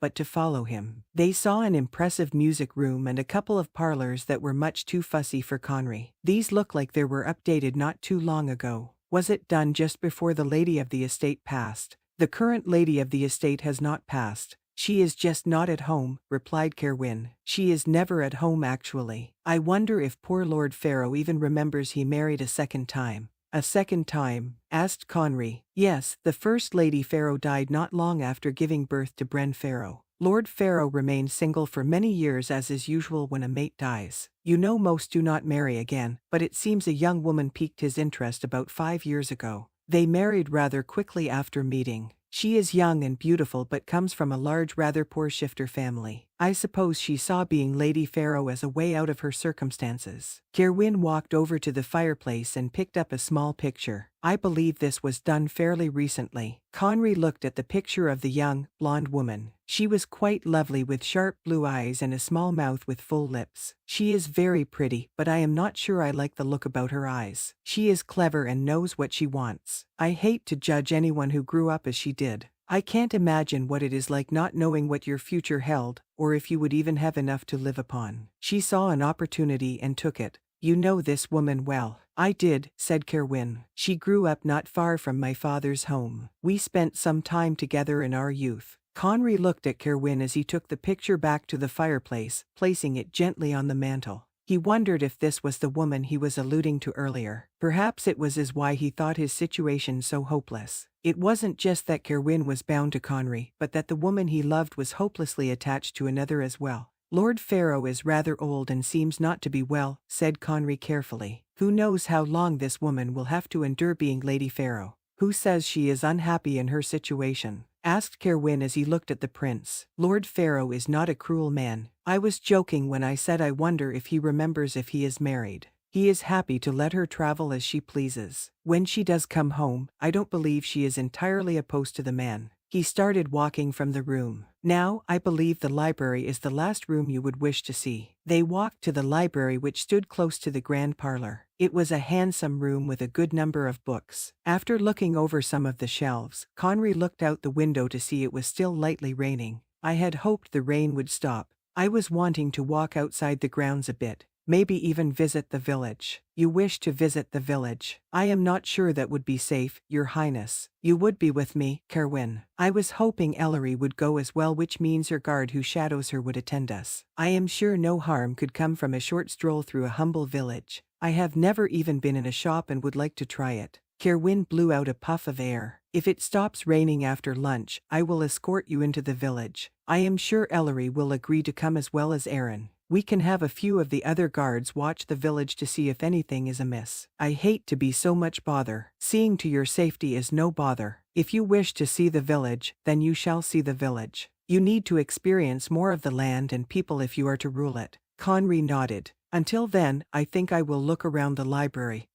but to follow him. They saw an impressive music room and a couple of parlors that were much too fussy for Conry. These looked like they were updated not too long ago. Was it done just before the lady of the estate passed? The current lady of the estate has not passed. She is just not at home, replied Kerowwin. She is never at home actually. I wonder if poor Lord Pharaoh even remembers he married a second time. A second time? Asked Conry. Yes, the First Lady Pharaoh died not long after giving birth to Bren Pharaoh. Lord Pharaoh remained single for many years as is usual when a mate dies. You know most do not marry again, but it seems a young woman piqued his interest about 5 years ago. They married rather quickly after meeting. She is young and beautiful but comes from a large rather poor shifter family. I suppose she saw being Lady Pharaoh as a way out of her circumstances. Kerowwin walked over to the fireplace and picked up a small picture. I believe this was done fairly recently. Conry looked at the picture of the young, blonde woman. She was quite lovely with sharp blue eyes and a small mouth with full lips. She is very pretty, but I am not sure I like the look about her eyes. She is clever and knows what she wants. I hate to judge anyone who grew up as she did. I can't imagine what it is like not knowing what your future held, or if you would even have enough to live upon. She saw an opportunity and took it. You know this woman well. I did, said Kerowwin. She grew up not far from my father's home. We spent some time together in our youth. Conry looked at Kerowwin as he took the picture back to the fireplace, placing it gently on the mantel. He wondered if this was the woman he was alluding to earlier. Perhaps it was why he thought his situation so hopeless. It wasn't just that Kerowwin was bound to Conry, but that the woman he loved was hopelessly attached to another as well. Lord Pharaoh is rather old and seems not to be well, said Conry carefully. Who knows how long this woman will have to endure being Lady Pharaoh? Who says she is unhappy in her situation? Asked Kerowwin as he looked at the prince. Lord Pharaoh is not a cruel man. I was joking when I said I wonder if he remembers if he is married. He is happy to let her travel as she pleases. When she does come home, I don't believe she is entirely opposed to the man. He started walking from the room. Now, I believe the library is the last room you would wish to see. They walked to the library which stood close to the grand parlor. It was a handsome room with a good number of books. After looking over some of the shelves, Conry looked out the window to see it was still lightly raining. I had hoped the rain would stop. I was wanting to walk outside the grounds a bit. Maybe even visit the village. You wish to visit the village. I am not sure that would be safe, Your Highness. You would be with me, Kerowwin. I was hoping Ellery would go as well, which means her guard who shadows her would attend us. I am sure no harm could come from a short stroll through a humble village. I have never even been in a shop and would like to try it. Kerowwin blew out a puff of air. If it stops raining after lunch, I will escort you into the village. I am sure Ellery will agree to come as well as Aaron. We can have a few of the other guards watch the village to see if anything is amiss. I hate to be so much bother. Seeing to your safety is no bother. If you wish to see the village, then you shall see the village. You need to experience more of the land and people if you are to rule it. Conry nodded. Until then, I think I will look around the library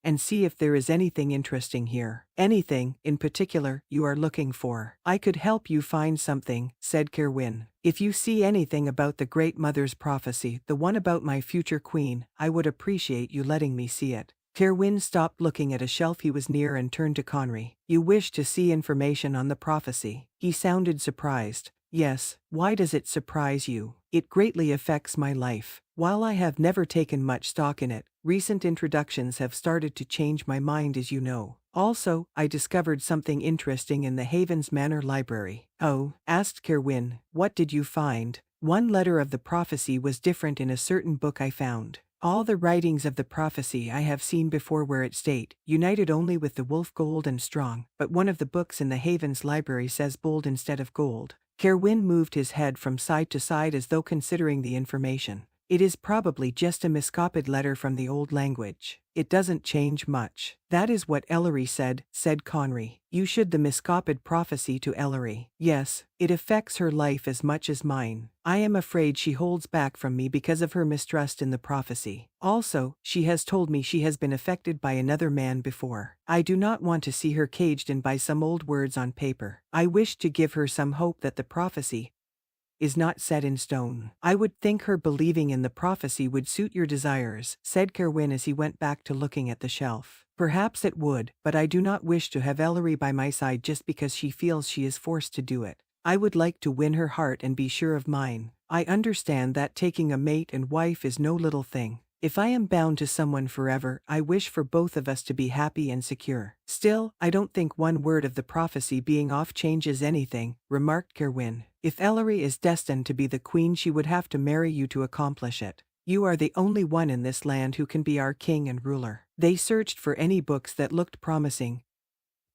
and see if there is anything interesting here. Anything, in particular, you are looking for. I could help you find something, said Kerowwin. If you see anything about the Great Mother's prophecy, the one about my future queen, I would appreciate you letting me see it. Kerowwin stopped looking at a shelf he was near and turned to Conry. You wish to see information on the prophecy? He sounded surprised. Yes, why does it surprise you? It greatly affects my life. While I have never taken much stock in it, recent introductions have started to change my mind, as you know. Also, I discovered something interesting in the Havens Manor library. Oh, asked Kerowwin, what did you find? One letter of the prophecy was different in a certain book I found. All the writings of the prophecy I have seen before where it state, united only with the wolf gold and strong, but one of the books in the Havens library says bold instead of gold. Kerowwin moved his head from side to side as though considering the information. It is probably just a miscopied letter from the old language. It doesn't change much. That is what Ellery said Conry. You should the miscopied prophecy to Ellery. Yes, it affects her life as much as mine. I am afraid she holds back from me because of her mistrust in the prophecy. Also, she has told me she has been affected by another man before. I do not want to see her caged in by some old words on paper. I wish to give her some hope that the prophecy is not set in stone. I would think her believing in the prophecy would suit your desires, said Kerowwin as he went back to looking at the shelf. Perhaps it would, but I do not wish to have Ellery by my side just because she feels she is forced to do it. I would like to win her heart and be sure of mine. I understand that taking a mate and wife is no little thing. If I am bound to someone forever, I wish for both of us to be happy and secure. Still, I don't think one word of the prophecy being off changes anything, remarked Kerowwin. If Ellery is destined to be the queen, she would have to marry you to accomplish it. You are the only one in this land who can be our king and ruler. They searched for any books that looked promising,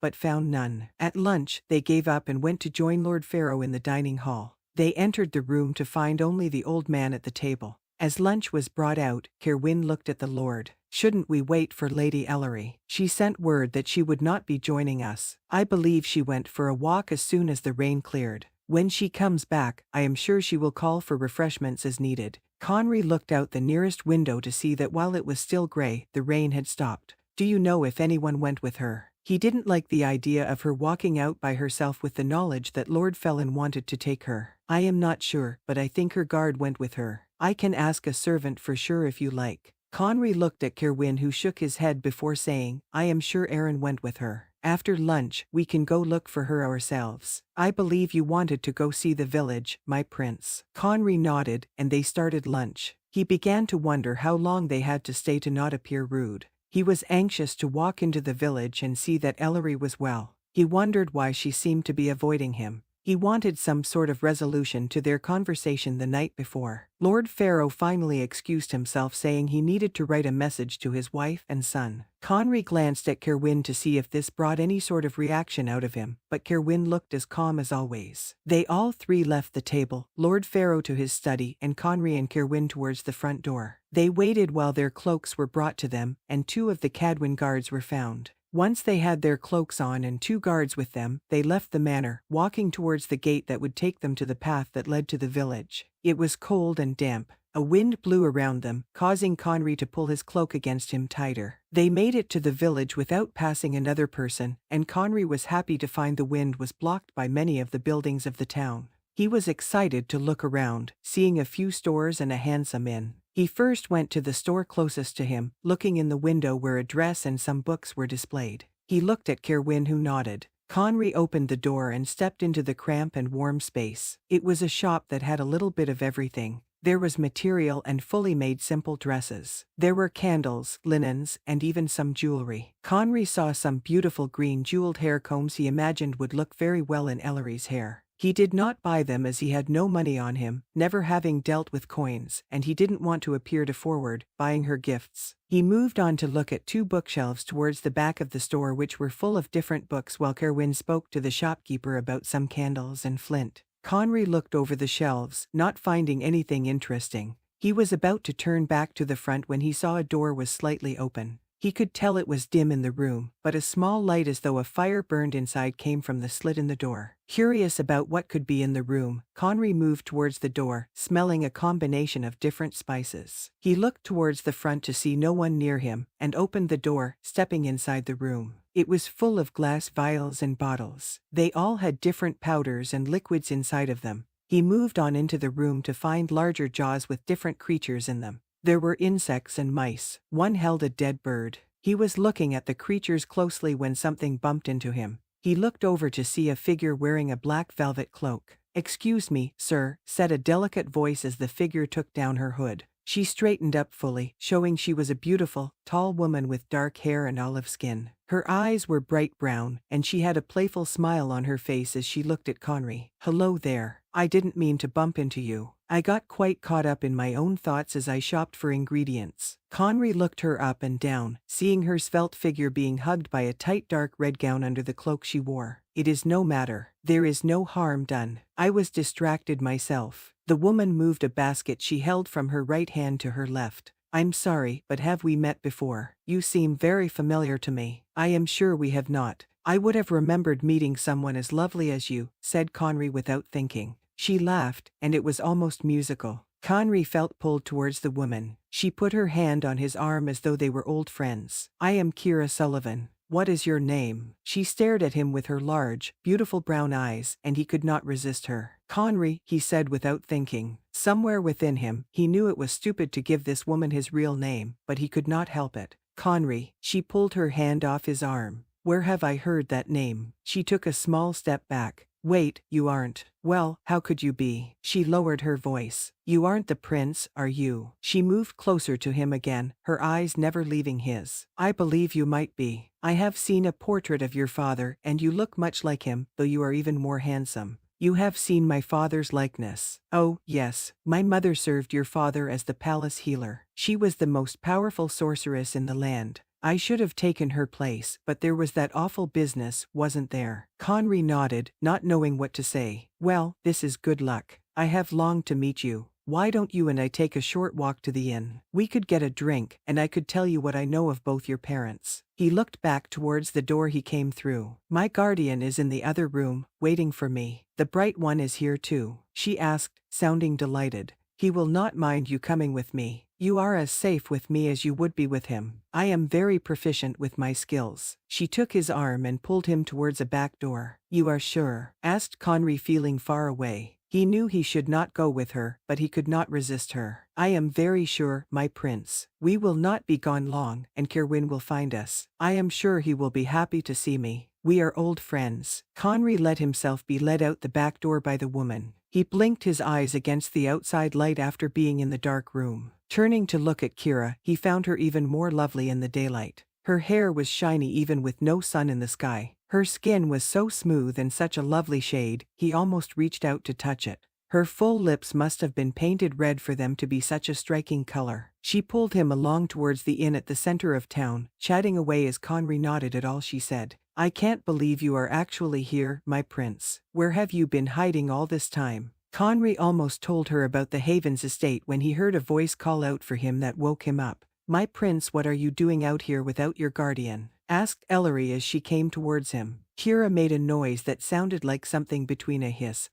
but found none. At lunch, they gave up and went to join Lord Pharaoh in the dining hall. They entered the room to find only the old man at the table. As lunch was brought out, Kerowwin looked at the Lord. Shouldn't we wait for Lady Ellery? She sent word that she would not be joining us. I believe she went for a walk as soon as the rain cleared. When she comes back, I am sure she will call for refreshments as needed. Conry looked out the nearest window to see that while it was still gray, the rain had stopped. Do you know if anyone went with her? He didn't like the idea of her walking out by herself with the knowledge that Lord Felon wanted to take her. I am not sure, but I think her guard went with her. I can ask a servant for sure if you like. Conry looked at Kerowwin, who shook his head before saying, I am sure Aaron went with her. After lunch, we can go look for her ourselves. I believe you wanted to go see the village, my prince. Conry nodded, and they started lunch. He began to wonder how long they had to stay to not appear rude. He was anxious to walk into the village and see that Ellery was well. He wondered why she seemed to be avoiding him. He wanted some sort of resolution to their conversation the night before. Lord Pharaoh finally excused himself, saying he needed to write a message to his wife and son. Conry glanced at Kerowwin to see if this brought any sort of reaction out of him, but Kerowwin looked as calm as always. They all three left the table, Lord Pharaoh to his study and Conry and Kerowwin towards the front door. They waited while their cloaks were brought to them, and 2 of the Cadwin guards were found. Once they had their cloaks on and 2 guards with them, they left the manor, walking towards the gate that would take them to the path that led to the village. It was cold and damp. A wind blew around them, causing Conry to pull his cloak against him tighter. They made it to the village without passing another person, and Conry was happy to find the wind was blocked by many of the buildings of the town. He was excited to look around, seeing a few stores and a handsome inn. He first went to the store closest to him, looking in the window where a dress and some books were displayed. He looked at Kerowwin, who nodded. Conry opened the door and stepped into the cramped and warm space. It was a shop that had a little bit of everything. There was material and fully made simple dresses. There were candles, linens, and even some jewelry. Conry saw some beautiful green jeweled hair combs he imagined would look very well in Ellery's hair. He did not buy them as he had no money on him, never having dealt with coins, and he didn't want to appear too forward, buying her gifts. He moved on to look at 2 bookshelves towards the back of the store, which were full of different books, while Kerowwin spoke to the shopkeeper about some candles and flint. Conry looked over the shelves, not finding anything interesting. He was about to turn back to the front when he saw a door was slightly open. He could tell it was dim in the room, but a small light as though a fire burned inside came from the slit in the door. Curious about what could be in the room, Conry moved towards the door, smelling a combination of different spices. He looked towards the front to see no one near him, and opened the door, stepping inside the room. It was full of glass vials and bottles. They all had different powders and liquids inside of them. He moved on into the room to find larger jars with different creatures in them. There were insects and mice. One held a dead bird. He was looking at the creatures closely when something bumped into him. He looked over to see a figure wearing a black velvet cloak. "Excuse me, sir," said a delicate voice as the figure took down her hood. She straightened up fully, showing she was a beautiful, tall woman with dark hair and olive skin. Her eyes were bright brown, and she had a playful smile on her face as she looked at Conry. "Hello there. I didn't mean to bump into you. I got quite caught up in my own thoughts as I shopped for ingredients." Conry looked her up and down, seeing her svelte figure being hugged by a tight dark red gown under the cloak she wore. "It is no matter. There is no harm done. I was distracted myself." The woman moved a basket she held from her right hand to her left. "I'm sorry, but have we met before? You seem very familiar to me." "I am sure we have not. I would have remembered meeting someone as lovely as you," said Conry without thinking. She laughed, and it was almost musical. Conry felt pulled towards the woman. She put her hand on his arm as though they were old friends. "I am Kira Sullivan. What is your name?" She stared at him with her large, beautiful brown eyes, and he could not resist her. "Conry," he said without thinking. Somewhere within him, he knew it was stupid to give this woman his real name, but he could not help it. "Conry." She pulled her hand off his arm. "Where have I heard that name?" She took a small step back. Wait, you aren't. Well, how could you be? She lowered her voice. You aren't the prince, are you? She moved closer to him again, her eyes never leaving his. I believe you might be. I have seen a portrait of your father, and you look much like him, though you are even more handsome. You have seen my father's likeness. Oh, yes, my mother served your father as the palace healer. She was the most powerful sorceress in the land. I should have taken her place, but there was that awful business, wasn't there? Conry nodded, not knowing what to say. Well, this is good luck. I have longed to meet you. Why don't you and I take a short walk to the inn? We could get a drink, and I could tell you what I know of both your parents. He looked back towards the door he came through. My guardian is in the other room, waiting for me. The bright one is here too, she asked, sounding delighted. He will not mind you coming with me. You are as safe with me as you would be with him. I am very proficient with my skills. She took his arm and pulled him towards a back door. You are sure? Asked Conry, feeling far away. He knew he should not go with her, but he could not resist her. I am very sure, my prince. We will not be gone long, and Kerowwin will find us. I am sure he will be happy to see me. We are old friends. Conry let himself be led out the back door by the woman. He blinked his eyes against the outside light after being in the dark room. Turning to look at Kira, he found her even more lovely in the daylight. Her hair was shiny even with no sun in the sky. Her skin was so smooth and such a lovely shade, he almost reached out to touch it. Her full lips must have been painted red for them to be such a striking color. She pulled him along towards the inn at the center of town, chatting away as Conry nodded at all she said. I can't believe you are actually here, my prince. Where have you been hiding all this time? Conry almost told her about the Havens estate when he heard a voice call out for him that woke him up. My prince, what are you doing out here without your guardian? Asked Ellery as she came towards him. Kira made a noise that sounded like something between a hiss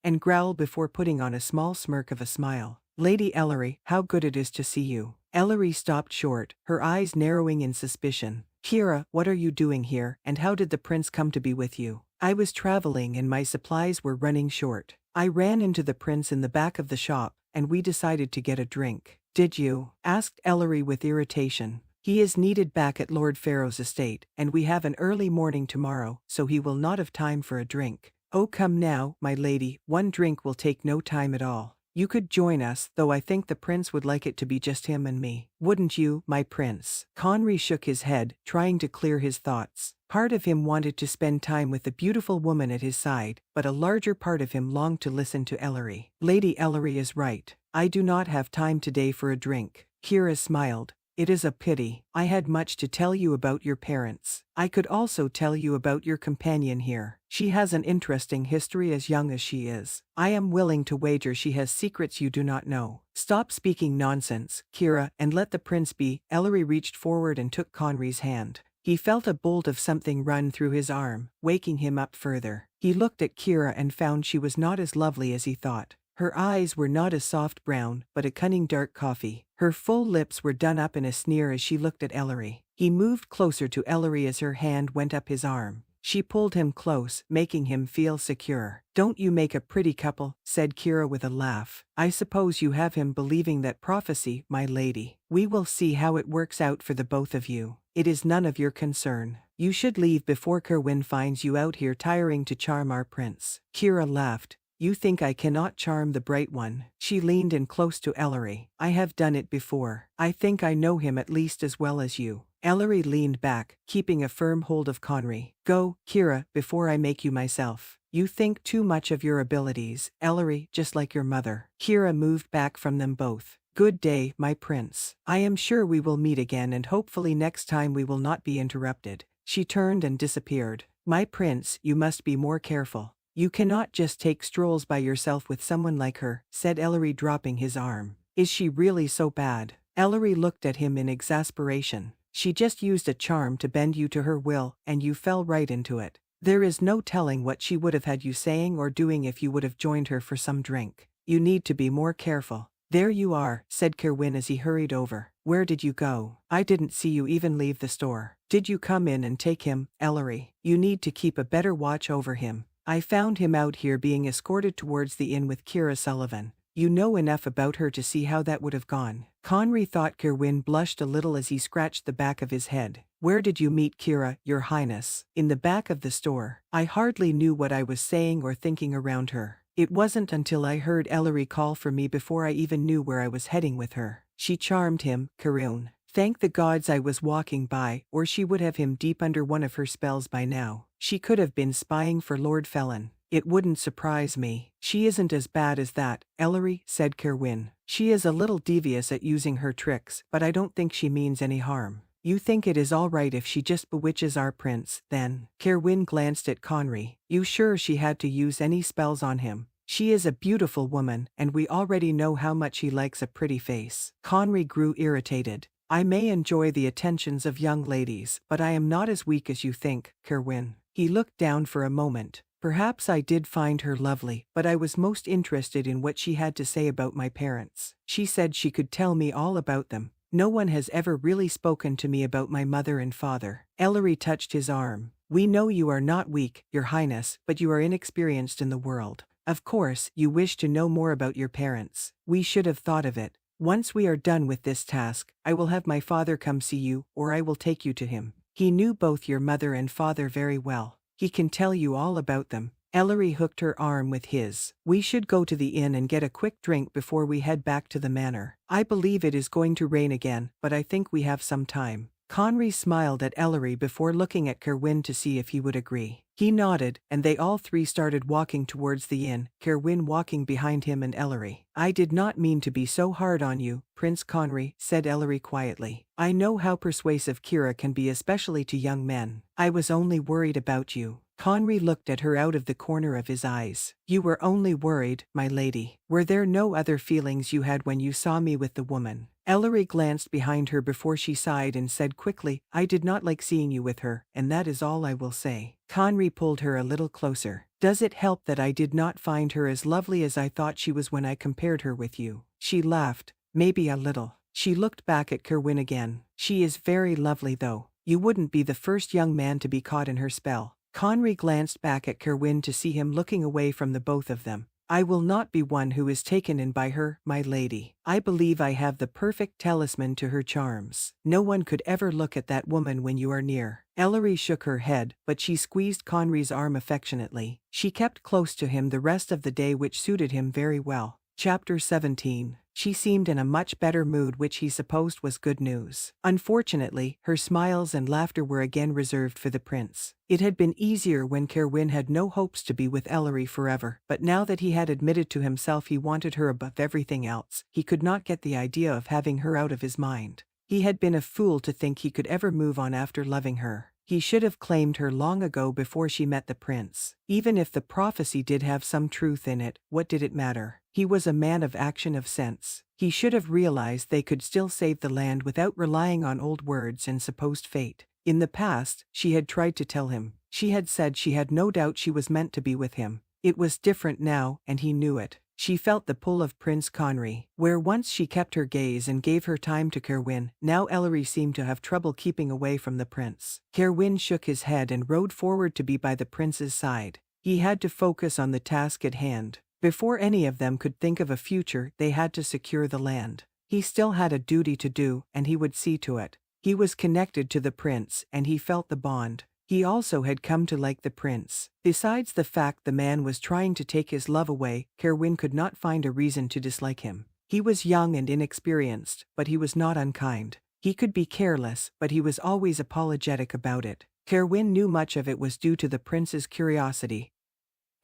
and growl before putting on a small smirk of a smile. Lady Ellery, how good it is to see you. Ellery stopped short, her eyes narrowing in suspicion. Kira, what are you doing here, and how did the prince come to be with you? I was traveling and my supplies were running short. I ran into the prince in the back of the shop, and we decided to get a drink. Did you? Asked Ellery with irritation. He is needed back at Lord Pharaoh's estate, and we have an early morning tomorrow, so he will not have time for a drink. Oh, come now, my lady, one drink will take no time at all. You could join us, though I think the prince would like it to be just him and me. Wouldn't you, my prince? Conry shook his head, trying to clear his thoughts. Part of him wanted to spend time with the beautiful woman at his side, but a larger part of him longed to listen to Ellery. Lady Ellery is right. I do not have time today for a drink. Kira smiled. It is a pity. I had much to tell you about your parents. I could also tell you about your companion here. She has an interesting history as young as she is. I am willing to wager she has secrets you do not know. Stop speaking nonsense, Kira, and let the prince be. Ellery reached forward and took Conry's hand. He felt a bolt of something run through his arm, waking him up further. He looked at Kira and found she was not as lovely as he thought. Her eyes were not a soft brown, but a cunning dark coffee. Her full lips were done up in a sneer as she looked at Ellery. He moved closer to Ellery as her hand went up his arm. She pulled him close, making him feel secure. Don't you make a pretty couple, said Kira with a laugh. I suppose you have him believing that prophecy, my lady. We will see how it works out for the both of you. It is none of your concern. You should leave before Kerowwin finds you out here tiring to charm our prince. Kira laughed. You think I cannot charm the bright one? She leaned in close to Ellery. I have done it before. I think I know him at least as well as you. Ellery leaned back, keeping a firm hold of Conry. Go, Kira, before I make you myself. You think too much of your abilities, Ellery, just like your mother. Kira moved back from them both. Good day, my prince. I am sure we will meet again and hopefully next time we will not be interrupted. She turned and disappeared. My prince, you must be more careful. You cannot just take strolls by yourself with someone like her, said Ellery, dropping his arm. Is she really so bad? Ellery looked at him in exasperation. She just used a charm to bend you to her will, and you fell right into it. There is no telling what she would have had you saying or doing if you would have joined her for some drink. You need to be more careful. There you are, said Kerowwin as he hurried over. Where did you go? I didn't see you even leave the store. Did you come in and take him, Ellery? You need to keep a better watch over him. I found him out here being escorted towards the inn with Kira Sullivan. You know enough about her to see how that would have gone. Conry thought Kerowwin blushed a little as he scratched the back of his head. Where did you meet Kira, your highness? In the back of the store. I hardly knew what I was saying or thinking around her. It wasn't until I heard Ellery call for me before I even knew where I was heading with her. She charmed him, Kerowwin. Thank the gods I was walking by, or she would have him deep under one of her spells by now. She could have been spying for Lord Felon. It wouldn't surprise me. She isn't as bad as that, Ellery, said Kerowwin. She is a little devious at using her tricks, but I don't think she means any harm. You think it is all right if she just bewitches our prince, then? Kerowwin glanced at Conry. You sure she had to use any spells on him? She is a beautiful woman, and we already know how much he likes a pretty face. Conry grew irritated. I may enjoy the attentions of young ladies, but I am not as weak as you think, Kerowwin. He looked down for a moment. Perhaps I did find her lovely, but I was most interested in what she had to say about my parents. She said she could tell me all about them. No one has ever really spoken to me about my mother and father. Ellery touched his arm. We know you are not weak, your highness, but you are inexperienced in the world. Of course, you wish to know more about your parents. We should have thought of it. Once we are done with this task, I will have my father come see you, or I will take you to him. He knew both your mother and father very well. He can tell you all about them. Ellery hooked her arm with his. We should go to the inn and get a quick drink before we head back to the manor. I believe it is going to rain again, but I think we have some time. Conry smiled at Ellery before looking at Kerowwin to see if he would agree. He nodded, and they all three started walking towards the inn, Kerowwin walking behind him and Ellery. I did not mean to be so hard on you, Prince Conry, said Ellery quietly. I know how persuasive Kira can be, especially to young men. I was only worried about you. Conry looked at her out of the corner of his eyes. You were only worried, my lady. Were there no other feelings you had when you saw me with the woman? Ellery glanced behind her before she sighed and said quickly, I did not like seeing you with her, and that is all I will say. Conry pulled her a little closer. Does it help that I did not find her as lovely as I thought she was when I compared her with you? She laughed. Maybe a little. She looked back at Kerowwin again. She is very lovely though. You wouldn't be the first young man to be caught in her spell. Conry glanced back at Kerowwin to see him looking away from the both of them. I will not be one who is taken in by her, my lady. I believe I have the perfect talisman to her charms. No one could ever look at that woman when you are near. Ellery shook her head, but she squeezed Conry's arm affectionately. She kept close to him the rest of the day, which suited him very well. Chapter 17. She seemed in a much better mood, which he supposed was good news. Unfortunately, her smiles and laughter were again reserved for the prince. It had been easier when Kerowwin had no hopes to be with Ellery forever, but now that he had admitted to himself he wanted her above everything else, he could not get the idea of having her out of his mind. He had been a fool to think he could ever move on after loving her. He should have claimed her long ago before she met the prince. Even if the prophecy did have some truth in it, what did it matter? He was a man of action, of sense. He should have realized they could still save the land without relying on old words and supposed fate. In the past, she had tried to tell him. She had said she had no doubt she was meant to be with him. It was different now, and he knew it. She felt the pull of Prince Conry. Where once she kept her gaze and gave her time to Kerowwin, now Ellery seemed to have trouble keeping away from the prince. Kerowwin shook his head and rode forward to be by the prince's side. He had to focus on the task at hand. Before any of them could think of a future, they had to secure the land. He still had a duty to do, and he would see to it. He was connected to the prince, and he felt the bond. He also had come to like the prince. Besides the fact the man was trying to take his love away, Kerowwin could not find a reason to dislike him. He was young and inexperienced, but he was not unkind. He could be careless, but he was always apologetic about it. Kerowwin knew much of it was due to the prince's curiosity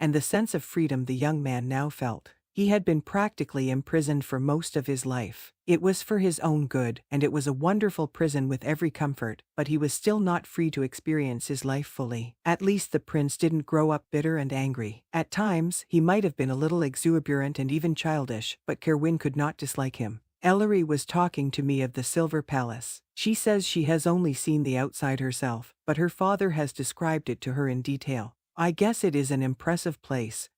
and the sense of freedom the young man now felt. He had been practically imprisoned for most of his life. It was for his own good, and it was a wonderful prison with every comfort, but he was still not free to experience his life fully. At least the prince didn't grow up bitter and angry. At times, he might have been a little exuberant and even childish, but Kerowwin could not dislike him. Ellery was talking to me of the Silver Palace. She says she has only seen the outside herself, but her father has described it to her in detail. I guess it is an impressive place,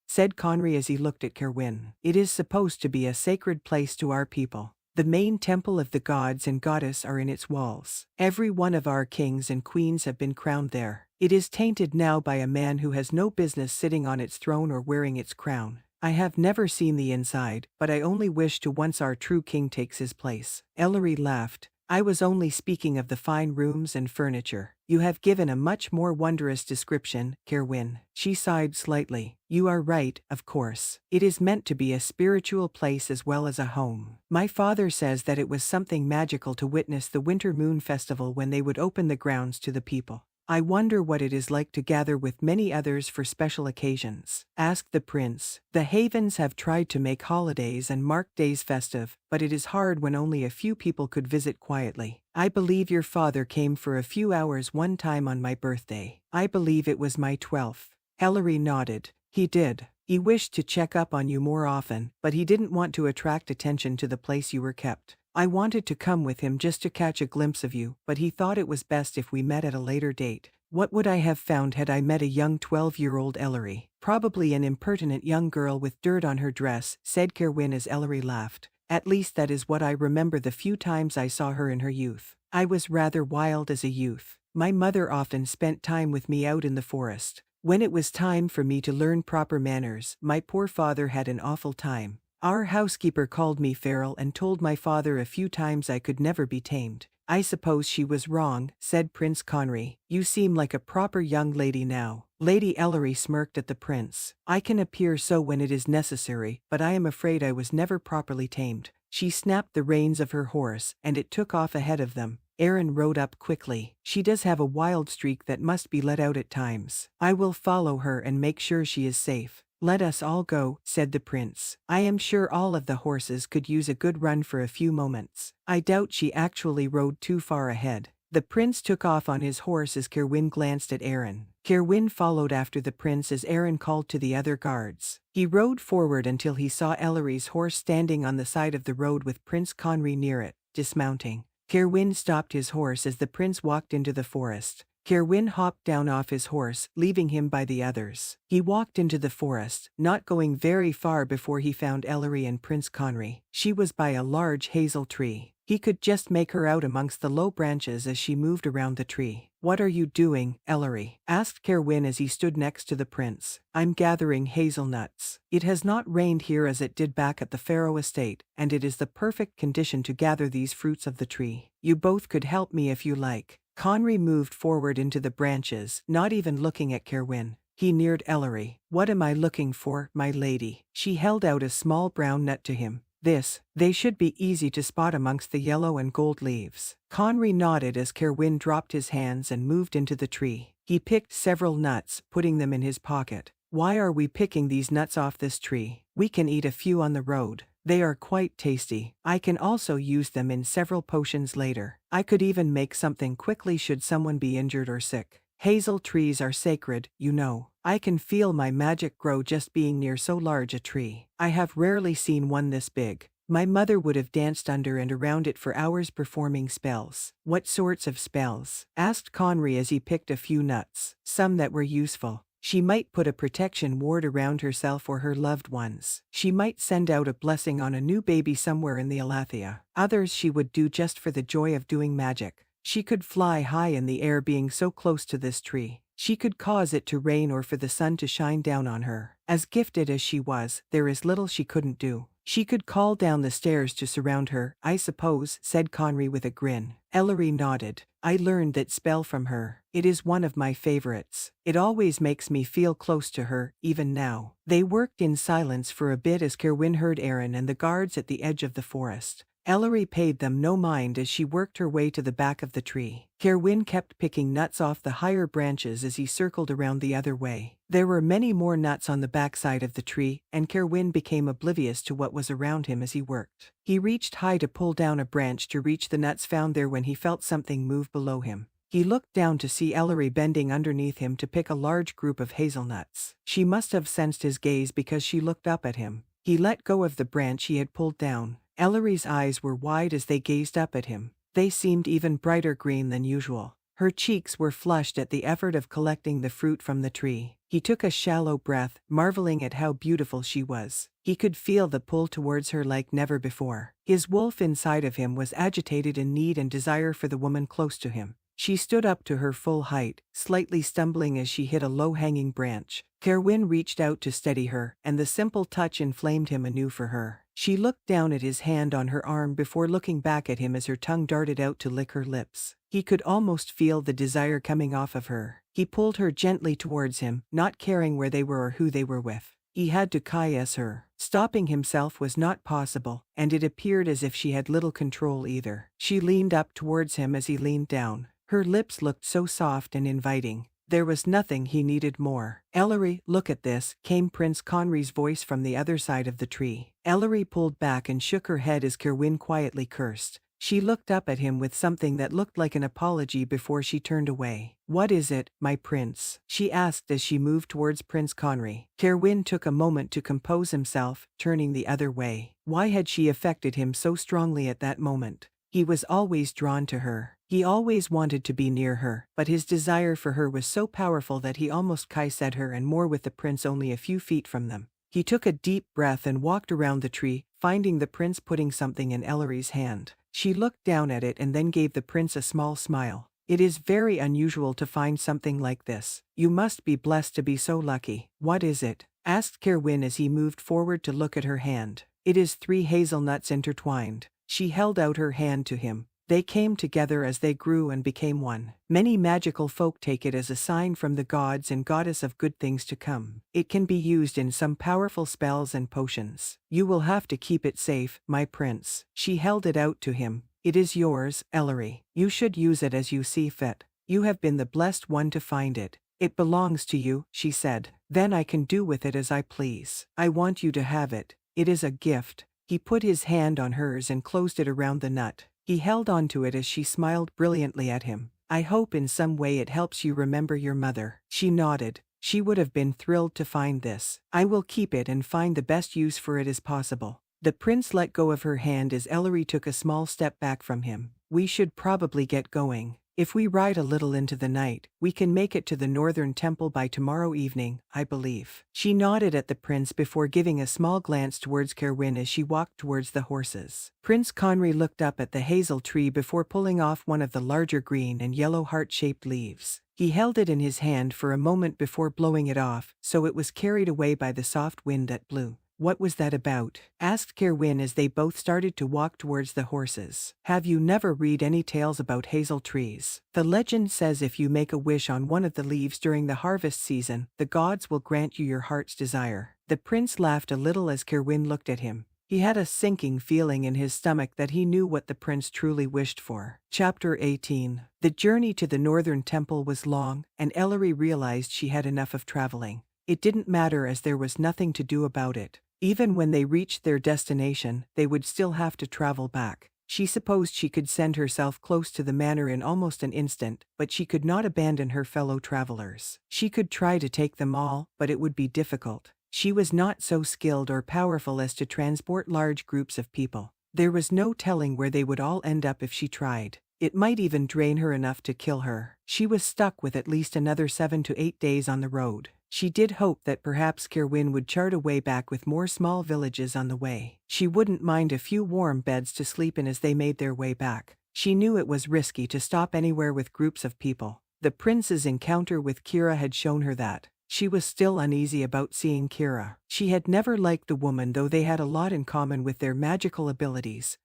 said Conry as he looked at Kerowwin. It is supposed to be a sacred place to our people. The main temple of the gods and goddess are in its walls. Every one of our kings and queens have been crowned there. It is tainted now by a man who has no business sitting on its throne or wearing its crown. I have never seen the inside, but I only wish to once our true king takes his place. Ellery laughed. I was only speaking of the fine rooms and furniture. You have given a much more wondrous description, Kerowwin. She sighed slightly. You are right, of course. It is meant to be a spiritual place as well as a home. My father says that it was something magical to witness the winter moon festival when they would open the grounds to the people. I wonder what it is like to gather with many others for special occasions, asked the prince. The Havens have tried to make holidays and marked days festive, but it is hard when only a few people could visit quietly. I believe your father came for a few hours one time on my birthday. I believe it was my 12th. Ellery nodded. He did. He wished to check up on you more often, but he didn't want to attract attention to the place you were kept. I wanted to come with him just to catch a glimpse of you, but he thought it was best if we met at a later date. What would I have found had I met a young 12-year-old Ellery? Probably an impertinent young girl with dirt on her dress, said Kerowwin as Ellery laughed. At least that is what I remember the few times I saw her in her youth. I was rather wild as a youth. My mother often spent time with me out in the forest. When it was time for me to learn proper manners, my poor father had an awful time. Our housekeeper called me feral and told my father a few times I could never be tamed. I suppose she was wrong, said Prince Conry. You seem like a proper young lady now. Lady Ellery smirked at the prince. I can appear so when it is necessary, but I am afraid I was never properly tamed. She snapped the reins of her horse, and it took off ahead of them. Aaron rode up quickly. She does have a wild streak that must be let out at times. I will follow her and make sure she is safe. Let us all go, said the prince. I am sure all of the horses could use a good run for a few moments. I doubt she actually rode too far ahead. The prince took off on his horse as Kerowwin glanced at Aaron. Kerowwin followed after the prince as Aaron called to the other guards. He rode forward until he saw Ellery's horse standing on the side of the road with Prince Conry near it, dismounting. Kerowwin stopped his horse as the prince walked into the forest. Kerowwin hopped down off his horse, leaving him by the others. He walked into the forest, not going very far before he found Ellery and Prince Conry. She was by a large hazel tree. He could just make her out amongst the low branches as she moved around the tree. What are you doing, Ellery? Asked Kerowwin as he stood next to the prince. I'm gathering hazelnuts. It has not rained here as it did back at the Faroe estate, and it is the perfect condition to gather these fruits of the tree. You both could help me if you like. Conry moved forward into the branches, not even looking at Kerowwin. He neared Ellery. What am I looking for, my lady? She held out a small brown nut to him. They should be easy to spot amongst the yellow and gold leaves. Conry nodded as Kerowwin dropped his hands and moved into the tree. He picked several nuts, putting them in his pocket. Why are we picking these nuts off this tree? We can eat a few on the road. They are quite tasty. I can also use them in several potions later. I could even make something quickly should someone be injured or sick. Hazel trees are sacred, you know. I can feel my magic grow just being near so large a tree. I have rarely seen one this big. My mother would have danced under and around it for hours performing spells. What sorts of spells? Asked Conry as he picked a few nuts. Some that were useful. She might put a protection ward around herself or her loved ones. She might send out a blessing on a new baby somewhere in the Allethia. Others she would do just for the joy of doing magic. She could fly high in the air being so close to this tree. She could cause it to rain or for the sun to shine down on her. As gifted as she was, there is little she couldn't do. She could call down the stairs to surround her, I suppose, said Conry with a grin. Ellery nodded. I learned that spell from her. It is one of my favorites. It always makes me feel close to her, even now. They worked in silence for a bit as Kerowwin heard Aaron and the guards at the edge of the forest. Ellery paid them no mind as she worked her way to the back of the tree. Kerowwin kept picking nuts off the higher branches as he circled around the other way. There were many more nuts on the backside of the tree, and Kerowwin became oblivious to what was around him as he worked. He reached high to pull down a branch to reach the nuts found there when he felt something move below him. He looked down to see Ellery bending underneath him to pick a large group of hazelnuts. She must have sensed his gaze because she looked up at him. He let go of the branch he had pulled down. Ellery's eyes were wide as they gazed up at him. They seemed even brighter green than usual. Her cheeks were flushed at the effort of collecting the fruit from the tree. He took a shallow breath, marveling at how beautiful she was. He could feel the pull towards her like never before. His wolf inside of him was agitated in need and desire for the woman close to him. She stood up to her full height, slightly stumbling as she hit a low-hanging branch. Kerowwin reached out to steady her, and the simple touch inflamed him anew for her. She looked down at his hand on her arm before looking back at him as her tongue darted out to lick her lips. He could almost feel the desire coming off of her. He pulled her gently towards him, not caring where they were or who they were with. He had to caress her. Stopping himself was not possible, and it appeared as if she had little control either. She leaned up towards him as he leaned down. Her lips looked so soft and inviting. There was nothing he needed more. "Ellery, look at this," came Prince Conry's voice from the other side of the tree. Ellery pulled back and shook her head as Kerowwin quietly cursed. She looked up at him with something that looked like an apology before she turned away. "What is it, my prince?" she asked as she moved towards Prince Conry. Kerowwin took a moment to compose himself, turning the other way. Why had she affected him so strongly at that moment? He was always drawn to her. He always wanted to be near her, but his desire for her was so powerful that he almost kissed her and more with the prince only a few feet from them. He took a deep breath and walked around the tree, finding the prince putting something in Ellery's hand. She looked down at it and then gave the prince a small smile. "It is very unusual to find something like this. You must be blessed to be so lucky." "What is it?" asked Kerowwin as he moved forward to look at her hand. "It is 3 hazelnuts intertwined." She held out her hand to him. They came together as they grew and became one. Many magical folk take it as a sign from the gods and goddess of good things to come. It can be used in some powerful spells and potions. "You will have to keep it safe, my prince." She held it out to him. "It is yours, Ellery. You should use it as you see fit. You have been the blessed one to find it. It belongs to you," she said. "Then I can do with it as I please. I want you to have it. It is a gift." He put his hand on hers and closed it around the nut. He held onto it as she smiled brilliantly at him. "I hope in some way it helps you remember your mother." She nodded. She would have been thrilled to find this. "I will keep it and find the best use for it as possible." The prince let go of her hand as Ellery took a small step back from him. "We should probably get going. If we ride a little into the night, we can make it to the northern temple by tomorrow evening, I believe." She nodded at the prince before giving a small glance towards Kerowwin as she walked towards the horses. Prince Conry looked up at the hazel tree before pulling off one of the larger green and yellow heart-shaped leaves. He held it in his hand for a moment before blowing it off, so it was carried away by the soft wind that blew. "What was that about?" asked Kerowwin as they both started to walk towards the horses. "Have you never read any tales about hazel trees? The legend says if you make a wish on one of the leaves during the harvest season, the gods will grant you your heart's desire." The prince laughed a little as Kerowwin looked at him. He had a sinking feeling in his stomach that he knew what the prince truly wished for. Chapter 18. The journey to the northern temple was long, and Ellery realized she had enough of traveling. It didn't matter as there was nothing to do about it. Even when they reached their destination, they would still have to travel back. She supposed she could send herself close to the manor in almost an instant, but she could not abandon her fellow travelers. She could try to take them all, but it would be difficult. She was not so skilled or powerful as to transport large groups of people. There was no telling where they would all end up if she tried. It might even drain her enough to kill her. She was stuck with at least another 7 to 8 days on the road. She did hope that perhaps Kerowwin would chart a way back with more small villages on the way. She wouldn't mind a few warm beds to sleep in as they made their way back. She knew it was risky to stop anywhere with groups of people. The prince's encounter with Kira had shown her that. She was still uneasy about seeing Kira. She had never liked the woman, though they had a lot in common with their magical abilities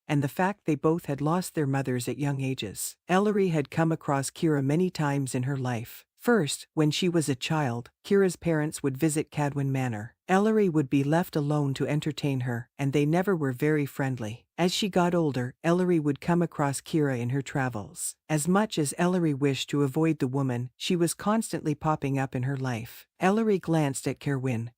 and the fact they both had lost their mothers at young ages. Ellery had come across Kira many times in her life. First, when she was a child, Kira's parents would visit Kerowwin Manor. Ellery would be left alone to entertain her, and they never were very friendly. As she got older, Ellery would come across Kira in her travels. As much as Ellery wished to avoid the woman, she was constantly popping up in her life. Ellery glanced at Kerowwin,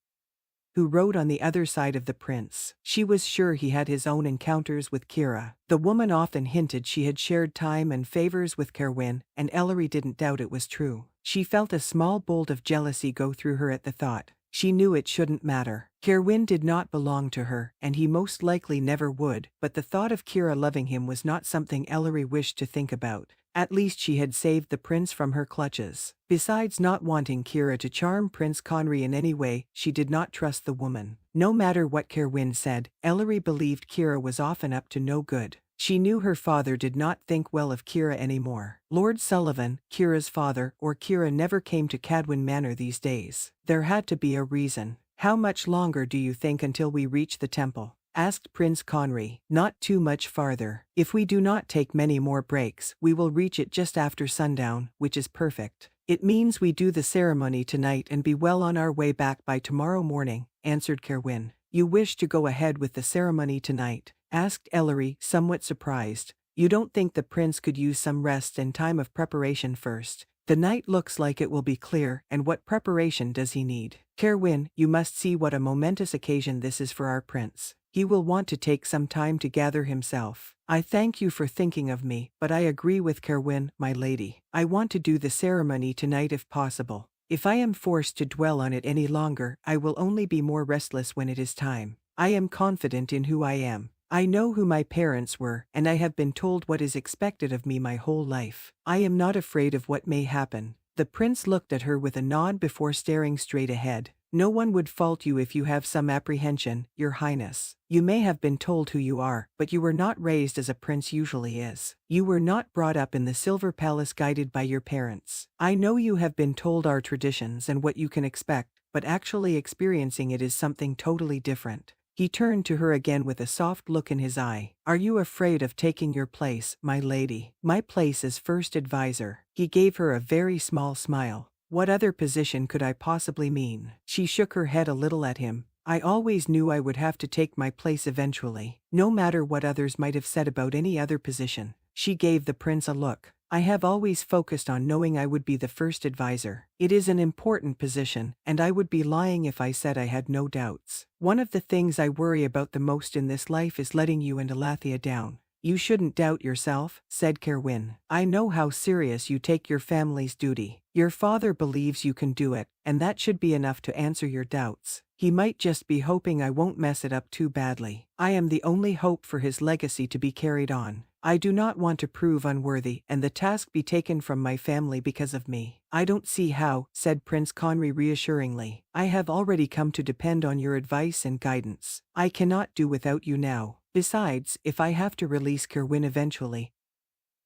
who rode on the other side of the prince. She was sure he had his own encounters with Kira. The woman often hinted she had shared time and favors with Kerowwin, and Ellery didn't doubt it was true. She felt a small bolt of jealousy go through her at the thought. She knew it shouldn't matter. Kerowwin did not belong to her, and he most likely never would, but the thought of Kira loving him was not something Ellery wished to think about. At least she had saved the prince from her clutches. Besides not wanting Kira to charm Prince Conry in any way, she did not trust the woman. No matter what Kerowwin said, Ellery believed Kira was often up to no good. She knew her father did not think well of Kira anymore. Lord Sullivan, Kira's father, or Kira never came to Cadwin Manor these days. There had to be a reason. "How much longer do you think until we reach the temple?" asked Prince Conry. "Not too much farther. If we do not take many more breaks, we will reach it just after sundown, which is perfect. It means we do the ceremony tonight and be well on our way back by tomorrow morning," answered Kerowwin. "You wish to go ahead with the ceremony tonight?" asked Ellery, somewhat surprised. "You don't think the prince could use some rest and time of preparation first? The night looks like it will be clear, and what preparation does he need? Kerowwin, you must see what a momentous occasion this is for our prince. He will want to take some time to gather himself." "I thank you for thinking of me, but I agree with Kerowwin, my lady. I want to do the ceremony tonight if possible. If I am forced to dwell on it any longer, I will only be more restless when it is time. I am confident in who I am. I know who my parents were, and I have been told what is expected of me my whole life. I am not afraid of what may happen." The prince looked at her with a nod before staring straight ahead. "No one would fault you if you have some apprehension, your highness. You may have been told who you are, but you were not raised as a prince usually is. You were not brought up in the Silver Palace guided by your parents. I know you have been told our traditions and what you can expect, but actually experiencing it is something totally different." He turned to her again with a soft look in his eye. "Are you afraid of taking your place, my lady?" "My place as first advisor." He gave her a very small smile. "What other position could I possibly mean?" She shook her head a little at him. "I always knew I would have to take my place eventually, no matter what others might have said about any other position." She gave the prince a look. "I have always focused on knowing I would be the first advisor. It is an important position, and I would be lying if I said I had no doubts. One of the things I worry about the most in this life is letting you and Allethia down." "You shouldn't doubt yourself," said Kerowwin. "I know how serious you take your family's duty. Your father believes you can do it, and that should be enough to answer your doubts. He might just be hoping I won't mess it up too badly. I am the only hope for his legacy to be carried on. I do not want to prove unworthy and the task be taken from my family because of me." "I don't see how," said Prince Conry reassuringly. "I have already come to depend on your advice and guidance. I cannot do without you now. Besides, if I have to release Kerowwin eventually,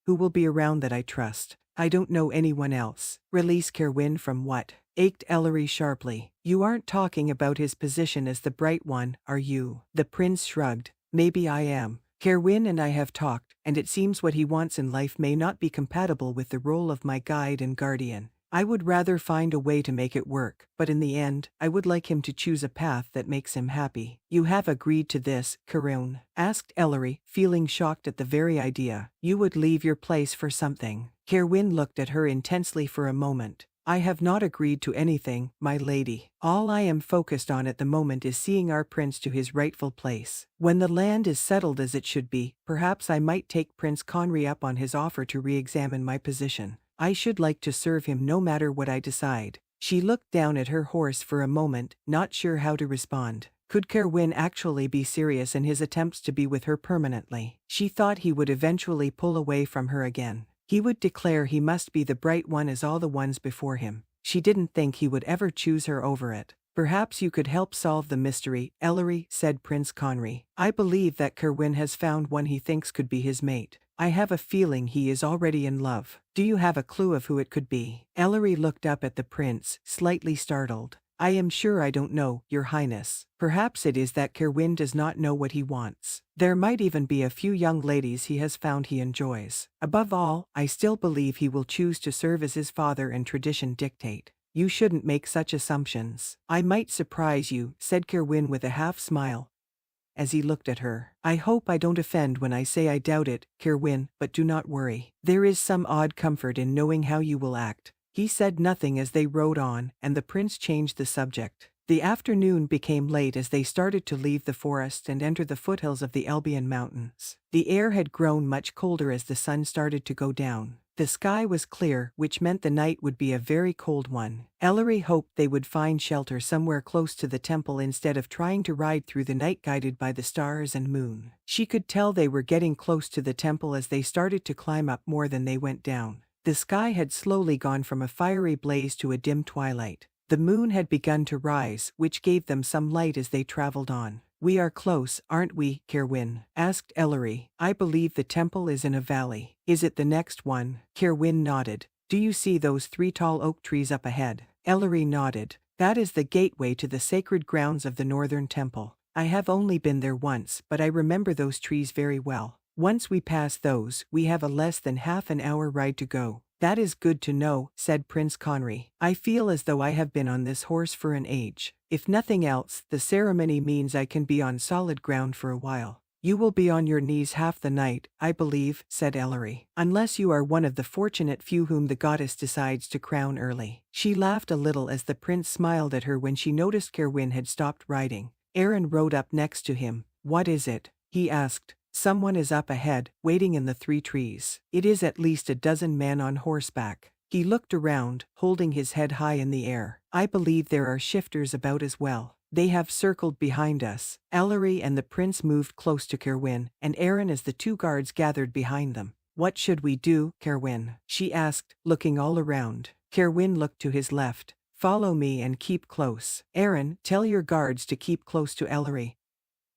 who will be around that I trust? I don't know anyone else." "Release Kerowwin from what?" ached Ellery sharply. "You aren't talking about his position as the Bright One, are you?" The prince shrugged. "Maybe I am. Kerowwin and I have talked, and it seems what he wants in life may not be compatible with the role of my guide and guardian. I would rather find a way to make it work, but in the end, I would like him to choose a path that makes him happy." "You have agreed to this, Kerowwin?" asked Ellery, feeling shocked at the very idea. "You would leave your place for something?" Kerowwin looked at her intensely for a moment. "I have not agreed to anything, my lady. All I am focused on at the moment is seeing our prince to his rightful place. When the land is settled as it should be, perhaps I might take Prince Conry up on his offer to re-examine my position. I should like to serve him no matter what I decide." She looked down at her horse for a moment, not sure how to respond. Could Kerowwin actually be serious in his attempts to be with her permanently? She thought he would eventually pull away from her again. He would declare he must be the Bright One as all the ones before him. She didn't think he would ever choose her over it. "Perhaps you could help solve the mystery, Ellery," said Prince Conry. "I believe that Kerowwin has found one he thinks could be his mate. I have a feeling he is already in love. Do you have a clue of who it could be?" Ellery looked up at the prince, slightly startled. "I am sure I don't know, your highness. Perhaps it is that Kerowwin does not know what he wants. There might even be a few young ladies he has found he enjoys. Above all, I still believe he will choose to serve as his father and tradition dictate. You shouldn't make such assumptions." "I might surprise you," said Kerowwin with a half smile, as he looked at her. "I hope I don't offend when I say I doubt it, Kerowwin, but do not worry. There is some odd comfort in knowing how you will act." He said nothing as they rode on, and the prince changed the subject. The afternoon became late as they started to leave the forest and enter the foothills of the Albion Mountains. The air had grown much colder as the sun started to go down. The sky was clear, which meant the night would be a very cold one. Ellery hoped they would find shelter somewhere close to the temple instead of trying to ride through the night guided by the stars and moon. She could tell they were getting close to the temple as they started to climb up more than they went down. The sky had slowly gone from a fiery blaze to a dim twilight. The moon had begun to rise, which gave them some light as they traveled on. We are close, aren't we, Kerowwin? Asked Ellery. I believe the temple is in a valley. Is it the next one? Kerowwin nodded. Do you see those 3 tall oak trees up ahead? Ellery nodded. That is the gateway to the sacred grounds of the northern temple. I have only been there once, but I remember those trees very well. Once we pass those, we have a less than half an hour ride to go. That is good to know, said Prince Conry. I feel as though I have been on this horse for an age. If nothing else, the ceremony means I can be on solid ground for a while. You will be on your knees half the night, I believe, said Ellery. Unless you are one of the fortunate few whom the goddess decides to crown early. She laughed a little as the prince smiled at her when she noticed Kerowwin had stopped riding. Aaron rode up next to him. What is it? He asked. Someone is up ahead, waiting in the 3 trees. It is at least a dozen men on horseback. He looked around, holding his head high in the air. I believe there are shifters about as well. They have circled behind us. Ellery and the prince moved close to Kerowwin, and Aaron as the 2 guards gathered behind them. What should we do, Kerowwin? She asked, looking all around. Kerowwin looked to his left. Follow me and keep close. Aaron, tell your guards to keep close to Ellery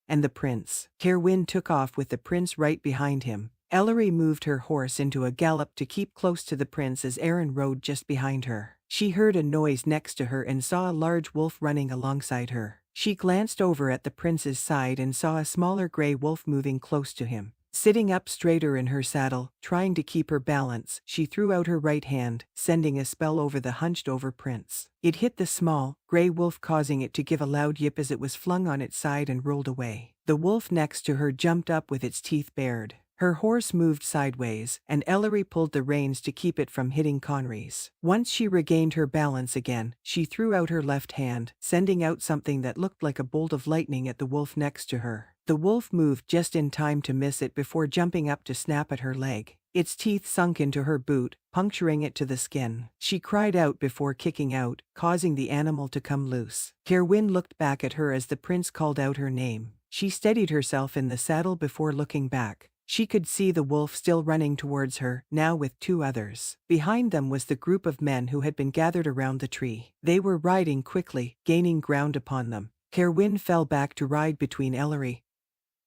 and the prince. Kerowwin took off with the prince right behind him. Ellery moved her horse into a gallop to keep close to the prince as Aaron rode just behind her. She heard a noise next to her and saw a large wolf running alongside her. She glanced over at the prince's side and saw a smaller gray wolf moving close to him. Sitting up straighter in her saddle, trying to keep her balance, she threw out her right hand, sending a spell over the hunched-over prince. It hit the small, gray wolf, causing it to give a loud yip as it was flung on its side and rolled away. The wolf next to her jumped up with its teeth bared. Her horse moved sideways, and Ellery pulled the reins to keep it from hitting Conry's. Once she regained her balance again, she threw out her left hand, sending out something that looked like a bolt of lightning at the wolf next to her. The wolf moved just in time to miss it before jumping up to snap at her leg. Its teeth sunk into her boot, puncturing it to the skin. She cried out before kicking out, causing the animal to come loose. Kerowwin looked back at her as the prince called out her name. She steadied herself in the saddle before looking back. She could see the wolf still running towards her, now with 2 others. Behind them was the group of men who had been gathered around the tree. They were riding quickly, gaining ground upon them. Kerowwin fell back to ride between Ellery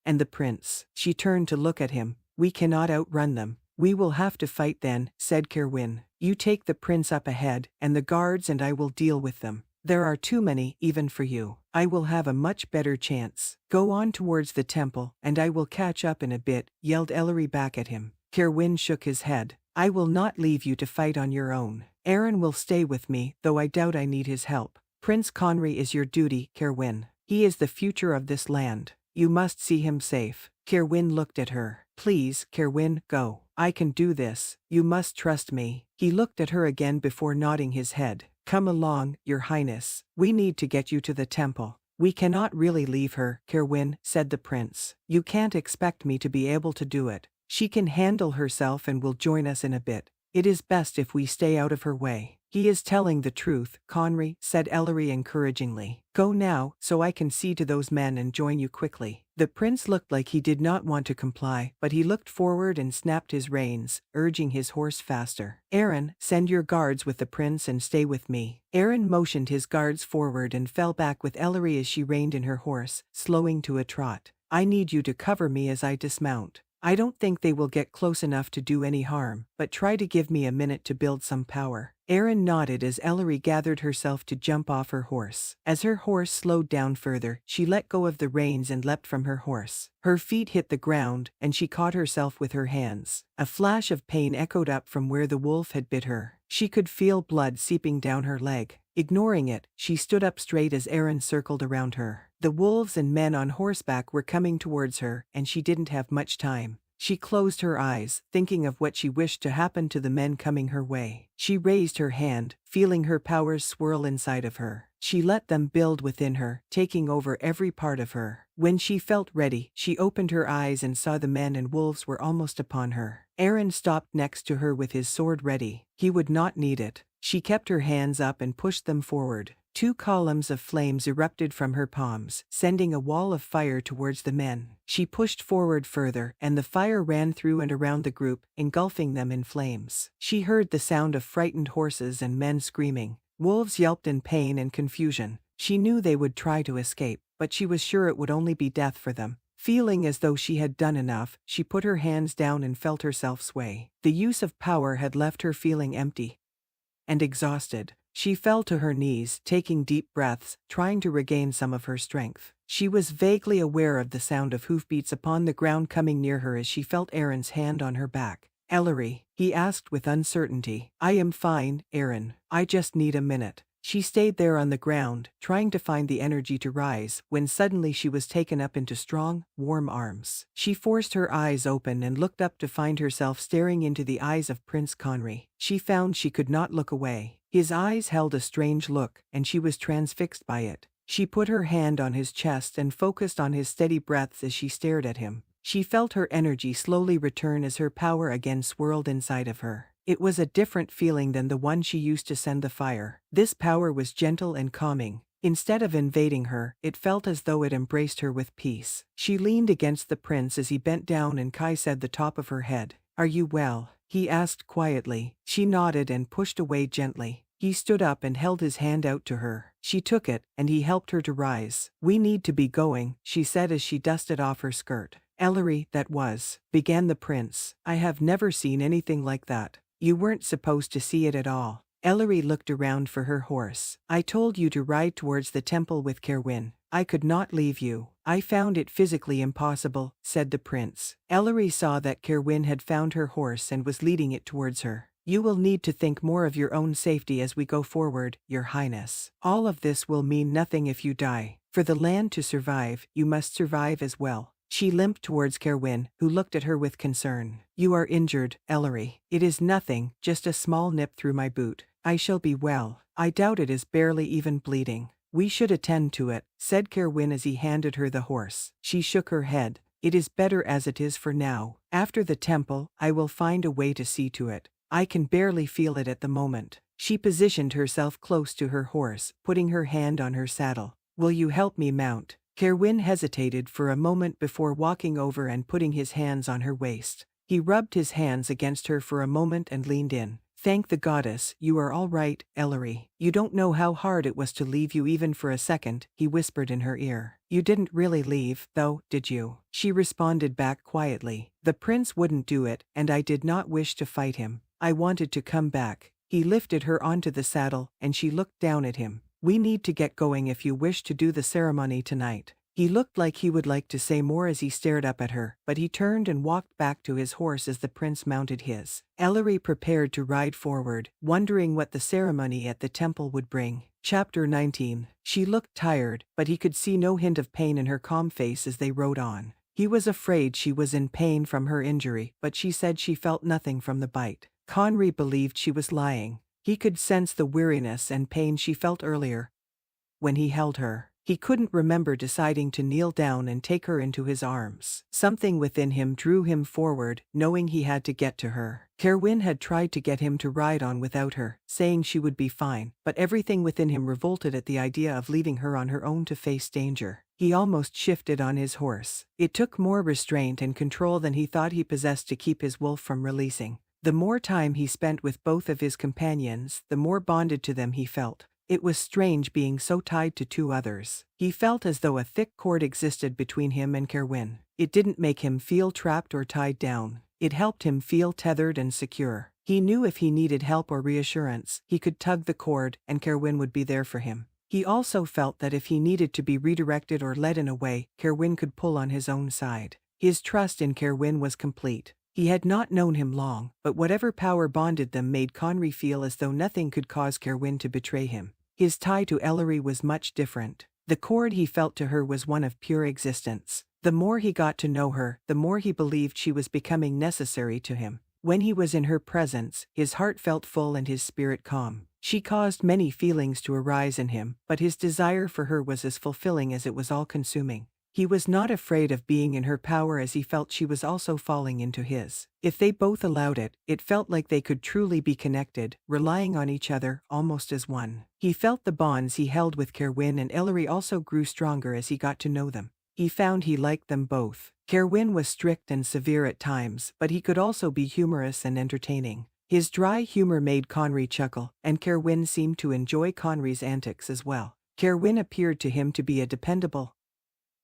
and the prince. She turned to look at him. We cannot outrun them. We will have to fight then, said Kerowwin. You take the prince up ahead, and the guards and I will deal with them. There are too many, even for you. I will have a much better chance. Go on towards the temple, and I will catch up in a bit, yelled Ellery back at him. Kerowwin shook his head. I will not leave you to fight on your own. Aaron will stay with me, though I doubt I need his help. Prince Conry is your duty, Kerowwin. He is the future of this land. You must see him safe. Kerowwin looked at her. Please, Kerowwin, go. I can do this. You must trust me. He looked at her again before nodding his head. Come along, your highness. We need to get you to the temple. We cannot really leave her, Kerowwin, said the prince. You can't expect me to be able to do it. She can handle herself and will join us in a bit. It is best if we stay out of her way. He is telling the truth, Conry, said Ellery encouragingly. Go now, so I can see to those men and join you quickly. The prince looked like he did not want to comply, but he looked forward and snapped his reins, urging his horse faster. Aaron, send your guards with the prince and stay with me. Aaron motioned his guards forward and fell back with Ellery as she reined in her horse, slowing to a trot. I need you to cover me as I dismount. I don't think they will get close enough to do any harm, but try to give me a minute to build some power. Aaron nodded as Ellery gathered herself to jump off her horse. As her horse slowed down further, she let go of the reins and leapt from her horse. Her feet hit the ground, and she caught herself with her hands. A flash of pain echoed up from where the wolf had bit her. She could feel blood seeping down her leg. Ignoring it, she stood up straight as Aaron circled around her. The wolves and men on horseback were coming towards her, and she didn't have much time. She closed her eyes, thinking of what she wished to happen to the men coming her way. She raised her hand, feeling her powers swirl inside of her. She let them build within her, taking over every part of her. When she felt ready, she opened her eyes and saw the men and wolves were almost upon her. Aaron stopped next to her with his sword ready. He would not need it. She kept her hands up and pushed them forward. 2 columns of flames erupted from her palms, sending a wall of fire towards the men. She pushed forward further, and the fire ran through and around the group, engulfing them in flames. She heard the sound of frightened horses and men screaming. Wolves yelped in pain and confusion. She knew they would try to escape, but she was sure it would only be death for them. Feeling as though she had done enough, she put her hands down and felt herself sway. The use of power had left her feeling empty and exhausted. She fell to her knees, taking deep breaths, trying to regain some of her strength. She was vaguely aware of the sound of hoofbeats upon the ground coming near her as she felt Aaron's hand on her back. "Ellery?" he asked with uncertainty. "I am fine, Aaron. I just need a minute." She stayed there on the ground, trying to find the energy to rise, when suddenly she was taken up into strong, warm arms. She forced her eyes open and looked up to find herself staring into the eyes of Prince Conry. She found she could not look away. His eyes held a strange look, and she was transfixed by it. She put her hand on his chest and focused on his steady breaths as she stared at him. She felt her energy slowly return as her power again swirled inside of her. It was a different feeling than the one she used to send the fire. This power was gentle and calming. Instead of invading her, it felt as though it embraced her with peace. She leaned against the prince as he bent down and kissed the top of her head. "Are you well?" he asked quietly. She nodded and pushed away gently. He stood up and held his hand out to her. She took it, and he helped her to rise. "We need to be going," she said as she dusted off her skirt. "Ellery, that was," began the prince. "I have never seen anything like that. You weren't supposed to see it at all." Ellery looked around for her horse. "I told you to ride towards the temple with Kerowwin. I could not leave you. I found it physically impossible," said the prince. Ellery saw that Kerowwin had found her horse and was leading it towards her. "You will need to think more of your own safety as we go forward, Your Highness. All of this will mean nothing if you die. For the land to survive, you must survive as well." She limped towards Kerowwin, who looked at her with concern. "You are injured, Ellery." "It is nothing, just a small nip through my boot. I shall be well. I doubt it is barely even bleeding." "We should attend to it," said Kerowwin as he handed her the horse. She shook her head. "It is better as it is for now. After the temple, I will find a way to see to it. I can barely feel it at the moment." She positioned herself close to her horse, putting her hand on her saddle. "Will you help me mount?" Kerowwin hesitated for a moment before walking over and putting his hands on her waist. He rubbed his hands against her for a moment and leaned in. "Thank the goddess, you are all right, Ellery. You don't know how hard it was to leave you even for a second," he whispered in her ear. "You didn't really leave, though, did you?" She responded back quietly. "The prince wouldn't do it, and I did not wish to fight him. I wanted to come back." He lifted her onto the saddle, and she looked down at him. "We need to get going if you wish to do the ceremony tonight." He looked like he would like to say more as he stared up at her, but he turned and walked back to his horse as the prince mounted his. Ellery prepared to ride forward, wondering what the ceremony at the temple would bring. Chapter 19. She looked tired, but he could see no hint of pain in her calm face as they rode on. He was afraid she was in pain from her injury, but she said she felt nothing from the bite. Conry believed she was lying. He could sense the weariness and pain she felt earlier when he held her. He couldn't remember deciding to kneel down and take her into his arms. Something within him drew him forward, knowing he had to get to her. Kerowwin had tried to get him to ride on without her, saying she would be fine, but everything within him revolted at the idea of leaving her on her own to face danger. He almost shifted on his horse. It took more restraint and control than he thought he possessed to keep his wolf from releasing. The more time he spent with both of his companions, the more bonded to them he felt. It was strange being so tied to two others. He felt as though a thick cord existed between him and Kerowwin. It didn't make him feel trapped or tied down. It helped him feel tethered and secure. He knew if he needed help or reassurance, he could tug the cord, and Kerowwin would be there for him. He also felt that if he needed to be redirected or led in a way, Kerowwin could pull on his own side. His trust in Kerowwin was complete. He had not known him long, but whatever power bonded them made Conry feel as though nothing could cause Kerowwin to betray him. His tie to Ellery was much different. The cord he felt to her was one of pure existence. The more he got to know her, the more he believed she was becoming necessary to him. When he was in her presence, his heart felt full and his spirit calm. She caused many feelings to arise in him, but his desire for her was as fulfilling as it was all-consuming. He was not afraid of being in her power as he felt she was also falling into his. If they both allowed it, it felt like they could truly be connected, relying on each other, almost as one. He felt the bonds he held with Kerowwin and Ellery also grew stronger as he got to know them. He found he liked them both. Kerowwin was strict and severe at times, but he could also be humorous and entertaining. His dry humor made Conry chuckle, and Kerowwin seemed to enjoy Conry's antics as well. Kerowwin appeared to him to be a dependable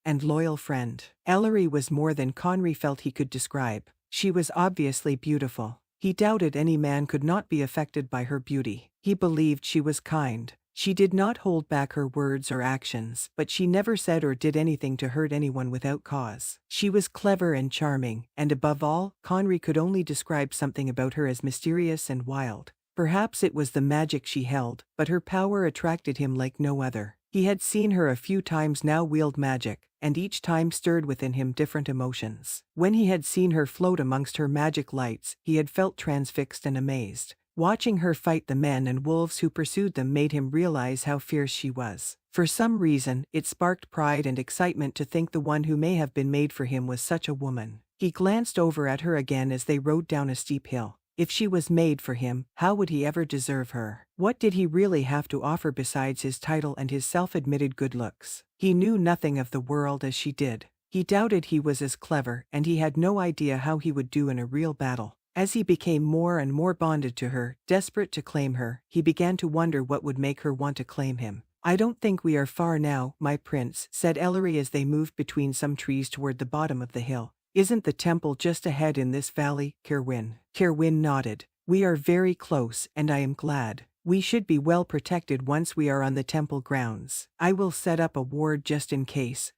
and loyal friend. Ellery was more than Conry felt he could describe. She was obviously beautiful. He doubted any man could not be affected by her beauty. He believed she was kind. She did not hold back her words or actions, but she never said or did anything to hurt anyone without cause. She was clever and charming, and above all, Conry could only describe something about her as mysterious and wild. Perhaps it was the magic she held, but her power attracted him like no other. He had seen her a few times now wield magic, and each time stirred within him different emotions. When he had seen her float amongst her magic lights, he had felt transfixed and amazed. Watching her fight the men and wolves who pursued them made him realize how fierce she was. For some reason, it sparked pride and excitement to think the one who may have been made for him was such a woman. He glanced over at her again as they rode down a steep hill. If she was made for him, how would he ever deserve her? What did he really have to offer besides his title and his self-admitted good looks? He knew nothing of the world as she did. He doubted he was as clever, and he had no idea how he would do in a real battle. As he became more and more bonded to her, desperate to claim her, he began to wonder what would make her want to claim him. "I don't think we are far now, my prince," said Ellery as they moved between some trees toward the bottom of the hill. "Isn't the temple just ahead in this valley, Kerowwin?" Kerowwin nodded. "We are very close, and I am glad. We should be well protected once we are on the temple grounds. I will set up a ward just in case,"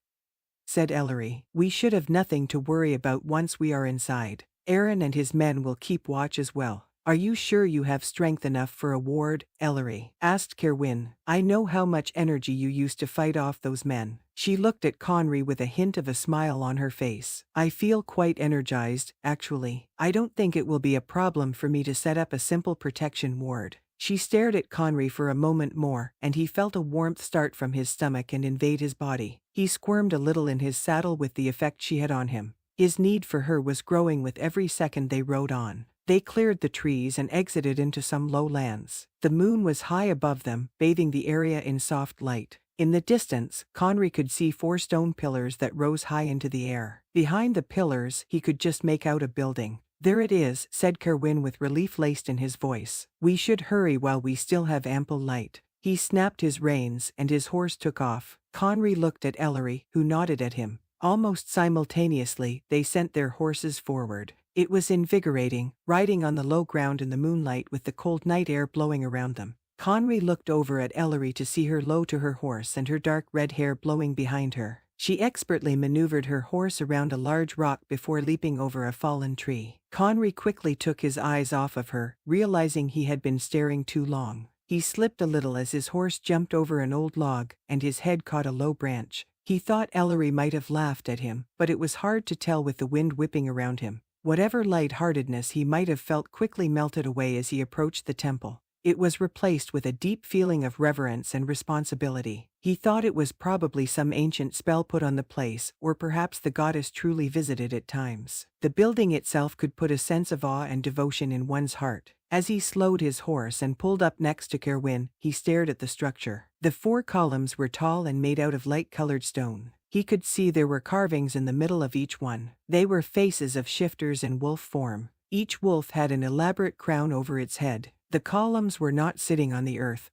said Ellery. "We should have nothing to worry about once we are inside. Aaron and his men will keep watch as well." "Are you sure you have strength enough for a ward, Ellery?" asked Kerowwin. "I know how much energy you used to fight off those men." She looked at Conry with a hint of a smile on her face. "I feel quite energized, actually. I don't think it will be a problem for me to set up a simple protection ward." She stared at Conry for a moment more, and he felt a warmth start from his stomach and invade his body. He squirmed a little in his saddle with the effect she had on him. His need for her was growing with every second they rode on. They cleared the trees and exited into some low lands. The moon was high above them, bathing the area in soft light. In the distance, Conry could see 4 stone pillars that rose high into the air. Behind the pillars, he could just make out a building. "There it is," said Kerowwin with relief laced in his voice. "We should hurry while we still have ample light." He snapped his reins, and his horse took off. Conry looked at Ellery, who nodded at him. Almost simultaneously, they sent their horses forward. It was invigorating, riding on the low ground in the moonlight with the cold night air blowing around them. Conry looked over at Ellery to see her low to her horse and her dark red hair blowing behind her. She expertly maneuvered her horse around a large rock before leaping over a fallen tree. Conry quickly took his eyes off of her, realizing he had been staring too long. He slipped a little as his horse jumped over an old log, and his head caught a low branch. He thought Ellery might have laughed at him, but it was hard to tell with the wind whipping around him. Whatever light-heartedness he might have felt quickly melted away as he approached the temple. It was replaced with a deep feeling of reverence and responsibility. He thought it was probably some ancient spell put on the place, or perhaps the goddess truly visited at times. The building itself could put a sense of awe and devotion in one's heart. As he slowed his horse and pulled up next to Kerowwin, he stared at the structure. The 4 columns were tall and made out of light-colored stone. He could see there were carvings in the middle of each one. They were faces of shifters in wolf form. Each wolf had an elaborate crown over its head. The columns were not sitting on the earth,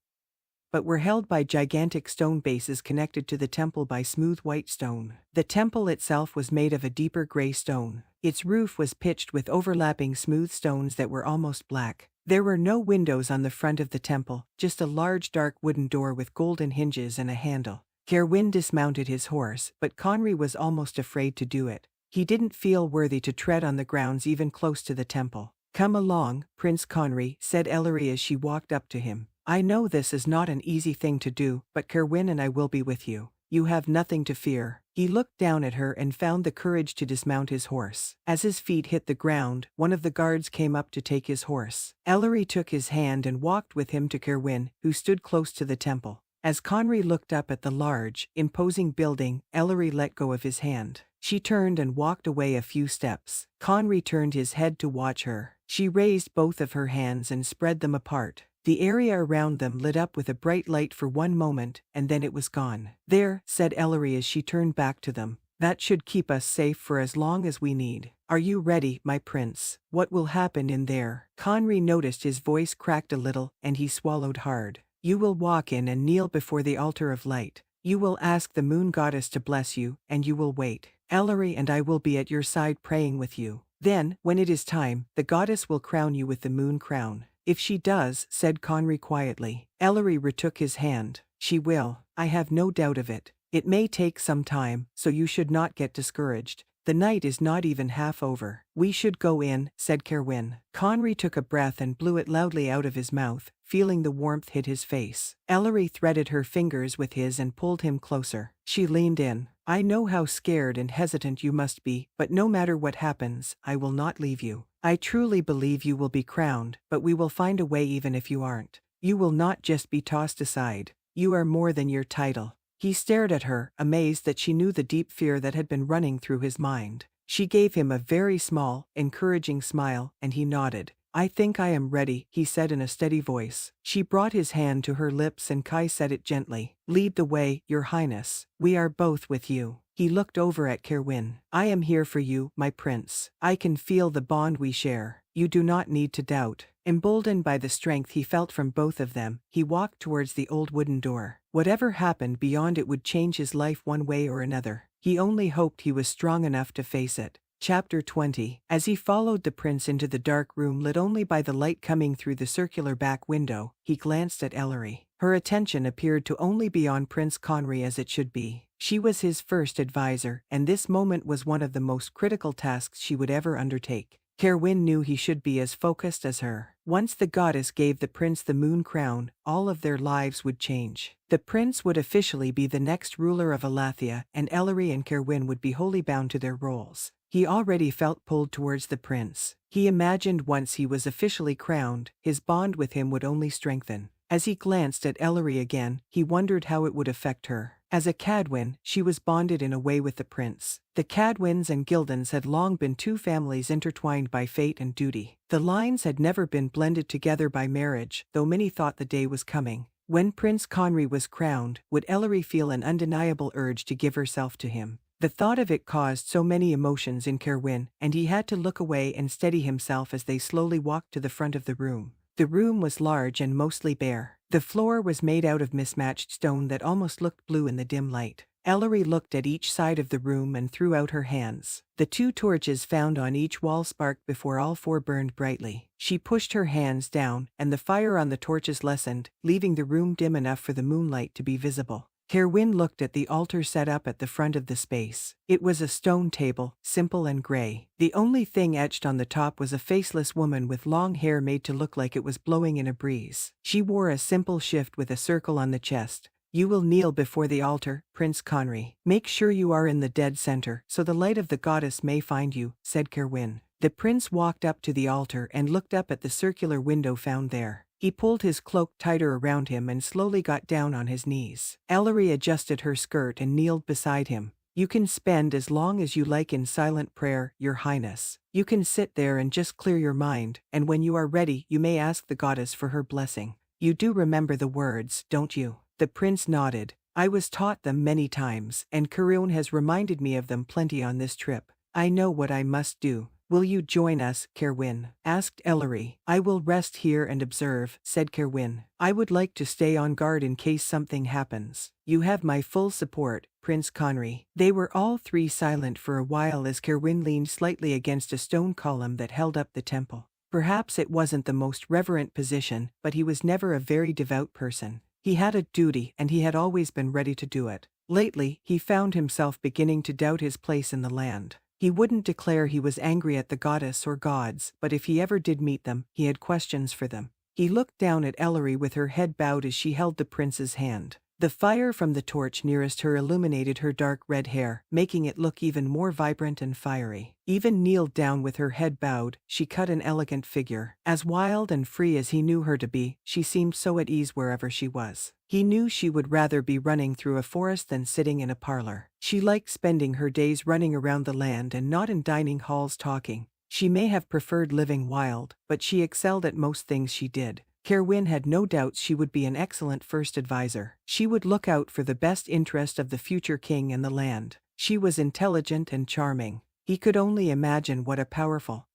but were held by gigantic stone bases connected to the temple by smooth white stone. The temple itself was made of a deeper gray stone. Its roof was pitched with overlapping smooth stones that were almost black. There were no windows on the front of the temple, just a large dark wooden door with golden hinges and a handle. Kerowwin dismounted his horse, but Conry was almost afraid to do it. He didn't feel worthy to tread on the grounds even close to the temple. "Come along, Prince Conry," said Ellery as she walked up to him. "I know this is not an easy thing to do, but Kerowwin and I will be with you. You have nothing to fear." He looked down at her and found the courage to dismount his horse. As his feet hit the ground, one of the guards came up to take his horse. Ellery took his hand and walked with him to Kerowwin, who stood close to the temple. As Conry looked up at the large, imposing building, Ellery let go of his hand. She turned and walked away a few steps. Conry turned his head to watch her. She raised both of her hands and spread them apart. The area around them lit up with a bright light for one moment, and then it was gone. "There," said Ellery as she turned back to them. "That should keep us safe for as long as we need. Are you ready, my prince? What will happen in there?" Conry noticed his voice cracked a little, and he swallowed hard. You will walk in and kneel before the altar of light. You will ask the moon goddess to bless you, and you will wait. Ellery and I will be at your side praying with you. Then, when it is time, the goddess will crown you with the moon crown. If she does, said Conry quietly. Ellery retook his hand. She will, I have no doubt of it. It may take some time, so you should not get discouraged. The night is not even half over. We should go in, said Kerowwin. Conry took a breath and blew it loudly out of his mouth, feeling the warmth hit his face. Ellery threaded her fingers with his and pulled him closer. She leaned in. I know how scared and hesitant you must be, but no matter what happens, I will not leave you. I truly believe you will be crowned, but we will find a way even if you aren't. You will not just be tossed aside. You are more than your title. He stared at her, amazed that she knew the deep fear that had been running through his mind. She gave him a very small, encouraging smile, and he nodded. I think I am ready, he said in a steady voice. She brought his hand to her lips and Kai said it gently. Lead the way, your highness. We are both with you. He looked over at Kerowwin. I am here for you, my prince. I can feel the bond we share. You do not need to doubt. Emboldened by the strength he felt from both of them, he walked towards the old wooden door. Whatever happened beyond it would change his life one way or another. He only hoped he was strong enough to face it. Chapter 20. As he followed the prince into the dark room lit only by the light coming through the circular back window, he glanced at Ellery. Her attention appeared to only be on Prince Conry as it should be. She was his first advisor, and this moment was one of the most critical tasks she would ever undertake. Kerowwin knew he should be as focused as her. Once the goddess gave the prince the moon crown, all of their lives would change. The prince would officially be the next ruler of Allethia, and Ellery and Kerowwin would be wholly bound to their roles. He already felt pulled towards the prince. He imagined once he was officially crowned, his bond with him would only strengthen. As he glanced at Ellery again, he wondered how it would affect her. As a Cadwin, she was bonded in a way with the prince. The Cadwins and Gildens had long been two families intertwined by fate and duty. The lines had never been blended together by marriage, though many thought the day was coming. When Prince Conry was crowned, would Ellery feel an undeniable urge to give herself to him? The thought of it caused so many emotions in Kerowwin, and he had to look away and steady himself as they slowly walked to the front of the room. The room was large and mostly bare. The floor was made out of mismatched stone that almost looked blue in the dim light. Ellery looked at each side of the room and threw out her hands. The 2 torches found on each wall sparked before all 4 burned brightly. She pushed her hands down, and the fire on the torches lessened, leaving the room dim enough for the moonlight to be visible. Kerowwin looked at the altar set up at the front of the space. It was a stone table, simple and gray. The only thing etched on the top was a faceless woman with long hair made to look like it was blowing in a breeze. She wore a simple shift with a circle on the chest. You will kneel before the altar, Prince Conry. Make sure you are in the dead center, so the light of the goddess may find you, said Kerowwin. The prince walked up to the altar and looked up at the circular window found there. He pulled his cloak tighter around him and slowly got down on his knees. Ellery adjusted her skirt and kneeled beside him. You can spend as long as you like in silent prayer, your highness. You can sit there and just clear your mind, and when you are ready you may ask the goddess for her blessing. You do remember the words, don't you? The prince nodded. I was taught them many times, and Kerowwin has reminded me of them plenty on this trip. I know what I must do. Will you join us, Kerowwin? Asked Ellery. I will rest here and observe, said Kerowwin. I would like to stay on guard in case something happens. You have my full support, Prince Conry. They were all 3 silent for a while as Kerowwin leaned slightly against a stone column that held up the temple. Perhaps it wasn't the most reverent position, but he was never a very devout person. He had a duty and he had always been ready to do it. Lately, he found himself beginning to doubt his place in the land. He wouldn't declare he was angry at the goddess or gods, but if he ever did meet them, he had questions for them. He looked down at Ellery with her head bowed as she held the prince's hand. The fire from the torch nearest her illuminated her dark red hair, making it look even more vibrant and fiery. Even kneeled down with her head bowed, she cut an elegant figure. As wild and free as he knew her to be, she seemed so at ease wherever she was. He knew she would rather be running through a forest than sitting in a parlor. She liked spending her days running around the land and not in dining halls talking. She may have preferred living wild, but she excelled at most things she did. Kerowwin had no doubts she would be an excellent first advisor. She would look out for the best interest of the future king and the land. She was intelligent and charming. He could only imagine what a powerful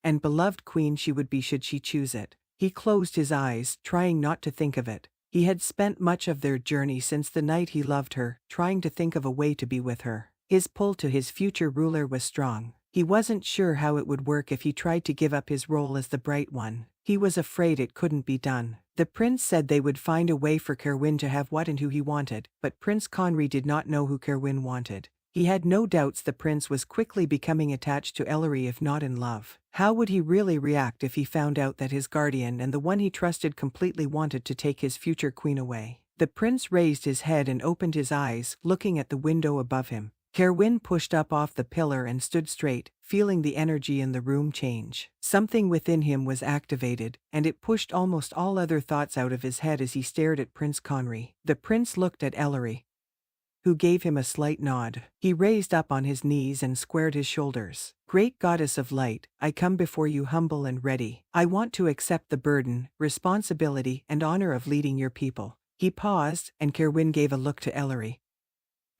and beloved queen she would be should she choose it. He closed his eyes, trying not to think of it. He had spent much of their journey since the night he loved her, trying to think of a way to be with her. His pull to his future ruler was strong. He wasn't sure how it would work if he tried to give up his role as the bright one. He was afraid it couldn't be done. The prince said they would find a way for Kerowwin to have what and who he wanted, but Prince Conry did not know who Kerowwin wanted. He had no doubts the prince was quickly becoming attached to Ellery if not in love. How would he really react if he found out that his guardian and the one he trusted completely wanted to take his future queen away? The prince raised his head and opened his eyes, looking at the window above him. Kerowwin pushed up off the pillar and stood straight, feeling the energy in the room change. Something within him was activated, and it pushed almost all other thoughts out of his head as he stared at Prince Conry. The prince looked at Ellery, who gave him a slight nod. He raised up on his knees and squared his shoulders. Great goddess of light, I come before you humble and ready. I want to accept the burden, responsibility, and honor of leading your people. He paused, and Kerowwin gave a look to Ellery,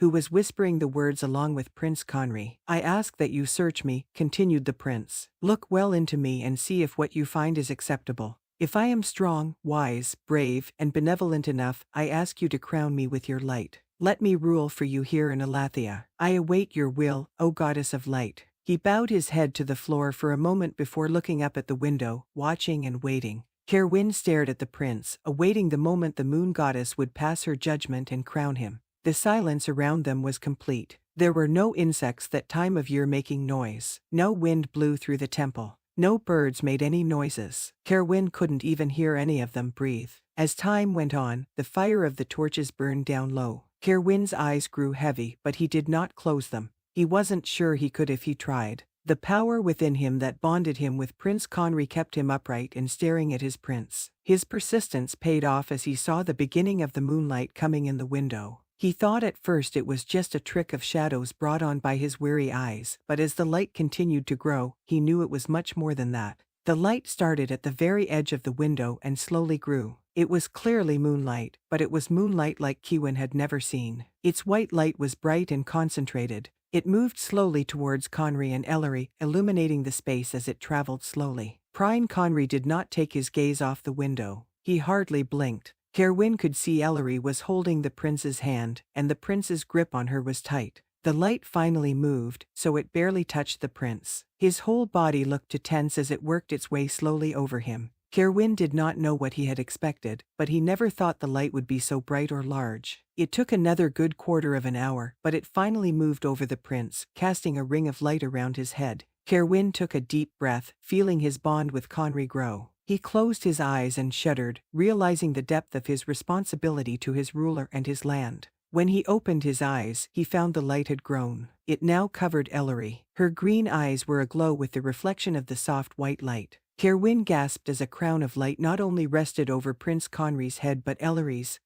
who was whispering the words along with Prince Conry. I ask that you search me, continued the prince. Look well into me and see if what you find is acceptable. If I am strong, wise, brave, and benevolent enough, I ask you to crown me with your light. Let me rule for you here in Allethia. I await your will, O goddess of light. He bowed his head to the floor for a moment before looking up at the window, watching and waiting. Kerowwin stared at the prince, awaiting the moment the moon goddess would pass her judgment and crown him. The silence around them was complete. There were no insects that time of year making noise. No wind blew through the temple. No birds made any noises. Kerowwin couldn't even hear any of them breathe. As time went on, the fire of the torches burned down low. Kerowwin's eyes grew heavy, but he did not close them. He wasn't sure he could if he tried. The power within him that bonded him with Prince Conry kept him upright and staring at his prince. His persistence paid off as he saw the beginning of the moonlight coming in the window. He thought at first it was just a trick of shadows brought on by his weary eyes, but as the light continued to grow, he knew it was much more than that. The light started at the very edge of the window and slowly grew. It was clearly moonlight, but it was moonlight like Kerowwin had never seen. Its white light was bright and concentrated. It moved slowly towards Conry and Ellery, illuminating the space as it traveled slowly. Prince Conry did not take his gaze off the window. He hardly blinked. Kerowwin could see Ellery was holding the prince's hand, and the prince's grip on her was tight. The light finally moved, so it barely touched the prince. His whole body looked tense as it worked its way slowly over him. Kerowwin did not know what he had expected, but he never thought the light would be so bright or large. It took another good quarter of an hour, but it finally moved over the prince, casting a ring of light around his head. Kerowwin took a deep breath, feeling his bond with Conry grow. He closed his eyes and shuddered, realizing the depth of his responsibility to his ruler and his land. When he opened his eyes, he found the light had grown. It now covered Ellery. Her green eyes were aglow with the reflection of the soft white light. Kerowwin gasped as a crown of light not only rested over Prince Conry's head but Ellery's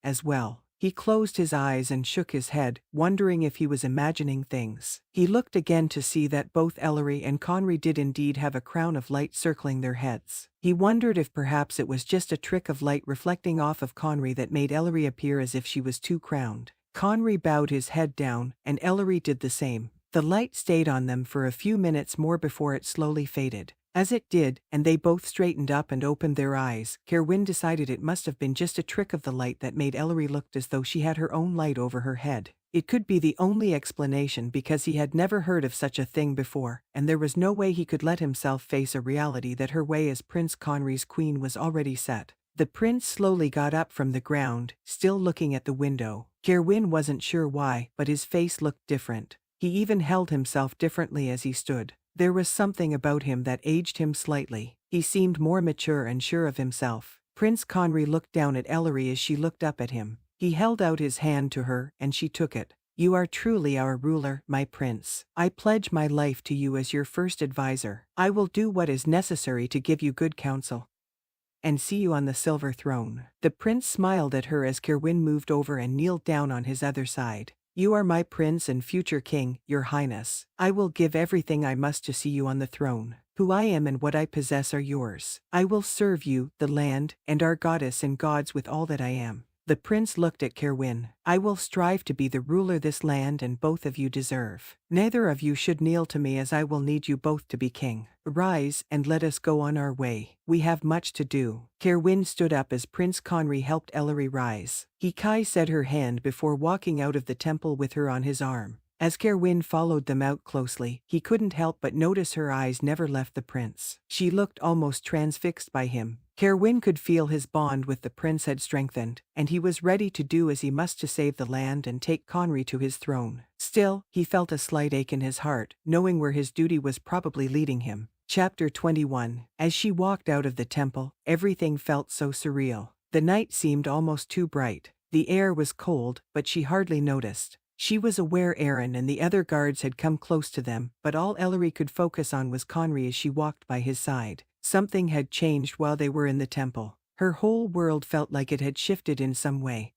as well. He closed his eyes and shook his head, wondering if he was imagining things. He looked again to see that both Ellery and Conry did indeed have a crown of light circling their heads. He wondered if perhaps it was just a trick of light reflecting off of Conry that made Ellery appear as if she was too crowned. Conry bowed his head down, and Ellery did the same. The light stayed on them for a few minutes more before it slowly faded. As it did, and they both straightened up and opened their eyes, Kerowwin decided it must have been just a trick of the light that made Ellery look as though she had her own light over her head. It could be the only explanation because he had never heard of such a thing before, and there was no way he could let himself face a reality that her way as Prince Conry's queen was already set. The prince slowly got up from the ground, still looking at the window. Kerowwin wasn't sure why, but his face looked different. He even held himself differently as he stood. There was something about him that aged him slightly. He seemed more mature and sure of himself. Prince Conry looked down at Ellery as she looked up at him. He held out his hand to her, and she took it. You are truly our ruler, my prince. I pledge my life to you as your first advisor. I will do what is necessary to give you good counsel and see you on the silver throne. The prince smiled at her as Kerowwin moved over and kneeled down on his other side. You are my prince and future king, your highness. I will give everything I must to see you on the throne. Who I am and what I possess are yours. I will serve you, the land, and our goddess and gods with all that I am. The prince looked at Kerowwin. I will strive to be the ruler this land and both of you deserve. Neither of you should kneel to me as I will need you both to be king. Rise and let us go on our way. We have much to do. Kerowwin stood up as Prince Conry helped Ellery rise. He kissed her hand before walking out of the temple with her on his arm. As Kerowwin followed them out closely, he couldn't help but notice her eyes never left the prince. She looked almost transfixed by him. Kerowwin could feel his bond with the prince had strengthened, and he was ready to do as he must to save the land and take Conry to his throne. Still, he felt a slight ache in his heart, knowing where his duty was probably leading him. Chapter 21. As she walked out of the temple, everything felt so surreal. The night seemed almost too bright. The air was cold, but she hardly noticed. She was aware Aaron and the other guards had come close to them, but all Ellery could focus on was Conry as she walked by his side. Something had changed while they were in the temple. Her whole world felt like it had shifted in some way,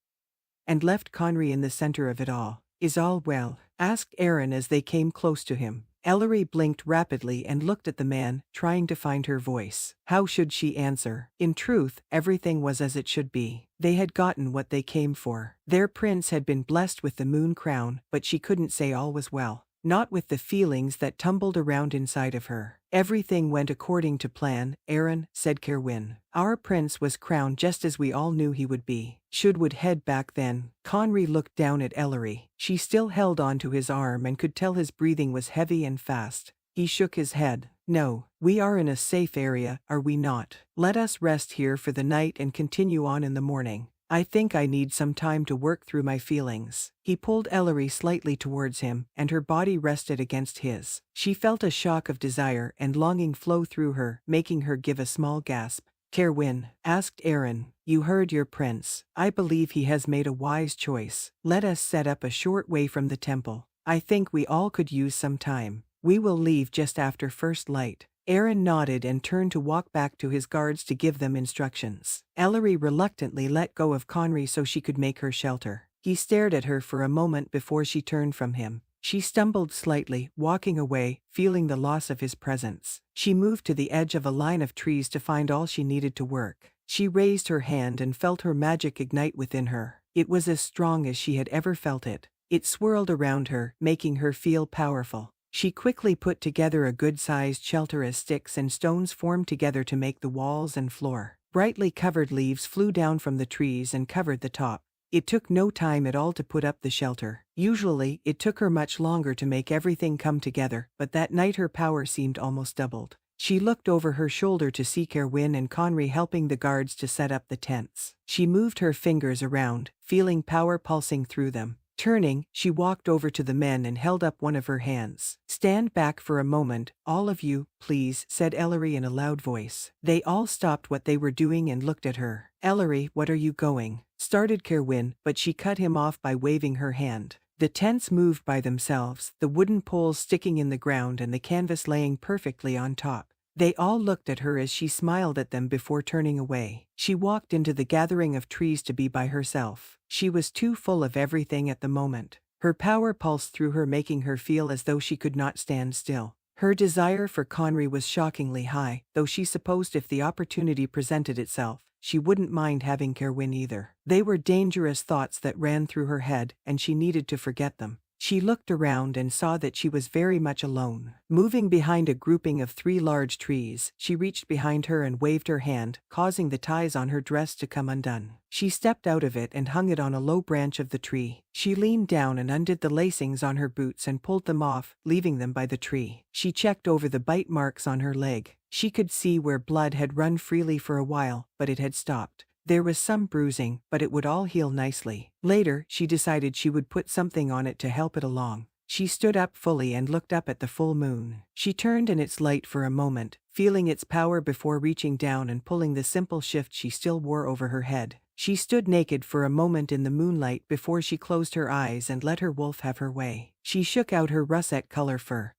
and left Conry in the center of it all. Is all well? Asked Aaron as they came close to him. Ellery blinked rapidly and looked at the man, trying to find her voice. How should she answer? In truth, everything was as it should be. They had gotten what they came for. Their prince had been blessed with the moon crown, but she couldn't say all was well. Not with the feelings that tumbled around inside of her. Everything went according to plan, Aaron, said Kerowwin. Our prince was crowned just as we all knew he would be. Would head back then. Conry looked down at Ellery. She still held on to his arm and could tell his breathing was heavy and fast. He shook his head. No, we are in a safe area, are we not? Let us rest here for the night and continue on in the morning. I think I need some time to work through my feelings. He pulled Ellery slightly towards him, and her body rested against his. She felt a shock of desire and longing flow through her, making her give a small gasp. Kerowwin, asked Aaron, you heard your prince. I believe he has made a wise choice. Let us set up a short way from the temple. I think we all could use some time. We will leave just after first light. Aaron nodded and turned to walk back to his guards to give them instructions. Ellery reluctantly let go of Conry so she could make her shelter. He stared at her for a moment before she turned from him. She stumbled slightly, walking away, feeling the loss of his presence. She moved to the edge of a line of trees to find all she needed to work. She raised her hand and felt her magic ignite within her. It was as strong as she had ever felt it. It swirled around her, making her feel powerful. She quickly put together a good-sized shelter as sticks and stones formed together to make the walls and floor. Brightly colored leaves flew down from the trees and covered the top. It took no time at all to put up the shelter. Usually, it took her much longer to make everything come together, but that night her power seemed almost doubled. She looked over her shoulder to see Kerowwin and Conry helping the guards to set up the tents. She moved her fingers around, feeling power pulsing through them. Turning, she walked over to the men and held up one of her hands. Stand back for a moment, all of you, please, said Ellery in a loud voice. They all stopped what they were doing and looked at her. Ellery, what are you going? Started Kerowwin, but she cut him off by waving her hand. The tents moved by themselves, the wooden poles sticking in the ground and the canvas laying perfectly on top. They all looked at her as she smiled at them before turning away. She walked into the gathering of trees to be by herself. She was too full of everything at the moment. Her power pulsed through her, making her feel as though she could not stand still. Her desire for Conry was shockingly high, though she supposed if the opportunity presented itself, she wouldn't mind having Kerowwin either. They were dangerous thoughts that ran through her head, and she needed to forget them. She looked around and saw that she was very much alone. Moving behind a grouping of 3 large trees, she reached behind her and waved her hand, causing the ties on her dress to come undone. She stepped out of it and hung it on a low branch of the tree. She leaned down and undid the lacings on her boots and pulled them off, leaving them by the tree. She checked over the bite marks on her leg. She could see where blood had run freely for a while, but it had stopped. There was some bruising, but it would all heal nicely. Later, she decided she would put something on it to help it along. She stood up fully and looked up at the full moon. She turned in its light for a moment, feeling its power before reaching down and pulling the simple shift she still wore over her head. She stood naked for a moment in the moonlight before she closed her eyes and let her wolf have her way. She shook out her russet-color fur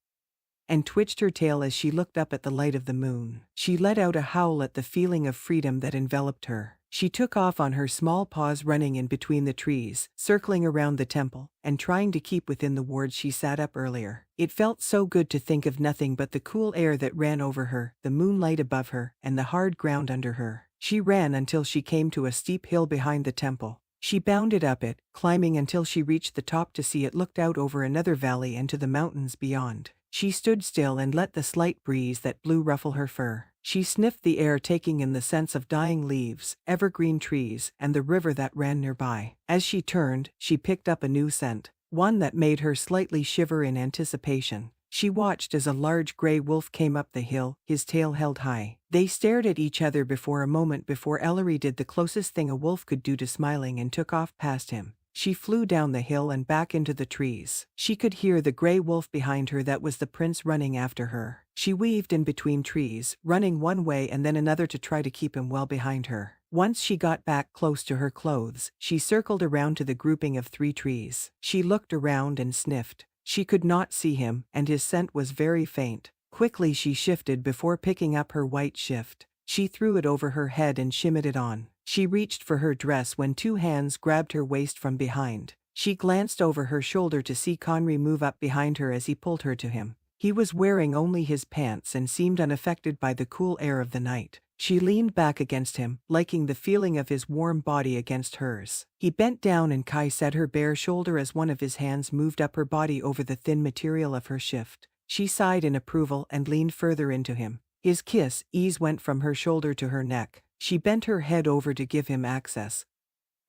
and twitched her tail as she looked up at the light of the moon. She let out a howl at the feeling of freedom that enveloped her. She took off on her small paws, running in between the trees, circling around the temple, and trying to keep within the wards she sat up earlier. It felt so good to think of nothing but the cool air that ran over her, the moonlight above her, and the hard ground under her. She ran until she came to a steep hill behind the temple. She bounded up it, climbing until she reached the top to see it looked out over another valley and to the mountains beyond. She stood still and let the slight breeze that blew ruffle her fur. She sniffed the air, taking in the scents of dying leaves, evergreen trees, and the river that ran nearby. As she turned, she picked up a new scent, one that made her slightly shiver in anticipation. She watched as a large gray wolf came up the hill, his tail held high. They stared at each other for a moment before Ellery did the closest thing a wolf could do to smiling and took off past him. She flew down the hill and back into the trees. She could hear the gray wolf behind her. That was the prince running after her. She weaved in between trees, running one way and then another to try to keep him well behind her. Once she got back close to her clothes, she circled around to the grouping of 3 trees. She looked around and sniffed. She could not see him, and his scent was very faint. Quickly she shifted before picking up her white shift. She threw it over her head and shimmied it on. She reached for her dress when 2 hands grabbed her waist from behind. She glanced over her shoulder to see Conry move up behind her as he pulled her to him. He was wearing only his pants and seemed unaffected by the cool air of the night. She leaned back against him, liking the feeling of his warm body against hers. He bent down and Kai set her bare shoulder as one of his hands moved up her body over the thin material of her shift. She sighed in approval and leaned further into him. His kiss went from her shoulder to her neck. She bent her head over to give him access,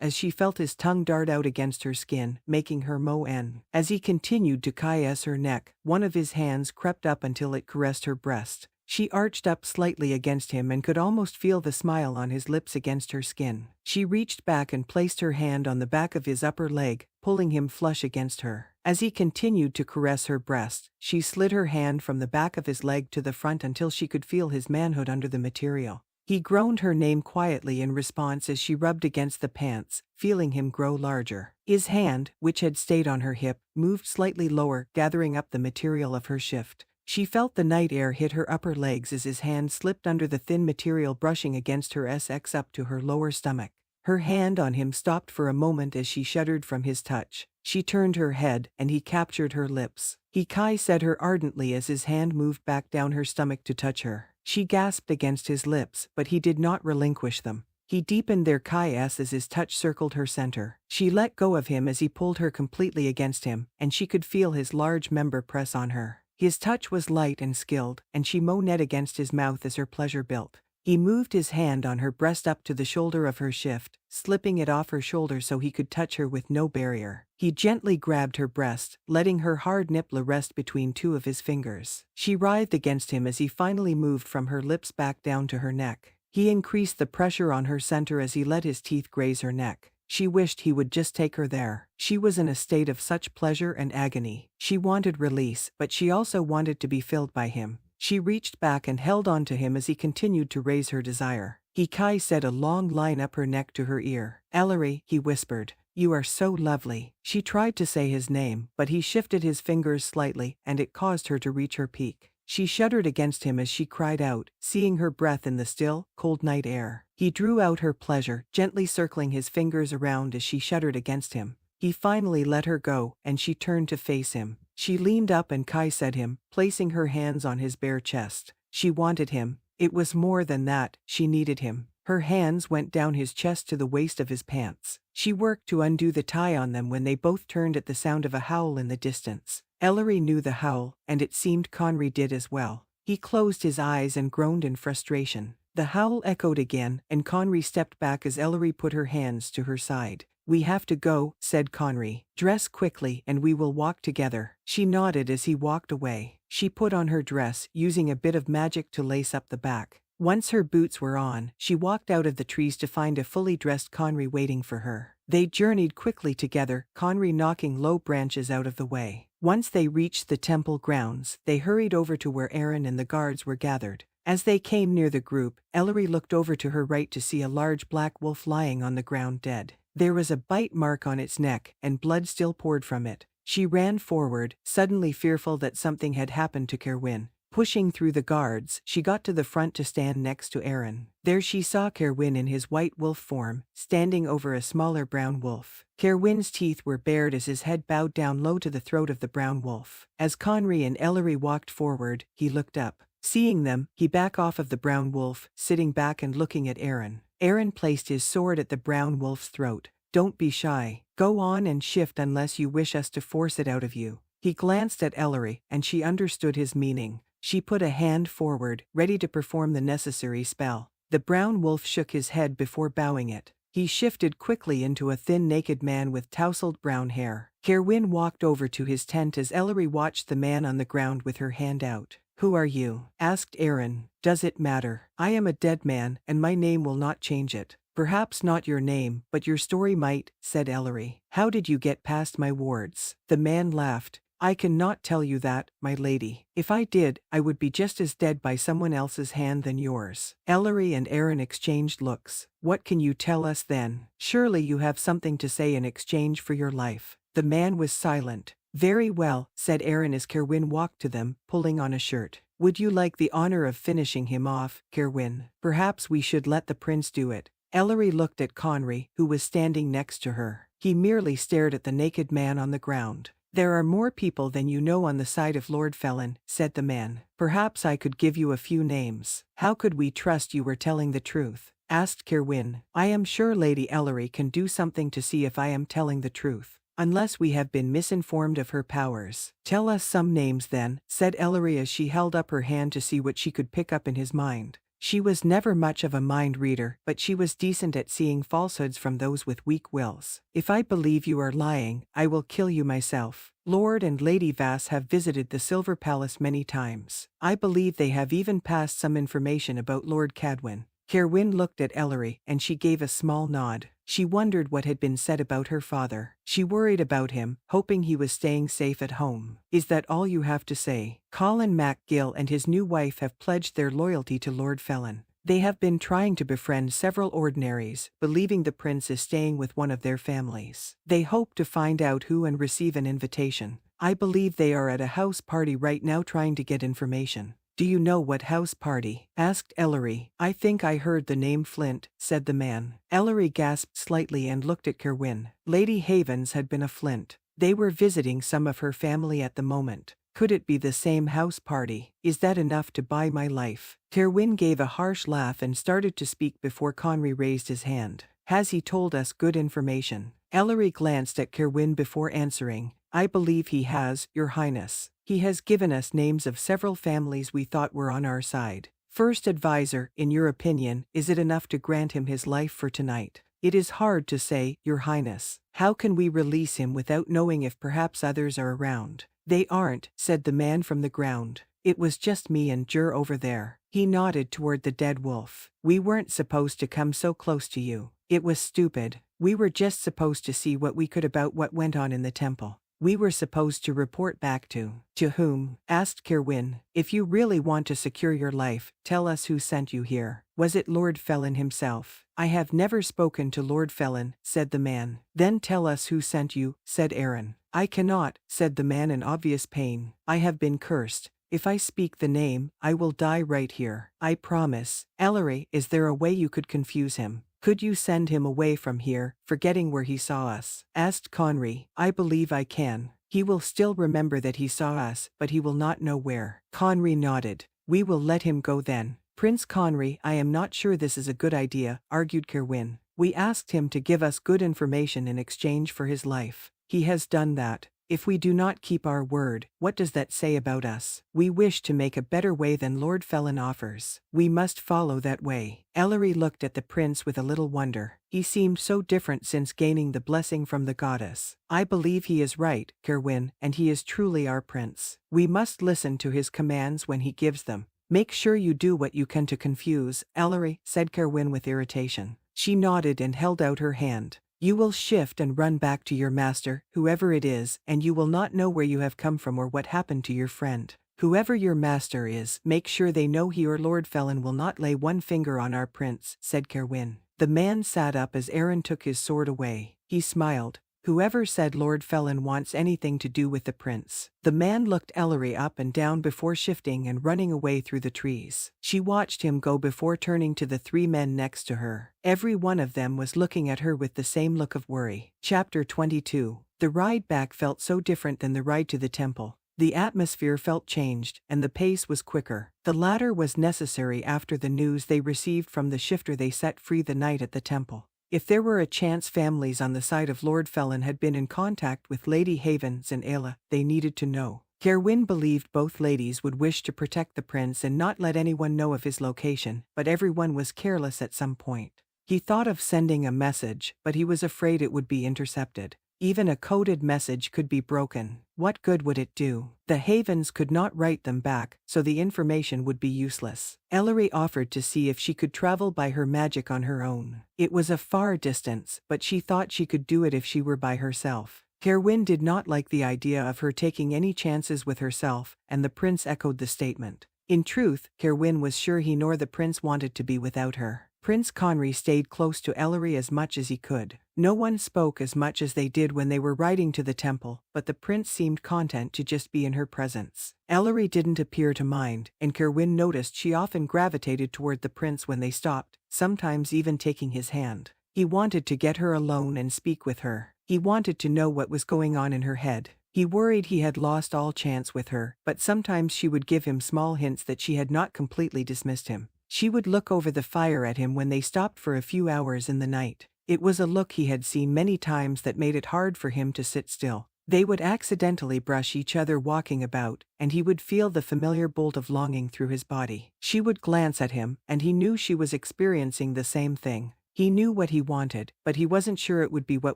as she felt his tongue dart out against her skin, making her moan. As he continued to caress her neck, one of his hands crept up until it caressed her breast. She arched up slightly against him and could almost feel the smile on his lips against her skin. She reached back and placed her hand on the back of his upper leg, pulling him flush against her. As he continued to caress her breast, she slid her hand from the back of his leg to the front until she could feel his manhood under the material. He groaned her name quietly in response as she rubbed against the pants, feeling him grow larger. His hand, which had stayed on her hip, moved slightly lower, gathering up the material of her shift. She felt the night air hit her upper legs as his hand slipped under the thin material, brushing against her SX up to her lower stomach. Her hand on him stopped for a moment as she shuddered from his touch. She turned her head, and he captured her lips. He said her ardently as his hand moved back down her stomach to touch her. She gasped against his lips, but he did not relinquish them. He deepened their as his touch circled her center. She let go of him as he pulled her completely against him, and she could feel his large member press on her. His touch was light and skilled, and she moaned against his mouth as her pleasure built. He moved his hand on her breast up to the shoulder of her shift, slipping it off her shoulder so he could touch her with no barrier. He gently grabbed her breast, letting her hard nipple rest between 2 of his fingers. She writhed against him as he finally moved from her lips back down to her neck. He increased the pressure on her center as he let his teeth graze her neck. She wished he would just take her there. She was in a state of such pleasure and agony. She wanted release, but she also wanted to be filled by him. She reached back and held on to him as he continued to raise her desire. He said a long line up her neck to her ear. "Ellery," he whispered, "you are so lovely." She tried to say his name, but he shifted his fingers slightly, and it caused her to reach her peak. She shuddered against him as she cried out, seeing her breath in the still, cold night air. He drew out her pleasure, gently circling his fingers around as she shuddered against him. He finally let her go, and she turned to face him. She leaned up and said him, placing her hands on his bare chest. She wanted him. It was more than that, she needed him. Her hands went down his chest to the waist of his pants. She worked to undo the tie on them when they both turned at the sound of a howl in the distance. Ellery knew the howl, and it seemed Conry did as well. He closed his eyes and groaned in frustration. The howl echoed again, and Conry stepped back as Ellery put her hands to her side. "We have to go," said Conry. "Dress quickly and we will walk together." She nodded as he walked away. She put on her dress, using a bit of magic to lace up the back. Once her boots were on, she walked out of the trees to find a fully dressed Conry waiting for her. They journeyed quickly together, Conry knocking low branches out of the way. Once they reached the temple grounds, they hurried over to where Aaron and the guards were gathered. As they came near the group, Ellery looked over to her right to see a large black wolf lying on the ground dead. There was a bite mark on its neck, and blood still poured from it. She ran forward, suddenly fearful that something had happened to Kerowwin. Pushing through the guards, she got to the front to stand next to Aaron. There she saw Kerowwin in his white wolf form, standing over a smaller brown wolf. Kerowwin's teeth were bared as his head bowed down low to the throat of the brown wolf. As Conry and Ellery walked forward, he looked up. Seeing them, he backed off of the brown wolf, sitting back and looking at Aaron. Aaron placed his sword at the brown wolf's throat. Don't be shy. Go on and shift unless you wish us to force it out of you. He glanced at Ellery, and she understood his meaning. She put a hand forward, ready to perform the necessary spell. The brown wolf shook his head before bowing it. He shifted quickly into a thin naked man with tousled brown hair. Kerowwin walked over to his tent as Ellery watched the man on the ground with her hand out. "Who are you?" asked Aaron. "Does it matter? I am a dead man, and my name will not change it." "Perhaps not your name, but your story might," said Ellery. "How did you get past my wards?" The man laughed. "I cannot tell you that, my lady. If I did, I would be just as dead by someone else's hand than yours." Ellery and Aaron exchanged looks. "What can you tell us then? Surely you have something to say in exchange for your life." The man was silent. "Very well," said Aaron as Kerowwin walked to them, pulling on a shirt. "Would you like the honor of finishing him off, Kerowwin? Perhaps we should let the prince do it." Ellery looked at Conry, who was standing next to her. He merely stared at the naked man on the ground. "There are more people than you know on the side of Lord Felon," said the man. "Perhaps I could give you a few names." "How could we trust you were telling the truth?" asked Kerowwin. "I am sure Lady Ellery can do something to see if I am telling the truth. Unless we have been misinformed of her powers." "Tell us some names then," said Ellery as she held up her hand to see what she could pick up in his mind. She was never much of a mind reader, but she was decent at seeing falsehoods from those with weak wills. "If I believe you are lying, I will kill you myself. Lord and Lady Vass have visited the Silver Palace many times. I believe they have even passed some information about Lord Cadwin." Kerowwin looked at Ellery, and she gave a small nod. She wondered what had been said about her father. She worried about him, hoping he was staying safe at home. "Is that all you have to say?" "Colin MacGill and his new wife have pledged their loyalty to Lord Felon. They have been trying to befriend several ordinaries, believing the prince is staying with one of their families. They hope to find out who and receive an invitation. I believe they are at a house party right now trying to get information." "Do you know what house party?" asked Ellery. "I think I heard the name Flint," said the man. Ellery gasped slightly and looked at Kerowwin. Lady Havens had been a Flint. They were visiting some of her family at the moment. Could it be the same house party? "Is that enough to buy my life?" Kerowwin gave a harsh laugh and started to speak before Conry raised his hand. "Has he told us good information?" Ellery glanced at Kerowwin before answering. "I believe he has, Your Highness. He has given us names of several families we thought were on our side. First advisor, in your opinion, is it enough to grant him his life for tonight?" "It is hard to say, Your Highness. How can we release him without knowing if perhaps others are around?" "They aren't," said the man from the ground. "It was just me and Jur over there." He nodded toward the dead wolf. "We weren't supposed to come so close to you. It was stupid. We were just supposed to see what we could about what went on in the temple. We were supposed to report back to." "To whom?" asked Kerowwin. "If you really want to secure your life, tell us who sent you here. Was it Lord Felon himself?" "I have never spoken to Lord Felon," said the man. "Then tell us who sent you," said Aaron. "I cannot," said the man in obvious pain. "I have been cursed. If I speak the name, I will die right here. I promise." "Ellery, is there a way you could confuse him? Could you send him away from here, forgetting where he saw us?" asked Conry. "I believe I can. He will still remember that he saw us, but he will not know where." Conry nodded. "We will let him go then." "Prince Conry, I am not sure this is a good idea," argued Kerowwin. "We asked him to give us good information in exchange for his life. He has done that. If we do not keep our word, what does that say about us? We wish to make a better way than Lord Felon offers. We must follow that way." Ellery looked at the prince with a little wonder. He seemed so different since gaining the blessing from the goddess. "I believe he is right, Kerowwin, and he is truly our prince. We must listen to his commands when he gives them." "Make sure you do what you can to confuse Ellery," said Kerowwin with irritation. She nodded and held out her hand. "You will shift and run back to your master, whoever it is, and you will not know where you have come from or what happened to your friend. Whoever your master is, make sure they know he or Lord Felon will not lay one finger on our prince," said Kerowwin. The man sat up as Aaron took his sword away. He smiled. "Whoever said Lord Felon wants anything to do with the prince?" The man looked Ellery up and down before shifting and running away through the trees. She watched him go before turning to the three men next to her. Every one of them was looking at her with the same look of worry. Chapter 22. The ride back felt so different than the ride to the temple. The atmosphere felt changed, and the pace was quicker. The latter was necessary after the news they received from the shifter they set free the night at the temple. If there were a chance families on the side of Lord Felon had been in contact with Lady Havens and Ayla, they needed to know. Kerowwin believed both ladies would wish to protect the prince and not let anyone know of his location, but everyone was careless at some point. He thought of sending a message, but he was afraid it would be intercepted. Even a coded message could be broken. What good would it do? The Havens could not write them back, so the information would be useless. Ellery offered to see if she could travel by her magic on her own. It was a far distance, but she thought she could do it if she were by herself. Kerowwin did not like the idea of her taking any chances with herself, and the prince echoed the statement. In truth, Kerowwin was sure he nor the prince wanted to be without her. Prince Conry stayed close to Ellery as much as he could. No one spoke as much as they did when they were riding to the temple, but the prince seemed content to just be in her presence. Ellery didn't appear to mind, and Kerowwin noticed she often gravitated toward the prince when they stopped, sometimes even taking his hand. He wanted to get her alone and speak with her. He wanted to know what was going on in her head. He worried he had lost all chance with her, but sometimes she would give him small hints that she had not completely dismissed him. She would look over the fire at him when they stopped for a few hours in the night. It was a look he had seen many times that made it hard for him to sit still. They would accidentally brush each other walking about, and he would feel the familiar bolt of longing through his body. She would glance at him, and he knew she was experiencing the same thing. He knew what he wanted, but he wasn't sure it would be what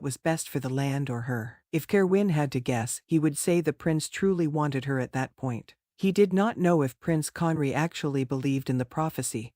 was best for the land or her. If Kerowwin had to guess, he would say the prince truly wanted her at that point. He did not know if Prince Conry actually believed in the prophecy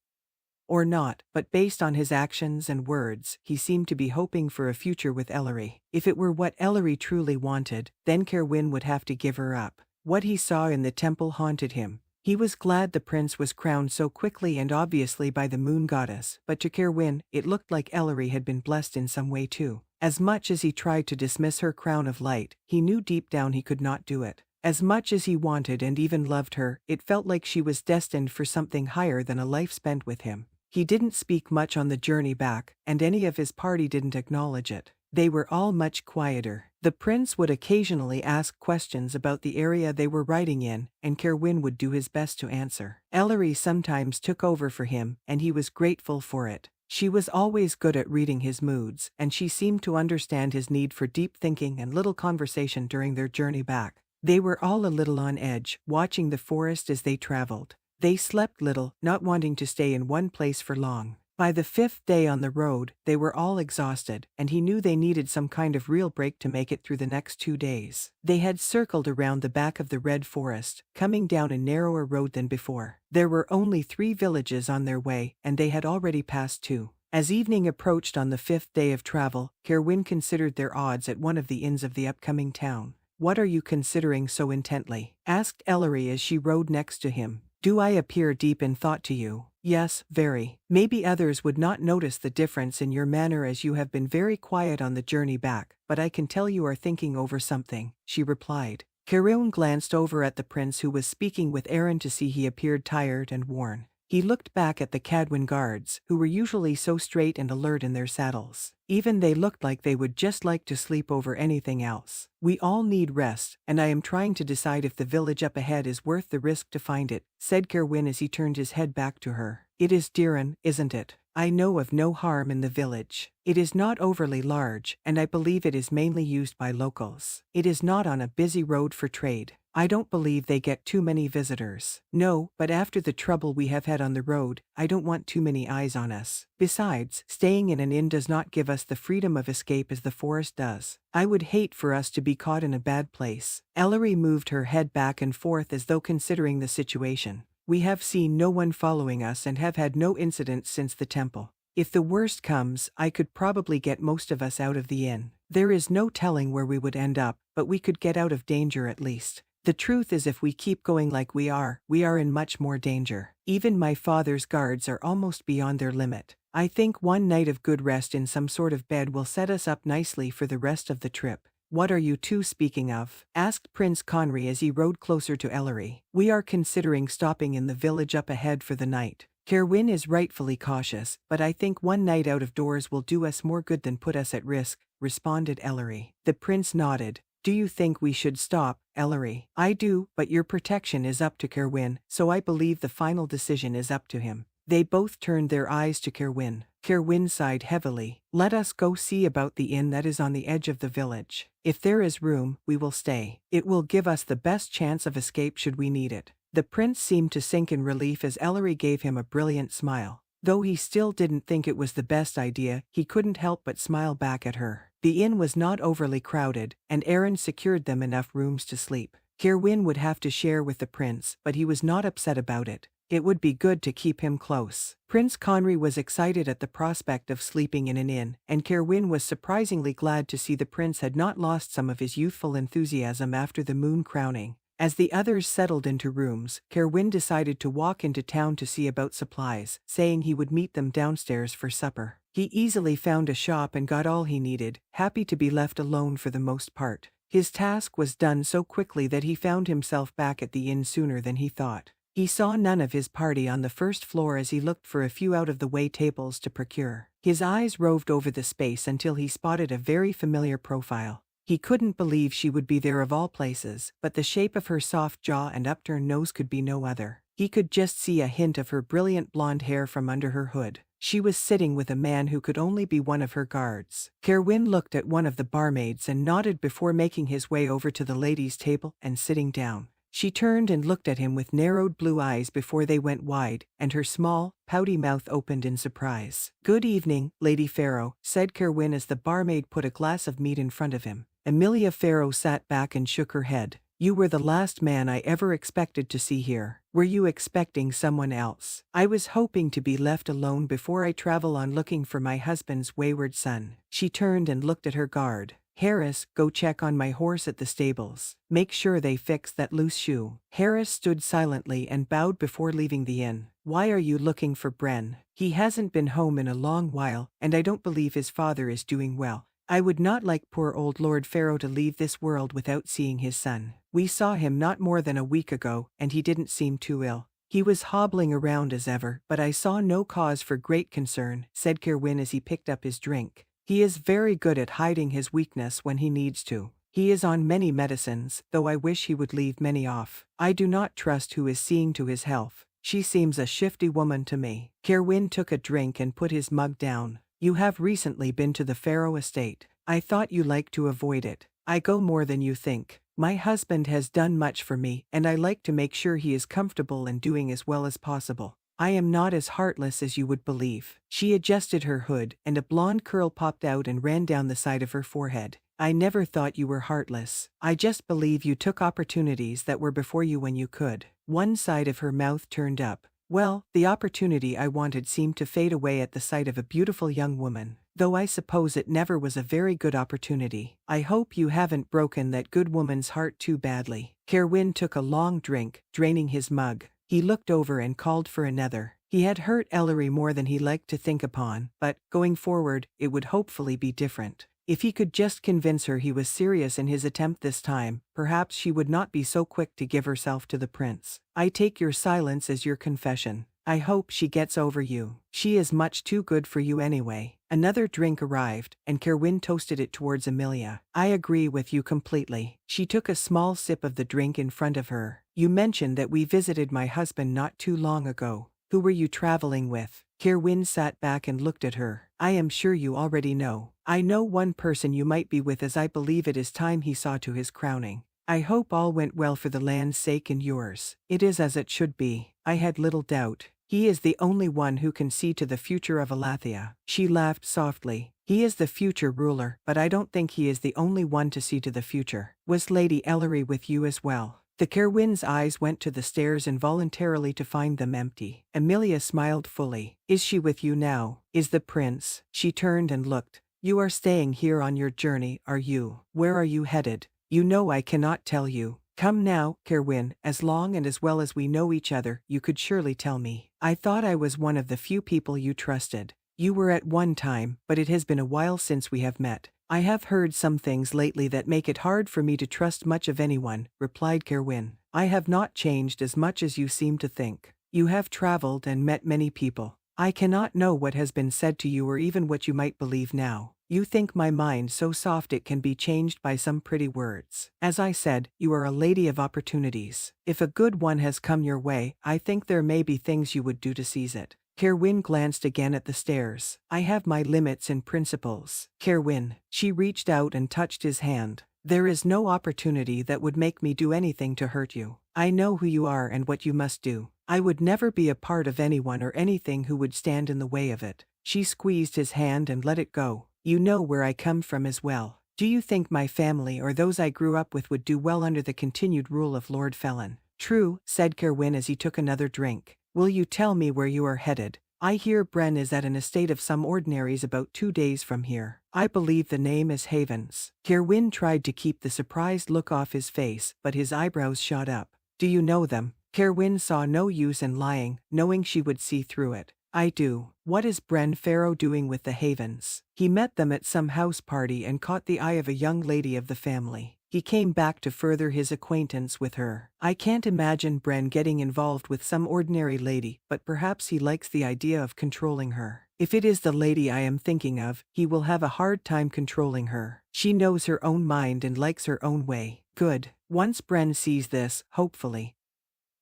or not, but based on his actions and words, he seemed to be hoping for a future with Ellery. If it were what Ellery truly wanted, then Kerowwin would have to give her up. What he saw in the temple haunted him. He was glad the prince was crowned so quickly and obviously by the moon goddess, but to Kerowwin, it looked like Ellery had been blessed in some way too. As much as he tried to dismiss her crown of light, he knew deep down he could not do it. As much as he wanted and even loved her, it felt like she was destined for something higher than a life spent with him. He didn't speak much on the journey back, and any of his party didn't acknowledge it. They were all much quieter. The prince would occasionally ask questions about the area they were riding in, and Kerowwin would do his best to answer. Ellery sometimes took over for him, and he was grateful for it. She was always good at reading his moods, and she seemed to understand his need for deep thinking and little conversation during their journey back. They were all a little on edge, watching the forest as they traveled. They slept little, not wanting to stay in one place for long. By the 5th day on the road, they were all exhausted, and he knew they needed some kind of real break to make it through the next 2 days. They had circled around the back of the Red Forest, coming down a narrower road than before. There were only 3 villages on their way, and they had already passed 2. As evening approached on the 5th day of travel, Kerowwin considered their odds at one of the inns of the upcoming town. "What are you considering so intently?" asked Ellery as she rode next to him. "Do I appear deep in thought to you?" "Yes, very. Maybe others would not notice the difference in your manner as you have been very quiet on the journey back, but I can tell you are thinking over something," she replied. Kerowwin glanced over at the prince who was speaking with Aaron to see he appeared tired and worn. He looked back at the Cadwin guards, who were usually so straight and alert in their saddles. Even they looked like they would just like to sleep over anything else. "We all need rest, and I am trying to decide if the village up ahead is worth the risk to find it," said Kerowwin as he turned his head back to her. "It is Diran, isn't it? I know of no harm in the village. It is not overly large, and I believe it is mainly used by locals. It is not on a busy road for trade. I don't believe they get too many visitors." "No, but after the trouble we have had on the road, I don't want too many eyes on us. Besides, staying in an inn does not give us the freedom of escape as the forest does. I would hate for us to be caught in a bad place." Ellery moved her head back and forth as though considering the situation. "We have seen no one following us and have had no incidents since the temple. If the worst comes, I could probably get most of us out of the inn. There is no telling where we would end up, but we could get out of danger at least. The truth is if we keep going like we are in much more danger. Even my father's guards are almost beyond their limit. I think one night of good rest in some sort of bed will set us up nicely for the rest of the trip." "What are you two speaking of?" asked Prince Conry as he rode closer to Ellery. "We are considering stopping in the village up ahead for the night. Kerowwin is rightfully cautious, but I think one night out of doors will do us more good than put us at risk," responded Ellery. The prince nodded. "Do you think we should stop, Ellery?" "I do, but your protection is up to Kerowwin, so I believe the final decision is up to him." They both turned their eyes to Kerowwin. Kerowwin sighed heavily. Let us go see about the inn that is on the edge of the village. If there is room, we will stay. It will give us the best chance of escape should we need it. The prince seemed to sink in relief as Ellery gave him a brilliant smile. Though he still didn't think it was the best idea, he couldn't help but smile back at her. The inn was not overly crowded, and Aaron secured them enough rooms to sleep. Kerowwin would have to share with the prince, but he was not upset about it. It would be good to keep him close. Prince Conry was excited at the prospect of sleeping in an inn, and Kerowwin was surprisingly glad to see the prince had not lost some of his youthful enthusiasm after the moon crowning. As the others settled into rooms, Kerowwin decided to walk into town to see about supplies, saying he would meet them downstairs for supper. He easily found a shop and got all he needed, happy to be left alone for the most part. His task was done so quickly that he found himself back at the inn sooner than he thought. He saw none of his party on the first floor as he looked for a few out-of-the-way tables to procure. His eyes roved over the space until he spotted a very familiar profile. He couldn't believe she would be there of all places, but the shape of her soft jaw and upturned nose could be no other. He could just see a hint of her brilliant blonde hair from under her hood. She was sitting with a man who could only be one of her guards. Kerowwin looked at one of the barmaids and nodded before making his way over to the ladies' table and sitting down. She turned and looked at him with narrowed blue eyes before they went wide, and her small, pouty mouth opened in surprise. "Good evening, Lady Farrow," said Kerowwin as the barmaid put a glass of meat in front of him. Amelia Farrow sat back and shook her head. "You were the last man I ever expected to see here. Were you expecting someone else? I was hoping to be left alone before I travel on looking for my husband's wayward son." She turned and looked at her guard. "Harris, go check on my horse at the stables. Make sure they fix that loose shoe." Harris stood silently and bowed before leaving the inn. "Why are you looking for Bren? He hasn't been home in a long while, and I don't believe his father is doing well. I would not like poor old Lord Farrow to leave this world without seeing his son. We saw him not more than a week ago, and he didn't seem too ill. He was hobbling around as ever, but I saw no cause for great concern," said Kerowwin as he picked up his drink. "He is very good at hiding his weakness when he needs to. He is on many medicines, though I wish he would leave many off. I do not trust who is seeing to his health. She seems a shifty woman to me." Kerowwin took a drink and put his mug down. "You have recently been to the Farrow estate. I thought you liked to avoid it. I go more than you think. My husband has done much for me, and I like to make sure he is comfortable and doing as well as possible. I am not as heartless as you would believe." She adjusted her hood, and a blonde curl popped out and ran down the side of her forehead. "I never thought you were heartless. I just believe you took opportunities that were before you when you could." One side of her mouth turned up. "Well, the opportunity I wanted seemed to fade away at the sight of a beautiful young woman. Though I suppose it never was a very good opportunity. I hope you haven't broken that good woman's heart too badly." Kerowwin took a long drink, draining his mug. He looked over and called for another. He had hurt Ellery more than he liked to think upon, but, going forward, it would hopefully be different. If he could just convince her he was serious in his attempt this time, perhaps she would not be so quick to give herself to the prince. "I take your silence as your confession. I hope she gets over you. She is much too good for you anyway." Another drink arrived, and Kerowwin toasted it towards Amelia. "I agree with you completely." She took a small sip of the drink in front of her. "You mentioned that we visited my husband not too long ago. Who were you traveling with?" Kerowwin sat back and looked at her. "I am sure you already know. I know one person you might be with, as I believe it is time he saw to his crowning. I hope all went well for the land's sake and yours." "It is as it should be. I had little doubt. He is the only one who can see to the future of Allethia." She laughed softly. "He is the future ruler, but I don't think he is the only one to see to the future." "Was Lady Ellery with you as well?" The Kerowwin's eyes went to the stairs involuntarily to find them empty. Amelia smiled fully. "Is she with you now? Is the prince?" She turned and looked. "You are staying here on your journey, are you? Where are you headed?" "You know I cannot tell you." "Come now, Kerowwin, as long and as well as we know each other, you could surely tell me. I thought I was one of the few people you trusted." "You were at one time, but it has been a while since we have met. I have heard some things lately that make it hard for me to trust much of anyone," replied Kerowwin. "I have not changed as much as you seem to think. You have traveled and met many people. I cannot know what has been said to you or even what you might believe now. You think my mind so soft it can be changed by some pretty words. As I said, you are a lady of opportunities. If a good one has come your way, I think there may be things you would do to seize it. Kerowwin glanced again at the stairs. I have my limits and principles. Kerowwin. She reached out and touched his hand. There is no opportunity that would make me do anything to hurt you. I know who you are and what you must do. I would never be a part of anyone or anything who would stand in the way of it. She squeezed his hand and let it go. You know where I come from as well. Do you think my family or those I grew up with would do well under the continued rule of Lord Felon? True, said Kerowwin as he took another drink. Will you tell me where you are headed? I hear Bren is at an estate of some ordinaries about 2 days from here. I believe the name is Havens. Kerowwin tried to keep the surprised look off his face, but his eyebrows shot up. Do you know them? Kerowwin saw no use in lying, knowing she would see through it. I do. What is Bren Farrow doing with the Havens? He met them at some house party and caught the eye of a young lady of the family. He came back to further his acquaintance with her. I can't imagine Bren getting involved with some ordinary lady, but perhaps he likes the idea of controlling her. If it is the lady I am thinking of, he will have a hard time controlling her. She knows her own mind and likes her own way. Good. Once Bren sees this, hopefully,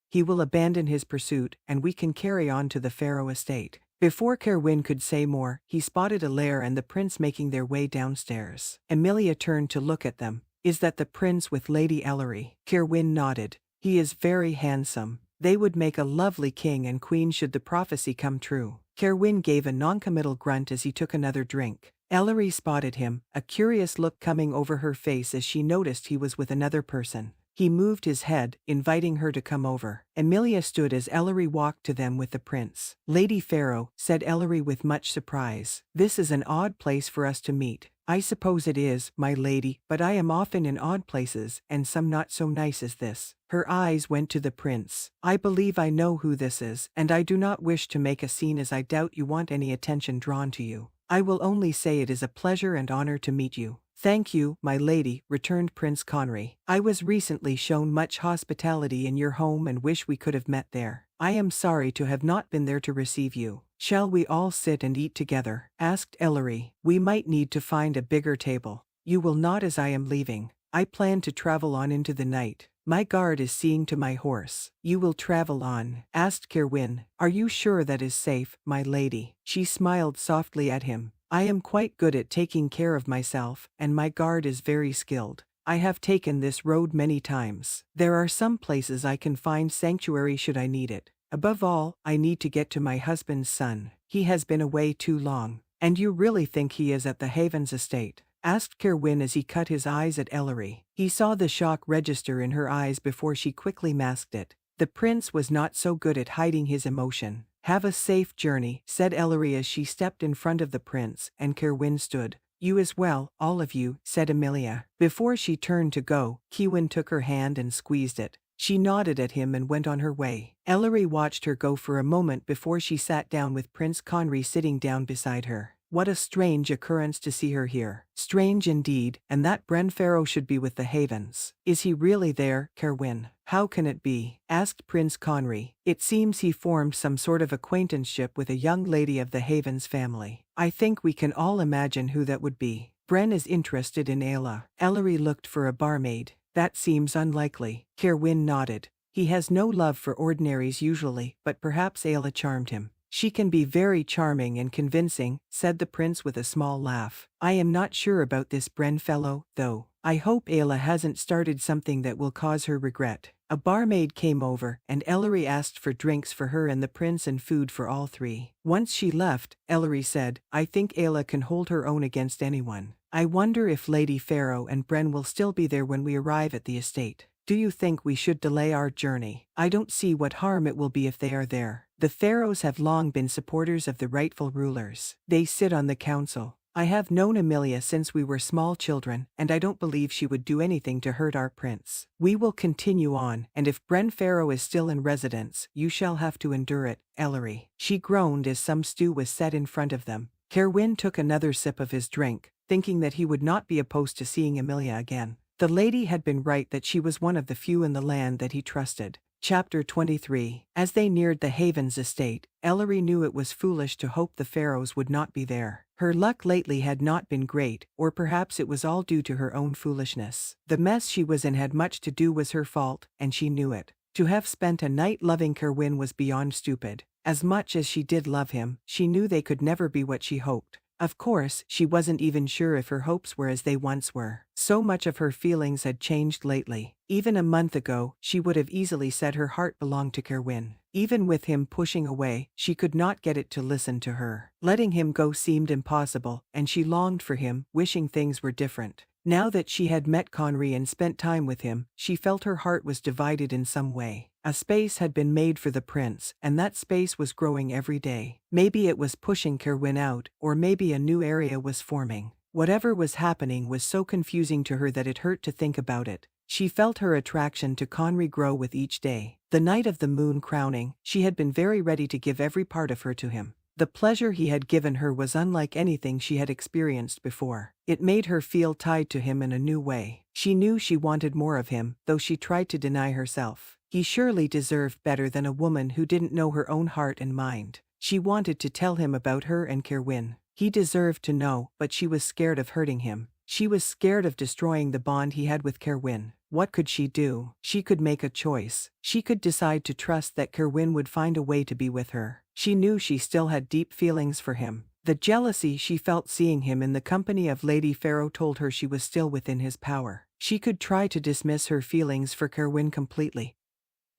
he will abandon his pursuit, and we can carry on to the Farrow estate. Before Kerowwin could say more, he spotted Ellery and the prince making their way downstairs. Emilia turned to look at them. Is that the prince with Lady Ellery? Kerowwin nodded. He is very handsome. They would make a lovely king and queen should the prophecy come true. Kerowwin gave a noncommittal grunt as he took another drink. Ellery spotted him, a curious look coming over her face as she noticed he was with another person. He moved his head, inviting her to come over. Emilia stood as Ellery walked to them with the prince. Lady Farrow, said Ellery with much surprise. This is an odd place for us to meet. I suppose it is, my lady, but I am often in odd places, and some not so nice as this. Her eyes went to the prince. I believe I know who this is, and I do not wish to make a scene as I doubt you want any attention drawn to you. I will only say it is a pleasure and honor to meet you. Thank you, my lady, returned Prince Conry. I was recently shown much hospitality in your home and wish we could have met there. I am sorry to have not been there to receive you. Shall we all sit and eat together? Asked Ellery. We might need to find a bigger table. You will not as I am leaving. I plan to travel on into the night. My guard is seeing to my horse. You will travel on? Asked Kerowwin. Are you sure that is safe, my lady? She smiled softly at him. I am quite good at taking care of myself, and my guard is very skilled. I have taken this road many times. There are some places I can find sanctuary should I need it. Above all, I need to get to my husband's son. He has been away too long. And you really think he is at the Havens estate? Asked Kerowwin as he cut his eyes at Ellery. He saw the shock register in her eyes before she quickly masked it. The prince was not so good at hiding his emotion. Have a safe journey, said Ellery as she stepped in front of the prince, and Kerowwin stood. You as well, all of you, said Emilia. Before she turned to go, Kerowwin took her hand and squeezed it. She nodded at him and went on her way. Ellery watched her go for a moment before she sat down with Prince Conry sitting down beside her. What a strange occurrence to see her here. Strange indeed, and that Bren Farrow should be with the Havens. Is he really there, Kerowwin? How can it be? Asked Prince Conry. It seems he formed some sort of acquaintanceship with a young lady of the Havens family. I think we can all imagine who that would be. Bren is interested in Ayla. Ellery looked for a barmaid. That seems unlikely. Kerowwin nodded. He has no love for ordinaries usually, but perhaps Ayla charmed him. She can be very charming and convincing, said the prince with a small laugh. I am not sure about this Bren fellow, though. I hope Ayla hasn't started something that will cause her regret. A barmaid came over, and Ellery asked for drinks for her and the prince and food for all three. Once she left, Ellery said, I think Ayla can hold her own against anyone. I wonder if Lady Farrow and Bren will still be there when we arrive at the estate. Do you think we should delay our journey? I don't see what harm it will be if they are there. The Farrows have long been supporters of the rightful rulers. They sit on the council. I have known Emilia since we were small children, and I don't believe she would do anything to hurt our prince. We will continue on, and if Bren Farrow is still in residence, you shall have to endure it, Ellery. She groaned as some stew was set in front of them. Kerowwin took another sip of his drink, thinking that he would not be opposed to seeing Emilia again. The lady had been right that she was one of the few in the land that he trusted. Chapter 23. As they neared the Havens estate, Ellery knew it was foolish to hope the Farrows would not be there. Her luck lately had not been great, or perhaps it was all due to her own foolishness. The mess she was in had much to do was her fault, and she knew it. To have spent a night loving Kerowwin was beyond stupid. As much as she did love him, she knew they could never be what she hoped. Of course, she wasn't even sure if her hopes were as they once were. So much of her feelings had changed lately. Even a month ago, she would have easily said her heart belonged to Kerowwin. Even with him pushing away, she could not get it to listen to her. Letting him go seemed impossible, and she longed for him, wishing things were different. Now that she had met Conry and spent time with him, she felt her heart was divided in some way. A space had been made for the prince, and that space was growing every day. Maybe it was pushing Kerowwin out, or maybe a new area was forming. Whatever was happening was so confusing to her that it hurt to think about it. She felt her attraction to Conry grow with each day. The night of the moon crowning, she had been very ready to give every part of her to him. The pleasure he had given her was unlike anything she had experienced before. It made her feel tied to him in a new way. She knew she wanted more of him, though she tried to deny herself. He surely deserved better than a woman who didn't know her own heart and mind. She wanted to tell him about her and Kerowwin. He deserved to know, but she was scared of hurting him. She was scared of destroying the bond he had with Kerowwin. What could she do? She could make a choice. She could decide to trust that Kerowwin would find a way to be with her. She knew she still had deep feelings for him. The jealousy she felt seeing him in the company of Lady Pharaoh told her she was still within his power. She could try to dismiss her feelings for Kerowwin completely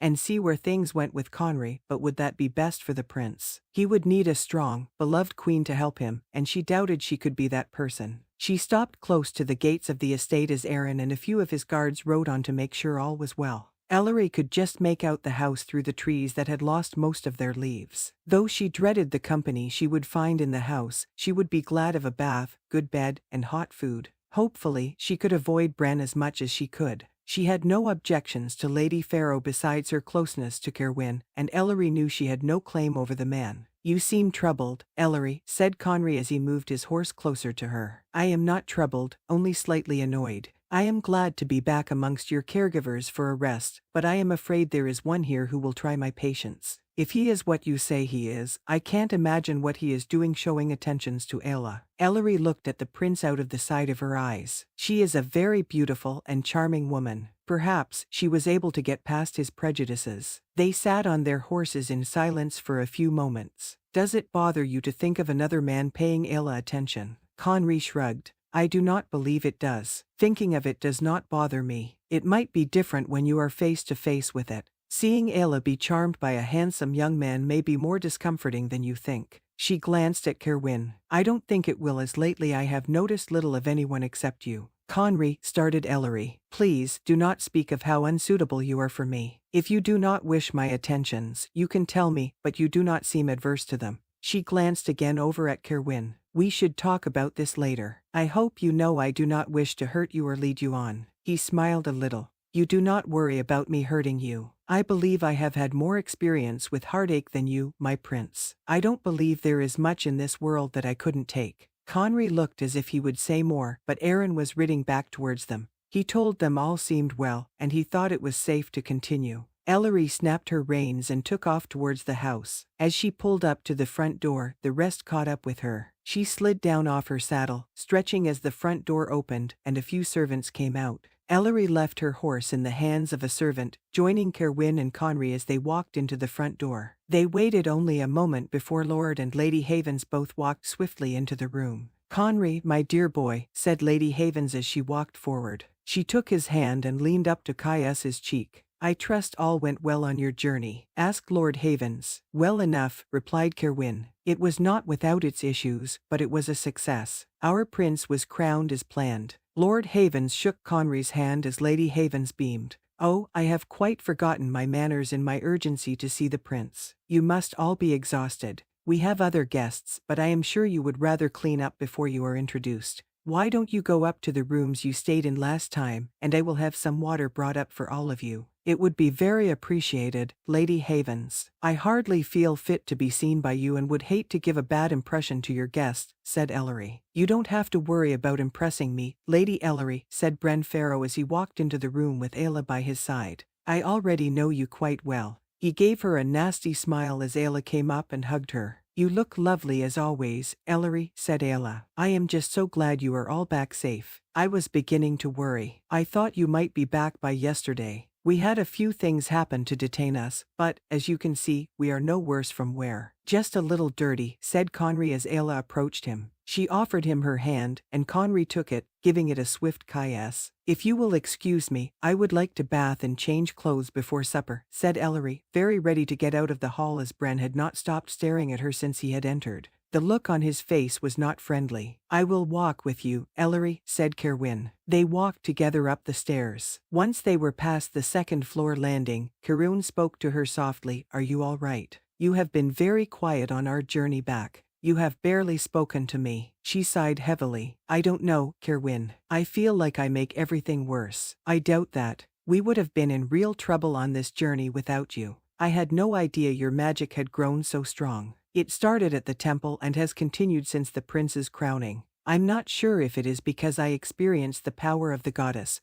and see where things went with Conry, but would that be best for the prince? He would need a strong, beloved queen to help him, and she doubted she could be that person. She stopped close to the gates of the estate as Aaron and a few of his guards rode on to make sure all was well. Ellery could just make out the house through the trees that had lost most of their leaves. Though she dreaded the company she would find in the house, she would be glad of a bath, good bed, and hot food. Hopefully, she could avoid Bran as much as she could. She had no objections to Lady Pharaoh besides her closeness to Kerowwin, and Ellery knew she had no claim over the man. "You seem troubled, Ellery," said Conry as he moved his horse closer to her. "I am not troubled, only slightly annoyed. I am glad to be back amongst your caregivers for a rest, but I am afraid there is one here who will try my patience. If he is what you say he is, I can't imagine what he is doing showing attentions to Ayla." Ellery looked at the prince out of the side of her eyes. She is a very beautiful and charming woman. Perhaps she was able to get past his prejudices. They sat on their horses in silence for a few moments. "Does it bother you to think of another man paying Ayla attention?" Conry shrugged. "I do not believe it does. Thinking of it does not bother me. It might be different when you are face to face with it. Seeing Ayla be charmed by a handsome young man may be more discomforting than you think." She glanced at Kerowwin. "I don't think it will, as lately I have noticed little of anyone except you." "Conry," started Ellery, "please do not speak of how unsuitable you are for me. If you do not wish my attentions, you can tell me, but you do not seem adverse to them." She glanced again over at Kerowwin. "We should talk about this later. I hope you know I do not wish to hurt you or lead you on." He smiled a little. "You do not worry about me hurting you. I believe I have had more experience with heartache than you, my prince. I don't believe there is much in this world that I couldn't take." Conry looked as if he would say more, but Aaron was riding back towards them. He told them all seemed well, and he thought it was safe to continue. Ellery snapped her reins and took off towards the house. As she pulled up to the front door, the rest caught up with her. She slid down off her saddle, stretching as the front door opened, and a few servants came out. Ellery left her horse in the hands of a servant, joining Kerowwin and Conry as they walked into the front door. They waited only a moment before Lord and Lady Havens both walked swiftly into the room. "Conry, my dear boy," said Lady Havens as she walked forward. She took his hand and leaned up to kiss his cheek. "I trust all went well on your journey?" asked Lord Havens. "Well enough," replied Kerowwin. "It was not without its issues, but it was a success. Our prince was crowned as planned." Lord Havens shook Conry's hand as Lady Havens beamed. "Oh, I have quite forgotten my manners in my urgency to see the prince. You must all be exhausted. We have other guests, but I am sure you would rather clean up before you are introduced. Why don't you go up to the rooms you stayed in last time, and I will have some water brought up for all of you." "It would be very appreciated, Lady Havens. I hardly feel fit to be seen by you and would hate to give a bad impression to your guests," said Ellery. "You don't have to worry about impressing me, Lady Ellery," said Bran Pharaoh as he walked into the room with Ayla by his side. "I already know you quite well." He gave her a nasty smile as Ayla came up and hugged her. "You look lovely as always, Ellery," said Ayla. "I am just so glad you are all back safe. I was beginning to worry. I thought you might be back by yesterday." We had a few things happen to detain us, but, as you can see, we are no worse from where. Just a little dirty, said Conry as Ayla approached him. She offered him her hand, and Conry took it, giving it a swift caress. If you will excuse me, I would like to bath and change clothes before supper, said Ellery, very ready to get out of the hall as Bren had not stopped staring at her since he had entered. The look on his face was not friendly. I will walk with you, Ellery, said Kerowwin. They walked together up the stairs. Once they were past the second-floor landing, Kerowwin spoke to her softly, Are you all right? You have been very quiet on our journey back. You have barely spoken to me. She sighed heavily. I don't know, Kerowwin. I feel like I make everything worse. I doubt that. We would have been in real trouble on this journey without you. I had no idea your magic had grown so strong. It started at the temple and has continued since the prince's crowning. I'm not sure if it is because I experienced the power of the goddess,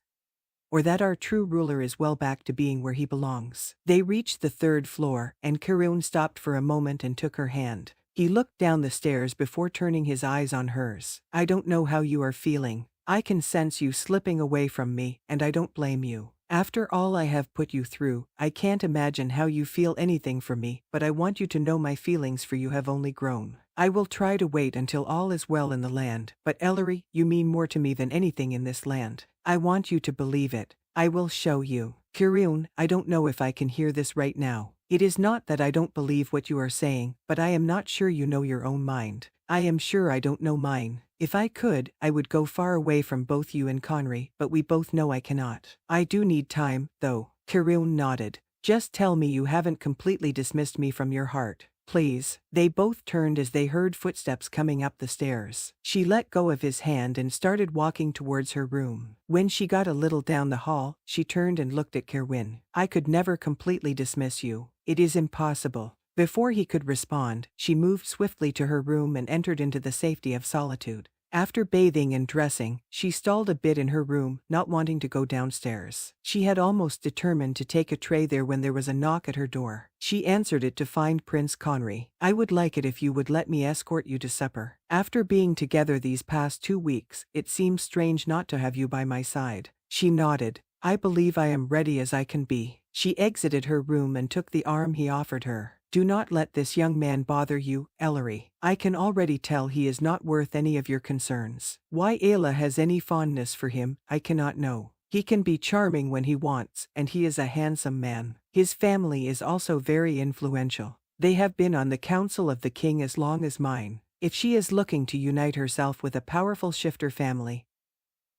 or that our true ruler is well back to being where he belongs. They reached the third floor, and Kerowwin stopped for a moment and took her hand. He looked down the stairs before turning his eyes on hers. I don't know how you are feeling. I can sense you slipping away from me, and I don't blame you. After all I have put you through, I can't imagine how you feel anything for me, but I want you to know my feelings for you have only grown. I will try to wait until all is well in the land, but Ellery, you mean more to me than anything in this land. I want you to believe it. I will show you. Kerowwin, I don't know if I can hear this right now. It is not that I don't believe what you are saying, but I am not sure you know your own mind. I am sure I don't know mine. If I could, I would go far away from both you and Conry, but we both know I cannot. I do need time, though. Kerowwin nodded. Just tell me you haven't completely dismissed me from your heart. Please. They both turned as they heard footsteps coming up the stairs. She let go of his hand and started walking towards her room. When she got a little down the hall, she turned and looked at Kerowwin. I could never completely dismiss you. It is impossible. Before he could respond, she moved swiftly to her room and entered into the safety of solitude. After bathing and dressing, she stalled a bit in her room, not wanting to go downstairs. She had almost determined to take a tray there when there was a knock at her door. She answered it to find Prince Conry. I would like it if you would let me escort you to supper. After being together these past 2 weeks, it seems strange not to have you by my side. She nodded. I believe I am ready as I can be. She exited her room and took the arm he offered her. Do not let this young man bother you, Ellery. I can already tell he is not worth any of your concerns. Why Ayla has any fondness for him, I cannot know. He can be charming when he wants, and he is a handsome man. His family is also very influential. They have been on the council of the king as long as mine. If she is looking to unite herself with a powerful shifter family,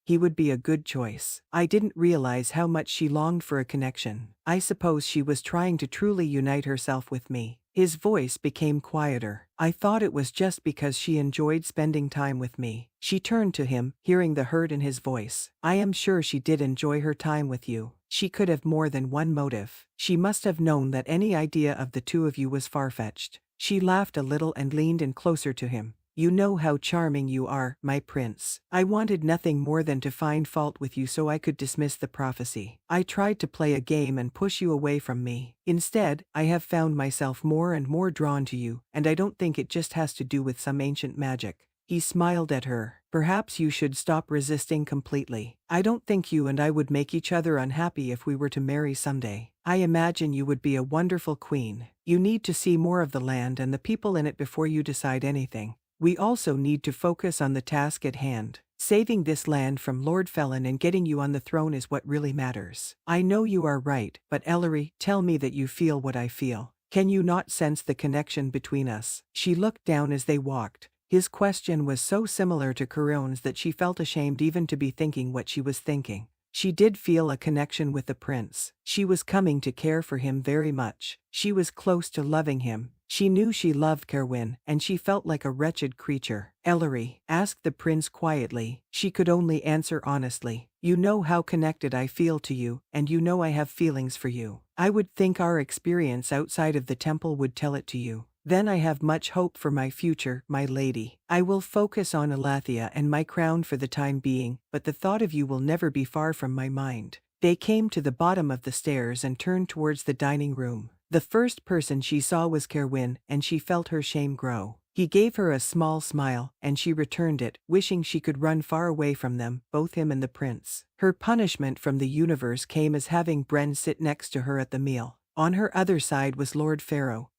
he would be a good choice. I didn't realize how much she longed for a connection. I suppose she was trying to truly unite herself with me. His voice became quieter. I thought it was just because she enjoyed spending time with me. She turned to him, hearing the hurt in his voice. I am sure she did enjoy her time with you. She could have more than one motive. She must have known that any idea of the two of you was far-fetched. She laughed a little and leaned in closer to him. You know how charming you are, my prince. I wanted nothing more than to find fault with you so I could dismiss the prophecy. I tried to play a game and push you away from me. Instead, I have found myself more and more drawn to you, and I don't think it just has to do with some ancient magic. He smiled at her. Perhaps you should stop resisting completely. I don't think you and I would make each other unhappy if we were to marry someday. I imagine you would be a wonderful queen. You need to see more of the land and the people in it before you decide anything. We also need to focus on the task at hand. Saving this land from Lord Felon and getting you on the throne is what really matters. I know you are right, but Ellery, tell me that you feel what I feel. Can you not sense the connection between us? She looked down as they walked. His question was so similar to Kerowwin's that she felt ashamed even to be thinking what she was thinking. She did feel a connection with the prince. She was coming to care for him very much. She was close to loving him. She knew she loved Kerowwin, and she felt like a wretched creature. Ellery, asked the prince quietly. She could only answer honestly. You know how connected I feel to you, and you know I have feelings for you. I would think our experience outside of the temple would tell it to you. Then I have much hope for my future, my lady. I will focus on Allethia and my crown for the time being, but the thought of you will never be far from my mind. They came to the bottom of the stairs and turned towards the dining room. The first person she saw was Kerowwin, and she felt her shame grow. He gave her a small smile, and she returned it, wishing she could run far away from them, both him and the prince. Her punishment from the universe came as having Bren sit next to her at the meal. On her other side was Lord Pharaoh,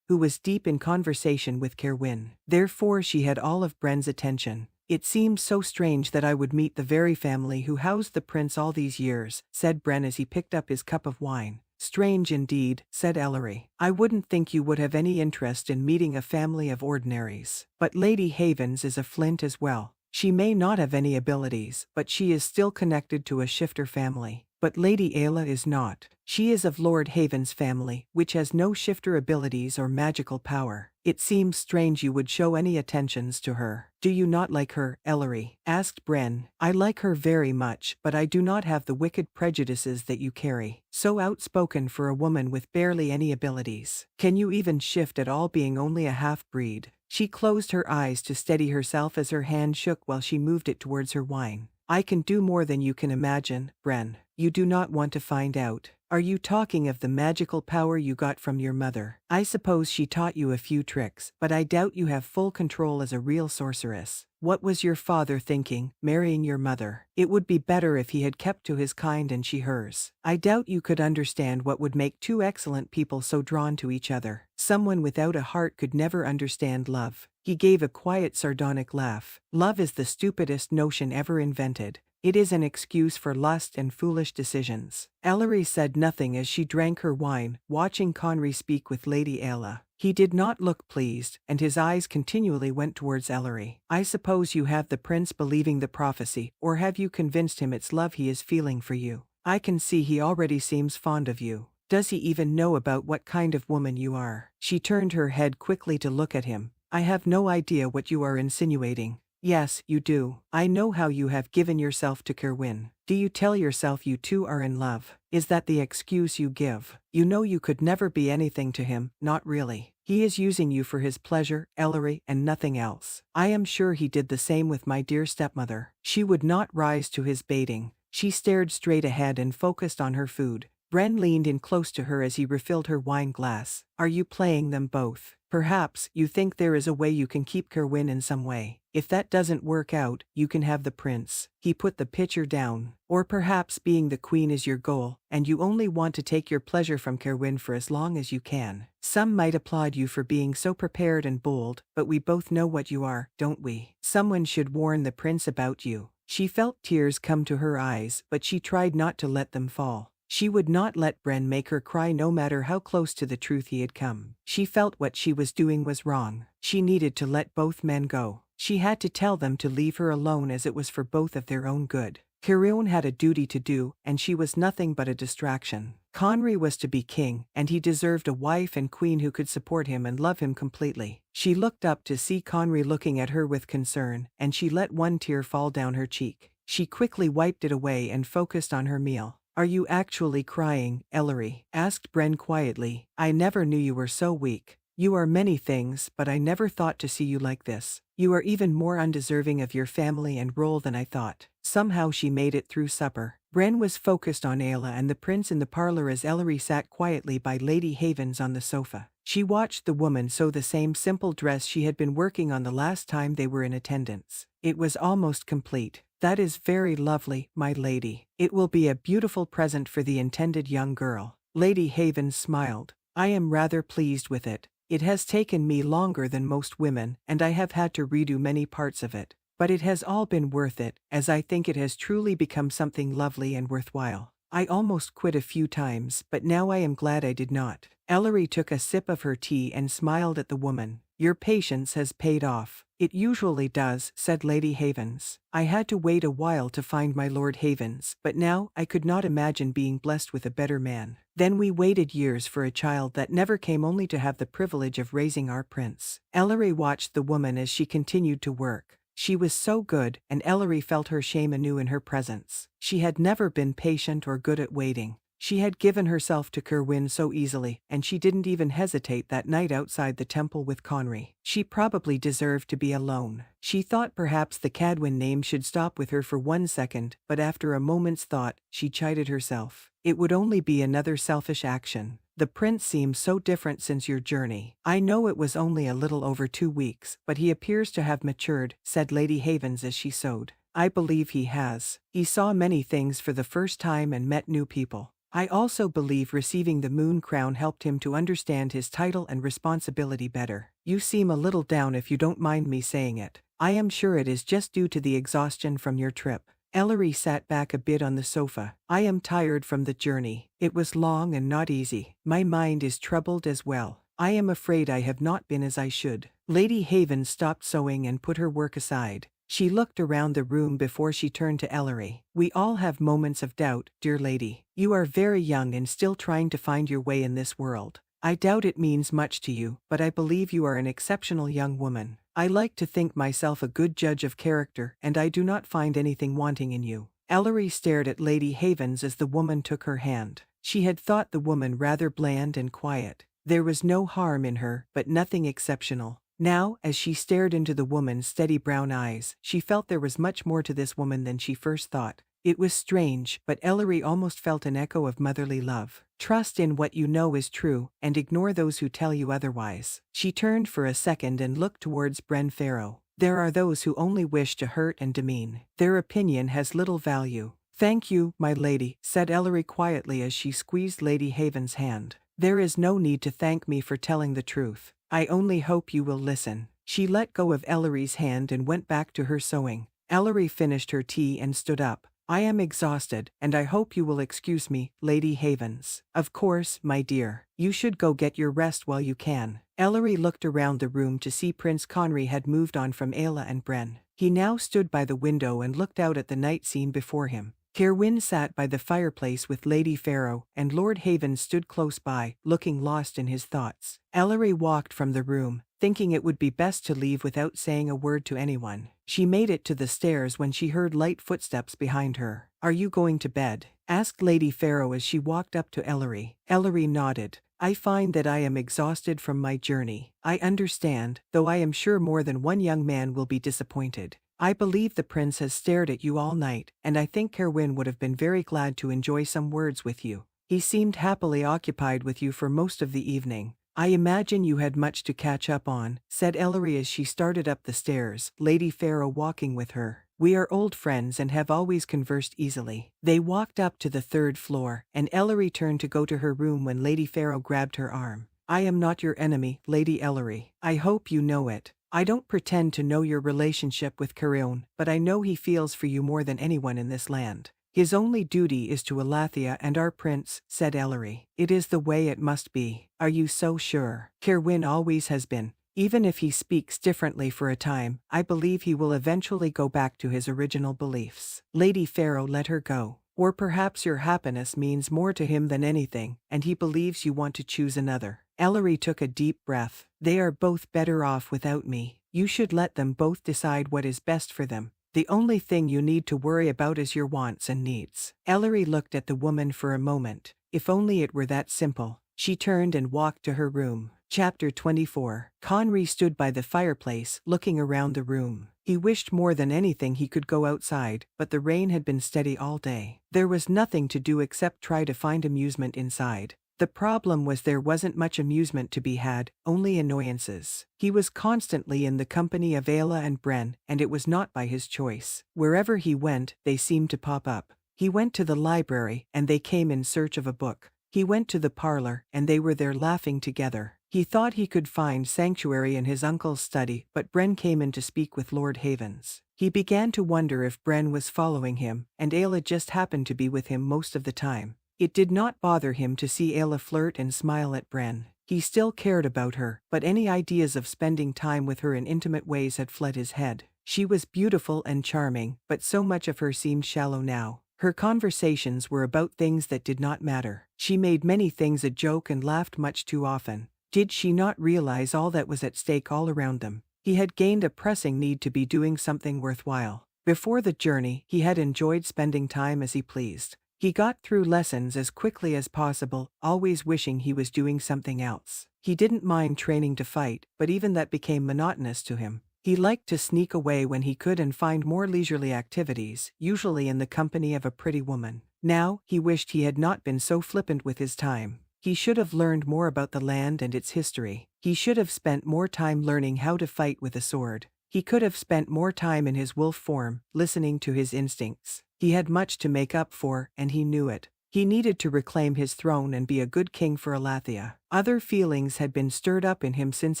who was deep in conversation with Kerowwin. Therefore she had all of Bren's attention. "It seems so strange that I would meet the very family who housed the prince all these years," said Bren as he picked up his cup of wine. "Strange indeed," said Ellery. "I wouldn't think you would have any interest in meeting a family of ordinaries. But Lady Havens is a flint as well. She may not have any abilities, but she is still connected to a shifter family. But Lady Ayla is not. She is of Lord Haven's family, which has no shifter abilities or magical power. It seems strange you would show any attentions to her." "Do you not like her, Ellery?" asked Bren. "I like her very much, but I do not have the wicked prejudices that you carry. So outspoken for a woman with barely any abilities. Can you even shift at all, being only a half-breed?" She closed her eyes to steady herself as her hand shook while she moved it towards her wine. "I can do more than you can imagine, Bren. You do not want to find out. Are you talking of the magical power you got from your mother? I suppose she taught you a few tricks, but I doubt you have full control as a real sorceress. What was your father thinking, marrying your mother? It would be better if he had kept to his kind and she hers. I doubt you could understand what would make two excellent people so drawn to each other. Someone without a heart could never understand love." He gave a quiet sardonic laugh. "Love is the stupidest notion ever invented. It is an excuse for lust and foolish decisions." Ellery said nothing as she drank her wine, watching Conry speak with Lady Ayla. He did not look pleased, and his eyes continually went towards Ellery. "I suppose you have the prince believing the prophecy, or have you convinced him it's love he is feeling for you? I can see he already seems fond of you. Does he even know about what kind of woman you are?" She turned her head quickly to look at him. "I have no idea what you are insinuating." "Yes, you do. I know how you have given yourself to Kerowwin. Do you tell yourself you two are in love? Is that the excuse you give? You know you could never be anything to him, not really. He is using you for his pleasure, Ellery, and nothing else. I am sure he did the same with my dear stepmother." She would not rise to his baiting. She stared straight ahead and focused on her food. Bren leaned in close to her as he refilled her wine glass. "Are you playing them both? Perhaps you think there is a way you can keep Kerowwin in some way. If that doesn't work out, you can have the prince." He put the pitcher down. "Or perhaps being the queen is your goal, and you only want to take your pleasure from Kerowwin for as long as you can. Some might applaud you for being so prepared and bold, but we both know what you are, don't we? Someone should warn the prince about you." She felt tears come to her eyes, but she tried not to let them fall. She would not let Bren make her cry no matter how close to the truth he had come. She felt what she was doing was wrong. She needed to let both men go. She had to tell them to leave her alone as it was for both of their own good. Kerowwin had a duty to do, and she was nothing but a distraction. Conry was to be king, and he deserved a wife and queen who could support him and love him completely. She looked up to see Conry looking at her with concern, and she let one tear fall down her cheek. She quickly wiped it away and focused on her meal. "Are you actually crying, Ellery?" asked Bren quietly. "I never knew you were so weak. You are many things, but I never thought to see you like this. You are even more undeserving of your family and role than I thought." Somehow she made it through supper. Bren was focused on Ayla and the prince in the parlor as Ellery sat quietly by Lady Havens on the sofa. She watched the woman sew the same simple dress she had been working on the last time they were in attendance. It was almost complete. "That is very lovely, my lady. It will be a beautiful present for the intended young girl." Lady Havens smiled. "I am rather pleased with it. It has taken me longer than most women, and I have had to redo many parts of it. But it has all been worth it, as I think it has truly become something lovely and worthwhile. I almost quit a few times, but now I am glad I did not." Ellery took a sip of her tea and smiled at the woman. "Your patience has paid off." "It usually does," said Lady Havens. "I had to wait a while to find my Lord Havens, but now I could not imagine being blessed with a better man. Then we waited years for a child that never came, only to have the privilege of raising our prince." Ellery watched the woman as she continued to work. She was so good, and Ellery felt her shame anew in her presence. She had never been patient or good at waiting. She had given herself to Kerowwin so easily, and she didn't even hesitate that night outside the temple with Conry. She probably deserved to be alone. She thought perhaps the Cadwin name should stop with her for 1 second, but after a moment's thought, she chided herself. It would only be another selfish action. The prince seems so different since your journey. I know it was only a little over 2 weeks, but he appears to have matured, said Lady Havens as she sewed. I believe he has. He saw many things for the first time and met new people. I also believe receiving the moon crown helped him to understand his title and responsibility better. You seem a little down, if you don't mind me saying it. I am sure it is just due to the exhaustion from your trip. Ellery sat back a bit on the sofa. I am tired from the journey. It was long and not easy. My mind is troubled as well. I am afraid I have not been as I should. Lady Havens stopped sewing and put her work aside. She looked around the room before she turned to Ellery. We all have moments of doubt, dear lady. You are very young and still trying to find your way in this world. I doubt it means much to you, but I believe you are an exceptional young woman. I like to think myself a good judge of character, and I do not find anything wanting in you. Ellery stared at Lady Havens as the woman took her hand. She had thought the woman rather bland and quiet. There was no harm in her, but nothing exceptional. Now, as she stared into the woman's steady brown eyes, she felt there was much more to this woman than she first thought. It was strange, but Ellery almost felt an echo of motherly love. Trust in what you know is true, and ignore those who tell you otherwise. She turned for a second and looked towards Bren Farrow. There are those who only wish to hurt and demean. Their opinion has little value. Thank you, my lady, said Ellery quietly as she squeezed Lady Havens' hand. There is no need to thank me for telling the truth. I only hope you will listen. She let go of Ellery's hand and went back to her sewing. Ellery finished her tea and stood up. I am exhausted, and I hope you will excuse me, Lady Havens. Of course, my dear. You should go get your rest while you can. Ellery looked around the room to see Prince Conry had moved on from Ayla and Bren. He now stood by the window and looked out at the night scene before him. Kerowwin sat by the fireplace with Lady Farrow, and Lord Havens stood close by, looking lost in his thoughts. Ellery walked from the room, thinking it would be best to leave without saying a word to anyone. She made it to the stairs when she heard light footsteps behind her. Are you going to bed? Asked Lady Farrow as she walked up to Ellery. Ellery nodded. I find that I am exhausted from my journey. I understand, though I am sure more than one young man will be disappointed. I believe the prince has stared at you all night, and I think Kerowwin would have been very glad to enjoy some words with you. He seemed happily occupied with you for most of the evening. I imagine you had much to catch up on, said Ellery as she started up the stairs, Lady Farrow walking with her. We are old friends and have always conversed easily. They walked up to the 3rd floor, and Ellery turned to go to her room when Lady Farrow grabbed her arm. I am not your enemy, Lady Ellery. I hope you know it. I don't pretend to know your relationship with Kerowwin, but I know he feels for you more than anyone in this land. His only duty is to Allethia and our prince, said Ellery. It is the way it must be. Are you so sure? Kerowwin always has been. Even if he speaks differently for a time, I believe he will eventually go back to his original beliefs. Lady Farrow let her go. Or perhaps your happiness means more to him than anything, and he believes you want to choose another. Ellery took a deep breath. They are both better off without me. You should let them both decide what is best for them. The only thing you need to worry about is your wants and needs. Ellery looked at the woman for a moment. If only it were that simple. She turned and walked to her room. Chapter 24. Conry stood by the fireplace, looking around the room. He wished more than anything he could go outside, but the rain had been steady all day. There was nothing to do except try to find amusement inside. The problem was there wasn't much amusement to be had, only annoyances. He was constantly in the company of Ayla and Bren, and it was not by his choice. Wherever he went, they seemed to pop up. He went to the library, and they came in search of a book. He went to the parlor, and they were there laughing together. He thought he could find sanctuary in his uncle's study, but Bren came in to speak with Lord Havens. He began to wonder if Bren was following him, and Ayla just happened to be with him most of the time. It did not bother him to see Ayla flirt and smile at Bren. He still cared about her, but any ideas of spending time with her in intimate ways had fled his head. She was beautiful and charming, but so much of her seemed shallow now. Her conversations were about things that did not matter. She made many things a joke and laughed much too often. Did she not realize all that was at stake all around them? He had gained a pressing need to be doing something worthwhile. Before the journey, he had enjoyed spending time as he pleased. He got through lessons as quickly as possible, always wishing he was doing something else. He didn't mind training to fight, but even that became monotonous to him. He liked to sneak away when he could and find more leisurely activities, usually in the company of a pretty woman. Now, he wished he had not been so flippant with his time. He should have learned more about the land and its history. He should have spent more time learning how to fight with a sword. He could have spent more time in his wolf form, listening to his instincts. He had much to make up for, and he knew it. He needed to reclaim his throne and be a good king for Allethia. Other feelings had been stirred up in him since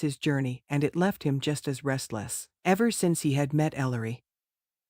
his journey, and it left him just as restless. Ever since he had met Ellery,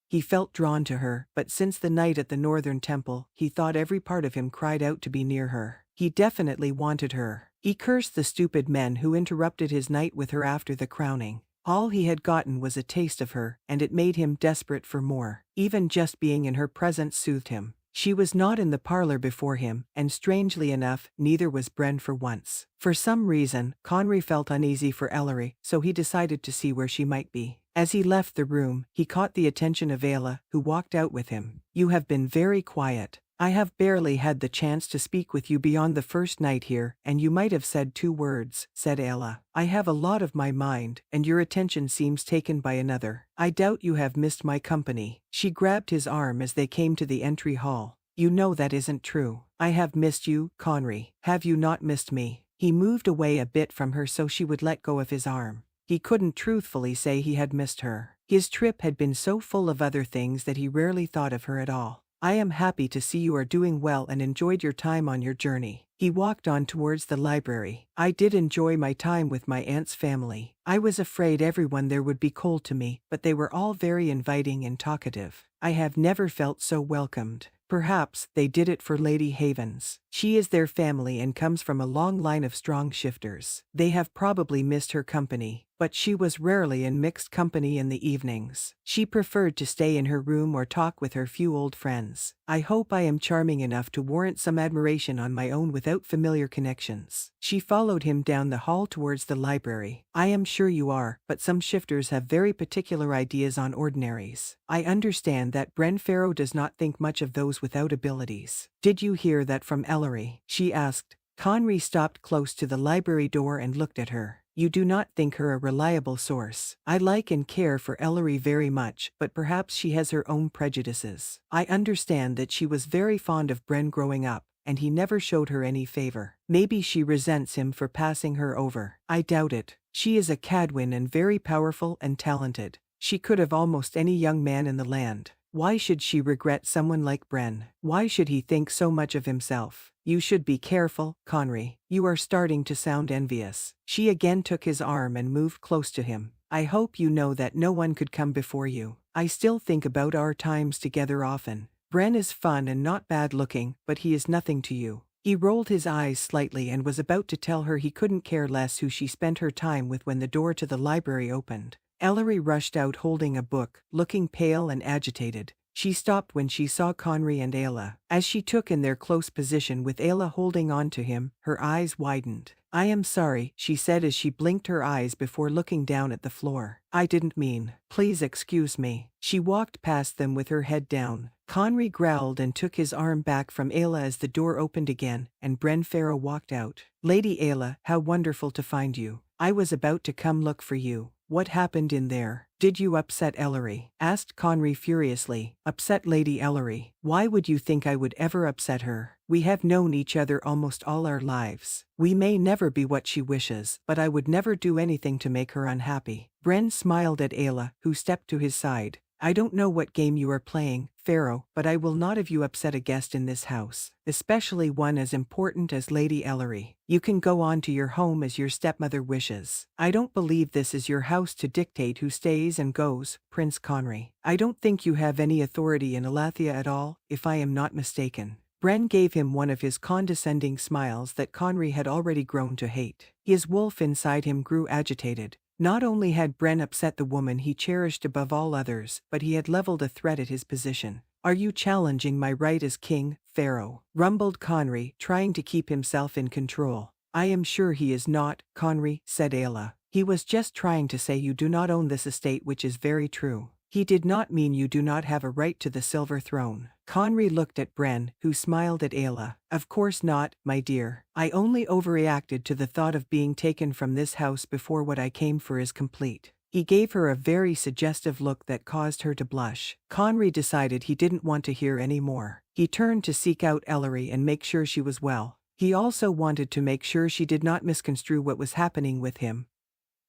he felt drawn to her, but since the night at the northern temple, he thought every part of him cried out to be near her. He definitely wanted her. He cursed the stupid men who interrupted his night with her after the crowning. All he had gotten was a taste of her, and it made him desperate for more. Even just being in her presence soothed him. She was not in the parlor before him, and strangely enough, neither was Bren for once. For some reason, Conry felt uneasy for Ellery, so he decided to see where she might be. As he left the room, he caught the attention of Ayla, who walked out with him. "You have been very quiet. I have barely had the chance to speak with you beyond the first night here, and you might have said 2 words, said Ayla. "I have a lot of my mind, and your attention seems taken by another. I doubt you have missed my company." She grabbed his arm as they came to the entry hall. "You know that isn't true. I have missed you, Conry. Have you not missed me?" He moved away a bit from her so she would let go of his arm. He couldn't truthfully say he had missed her. His trip had been so full of other things that he rarely thought of her at all. "I am happy to see you are doing well and enjoyed your time on your journey." He walked on towards the library. "I did enjoy my time with my aunt's family. I was afraid everyone there would be cold to me, but they were all very inviting and talkative. I have never felt so welcomed. Perhaps they did it for Lady Havens. She is their family and comes from a long line of strong shifters. They have probably missed her company, but she was rarely in mixed company in the evenings. She preferred to stay in her room or talk with her few old friends. I hope I am charming enough to warrant some admiration on my own without familiar connections." She followed him down the hall towards the library. "I am sure you are, but some shifters have very particular ideas on ordinaries. I understand that Bren Farrow does not think much of those without abilities." "Did you hear that from Ellery?" she asked. Conry stopped close to the library door and looked at her. "You do not think her a reliable source." "I like and care for Ellery very much, but perhaps she has her own prejudices. I understand that she was very fond of Bren growing up, and he never showed her any favor. Maybe she resents him for passing her over." "I doubt it. She is a Cadwin and very powerful and talented. She could have almost any young man in the land. Why should she regret someone like Bren? Why should he think so much of himself?" "You should be careful, Conry. You are starting to sound envious." She again took his arm and moved close to him. "I hope you know that no one could come before you. I still think about our times together often. Bren is fun and not bad looking, but he is nothing to you." He rolled his eyes slightly and was about to tell her he couldn't care less who she spent her time with when the door to the library opened. Ellery rushed out holding a book, looking pale and agitated. She stopped when she saw Conry and Ayla. As she took in their close position with Ayla holding on to him, her eyes widened. "I am sorry," she said as she blinked her eyes before looking down at the floor. "I didn't mean. Please excuse me." She walked past them with her head down. Conry growled and took his arm back from Ayla as the door opened again, and Bren Farrow walked out. "Lady Ayla, how wonderful to find you. I was about to come look for you. What happened in there?" "Did you upset Ellery?" asked Conry furiously. "Upset Lady Ellery? Why would you think I would ever upset her? We have known each other almost all our lives. We may never be what she wishes, but I would never do anything to make her unhappy." Bren smiled at Ayla, who stepped to his side. "I don't know what game you are playing, Farrow, but I will not have you upset a guest in this house, especially one as important as Lady Ellery. You can go on to your home as your stepmother wishes. I don't believe this is your house to dictate who stays and goes, Prince Conry. I don't think you have any authority in Allethia at all, if I am not mistaken." Bren gave him one of his condescending smiles that Conry had already grown to hate. His wolf inside him grew agitated. Not only had Bren upset the woman he cherished above all others, but he had leveled a threat at his position. "Are you challenging my right as king, Farrow?" rumbled Conry, trying to keep himself in control. "I am sure he is not, Conry," said Ayla. "He was just trying to say you do not own this estate, which is very true. He did not mean you do not have a right to the silver throne." Conry looked at Bren, who smiled at Ayla. "Of course not, my dear. I only overreacted to the thought of being taken from this house before what I came for is complete." He gave her a very suggestive look that caused her to blush. Conry decided he didn't want to hear any more. He turned to seek out Ellery and make sure she was well. He also wanted to make sure she did not misconstrue what was happening with him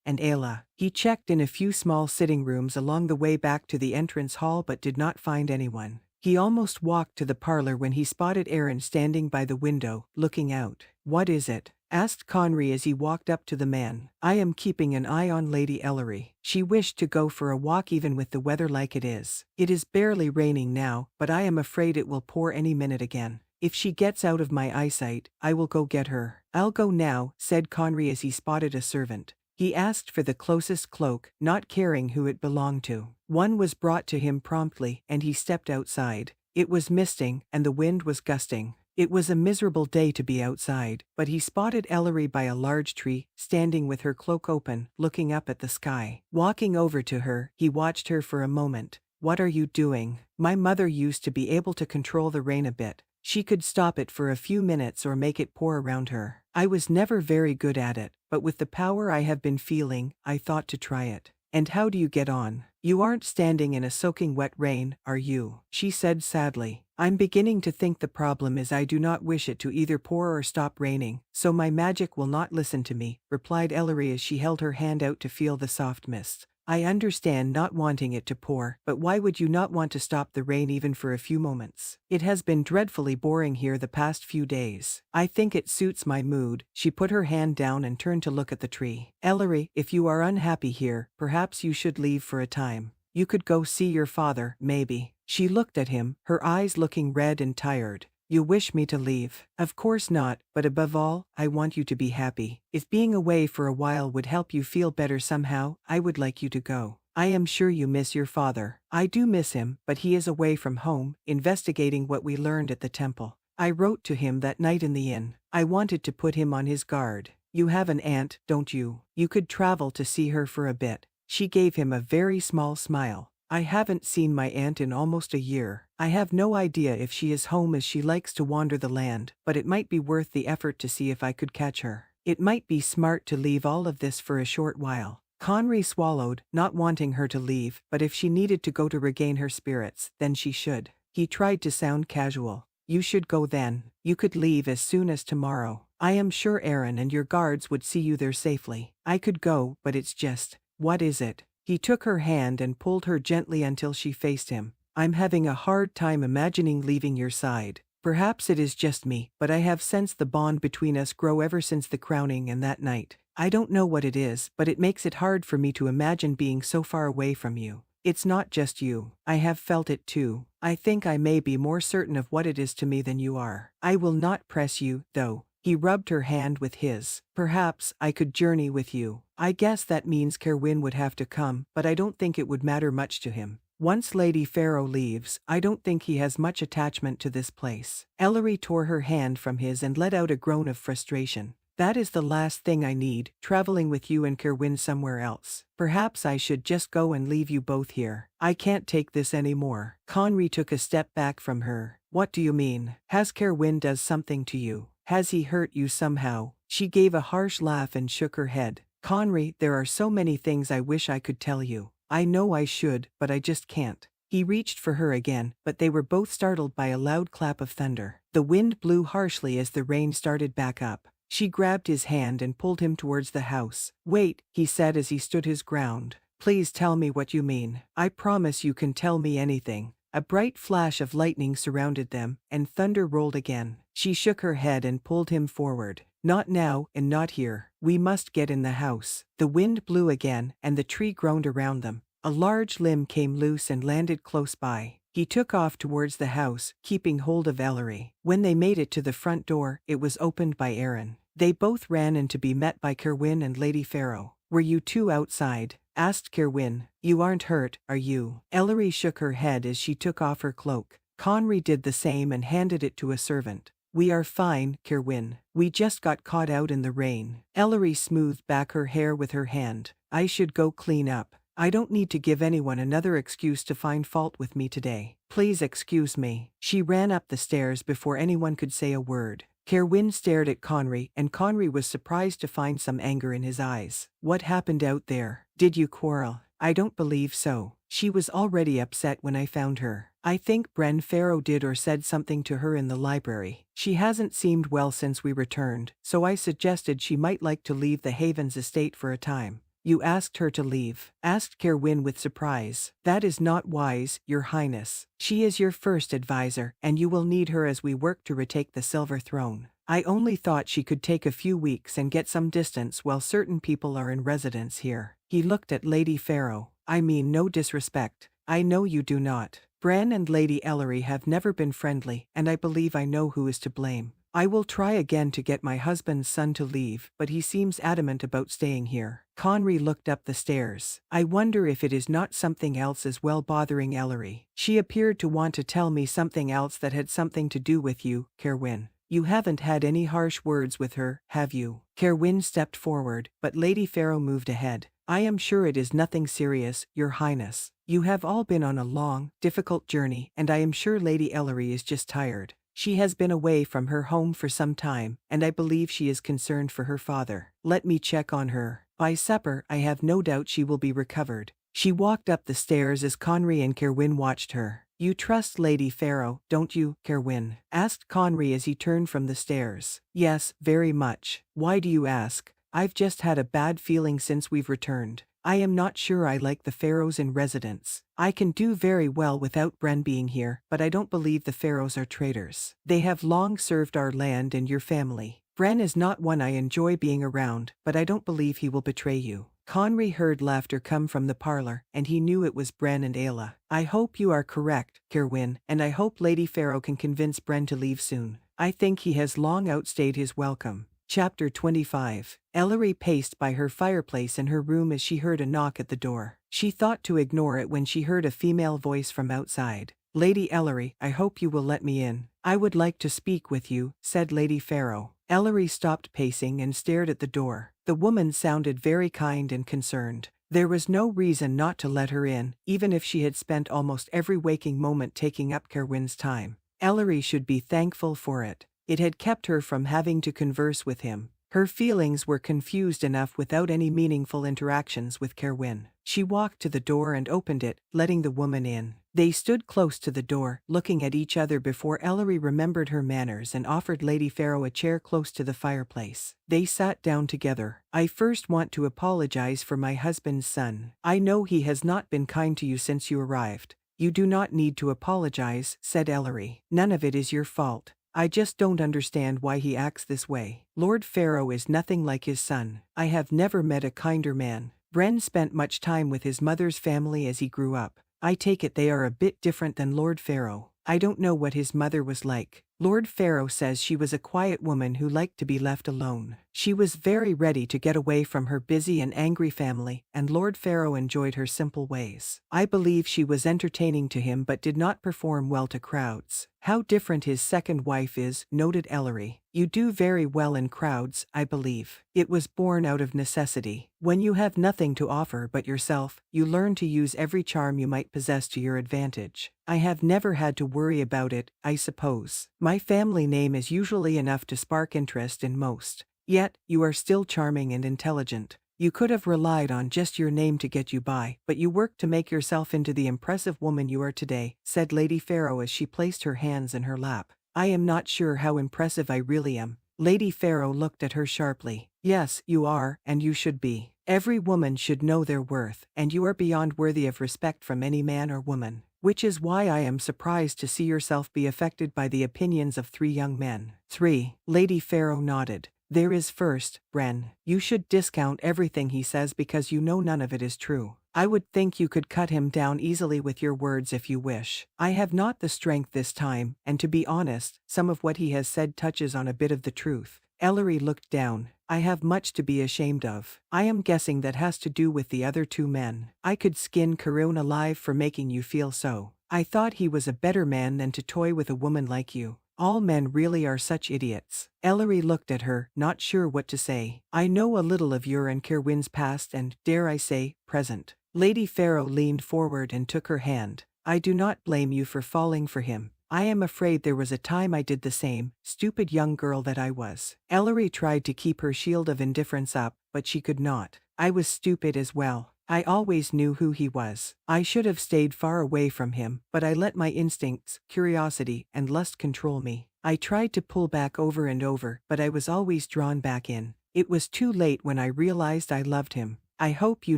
and Ayla. He checked in a few small sitting rooms along the way back to the entrance hall but did not find anyone. He almost walked to the parlor when he spotted Aaron standing by the window, looking out. "What is it?" asked Conry as he walked up to the man. "I am keeping an eye on Lady Ellery. She wished to go for a walk even with the weather like it is. It is barely raining now, but I am afraid it will pour any minute again. If she gets out of my eyesight, I will go get her." "I'll go now," said Conry as he spotted a servant. He asked for the closest cloak, not caring who it belonged to. One was brought to him promptly, and he stepped outside. It was misting, and the wind was gusting. It was a miserable day to be outside, but he spotted Ellery by a large tree, standing with her cloak open, looking up at the sky. Walking over to her, he watched her for a moment. "What are you doing?" "My mother used to be able to control the rain a bit. She could stop it for a few minutes or make it pour around her. I was never very good at it, but with the power I have been feeling, I thought to try it." "And how do you get on? You aren't standing in a soaking wet rain, are you?" she said sadly. "I'm beginning to think the problem is I do not wish it to either pour or stop raining, so my magic will not listen to me," replied Ellery as she held her hand out to feel the soft mist. "I understand not wanting it to pour, but why would you not want to stop the rain even for a few moments? It has been dreadfully boring here the past few days. I think it suits my mood." She put her hand down and turned to look at the tree. "Ellery, if you are unhappy here, perhaps you should leave for a time. You could go see your father, maybe." She looked at him, her eyes looking red and tired. "You wish me to leave?" "Of course not, but above all, I want you to be happy. If being away for a while would help you feel better somehow, I would like you to go. I am sure you miss your father." "I do miss him, but he is away from home, investigating what we learned at the temple. I wrote to him that night in the inn. I wanted to put him on his guard. You have an aunt, don't you? You could travel to see her for a bit." She gave him a very small smile. "I haven't seen my aunt in almost a year. I have no idea if she is home as she likes to wander the land, but it might be worth the effort to see if I could catch her. It might be smart to leave all of this for a short while." Conry swallowed, not wanting her to leave, but if she needed to go to regain her spirits, then she should. He tried to sound casual. "You should go then. You could leave as soon as tomorrow. I am sure Aaron and your guards would see you there safely. I could go, but it's just..." "What is it?" He took her hand and pulled her gently until she faced him. "I'm having a hard time imagining leaving your side. Perhaps it is just me, but I have sensed the bond between us grow ever since the crowning and that night. I don't know what it is, but it makes it hard for me to imagine being so far away from you. It's not just you. I have felt it too. I think I may be more certain of what it is to me than you are. I will not press you, though." He rubbed her hand with his. "Perhaps I could journey with you. I guess that means Kerowwin would have to come, but I don't think it would matter much to him. Once Lady Pharaoh leaves, I don't think he has much attachment to this place." Ellery tore her hand from his and let out a groan of frustration. "That is the last thing I need, traveling with you and Kerowwin somewhere else. Perhaps I should just go and leave you both here. I can't take this anymore." Conry took a step back from her. "What do you mean? Has Kerowwin does something to you? Has he hurt you somehow?" She gave a harsh laugh and shook her head. "Conry, there are so many things I wish I could tell you. I know I should, but I just can't." He reached for her again, but they were both startled by a loud clap of thunder. The wind blew harshly as the rain started back up. She grabbed his hand and pulled him towards the house. "Wait," he said as he stood his ground. "Please tell me what you mean. I promise you can tell me anything." A bright flash of lightning surrounded them, and thunder rolled again. She shook her head and pulled him forward. "Not now, and not here. We must get in the house." The wind blew again, and the tree groaned around them. A large limb came loose and landed close by. He took off towards the house, keeping hold of Ellery. When they made it to the front door, it was opened by Aaron. They both ran in to be met by Kerowwin and Lady Pharaoh. "Were you two outside?" asked Kerowwin. "You aren't hurt, are you?" Ellery shook her head as she took off her cloak. Conry did the same and handed it to a servant. "We are fine, Kerowwin. We just got caught out in the rain." Ellery smoothed back her hair with her hand. "I should go clean up. I don't need to give anyone another excuse to find fault with me today. Please excuse me." She ran up the stairs before anyone could say a word. Kerowwin stared at Conry, and Conry was surprised to find some anger in his eyes. "What happened out there? Did you quarrel?" "I don't believe so. She was already upset when I found her. I think Bren Farrow did or said something to her in the library. She hasn't seemed well since we returned, so I suggested she might like to leave the Havens estate for a time. You asked her to leave? Asked Kerowwin with surprise. That is not wise, Your Highness. She is your first advisor, and you will need her as we work to retake the Silver Throne. I only thought she could take a few weeks and get some distance while certain people are in residence here. He looked at Lady Farrow. I mean no disrespect. I know you do not. Bran and Lady Ellery have never been friendly, and I believe I know who is to blame. I will try again to get my husband's son to leave, but he seems adamant about staying here. Conry looked up the stairs. I wonder if it is not something else as well bothering Ellery. She appeared to want to tell me something else that had something to do with you, Kerowwin. You haven't had any harsh words with her, have you? Kerowwin stepped forward, but Lady Farrow moved ahead. I am sure it is nothing serious, Your Highness. You have all been on a long, difficult journey, and I am sure Lady Ellery is just tired. She has been away from her home for some time, and I believe she is concerned for her father. Let me check on her. By supper, I have no doubt she will be recovered. She walked up the stairs as Conry and Kerowwin watched her. You trust Lady Farrow, don't you, Kerowwin? Asked Conry as he turned from the stairs. Yes, very much. Why do you ask? I've just had a bad feeling since we've returned. I am not sure I like the Farrows in residence. I can do very well without Bren being here, but I don't believe the Farrows are traitors. They have long served our land and your family. Bren is not one I enjoy being around, but I don't believe he will betray you. Conry heard laughter come from the parlor, and he knew it was Bren and Ayla. I hope you are correct, Kerowwin, and I hope Lady Farrow can convince Bren to leave soon. I think he has long outstayed his welcome. Chapter 25. Ellery paced by her fireplace in her room as she heard a knock at the door. She thought to ignore it when she heard a female voice from outside. Lady Ellery, I hope you will let me in. I would like to speak with you, said Lady Farrow. Ellery stopped pacing and stared at the door. The woman sounded very kind and concerned. There was no reason not to let her in, even if she had spent almost every waking moment taking up Kerowwin's time. Ellery should be thankful for it. It had kept her from having to converse with him. Her feelings were confused enough without any meaningful interactions with Kerowwin. She walked to the door and opened it, letting the woman in. They stood close to the door, looking at each other before Ellery remembered her manners and offered Lady Farrow a chair close to the fireplace. They sat down together. I first want to apologize for my husband's son. I know he has not been kind to you since you arrived. You do not need to apologize, said Ellery. None of it is your fault. I just don't understand why he acts this way. Lord Farrow is nothing like his son. I have never met a kinder man. Bren spent much time with his mother's family as he grew up. I take it they are a bit different than Lord Farrow. I don't know what his mother was like. Lord Farrow says she was a quiet woman who liked to be left alone. She was very ready to get away from her busy and angry family, and Lord Farrow enjoyed her simple ways. I believe she was entertaining to him but did not perform well to crowds. How different his second wife is, noted Ellery. You do very well in crowds, I believe. It was born out of necessity. When you have nothing to offer but yourself, you learn to use every charm you might possess to your advantage. I have never had to worry about it, I suppose. My family name is usually enough to spark interest in most. Yet, you are still charming and intelligent. You could have relied on just your name to get you by, but you worked to make yourself into the impressive woman you are today, said Lady Farrow as she placed her hands in her lap. I am not sure how impressive I really am. Lady Farrow looked at her sharply. Yes, you are, and you should be. Every woman should know their worth, and you are beyond worthy of respect from any man or woman. Which is why I am surprised to see yourself be affected by the opinions of 3 young men. 3. Lady Farrow nodded. There is first, Bren. You should discount everything he says because you know none of it is true. I would think you could cut him down easily with your words if you wish. I have not the strength this time, and to be honest, some of what he has said touches on a bit of the truth. Ellery looked down. I have much to be ashamed of. I am guessing that has to do with the other 2 men. I could skin Kerowwin alive for making you feel so. I thought he was a better man than to toy with a woman like you. All men really are such idiots. Ellery looked at her, not sure what to say. I know a little of your and Kerowwin's past and, dare I say, present. Lady Farrow leaned forward and took her hand. I do not blame you for falling for him. I am afraid there was a time I did the same, stupid young girl that I was. Ellery tried to keep her shield of indifference up, but she could not. I was stupid as well. I always knew who he was. I should have stayed far away from him, but I let my instincts, curiosity, and lust control me. I tried to pull back over and over, but I was always drawn back in. It was too late when I realized I loved him. I hope you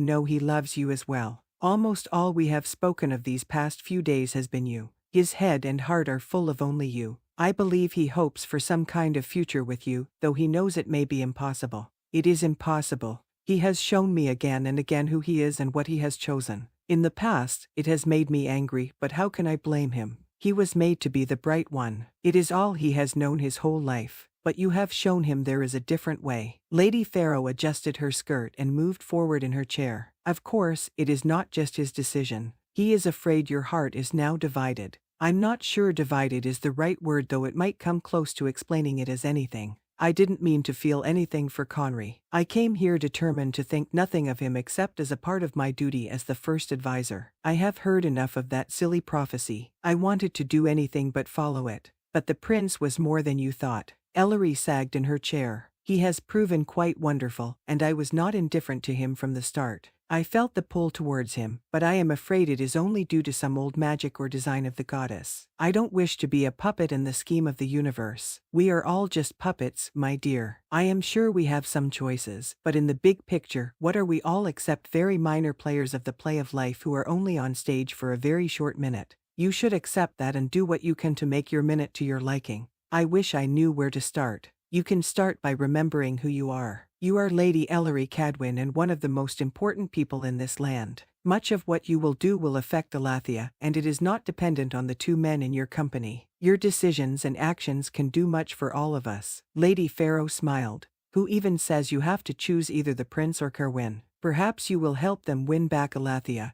know he loves you as well. Almost all we have spoken of these past few days has been you. His head and heart are full of only you. I believe he hopes for some kind of future with you, though he knows it may be impossible. It is impossible. He has shown me again and again who he is and what he has chosen. In the past, it has made me angry, but how can I blame him? He was made to be the bright one. It is all he has known his whole life. But you have shown him there is a different way. Lady Farrow adjusted her skirt and moved forward in her chair. Of course, it is not just his decision. He is afraid your heart is now divided. I'm not sure divided is the right word, though it might come close to explaining it as anything. I didn't mean to feel anything for Conry. I came here determined to think nothing of him except as a part of my duty as the first advisor. I have heard enough of that silly prophecy. I wanted to do anything but follow it. But the prince was more than you thought. Ellery sagged in her chair. He has proven quite wonderful, and I was not indifferent to him from the start. I felt the pull towards him, but I am afraid it is only due to some old magic or design of the goddess. I don't wish to be a puppet in the scheme of the universe. We are all just puppets, my dear. I am sure we have some choices, but in the big picture, what are we all except very minor players of the play of life who are only on stage for a very short minute? You should accept that and do what you can to make your minute to your liking. I wish I knew where to start. You can start by remembering who you are. You are Lady Ellery Cadwin and one of the most important people in this land. Much of what you will do will affect Allethia, and it is not dependent on the two men in your company. Your decisions and actions can do much for all of us. Lady Farrow smiled. Who even says you have to choose either the prince or Kerowwin? Perhaps you will help them win back Allethia,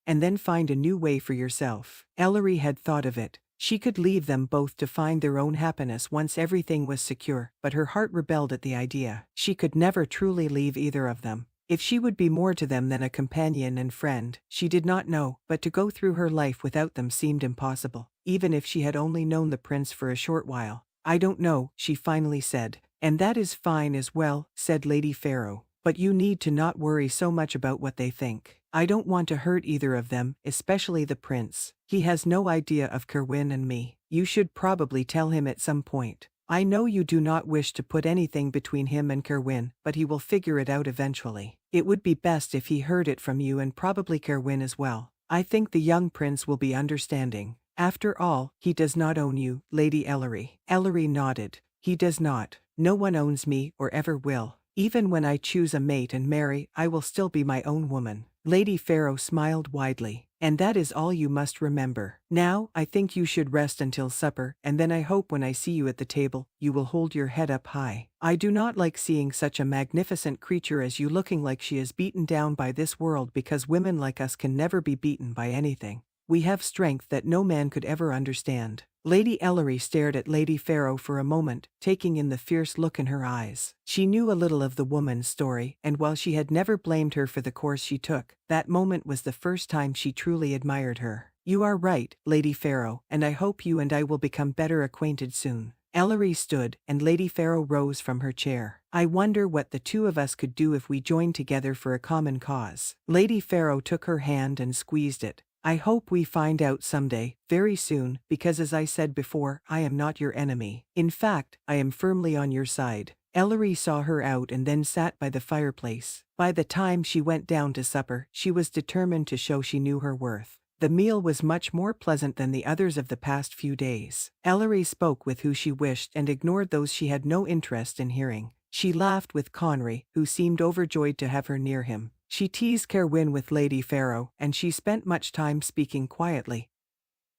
and then find a new way for yourself. Ellery had thought of it. She could leave them both to find their own happiness once everything was secure, but her heart rebelled at the idea. She could never truly leave either of them. If she would be more to them than a companion and friend, she did not know, but to go through her life without them seemed impossible, even if she had only known the prince for a short while. I don't know, she finally said. And that is fine as well, said Lady Farrow. But you need to not worry so much about what they think. I don't want to hurt either of them, especially the prince. He has no idea of Kerowwin and me. You should probably tell him at some point. I know you do not wish to put anything between him and Kerowwin, but he will figure it out eventually. It would be best if he heard it from you and probably Kerowwin as well. I think the young prince will be understanding. After all, he does not own you, Lady Ellery. Ellery nodded. He does not. No one owns me or ever will. Even when I choose a mate and marry, I will still be my own woman. Lady Farrow smiled widely. And that is all you must remember. Now, I think you should rest until supper, and then I hope when I see you at the table, you will hold your head up high. I do not like seeing such a magnificent creature as you looking like she is beaten down by this world, because women like us can never be beaten by anything. We have strength that no man could ever understand. Lady Ellery stared at Lady Farrow for a moment, taking in the fierce look in her eyes. She knew a little of the woman's story, and while she had never blamed her for the course she took, that moment was the first time she truly admired her. You are right, Lady Farrow, and I hope you and I will become better acquainted soon. Ellery stood, and Lady Farrow rose from her chair. I wonder what the two of us could do if we joined together for a common cause. Lady Farrow took her hand and squeezed it. I hope we find out someday, very soon, because as I said before, I am not your enemy. In fact, I am firmly on your side. Ellery saw her out and then sat by the fireplace. By the time she went down to supper, she was determined to show she knew her worth. The meal was much more pleasant than the others of the past few days. Ellery spoke with who she wished and ignored those she had no interest in hearing. She laughed with Conry, who seemed overjoyed to have her near him. She teased Kerowwin with Lady Farrow, and she spent much time speaking quietly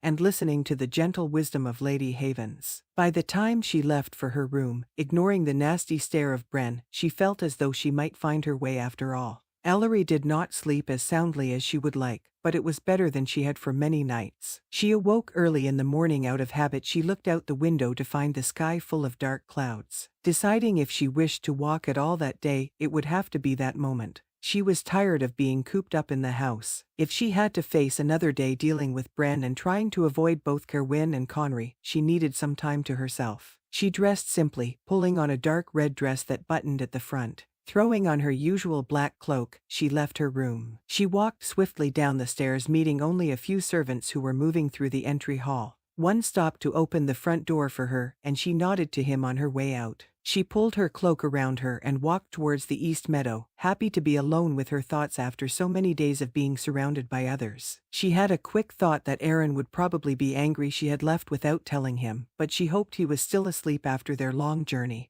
and listening to the gentle wisdom of Lady Havens. By the time she left for her room, ignoring the nasty stare of Bren, she felt as though she might find her way after all. Ellery did not sleep as soundly as she would like, but it was better than she had for many nights. She awoke early in the morning. Out of habit, she looked out the window to find the sky full of dark clouds. Deciding if she wished to walk at all that day, it would have to be that moment. She was tired of being cooped up in the house. If she had to face another day dealing with Bren and trying to avoid both Kerowwin and Conry, she needed some time to herself. She dressed simply, pulling on a dark red dress that buttoned at the front. Throwing on her usual black cloak, she left her room. She walked swiftly down the stairs, meeting only a few servants who were moving through the entry hall. One stopped to open the front door for her, and she nodded to him on her way out. She pulled her cloak around her and walked towards the east meadow, happy to be alone with her thoughts after so many days of being surrounded by others. She had a quick thought that Aaron would probably be angry she had left without telling him, but she hoped he was still asleep after their long journey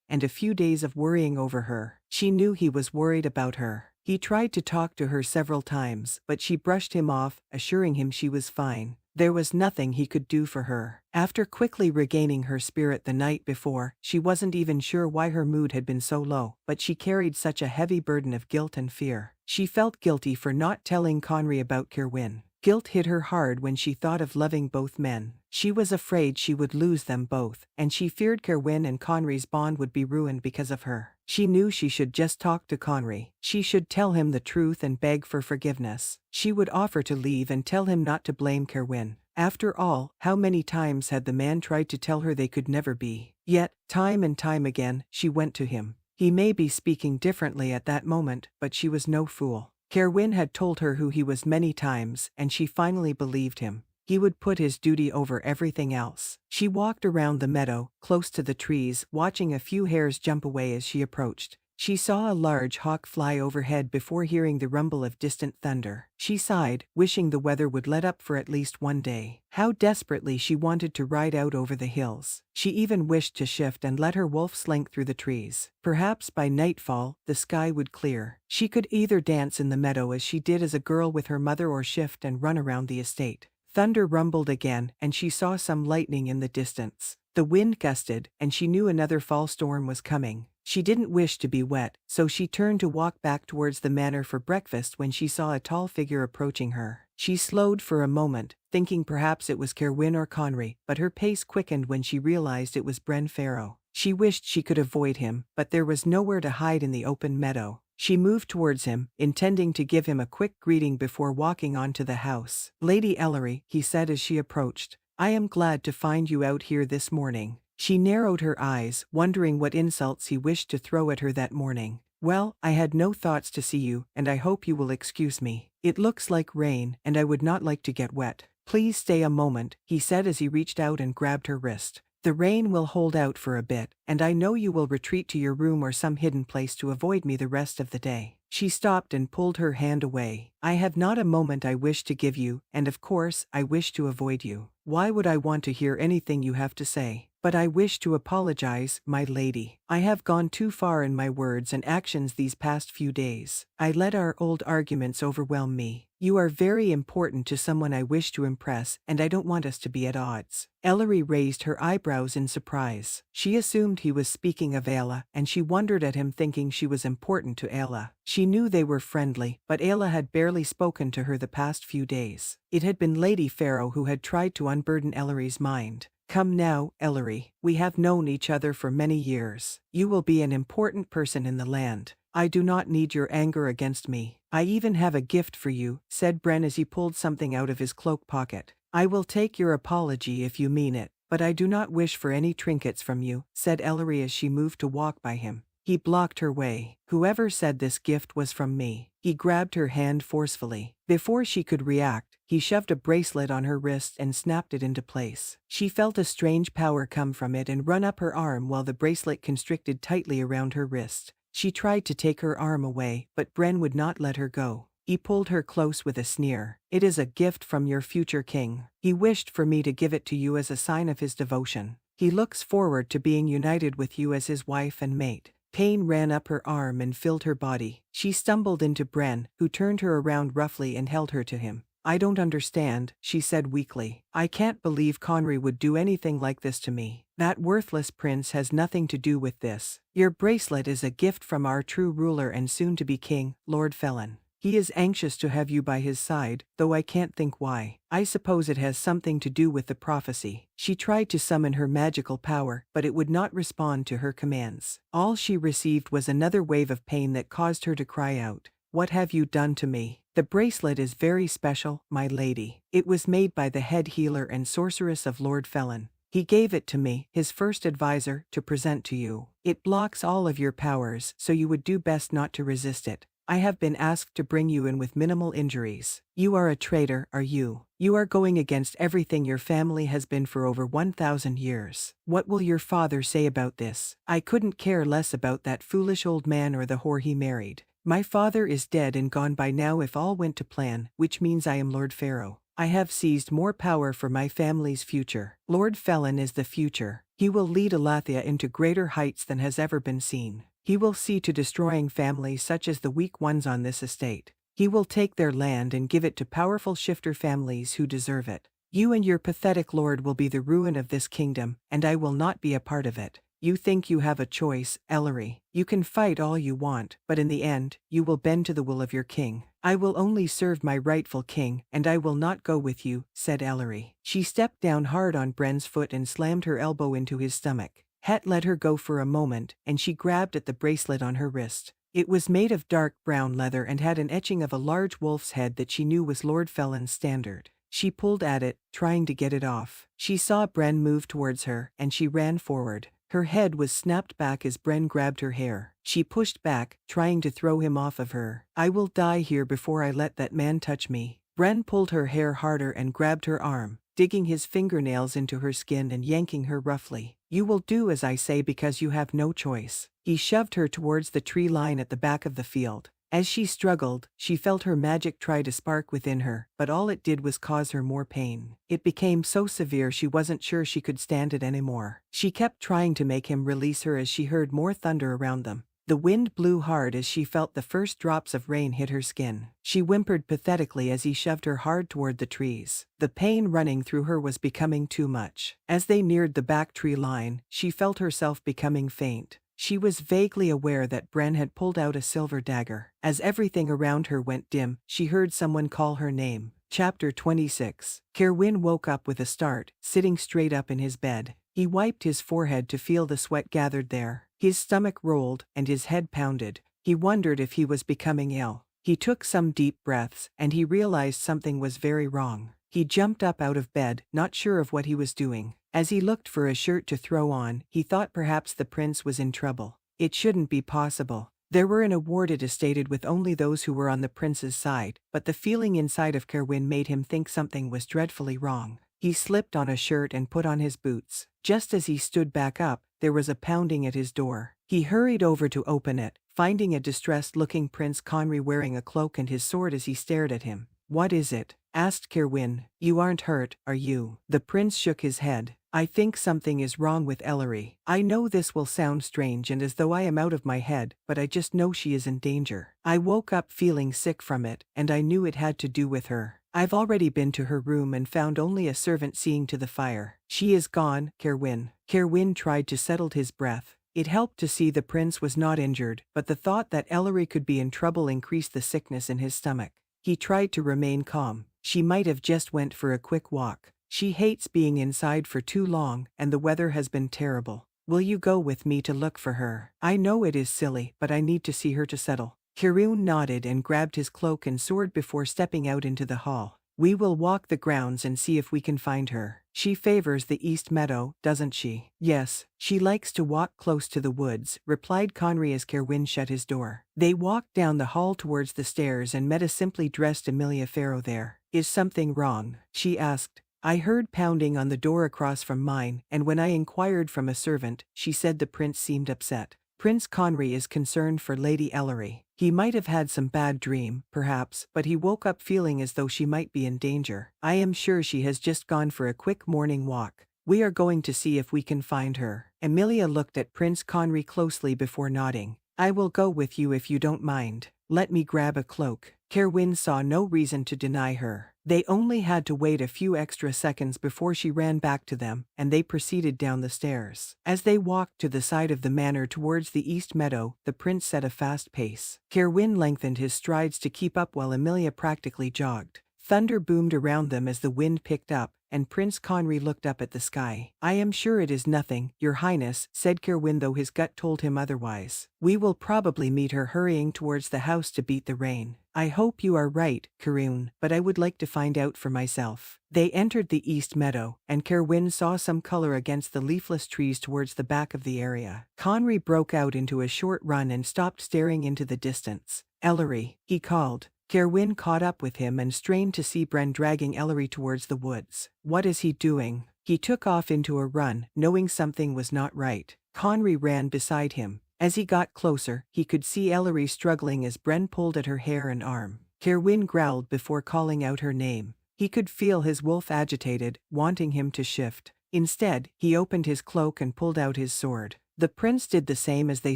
and a few days of worrying over her. She knew he was worried about her. He tried to talk to her several times, but she brushed him off, assuring him she was fine. There was nothing he could do for her. After quickly regaining her spirit the night before, she wasn't even sure why her mood had been so low, but she carried such a heavy burden of guilt and fear. She felt guilty for not telling Conry about Kerowwin. Guilt hit her hard when she thought of loving both men. She was afraid she would lose them both, and she feared Kerowwin and Conry's bond would be ruined because of her. She knew she should just talk to Conry. She should tell him the truth and beg for forgiveness. She would offer to leave and tell him not to blame Kerowwin. After all, how many times had the man tried to tell her they could never be? Yet, time and time again, she went to him. He may be speaking differently at that moment, but she was no fool. Kerowwin had told her who he was many times, and she finally believed him. He would put his duty over everything else. She walked around the meadow, close to the trees, watching a few hares jump away as she approached. She saw a large hawk fly overhead before hearing the rumble of distant thunder. She sighed, wishing the weather would let up for at least one day. How desperately she wanted to ride out over the hills. She even wished to shift and let her wolf slink through the trees. Perhaps by nightfall, the sky would clear. She could either dance in the meadow as she did as a girl with her mother or shift and run around the estate. Thunder rumbled again, and she saw some lightning in the distance. The wind gusted, and she knew another fall storm was coming. She didn't wish to be wet, so she turned to walk back towards the manor for breakfast when she saw a tall figure approaching her. She slowed for a moment, thinking perhaps it was Kerowwin or Conry, but her pace quickened when she realized it was Bren Farrow. She wished she could avoid him, but there was nowhere to hide in the open meadow. She moved towards him, intending to give him a quick greeting before walking on to the house. "Lady Ellery," he said as she approached, "I am glad to find you out here this morning." She narrowed her eyes, wondering what insults he wished to throw at her that morning. "Well, I had no thoughts to see you, and I hope you will excuse me. It looks like rain, and I would not like to get wet. Please stay a moment," he said as he reached out and grabbed her wrist. "The rain will hold out for a bit, and I know you will retreat to your room or some hidden place to avoid me the rest of the day." She stopped and pulled her hand away. "I have not a moment I wish to give you, and of course, I wish to avoid you. Why would I want to hear anything you have to say? But I wish to apologize, my lady. I have gone too far in my words and actions these past few days. I let our old arguments overwhelm me. You are very important to someone I wish to impress, and I don't want us to be at odds." Ellery raised her eyebrows in surprise. She assumed he was speaking of Ayla, and she wondered at him, thinking she was important to Ayla. She knew they were friendly, but Ayla had barely spoken to her the past few days. It had been Lady Farrow who had tried to unburden Ellery's mind. "Come now, Ellery. We have known each other for many years. You will be an important person in the land. I do not need your anger against me. I even have a gift for you," said Bren as he pulled something out of his cloak pocket. "I will take your apology if you mean it, but I do not wish for any trinkets from you," said Ellery as she moved to walk by him. He blocked her way. "Whoever said this gift was from me." He grabbed her hand forcefully. Before she could react, he shoved a bracelet on her wrist and snapped it into place. She felt a strange power come from it and run up her arm while the bracelet constricted tightly around her wrist. She tried to take her arm away, but Bren would not let her go. He pulled her close with a sneer. "It is a gift from your future king. He wished for me to give it to you as a sign of his devotion. He looks forward to being united with you as his wife and mate." Pain ran up her arm and filled her body. She stumbled into Bren, who turned her around roughly and held her to him. "I don't understand," she said weakly. "I can't believe Conry would do anything like this to me. That worthless prince has nothing to do with this. Your bracelet is a gift from our true ruler and soon-to-be king, Lord Felon. He is anxious to have you by his side, though I can't think why. I suppose it has something to do with the prophecy." She tried to summon her magical power, but it would not respond to her commands. All she received was another wave of pain that caused her to cry out, "What have you done to me?" "The bracelet is very special, my lady. It was made by the head healer and sorceress of Lord Felon. He gave it to me, his first advisor, to present to you. It blocks all of your powers, so you would do best not to resist it. I have been asked to bring you in with minimal injuries. You are a traitor, are you? You are going against everything your family has been for over 1,000 years. What will your father say about this? I couldn't care less about that foolish old man or the whore he married. My father is dead and gone by now if all went to plan, which means I am Lord Pharaoh. I have seized more power for my family's future. Lord Felon is the future. He will lead Allethia into greater heights than has ever been seen. He will see to destroying families such as the weak ones on this estate. He will take their land and give it to powerful shifter families who deserve it. You and your pathetic lord will be the ruin of this kingdom, and I will not be a part of it. You think you have a choice, Ellery. You can fight all you want, but in the end, you will bend to the will of your king. I will only serve my rightful king, and I will not go with you, said Ellery. She stepped down hard on Bren's foot and slammed her elbow into his stomach. Het let her go for a moment, and she grabbed at the bracelet on her wrist. It was made of dark brown leather and had an etching of a large wolf's head that she knew was Lord Felon's standard. She pulled at it, trying to get it off. She saw Bren move towards her, and she ran forward. Her head was snapped back as Bren grabbed her hair. She pushed back, trying to throw him off of her. I will die here before I let that man touch me. Bren pulled her hair harder and grabbed her arm, digging his fingernails into her skin and yanking her roughly. You will do as I say because you have no choice. He shoved her towards the tree line at the back of the field. As she struggled, she felt her magic try to spark within her, but all it did was cause her more pain. It became so severe she wasn't sure she could stand it anymore. She kept trying to make him release her as she heard more thunder around them. The wind blew hard as she felt the first drops of rain hit her skin. She whimpered pathetically as he shoved her hard toward the trees. The pain running through her was becoming too much. As they neared the back tree line, she felt herself becoming faint. She was vaguely aware that Bren had pulled out a silver dagger. As everything around her went dim, she heard someone call her name. Chapter 26. Kerowwin woke up with a start, sitting straight up in his bed. He wiped his forehead to feel the sweat gathered there. His stomach rolled, and his head pounded. He wondered if he was becoming ill. He took some deep breaths, and he realized something was very wrong. He jumped up out of bed, not sure of what he was doing. As he looked for a shirt to throw on, he thought perhaps the prince was in trouble. It shouldn't be possible. There were an awarded estated with only those who were on the prince's side, but the feeling inside of Kerowwin made him think something was dreadfully wrong. He slipped on a shirt and put on his boots. Just as he stood back up, there was a pounding at his door. He hurried over to open it, finding a distressed-looking Prince Conry wearing a cloak and his sword as he stared at him. "What is it?" asked Kerowwin. "You aren't hurt, are you?" The prince shook his head. "I think something is wrong with Ellery. I know this will sound strange and as though I am out of my head, but I just know she is in danger. I woke up feeling sick from it, and I knew it had to do with her. I've already been to her room and found only a servant seeing to the fire. She is gone, Kerowwin." Kerowwin tried to settle his breath. It helped to see the prince was not injured, but the thought that Ellery could be in trouble increased the sickness in his stomach. He tried to remain calm. She might have just went for a quick walk. She hates being inside for too long, and the weather has been terrible. Will you go with me to look for her? I know it is silly, but I need to see her to settle. Kerowwin nodded and grabbed his cloak and sword before stepping out into the hall. We will walk the grounds and see if we can find her. She favors the east meadow, doesn't she? Yes, she likes to walk close to the woods, replied Conry as Kerowwin shut his door. They walked down the hall towards the stairs and met a simply dressed Amelia Farrow there. Is something wrong? She asked. I heard pounding on the door across from mine, and when I inquired from a servant, she said the prince seemed upset. Prince Conry is concerned for Lady Ellery. He might have had some bad dream, perhaps, but he woke up feeling as though she might be in danger. I am sure she has just gone for a quick morning walk. We are going to see if we can find her. Amelia looked at Prince Conry closely before nodding. I will go with you if you don't mind. Let me grab a cloak. Kerowwin saw no reason to deny her. They only had to wait a few extra seconds before she ran back to them, and they proceeded down the stairs. As they walked to the side of the manor towards the east meadow, the prince set a fast pace. Kerowwin lengthened his strides to keep up while Amelia practically jogged. Thunder boomed around them as the wind picked up, and Prince Conry looked up at the sky. I am sure it is nothing, Your Highness, said Kerowwin, though his gut told him otherwise. We will probably meet her hurrying towards the house to beat the rain. I hope you are right, Kerowwin, but I would like to find out for myself. They entered the east meadow, and Kerowwin saw some color against the leafless trees towards the back of the area. Conry broke out into a short run and stopped staring into the distance. Ellery, he called. Kerowwin caught up with him and strained to see Bren dragging Ellery towards the woods. What is he doing? He took off into a run, knowing something was not right. Conry ran beside him. As he got closer, he could see Ellery struggling as Bren pulled at her hair and arm. Kerowwin growled before calling out her name. He could feel his wolf agitated, wanting him to shift. Instead, he opened his cloak and pulled out his sword. The prince did the same as they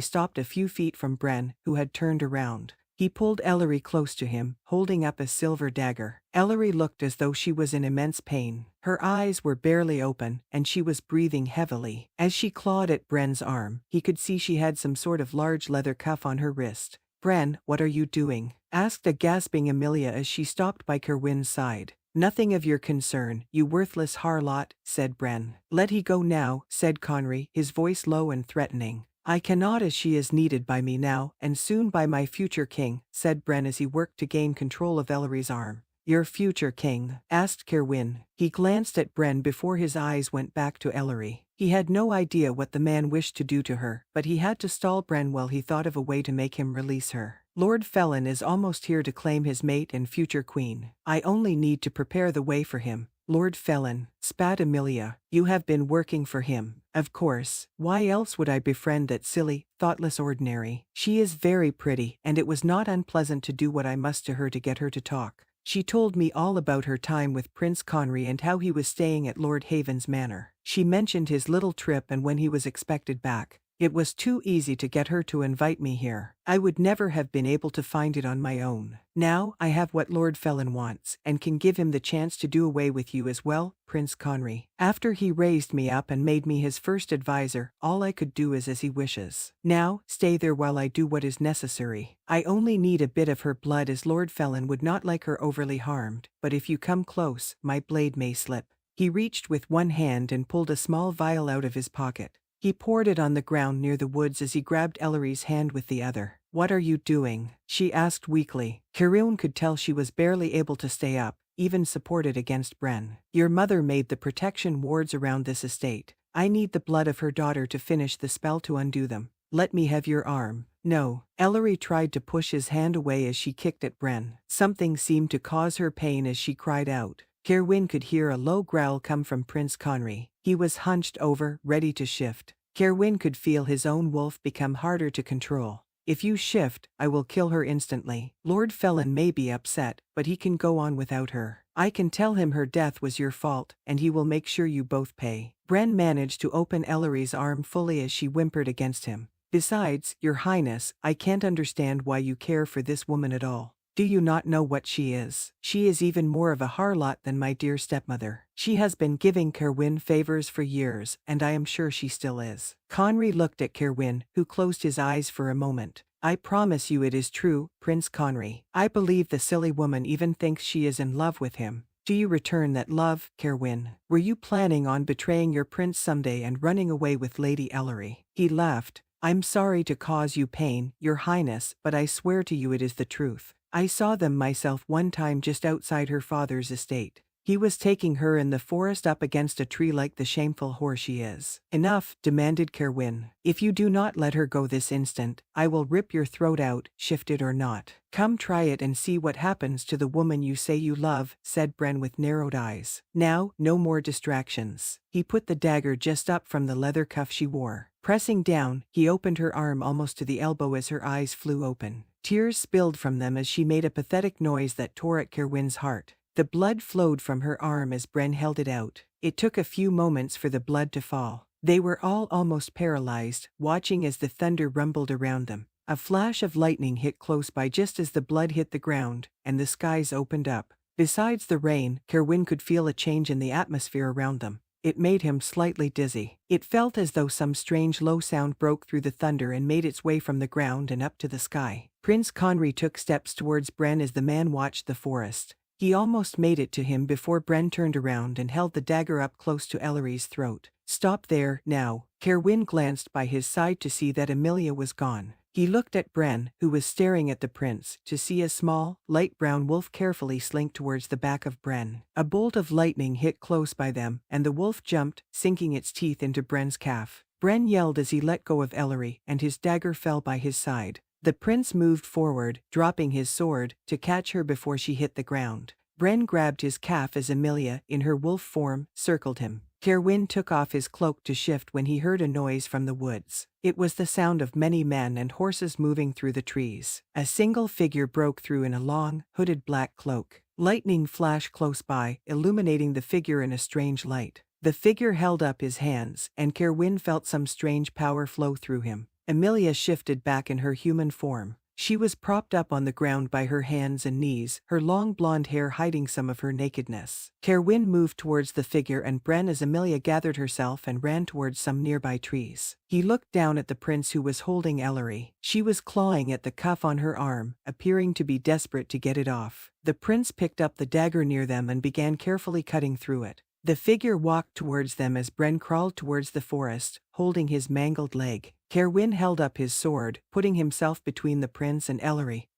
stopped a few feet from Bren, who had turned around. He pulled Ellery close to him, holding up a silver dagger. Ellery looked as though she was in immense pain. Her eyes were barely open, and she was breathing heavily. As she clawed at Bren's arm, he could see she had some sort of large leather cuff on her wrist. "Bren, what are you doing?" asked a gasping Amelia as she stopped by Kerowwin's side. "Nothing of your concern, you worthless harlot," said Bren. "Let he go now," said Conry, his voice low and threatening. "I cannot, as she is needed by me now, and soon by my future king," said Bren as he worked to gain control of Ellery's arm. "Your future king?" asked Kerowwin. He glanced at Bren before his eyes went back to Ellery. He had no idea what the man wished to do to her, but he had to stall Bren while he thought of a way to make him release her. "Lord Felon is almost here to claim his mate and future queen. I only need to prepare the way for him." "Lord Felon," spat Amelia, "you have been working for him." "Of course. Why else would I befriend that silly, thoughtless ordinary? She is very pretty, and it was not unpleasant to do what I must to her to get her to talk. She told me all about her time with Prince Conry and how he was staying at Lord Haven's manor. She mentioned his little trip and when he was expected back. It was too easy to get her to invite me here. I would never have been able to find it on my own. Now I have what Lord Felon wants, and can give him the chance to do away with you as well, Prince Conry. After he raised me up and made me his first advisor, all I could do is as he wishes. Now, stay there while I do what is necessary. I only need a bit of her blood, as Lord Felon would not like her overly harmed, but if you come close, my blade may slip." He reached with one hand and pulled a small vial out of his pocket. He poured it on the ground near the woods as he grabbed Ellery's hand with the other. "What are you doing?" she asked weakly. Kerowwin could tell she was barely able to stay up, even supported against Bren. "Your mother made the protection wards around this estate. I need the blood of her daughter to finish the spell to undo them. Let me have your arm." "No." Ellery tried to push his hand away as she kicked at Bren. Something seemed to cause her pain as she cried out. Kerowwin could hear a low growl come from Prince Conry. He was hunched over, ready to shift. Kerowwin could feel his own wolf become harder to control. "If you shift, I will kill her instantly. Lord Felon may be upset, but he can go on without her. I can tell him her death was your fault, and he will make sure you both pay." Bren managed to open Ellery's arm fully as she whimpered against him. "Besides, Your Highness, I can't understand why you care for this woman at all. Do you not know what she is? She is even more of a harlot than my dear stepmother. She has been giving Kerowwin favors for years, and I am sure she still is." Conry looked at Kerowwin, who closed his eyes for a moment. "I promise you it is true, Prince Conry. I believe the silly woman even thinks she is in love with him. Do you return that love, Kerowwin? Were you planning on betraying your prince someday and running away with Lady Ellery?" He laughed. "I'm sorry to cause you pain, Your Highness, but I swear to you it is the truth. I saw them myself one time just outside her father's estate. He was taking her in the forest up against a tree like the shameful whore she is." "Enough," demanded Kerowwin. "If you do not let her go this instant, I will rip your throat out, shifted or not. Come try it and see what happens to the woman you say you love," said Bren with narrowed eyes. "Now, no more distractions." He put the dagger just up from the leather cuff she wore. Pressing down, he opened her arm almost to the elbow as her eyes flew open. Tears spilled from them as she made a pathetic noise that tore at Kerowwin's heart. The blood flowed from her arm as Bren held it out. It took a few moments for the blood to fall. They were all almost paralyzed, watching as the thunder rumbled around them. A flash of lightning hit close by just as the blood hit the ground, and the skies opened up. Besides the rain, Kerowwin could feel a change in the atmosphere around them. It made him slightly dizzy. It felt as though some strange low sound broke through the thunder and made its way from the ground and up to the sky. Prince Conry took steps towards Bren as the man watched the forest. He almost made it to him before Bren turned around and held the dagger up close to Ellery's throat. "Stop there, now." Kerowwin glanced by his side to see that Amelia was gone. He looked at Bren, who was staring at the prince, to see a small, light brown wolf carefully slink towards the back of Bren. A bolt of lightning hit close by them, and the wolf jumped, sinking its teeth into Bren's calf. Bren yelled as he let go of Ellery, and his dagger fell by his side. The prince moved forward, dropping his sword, to catch her before she hit the ground. Bren grabbed his calf as Amelia, in her wolf form, circled him. Kerowwin took off his cloak to shift when he heard a noise from the woods. It was the sound of many men and horses moving through the trees. A single figure broke through in a long, hooded black cloak. Lightning flashed close by, illuminating the figure in a strange light. The figure held up his hands, and Kerowwin felt some strange power flow through him. Amelia shifted back in her human form. She was propped up on the ground by her hands and knees, her long blonde hair hiding some of her nakedness. Kerowwin moved towards the figure and Bren as Amelia gathered herself and ran towards some nearby trees. He looked down at the prince who was holding Ellery. She was clawing at the cuff on her arm, appearing to be desperate to get it off. The prince picked up the dagger near them and began carefully cutting through it. The figure walked towards them as Bren crawled towards the forest, holding his mangled leg. Kerowwin held up his sword, putting himself between the prince and Ellery.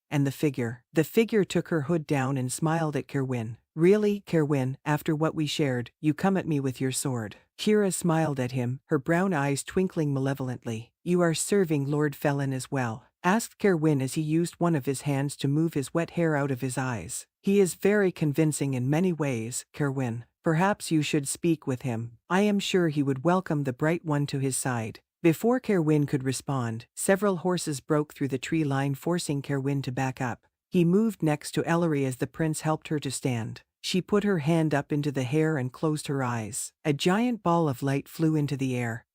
And the figure. The figure took her hood down and smiled at Kerowwin. Really, Kerowwin, after what we shared, you come at me with your sword. Kira smiled at him, her brown eyes twinkling malevolently. You are serving Lord Felon as well, asked Kerowwin as he used one of his hands to move his wet hair out of his eyes. He is very convincing in many ways, Kerowwin. Perhaps you should speak with him. I am sure he would welcome the bright one to his side. Before Kerowwin could respond, several horses broke through the tree line, forcing Kerowwin to back up. He moved next to Ellery as the prince helped her to stand. She put her hand up into the hair and closed her eyes. A giant ball of light flew into the air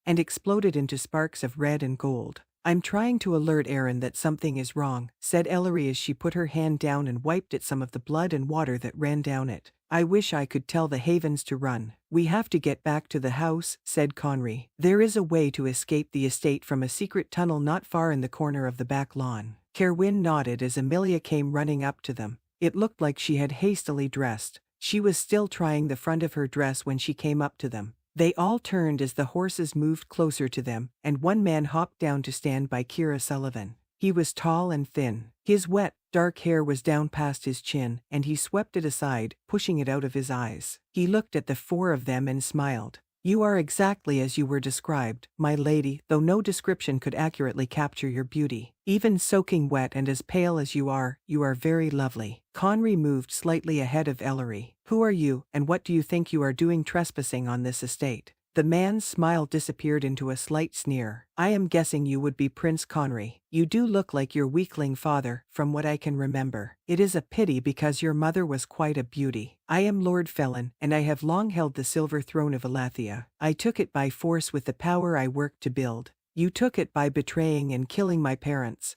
and exploded into sparks of red and gold. I'm trying to alert Aaron that something is wrong, said Ellery as she put her hand down and wiped at some of the blood and water that ran down it. I wish I could tell the Havens to run. We have to get back to the house, said Conry. There is a way to escape the estate from a secret tunnel not far in the corner of the back lawn. Kerowwin nodded as Amelia came running up to them. It looked like she had hastily dressed. She was still trying the front of her dress when she came up to them. They all turned as the horses moved closer to them, and one man hopped down to stand by Kira Sullivan. He was tall and thin. His wet, dark hair was down past his chin, and he swept it aside, pushing it out of his eyes. He looked at the four of them and smiled. You are exactly as you were described, my lady, though no description could accurately capture your beauty. Even soaking wet and as pale as you are very lovely. Conry moved slightly ahead of Ellery. Who are you, and what do you think you are doing trespassing on this estate? The man's smile disappeared into a slight sneer. I am guessing you would be Prince Conry. You do look like your weakling father, from what I can remember. It is a pity because your mother was quite a beauty. I am Lord Felon, and I have long held the silver throne of Allethia. I took it by force with the power I worked to build. You took it by betraying and killing my parents,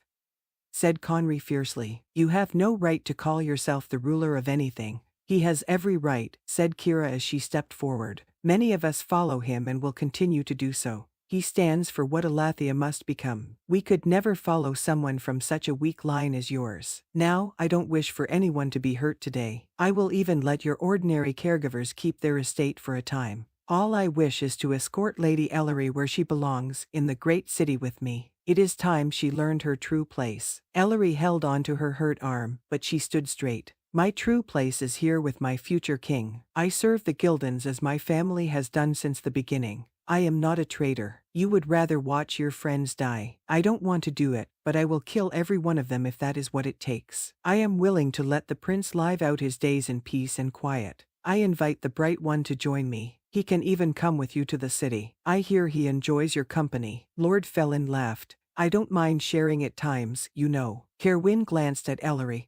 said Conry fiercely. You have no right to call yourself the ruler of anything. He has every right, said Kira as she stepped forward. Many of us follow him and will continue to do so. He stands for what Allethia must become. We could never follow someone from such a weak line as yours. Now, I don't wish for anyone to be hurt today. I will even let your ordinary caregivers keep their estate for a time. All I wish is to escort Lady Ellery where she belongs, in the great city with me. It is time she learned her true place. Ellery held on to her hurt arm, but she stood straight. My true place is here with my future king. I serve the Gildans as my family has done since the beginning. I am not a traitor. You would rather watch your friends die. I don't want to do it, but I will kill every one of them if that is what it takes. I am willing to let the prince live out his days in peace and quiet. I invite the bright one to join me. He can even come with you to the city. I hear he enjoys your company. Lord Felon laughed. I don't mind sharing at times, you know. Kerowwin glanced at Ellery.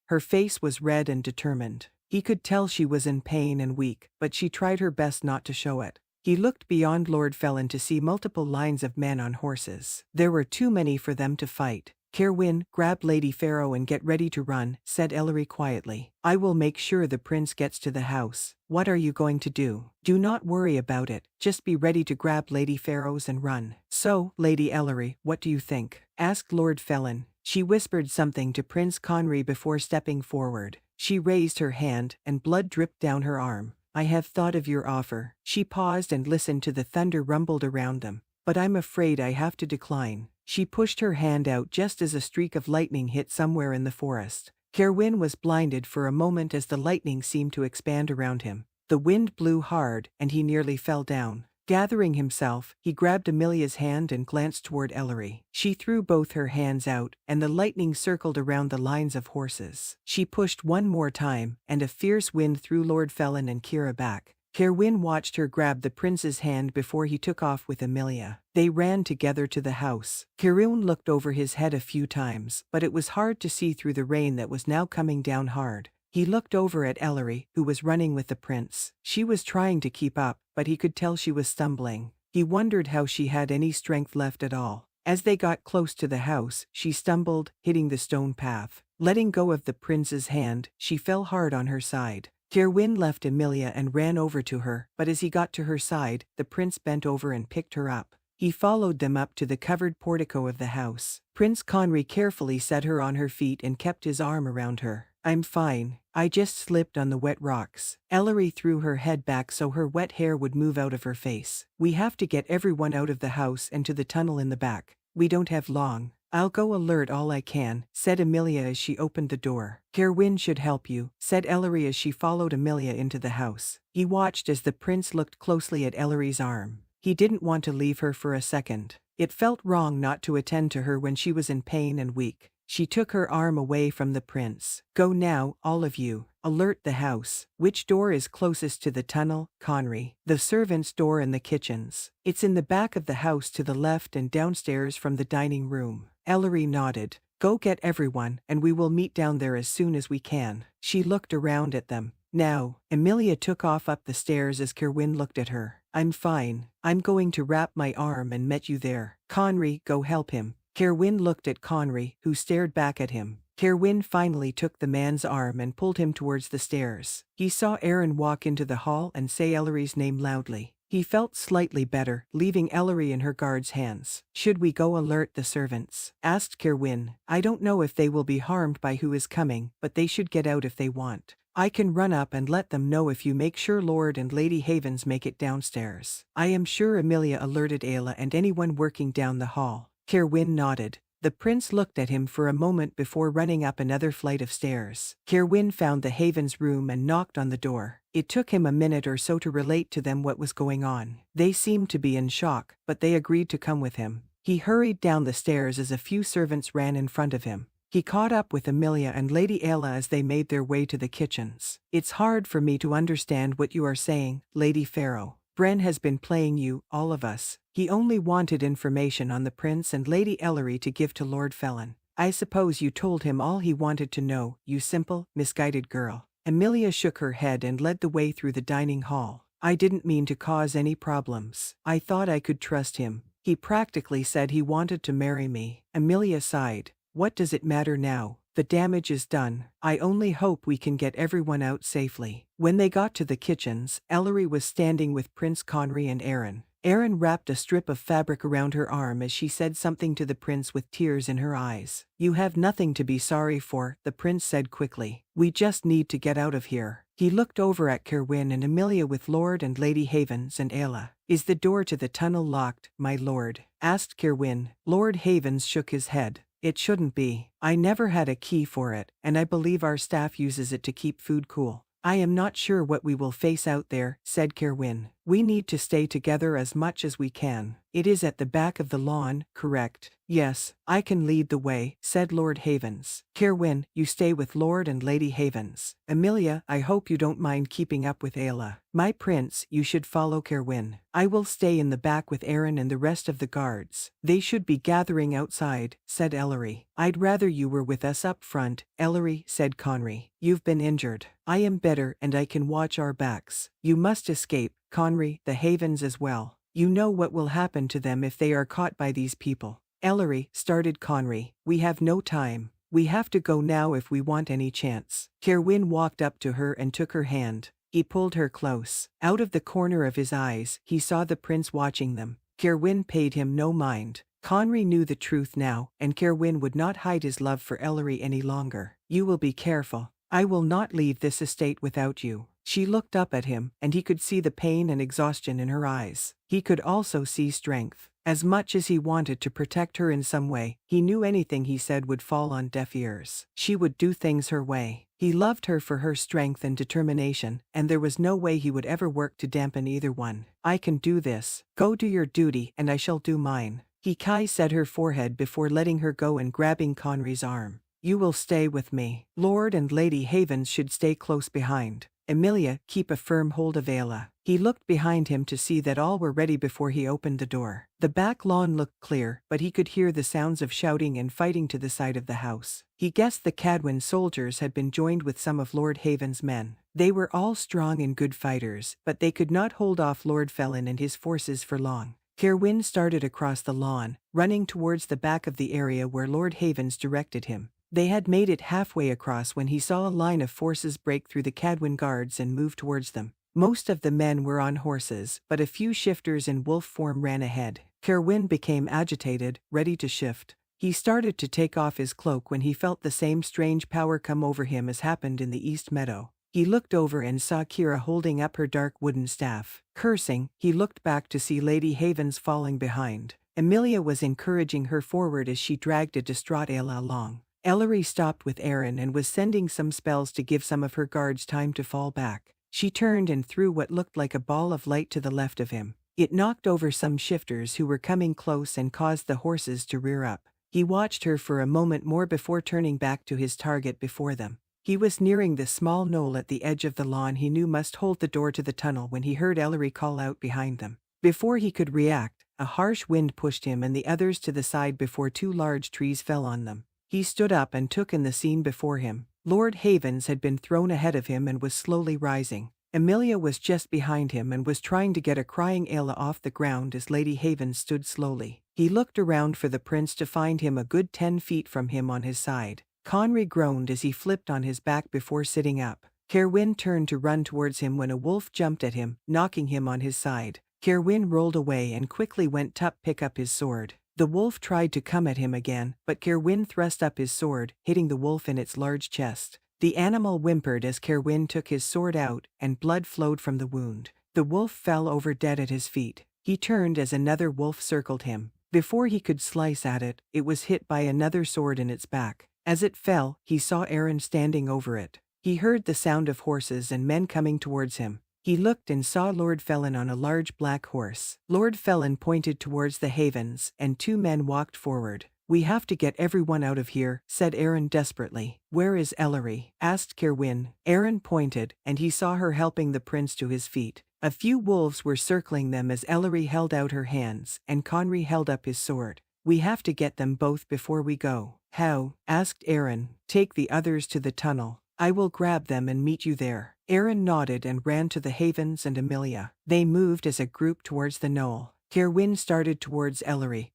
Her face was red and determined. He could tell she was in pain and weak, but she tried her best not to show it. He looked beyond Lord Felon to see multiple lines of men on horses. There were too many for them to fight. Kerowwin, grab Lady Pharaoh and get ready to run, said Ellery quietly. I will make sure the prince gets to the house. What are you going to do? Do not worry about it, just be ready to grab Lady Pharaoh's and run. So, Lady Ellery, what do you think? Asked Lord Felon. She whispered something to Prince Conry before stepping forward. She raised her hand, and blood dripped down her arm. I have thought of your offer. She paused and listened to the thunder rumbled around them. but I'm afraid I have to decline. She pushed her hand out just as a streak of lightning hit somewhere in the forest. Kerowwin was blinded for a moment as the lightning seemed to expand around him. The wind blew hard, and he nearly fell down. Gathering himself, he grabbed Amelia's hand and glanced toward Ellery. She threw both her hands out, and the lightning circled around the lines of horses. She pushed one more time, and a fierce wind threw Lord Felon and Kira back. Kerowwin watched her grab the prince's hand before he took off with Amelia. They ran together to the house. Kerowwin looked over his head a few times, but it was hard to see through the rain that was now coming down hard. He looked over at Ellery, who was running with the prince. She was trying to keep up, but he could tell she was stumbling. He wondered how she had any strength left at all. As they got close to the house, she stumbled, hitting the stone path. Letting go of the prince's hand, she fell hard on her side. Kerowwin left Amelia and ran over to her, but as he got to her side, the prince bent over and picked her up. He followed them up to the covered portico of the house. Prince Conry carefully set her on her feet and kept his arm around her. I'm fine. I just slipped on the wet rocks. Ellery threw her head back so her wet hair would move out of her face. We have to get everyone out of the house and to the tunnel in the back. We don't have long. I'll go alert all I can, said Amelia as she opened the door. Kerowwin should help you, said Ellery as she followed Amelia into the house. He watched as the prince looked closely at Ellery's arm. He didn't want to leave her for a second. It felt wrong not to attend to her when she was in pain and weak. She took her arm away from the prince. Go now, all of you. Alert the house. Which door is closest to the tunnel, Conry? The servants' door and the kitchens. It's in the back of the house to the left and downstairs from the dining room. Ellery nodded. Go get everyone, and we will meet down there as soon as we can. She looked around at them. Now, Amelia took off up the stairs as Kerowwin looked at her. I'm fine. I'm going to wrap my arm and meet you there. Conry, go help him. Kerowwin looked at Conry, who stared back at him. Kerowwin finally took the man's arm and pulled him towards the stairs. He saw Aaron walk into the hall and say Ellery's name loudly. He felt slightly better, leaving Ellery in her guard's hands. Should we go alert the servants? Asked Kerowwin. I don't know if they will be harmed by who is coming, but they should get out if they want. I can run up and let them know if you make sure Lord and Lady Havens make it downstairs. I am sure Amelia alerted Ayla and anyone working down the hall. Kerowwin nodded. The prince looked at him for a moment before running up another flight of stairs. Kerowwin found the Havens' room and knocked on the door. It took him a minute or so to relate to them what was going on. They seemed to be in shock, but they agreed to come with him. He hurried down the stairs as a few servants ran in front of him. He caught up with Amelia and Lady Ayla as they made their way to the kitchens. It's hard for me to understand what you are saying, Lady Pharaoh. Bren has been playing you, all of us. He only wanted information on the prince and Lady Ellery to give to Lord Felon. I suppose you told him all he wanted to know, you simple, misguided girl. Amelia shook her head and led the way through the dining hall. I didn't mean to cause any problems. I thought I could trust him. He practically said he wanted to marry me. Amelia sighed. What does it matter now? The damage is done. I only hope we can get everyone out safely. When they got to the kitchens, Ellery was standing with Prince Conry and Aaron. Aaron wrapped a strip of fabric around her arm as she said something to the prince with tears in her eyes. You have nothing to be sorry for, the prince said quickly. We just need to get out of here. He looked over at Kerowwin and Amelia with Lord and Lady Havens and Ayla. Is the door to the tunnel locked, my lord? Asked Kerowwin. Lord Havens shook his head. It shouldn't be. I never had a key for it, and I believe our staff uses it to keep food cool. I am not sure what we will face out there, said Kerowwin. We need to stay together as much as we can. It is at the back of the lawn, correct? Yes, I can lead the way, said Lord Havens. Kerowwin, you stay with Lord and Lady Havens. Amelia, I hope you don't mind keeping up with Ayla. My prince, you should follow Kerowwin. I will stay in the back with Aaron and the rest of the guards. They should be gathering outside, said Ellery. I'd rather you were with us up front, Ellery, said Conry. You've been injured. I am better and I can watch our backs. You must escape, Conry, the Havens as well. You know what will happen to them if they are caught by these people. Ellery, started Conry. We have no time. We have to go now if we want any chance. Kerowwin walked up to her and took her hand. He pulled her close. Out of the corner of his eyes, he saw the prince watching them. Kerowwin paid him no mind. Conry knew the truth now, and Kerowwin would not hide his love for Ellery any longer. You will be careful. I will not leave this estate without you. She looked up at him, and he could see the pain and exhaustion in her eyes. He could also see strength. As much as he wanted to protect her in some way, he knew anything he said would fall on deaf ears. She would do things her way. He loved her for her strength and determination, and there was no way he would ever work to dampen either one. "I can do this. Go do your duty and I shall do mine." He kissed at her forehead before letting her go and grabbing Conry's arm. "You will stay with me. Lord and Lady Havens should stay close behind. Emilia, keep a firm hold of Ayla." He looked behind him to see that all were ready before he opened the door. The back lawn looked clear, but he could hear the sounds of shouting and fighting to the side of the house. He guessed the Cadwin soldiers had been joined with some of Lord Haven's men. They were all strong and good fighters, but they could not hold off Lord Felin and his forces for long. Kerowwin started across the lawn, running towards the back of the area where Lord Havens directed him. They had made it halfway across when he saw a line of forces break through the Cadwin guards and move towards them. Most of the men were on horses, but a few shifters in wolf form ran ahead. Kerowwin became agitated, ready to shift. He started to take off his cloak when he felt the same strange power come over him as happened in the East Meadow. He looked over and saw Kira holding up her dark wooden staff. Cursing, he looked back to see Lady Havens falling behind. Emilia was encouraging her forward as she dragged a distraught Ayla along. Ellery stopped with Aaron and was sending some spells to give some of her guards time to fall back. She turned and threw what looked like a ball of light to the left of him. It knocked over some shifters who were coming close and caused the horses to rear up. He watched her for a moment more before turning back to his target before them. He was nearing the small knoll at the edge of the lawn he knew must hold the door to the tunnel when he heard Ellery call out behind them. Before he could react, a harsh wind pushed him and the others to the side before two large trees fell on them. He stood up and took in the scene before him. Lord Havens had been thrown ahead of him and was slowly rising. Emilia was just behind him and was trying to get a crying Ayla off the ground as Lady Havens stood slowly. He looked around for the prince to find him a good 10 feet from him on his side. Conry groaned as he flipped on his back before sitting up. Kerowwin turned to run towards him when a wolf jumped at him, knocking him on his side. Kerowwin rolled away and quickly went to pick up his sword. The wolf tried to come at him again, but Kerowwin thrust up his sword, hitting the wolf in its large chest. The animal whimpered as Kerowwin took his sword out, and blood flowed from the wound. The wolf fell over dead at his feet. He turned as another wolf circled him. Before he could slice at it, it was hit by another sword in its back. As it fell, he saw Aaron standing over it. He heard the sound of horses and men coming towards him. He looked and saw Lord Felin on a large black horse. Lord Felin pointed towards the Havens, and two men walked forward. "We have to get everyone out of here," said Aaron desperately. "Where is Ellery?" asked Kerowwin. Aaron pointed, and he saw her helping the prince to his feet. A few wolves were circling them as Ellery held out her hands, and Conry held up his sword. "We have to get them both before we go." "How?" asked Aaron. "Take the others to the tunnel. I will grab them and meet you there." Aaron nodded and ran to the Havens and Emilia. They moved as a group towards the knoll. Kerowwin started towards Ellery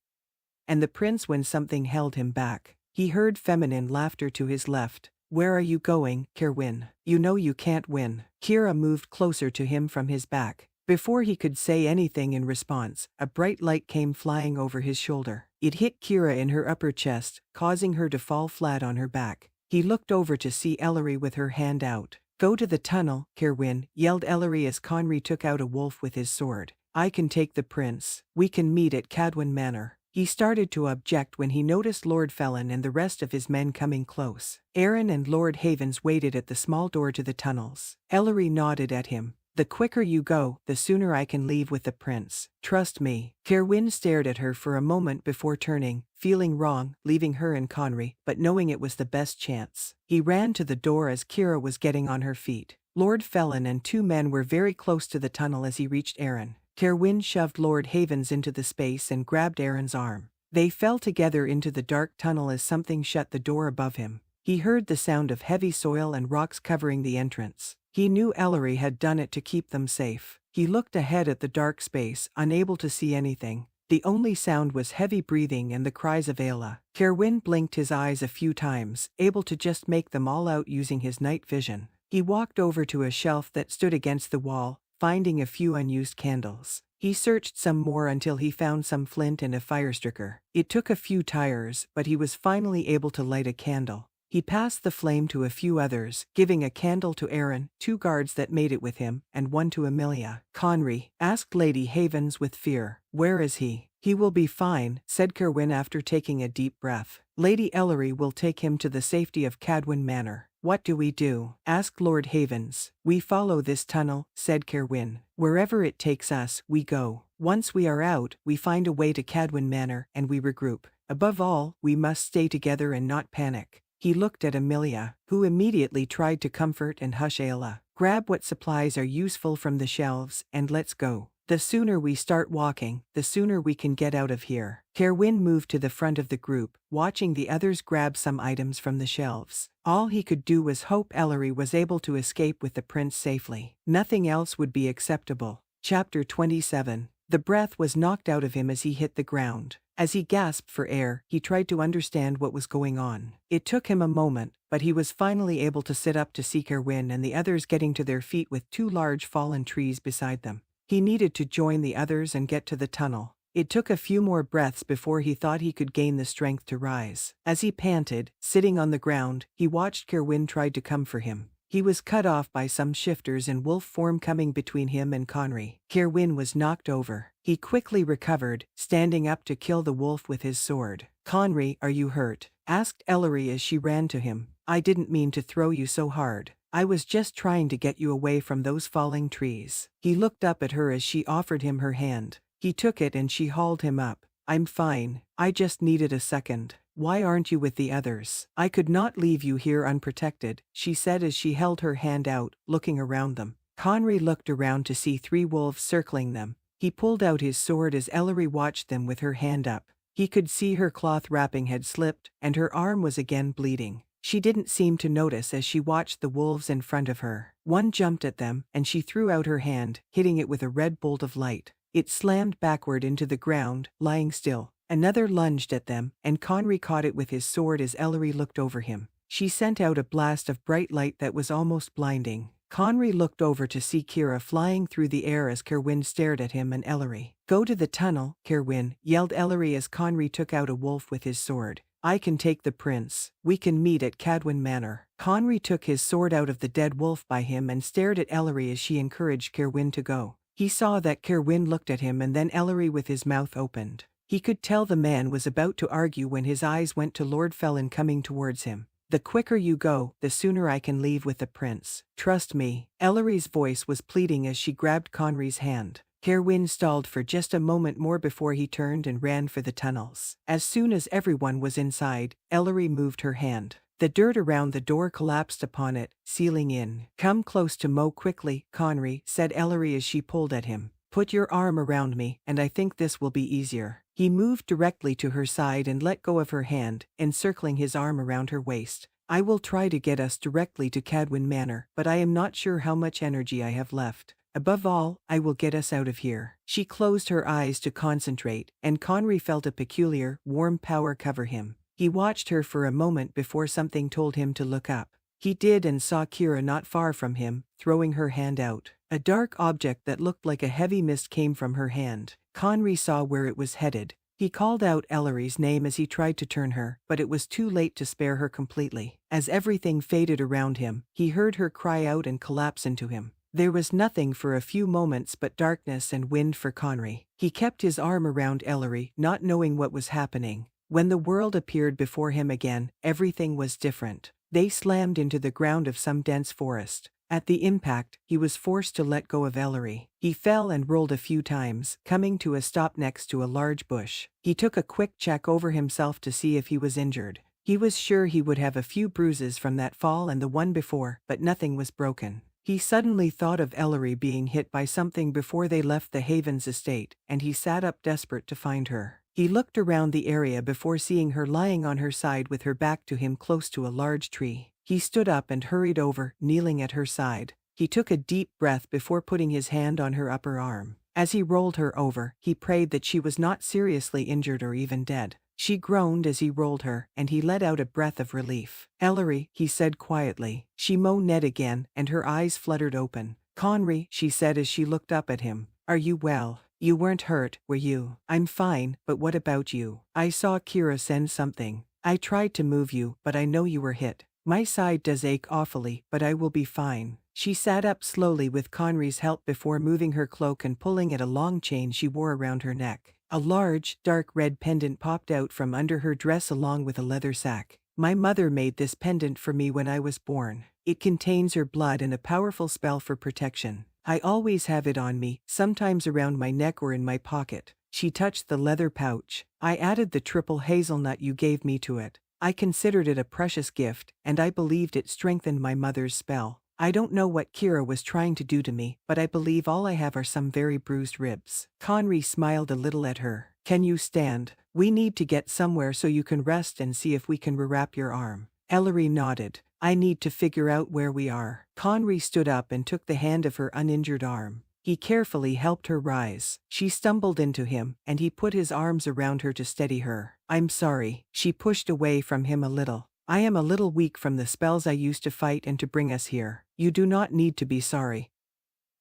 and the prince when something held him back. He heard feminine laughter to his left. "Where are you going, Kerowwin? You know you can't win." Kira moved closer to him from his back. Before he could say anything in response, a bright light came flying over his shoulder. It hit Kira in her upper chest, causing her to fall flat on her back. He looked over to see Ellery with her hand out. "Go to the tunnel, Kerowwin," yelled Ellery as Conry took out a wolf with his sword. "I can take the prince. We can meet at Cadwin Manor." He started to object when he noticed Lord Felin and the rest of his men coming close. Aaron and Lord Havens waited at the small door to the tunnels. Ellery nodded at him. "The quicker you go, the sooner I can leave with the prince. Trust me." Kerowwin stared at her for a moment before turning, feeling wrong, leaving her and Conry, but knowing it was the best chance. He ran to the door as Kira was getting on her feet. Lord Felin and two men were very close to the tunnel as he reached Aaron. Kerowwin shoved Lord Havens into the space and grabbed Aaron's arm. They fell together into the dark tunnel as something shut the door above him. He heard the sound of heavy soil and rocks covering the entrance. He knew Ellery had done it to keep them safe. He looked ahead at the dark space, unable to see anything. The only sound was heavy breathing and the cries of Ayla. Kerowwin blinked his eyes a few times, able to just make them all out using his night vision. He walked over to a shelf that stood against the wall, finding a few unused candles. He searched some more until he found some flint and a fire striker. It took a few tires, but he was finally able to light a candle. He passed the flame to a few others, giving a candle to Aaron, two guards that made it with him, and one to Emilia. "Conry," asked Lady Havens with fear. "Where is he?" He will be fine, said Kerowwin after taking a deep breath. Lady Ellery will take him to the safety of Cadwin Manor. What do we do? Asked Lord Havens. We follow this tunnel, said Kerowwin. Wherever it takes us, we go. Once we are out, we find a way to Cadwin Manor, and we regroup. Above all, we must stay together and not panic. He looked at Amelia, who immediately tried to comfort and hush Ayla. Grab what supplies are useful from the shelves, and let's go. The sooner we start walking, the sooner we can get out of here. Kerowwin moved to the front of the group, watching the others grab some items from the shelves. All he could do was hope Ellery was able to escape with the prince safely. Nothing else would be acceptable. Chapter 27. The breath was knocked out of him as he hit the ground. As he gasped for air, he tried to understand what was going on. It took him a moment, but he was finally able to sit up to see Kerowwin and the others getting to their feet with two large fallen trees beside them. He needed to join the others and get to the tunnel. It took a few more breaths before he thought he could gain the strength to rise. As he panted, sitting on the ground, he watched Kerowwin try to come for him. He was cut off by some shifters in wolf form coming between him and Conry. Kerowwin was knocked over. He quickly recovered, standing up to kill the wolf with his sword. Conry, are you hurt? Asked Ellery as she ran to him. I didn't mean to throw you so hard. I was just trying to get you away from those falling trees. He looked up at her as she offered him her hand. He took it and she hauled him up. I'm fine. I just needed a second. Why aren't you with the others? I could not leave you here unprotected, she said as she held her hand out, looking around them. Conry looked around to see 3 wolves circling them. He pulled out his sword as Ellery watched them with her hand up. He could see her cloth wrapping had slipped, and her arm was again bleeding. She didn't seem to notice as she watched the wolves in front of her. One jumped at them, and she threw out her hand, hitting it with a red bolt of light. It slammed backward into the ground, lying still. Another lunged at them, and Conry caught it with his sword as Ellery looked over him. She sent out a blast of bright light that was almost blinding. Conry looked over to see Kira flying through the air as Kerowwin stared at him and Ellery. Go to the tunnel, Kerowwin, yelled Ellery as Conry took out a wolf with his sword. I can take the prince. We can meet at Cadwin Manor. Conry took his sword out of the dead wolf by him and stared at Ellery as she encouraged Kerowwin to go. He saw that Kerowwin looked at him and then Ellery with his mouth opened. He could tell the man was about to argue when his eyes went to Lord Felin coming towards him. The quicker you go, the sooner I can leave with the prince. Trust me. Ellery's voice was pleading as she grabbed Conry's hand. Kerowwin stalled for just a moment more before he turned and ran for the tunnels. As soon as everyone was inside, Ellery moved her hand. The dirt around the door collapsed upon it, sealing in. Come close to Mo quickly, Conry, said Ellery as she pulled at him. Put your arm around me, and I think this will be easier. He moved directly to her side and let go of her hand, encircling his arm around her waist. I will try to get us directly to Cadwin Manor, but I am not sure how much energy I have left. Above all, I will get us out of here. She closed her eyes to concentrate, and Conry felt a peculiar, warm power cover him. He watched her for a moment before something told him to look up. He did and saw Kira not far from him, throwing her hand out. A dark object that looked like a heavy mist came from her hand. Conry saw where it was headed. He called out Ellery's name as he tried to turn her, but it was too late to spare her completely. As everything faded around him, he heard her cry out and collapse into him. There was nothing for a few moments but darkness and wind for Conry. He kept his arm around Ellery, not knowing what was happening. When the world appeared before him again, everything was different. They slammed into the ground of some dense forest. At the impact, he was forced to let go of Ellery. He fell and rolled a few times, coming to a stop next to a large bush. He took a quick check over himself to see if he was injured. He was sure he would have a few bruises from that fall and the one before, but nothing was broken. He suddenly thought of Ellery being hit by something before they left the Havens estate, and he sat up desperate to find her. He looked around the area before seeing her lying on her side with her back to him close to a large tree. He stood up and hurried over, kneeling at her side. He took a deep breath before putting his hand on her upper arm. As he rolled her over, he prayed that she was not seriously injured or even dead. She groaned as he rolled her, and he let out a breath of relief. Ellery, he said quietly. She moaned again, and her eyes fluttered open. Conry, she said as she looked up at him. Are you well? You weren't hurt, were you? I'm fine, but what about you? I saw Kira send something. I tried to move you, but I know you were hit. My side does ache awfully, but I will be fine. She sat up slowly with Conry's help before moving her cloak and pulling at a long chain she wore around her neck. A large, dark red pendant popped out from under her dress along with a leather sack. My mother made this pendant for me when I was born. It contains her blood and a powerful spell for protection. I always have it on me, sometimes around my neck or in my pocket. She touched the leather pouch. I added the triple hazelnut you gave me to it. I considered it a precious gift, and I believed it strengthened my mother's spell. I don't know what Kira was trying to do to me, but I believe all I have are some very bruised ribs. Conry smiled a little at her. Can you stand? We need to get somewhere so you can rest and see if we can rewrap your arm. Ellery nodded. I need to figure out where we are. Conry stood up and took the hand of her uninjured arm. He carefully helped her rise. She stumbled into him, and he put his arms around her to steady her. I'm sorry. She pushed away from him a little. I am a little weak from the spells I used to fight and to bring us here. You do not need to be sorry,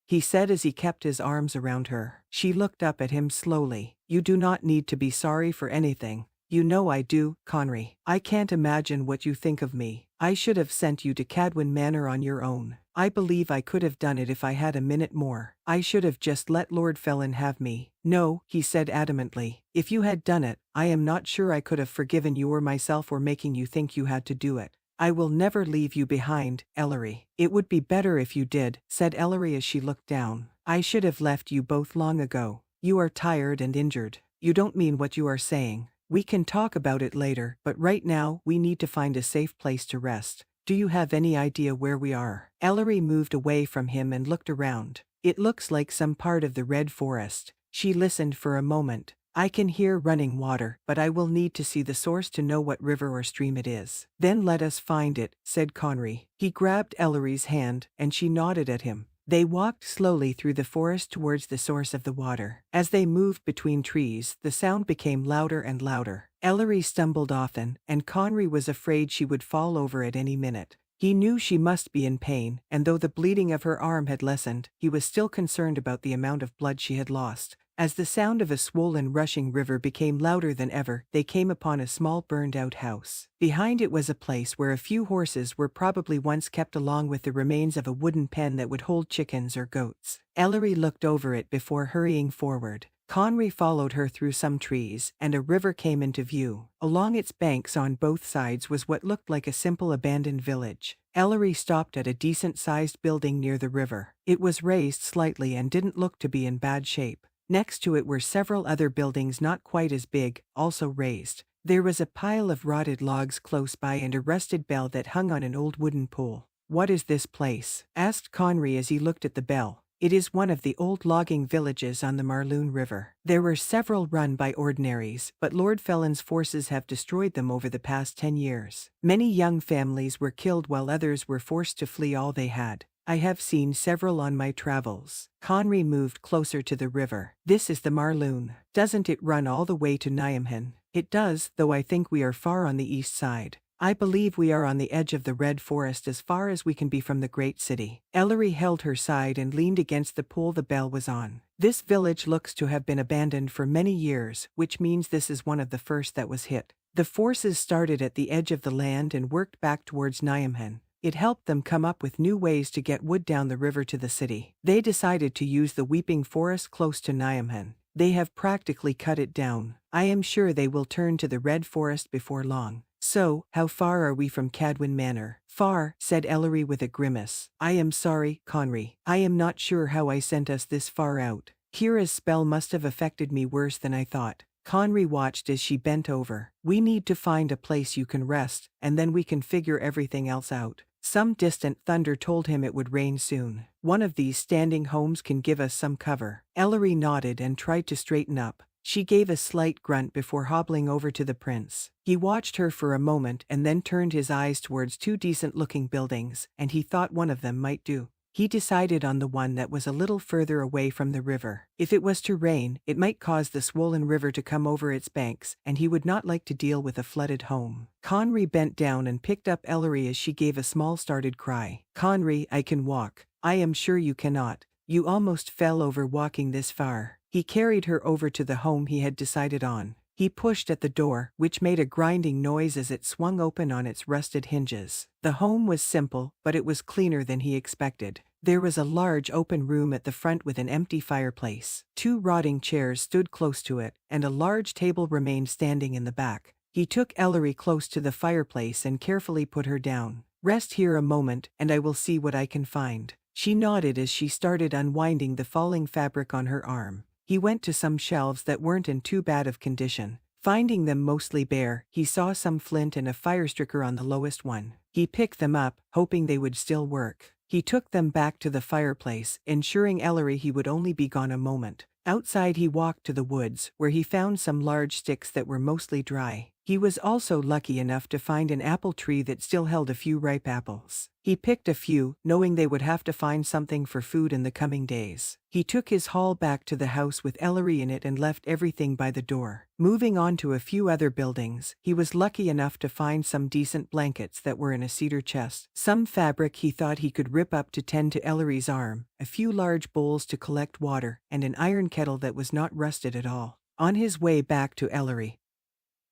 he said as he kept his arms around her. She looked up at him slowly. You do not need to be sorry for anything. You know I do, Conry. I can't imagine what you think of me. I should have sent you to Cadwin Manor on your own. I believe I could have done it if I had a minute more. I should have just let Lord Felon have me. No, he said adamantly. If you had done it, I am not sure I could have forgiven you or myself for making you think you had to do it. I will never leave you behind, Ellery. It would be better if you did, said Ellery as she looked down. I should have left you both long ago. You are tired and injured. You don't mean what you are saying. We can talk about it later, but right now we need to find a safe place to rest. Do you have any idea where we are? Ellery moved away from him and looked around. It looks like some part of the Red Forest. She listened for a moment. I can hear running water, but I will need to see the source to know what river or stream it is. Then let us find it, said Conry. He grabbed Ellery's hand, and she nodded at him. They walked slowly through the forest towards the source of the water. As they moved between trees, the sound became louder and louder. Ellery stumbled often, and Conry was afraid she would fall over at any minute. He knew she must be in pain, and though the bleeding of her arm had lessened, he was still concerned about the amount of blood she had lost. As the sound of a swollen rushing river became louder than ever, they came upon a small burned-out house. Behind it was a place where a few horses were probably once kept along with the remains of a wooden pen that would hold chickens or goats. Ellery looked over it before hurrying forward. Conry followed her through some trees, and a river came into view. Along its banks on both sides was what looked like a simple abandoned village. Ellery stopped at a decent-sized building near the river. It was raised slightly and didn't look to be in bad shape. Next to it were several other buildings not quite as big, also raised. There was a pile of rotted logs close by and a rusted bell that hung on an old wooden pole. What is this place? Asked Conry as he looked at the bell. It is one of the old logging villages on the Marloon River. There were several run by ordinaries, but Lord Felon's forces have destroyed them over the past 10 years. Many young families were killed while others were forced to flee all they had. I have seen several on my travels. Conry moved closer to the river. This is the Marloon. Doesn't it run all the way to Nyamhen? It does, though I think we are far on the east side. I believe we are on the edge of the Red Forest as far as we can be from the great city. Ellery held her side and leaned against the pole the bell was on. This village looks to have been abandoned for many years, which means this is one of the first that was hit. The forces started at the edge of the land and worked back towards Nyamhen. It helped them come up with new ways to get wood down the river to the city. They decided to use the weeping forest close to Nyamhen. They have practically cut it down. I am sure they will turn to the Red Forest before long. So, how far are we from Cadwin Manor? Far, said Ellery with a grimace. I am sorry, Conry. I am not sure how I sent us this far out. Kira's spell must have affected me worse than I thought. Conry watched as she bent over. We need to find a place you can rest, and then we can figure everything else out. Some distant thunder told him it would rain soon. One of these standing homes can give us some cover. Ellery nodded and tried to straighten up. She gave a slight grunt before hobbling over to the prince. He watched her for a moment and then turned his eyes towards two decent-looking buildings, and he thought one of them might do. He decided on the one that was a little further away from the river. If it was to rain, it might cause the swollen river to come over its banks, and he would not like to deal with a flooded home. Conry bent down and picked up Ellery as she gave a small startled cry. Conry, I can walk. I am sure you cannot. You almost fell over walking this far. He carried her over to the home he had decided on. He pushed at the door, which made a grinding noise as it swung open on its rusted hinges. The home was simple, but it was cleaner than he expected. There was a large open room at the front with an empty fireplace. 2 rotting chairs stood close to it, and a large table remained standing in the back. He took Ellery close to the fireplace and carefully put her down. "Rest here a moment, and I will see what I can find." She nodded as she started unwinding the falling fabric on her arm. He went to some shelves that weren't in too bad of condition. Finding them mostly bare, he saw some flint and a fire striker on the lowest one. He picked them up, hoping they would still work. He took them back to the fireplace, ensuring Ellery he would only be gone a moment. Outside he walked to the woods, where he found some large sticks that were mostly dry. He was also lucky enough to find an apple tree that still held a few ripe apples. He picked a few, knowing they would have to find something for food in the coming days. He took his haul back to the house with Ellery in it and left everything by the door. Moving on to a few other buildings, he was lucky enough to find some decent blankets that were in a cedar chest, some fabric he thought he could rip up to tend to Ellery's arm, a few large bowls to collect water, and an iron kettle that was not rusted at all. On his way back to Ellery,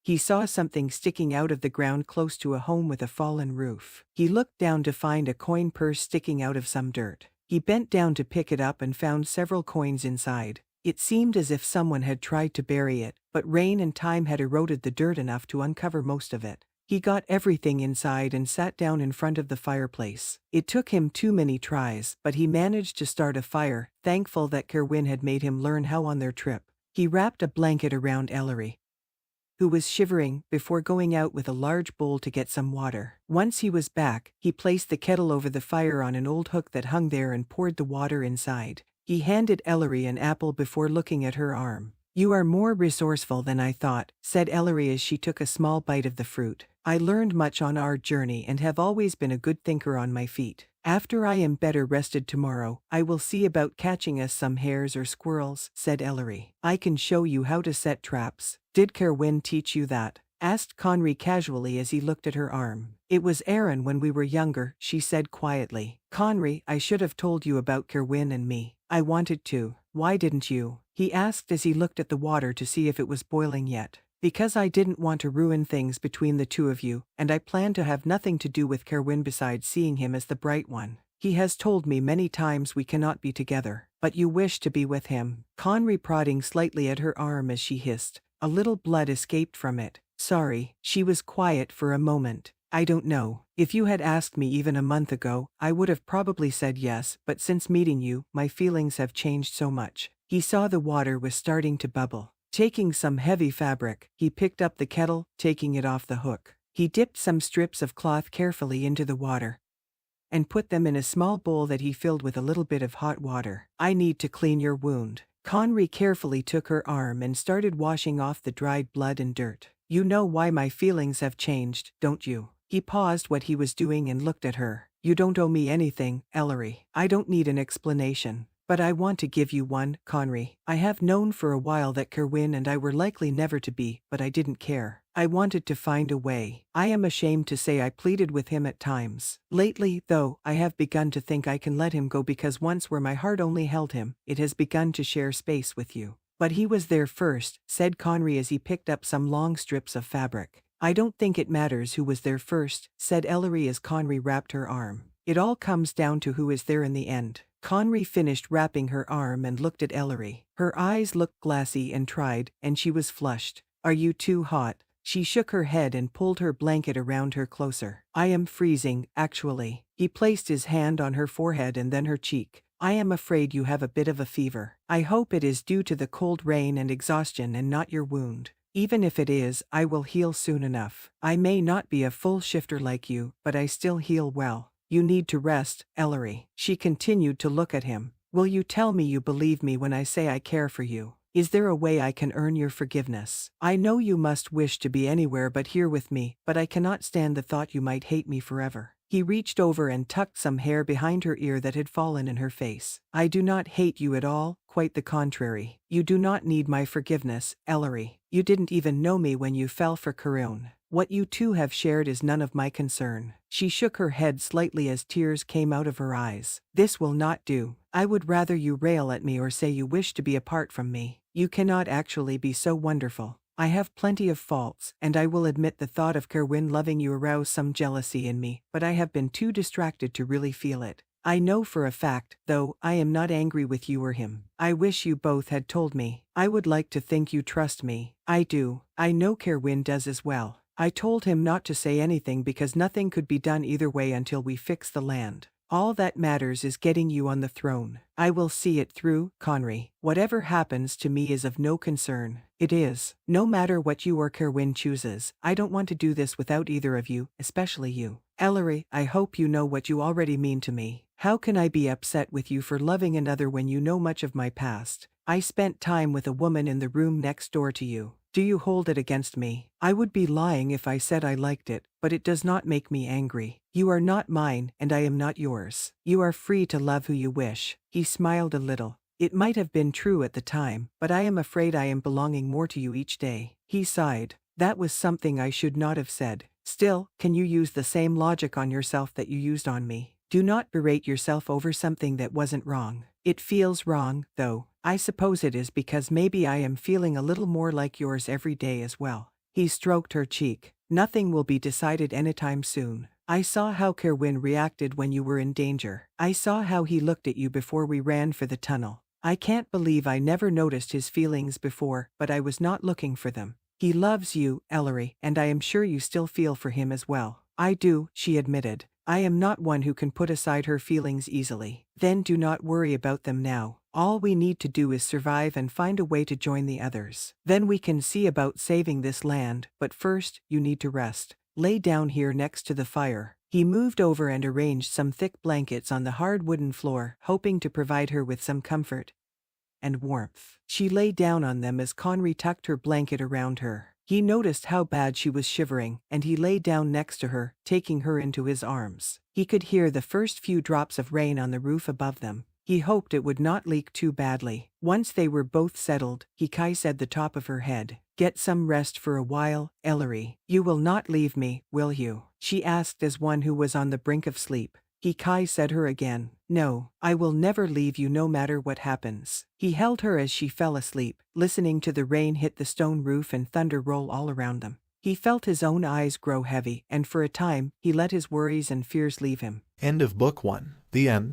he saw something sticking out of the ground close to a home with a fallen roof. He looked down to find a coin purse sticking out of some dirt. He bent down to pick it up and found several coins inside. It seemed as if someone had tried to bury it, but rain and time had eroded the dirt enough to uncover most of it. He got everything inside and sat down in front of the fireplace. It took him too many tries, but he managed to start a fire, thankful that Kerowwin had made him learn how on their trip. He wrapped a blanket around Ellery, who was shivering, before going out with a large bowl to get some water. Once he was back, he placed the kettle over the fire on an old hook that hung there and poured the water inside. He handed Ellery an apple before looking at her arm. "You are more resourceful than I thought," said Ellery as she took a small bite of the fruit. "I learned much on our journey and have always been a good thinker on my feet. After I am better rested tomorrow, I will see about catching us some hares or squirrels," said Ellery. "I can show you how to set traps." "Did Kerowwin teach you that?" asked Conry casually as he looked at her arm. "It was Aaron when we were younger," she said quietly. "Conry, I should have told you about Kerowwin and me. I wanted to." "Why didn't you?" he asked as he looked at the water to see if it was boiling yet. "Because I didn't want to ruin things between the two of you, and I planned to have nothing to do with Kerowwin besides seeing him as the bright one. He has told me many times we cannot be together, but you wish to be with him." Conry prodding slightly at her arm as she hissed. A little blood escaped from it. "Sorry." She was quiet for a moment. "I don't know. If you had asked me even a month ago, I would have probably said yes, but since meeting you, my feelings have changed so much." He saw the water was starting to bubble. Taking some heavy fabric, he picked up the kettle, taking it off the hook. He dipped some strips of cloth carefully into the water and put them in a small bowl that he filled with a little bit of hot water. "I need to clean your wound." Conry carefully took her arm and started washing off the dried blood and dirt. "You know why my feelings have changed, don't you?" He paused what he was doing and looked at her. "You don't owe me anything, Ellery. I don't need an explanation. But I want to give you one, Conry. I have known for a while that Kerowwin and I were likely never to be, but I didn't care. I wanted to find a way. I am ashamed to say I pleaded with him at times. Lately, though, I have begun to think I can let him go because once where my heart only held him, it has begun to share space with you." "But he was there first," said Conry as he picked up some long strips of fabric. "I don't think it matters who was there first," said Ellery as Conry wrapped her arm. "It all comes down to who is there in the end." Conry finished wrapping her arm and looked at Ellery. Her eyes looked glassy and tried, and she was flushed. "Are you too hot?" She shook her head and pulled her blanket around her closer. "I am freezing, actually." He placed his hand on her forehead and then her cheek. "I am afraid you have a bit of a fever. I hope it is due to the cold rain and exhaustion and not your wound. Even if it is, I will heal soon enough. I may not be a full shifter like you, but I still heal well. You need to rest, Ellery." She continued to look at him. "Will you tell me you believe me when I say I care for you? Is there a way I can earn your forgiveness? I know you must wish to be anywhere but here with me, but I cannot stand the thought you might hate me forever." He reached over and tucked some hair behind her ear that had fallen in her face. "I do not hate you at all, quite the contrary. You do not need my forgiveness, Ellery. You didn't even know me when you fell for Kerowwin. What you two have shared is none of my concern." She shook her head slightly as tears came out of her eyes. "This will not do. I would rather you rail at me or say you wish to be apart from me. You cannot actually be so wonderful. I have plenty of faults, and I will admit the thought of Kerowwin loving you aroused some jealousy in me, but I have been too distracted to really feel it. I know for a fact, though, I am not angry with you or him. I wish you both had told me. I would like to think you trust me. I do. I know Kerowwin does as well. I told him not to say anything because nothing could be done either way until we fix the land. All that matters is getting you on the throne. I will see it through, Conry. Whatever happens to me is of no concern. It is. No matter what you or Kerowwin chooses, I don't want to do this without either of you, especially you. Ellery, I hope you know what you already mean to me. How can I be upset with you for loving another when you know much of my past? I spent time with a woman in the room next door to you. Do you hold it against me? I would be lying if I said I liked it, but it does not make me angry. You are not mine, and I am not yours. You are free to love who you wish. He smiled a little. It might have been true at the time, but I am afraid I am belonging more to you each day. He sighed. That was something I should not have said. Still, can you use the same logic on yourself that you used on me? Do not berate yourself over something that wasn't wrong. It feels wrong, though. I suppose it is because maybe I am feeling a little more like yours every day as well. He stroked her cheek. Nothing will be decided anytime soon. I saw how Kerowwin reacted when you were in danger. I saw how he looked at you before we ran for the tunnel. I can't believe I never noticed his feelings before, but I was not looking for them. He loves you, Ellery, and I am sure you still feel for him as well. I do, she admitted. I am not one who can put aside her feelings easily. Then do not worry about them now. All we need to do is survive and find a way to join the others. Then we can see about saving this land, but first, you need to rest. Lay down here next to the fire. He moved over and arranged some thick blankets on the hard wooden floor, hoping to provide her with some comfort and warmth. She lay down on them as Conry tucked her blanket around her. He noticed how bad she was shivering, and he lay down next to her, taking her into his arms. He could hear the first few drops of rain on the roof above them. He hoped it would not leak too badly. Once they were both settled, he kissed the top of her head. Get some rest for a while, Ellery. You will not leave me, will you? She asked as one who was on the brink of sleep. He kissed her again. No, I will never leave you no matter what happens. He held her as she fell asleep, listening to the rain hit the stone roof and thunder roll all around them. He felt his own eyes grow heavy, and for a time, he let his worries and fears leave him. End of Book 1. The end.